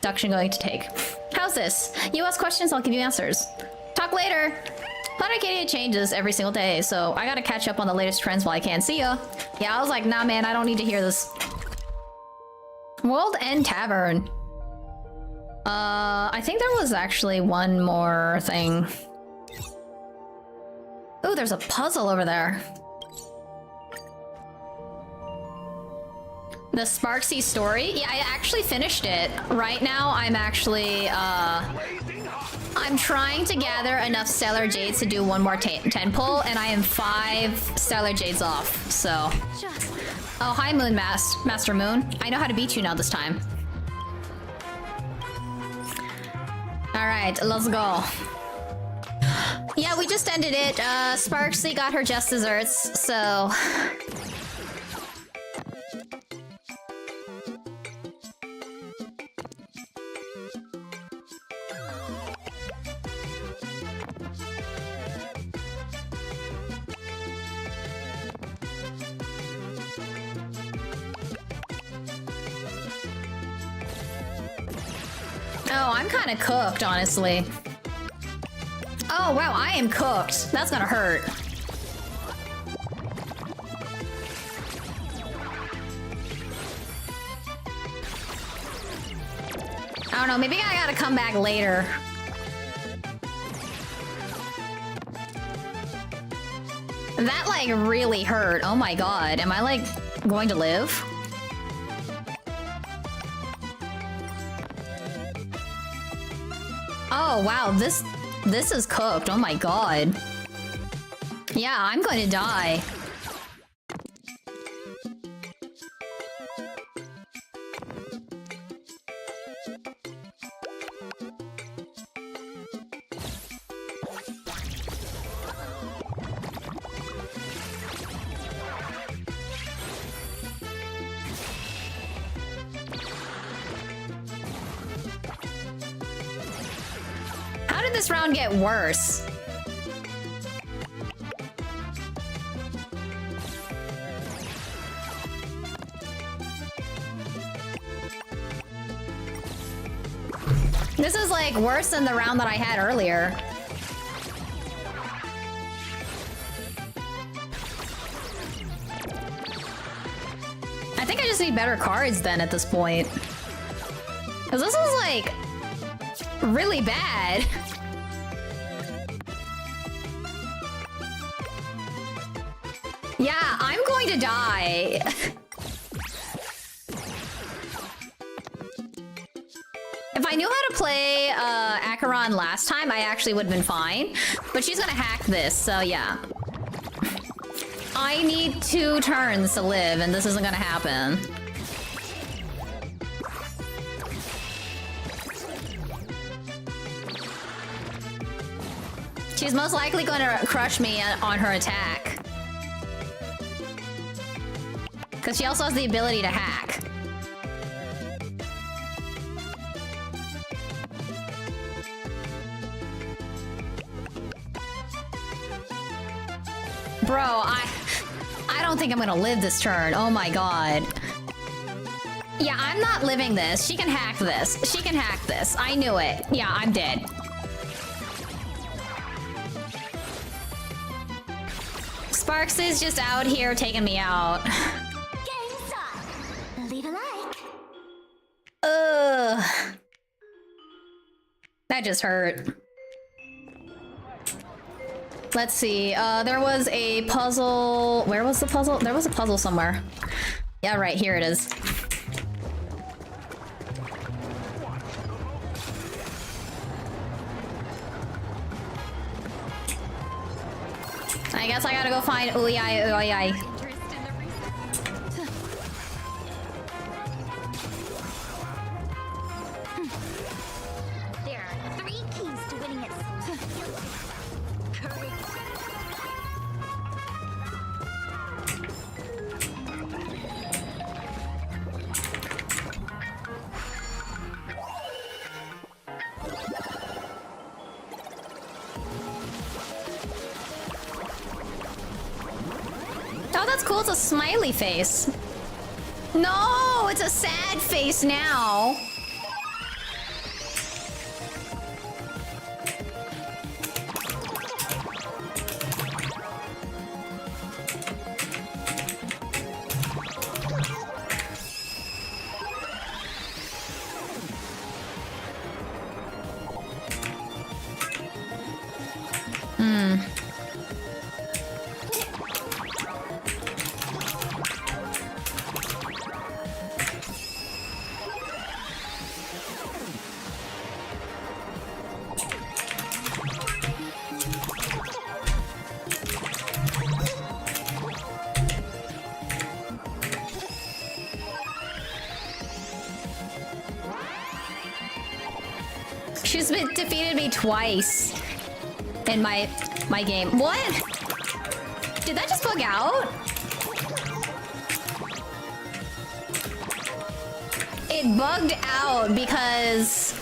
going to take? How's this? You ask questions, I'll give you answers. Talk later. Planet changes every single day, so I gotta catch up on the latest trends while I can. See ya. Yeah, I was like, nah, man, I don't need to hear this. World End Tavern. I think there was actually one more thing. Oh, there's a puzzle over there. The Sparxie story? Yeah, I actually finished it. Right now, I'm actually, I'm trying to gather enough Stellar Jades to do one more 10 pull, and I am 5 Stellar Jades off, so. Oh, hi, Master Moon. I know how to beat you now this time. Alright, let's go. Yeah, we just ended it. Sparxie got her just desserts, so... Oh, I'm kind of cooked, honestly. Oh, wow, I am cooked. That's gonna hurt. I don't know, maybe I gotta come back later. That, like, really hurt. Oh my god. Am I, like, going to live? Oh, wow, this is cooked. Oh my god. Yeah, I'm going to die. How did this round get worse? This is like worse than the round that I had earlier. I think I just need better cards then at this point. Because this is like really bad. Yeah, I'm going to die. If I knew how to play Acheron last time, I actually would have been fine. But she's gonna hack this, so yeah. I need 2 turns to live, and this isn't gonna happen. She's most likely gonna crush me on her attack. Because she also has the ability to hack. Bro, I don't think I'm gonna live this turn. Oh my god. Yeah, I'm not living this. She can hack this. She can hack this. I knew it. Yeah, I'm dead. Sparxie's just out here taking me out. Game's on. Leave a like. Ugh. That just hurt. Let's see. There was a puzzle. Where was the puzzle? There was a puzzle somewhere. Yeah, right. Here it is. I guess I gotta go find Uyai Uyai. There are 3 keys to winning it. Courage. Oh, that's cool. It's a smiley face. No, it's a sad face now. She's defeated me twice in my game. What? Did that just bug out? It bugged out because...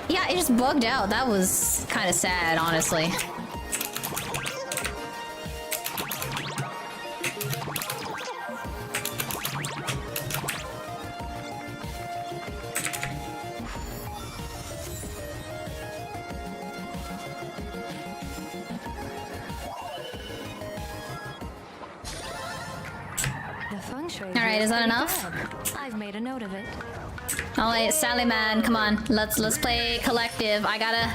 Yeah, it just bugged out. That was kind of sad, honestly. Alright, is that enough? I've made a note of it. Alright, Sally man, come on. Let's play collective. I gotta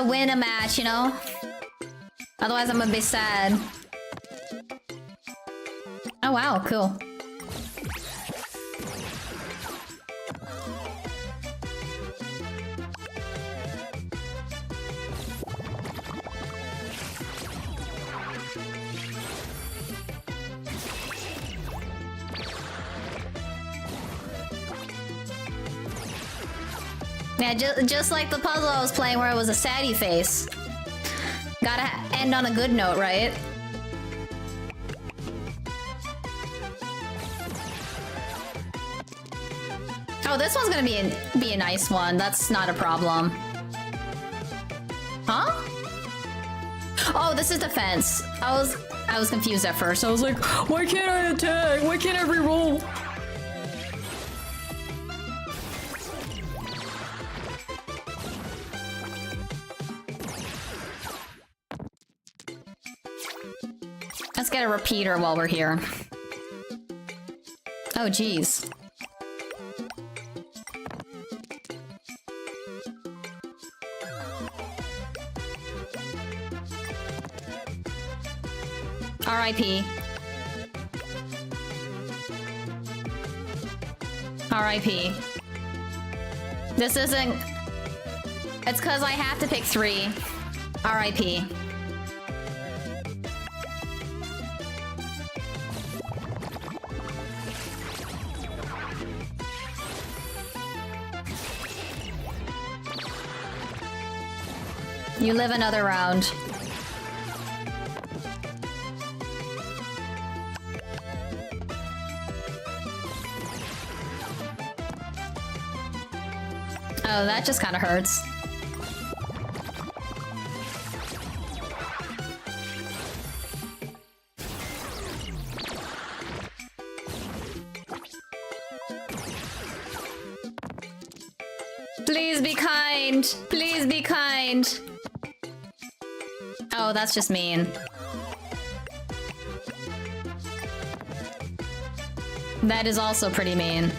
win a match, you know? Otherwise I'm gonna be sad. Oh wow, cool. Yeah, just like the puzzle I was playing where it was a saddie face. Gotta end on a good note, right? Oh, this one's gonna be a nice one. That's not a problem. Huh? Oh, this is defense. I was confused at first. I was like, why can't I attack? Why can't I reroll? Let's get a repeater while we're here. Oh, geez. R.I.P. R.I.P. This isn't... It's because I have to pick 3. R.I.P. You live another round. Oh, that just kind of hurts. Please be kind. Please be kind. Oh, that's just mean. That is also pretty mean.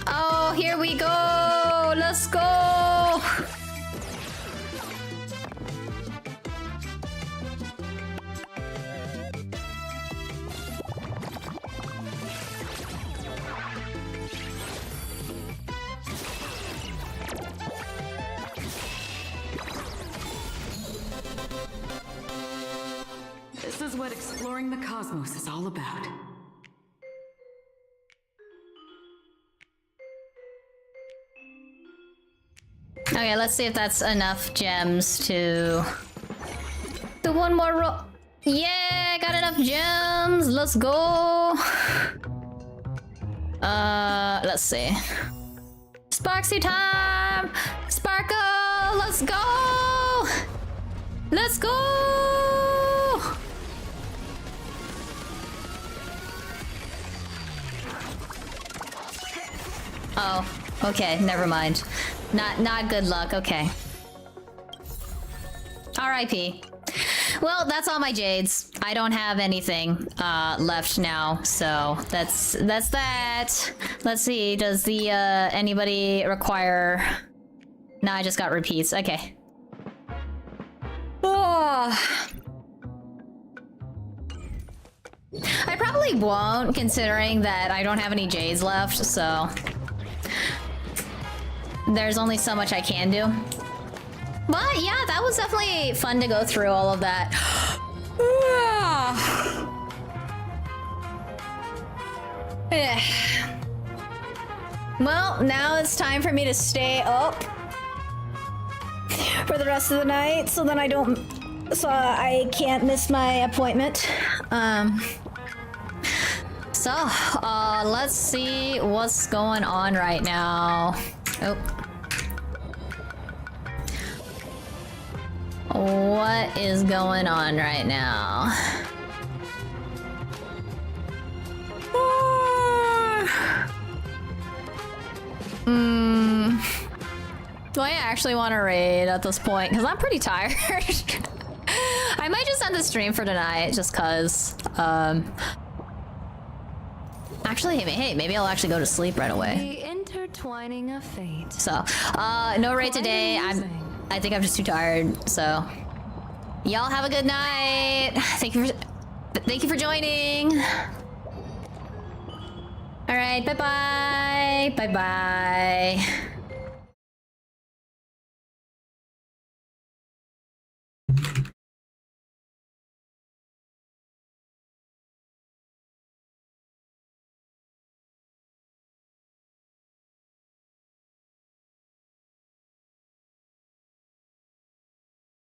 Oh, here we go! Let's go! This is what exploring the cosmos is all about. Okay, let's see if that's enough gems to do one more roll. Yeah, got enough gems. Let's go. Let's see. Sparxie time! Sparkle! Let's go! Let's go! Oh, okay, never mind. Not good luck, okay. R.I.P. Well, that's all my jades. I don't have anything left now, so that's that. Let's see, does the anybody require... Nah, I just got repeats, okay. Oh. I probably won't, considering that I don't have any jades left, so... There's only so much I can do. But yeah, that was definitely fun to go through all of that. Well, now it's time for me to stay up for the rest of the night, so then so I can't miss my appointment. Let's see what's going on right now. Oh. What is going on right now? Do I actually want to raid at this point? Because I'm pretty tired. I might just end the stream for tonight, just cause. Actually, hey, maybe I'll actually go to sleep right away. The intertwining of fate. So, no raid today. I think I'm just too tired. So, y'all have a good night. Thank you for joining. All right, bye bye.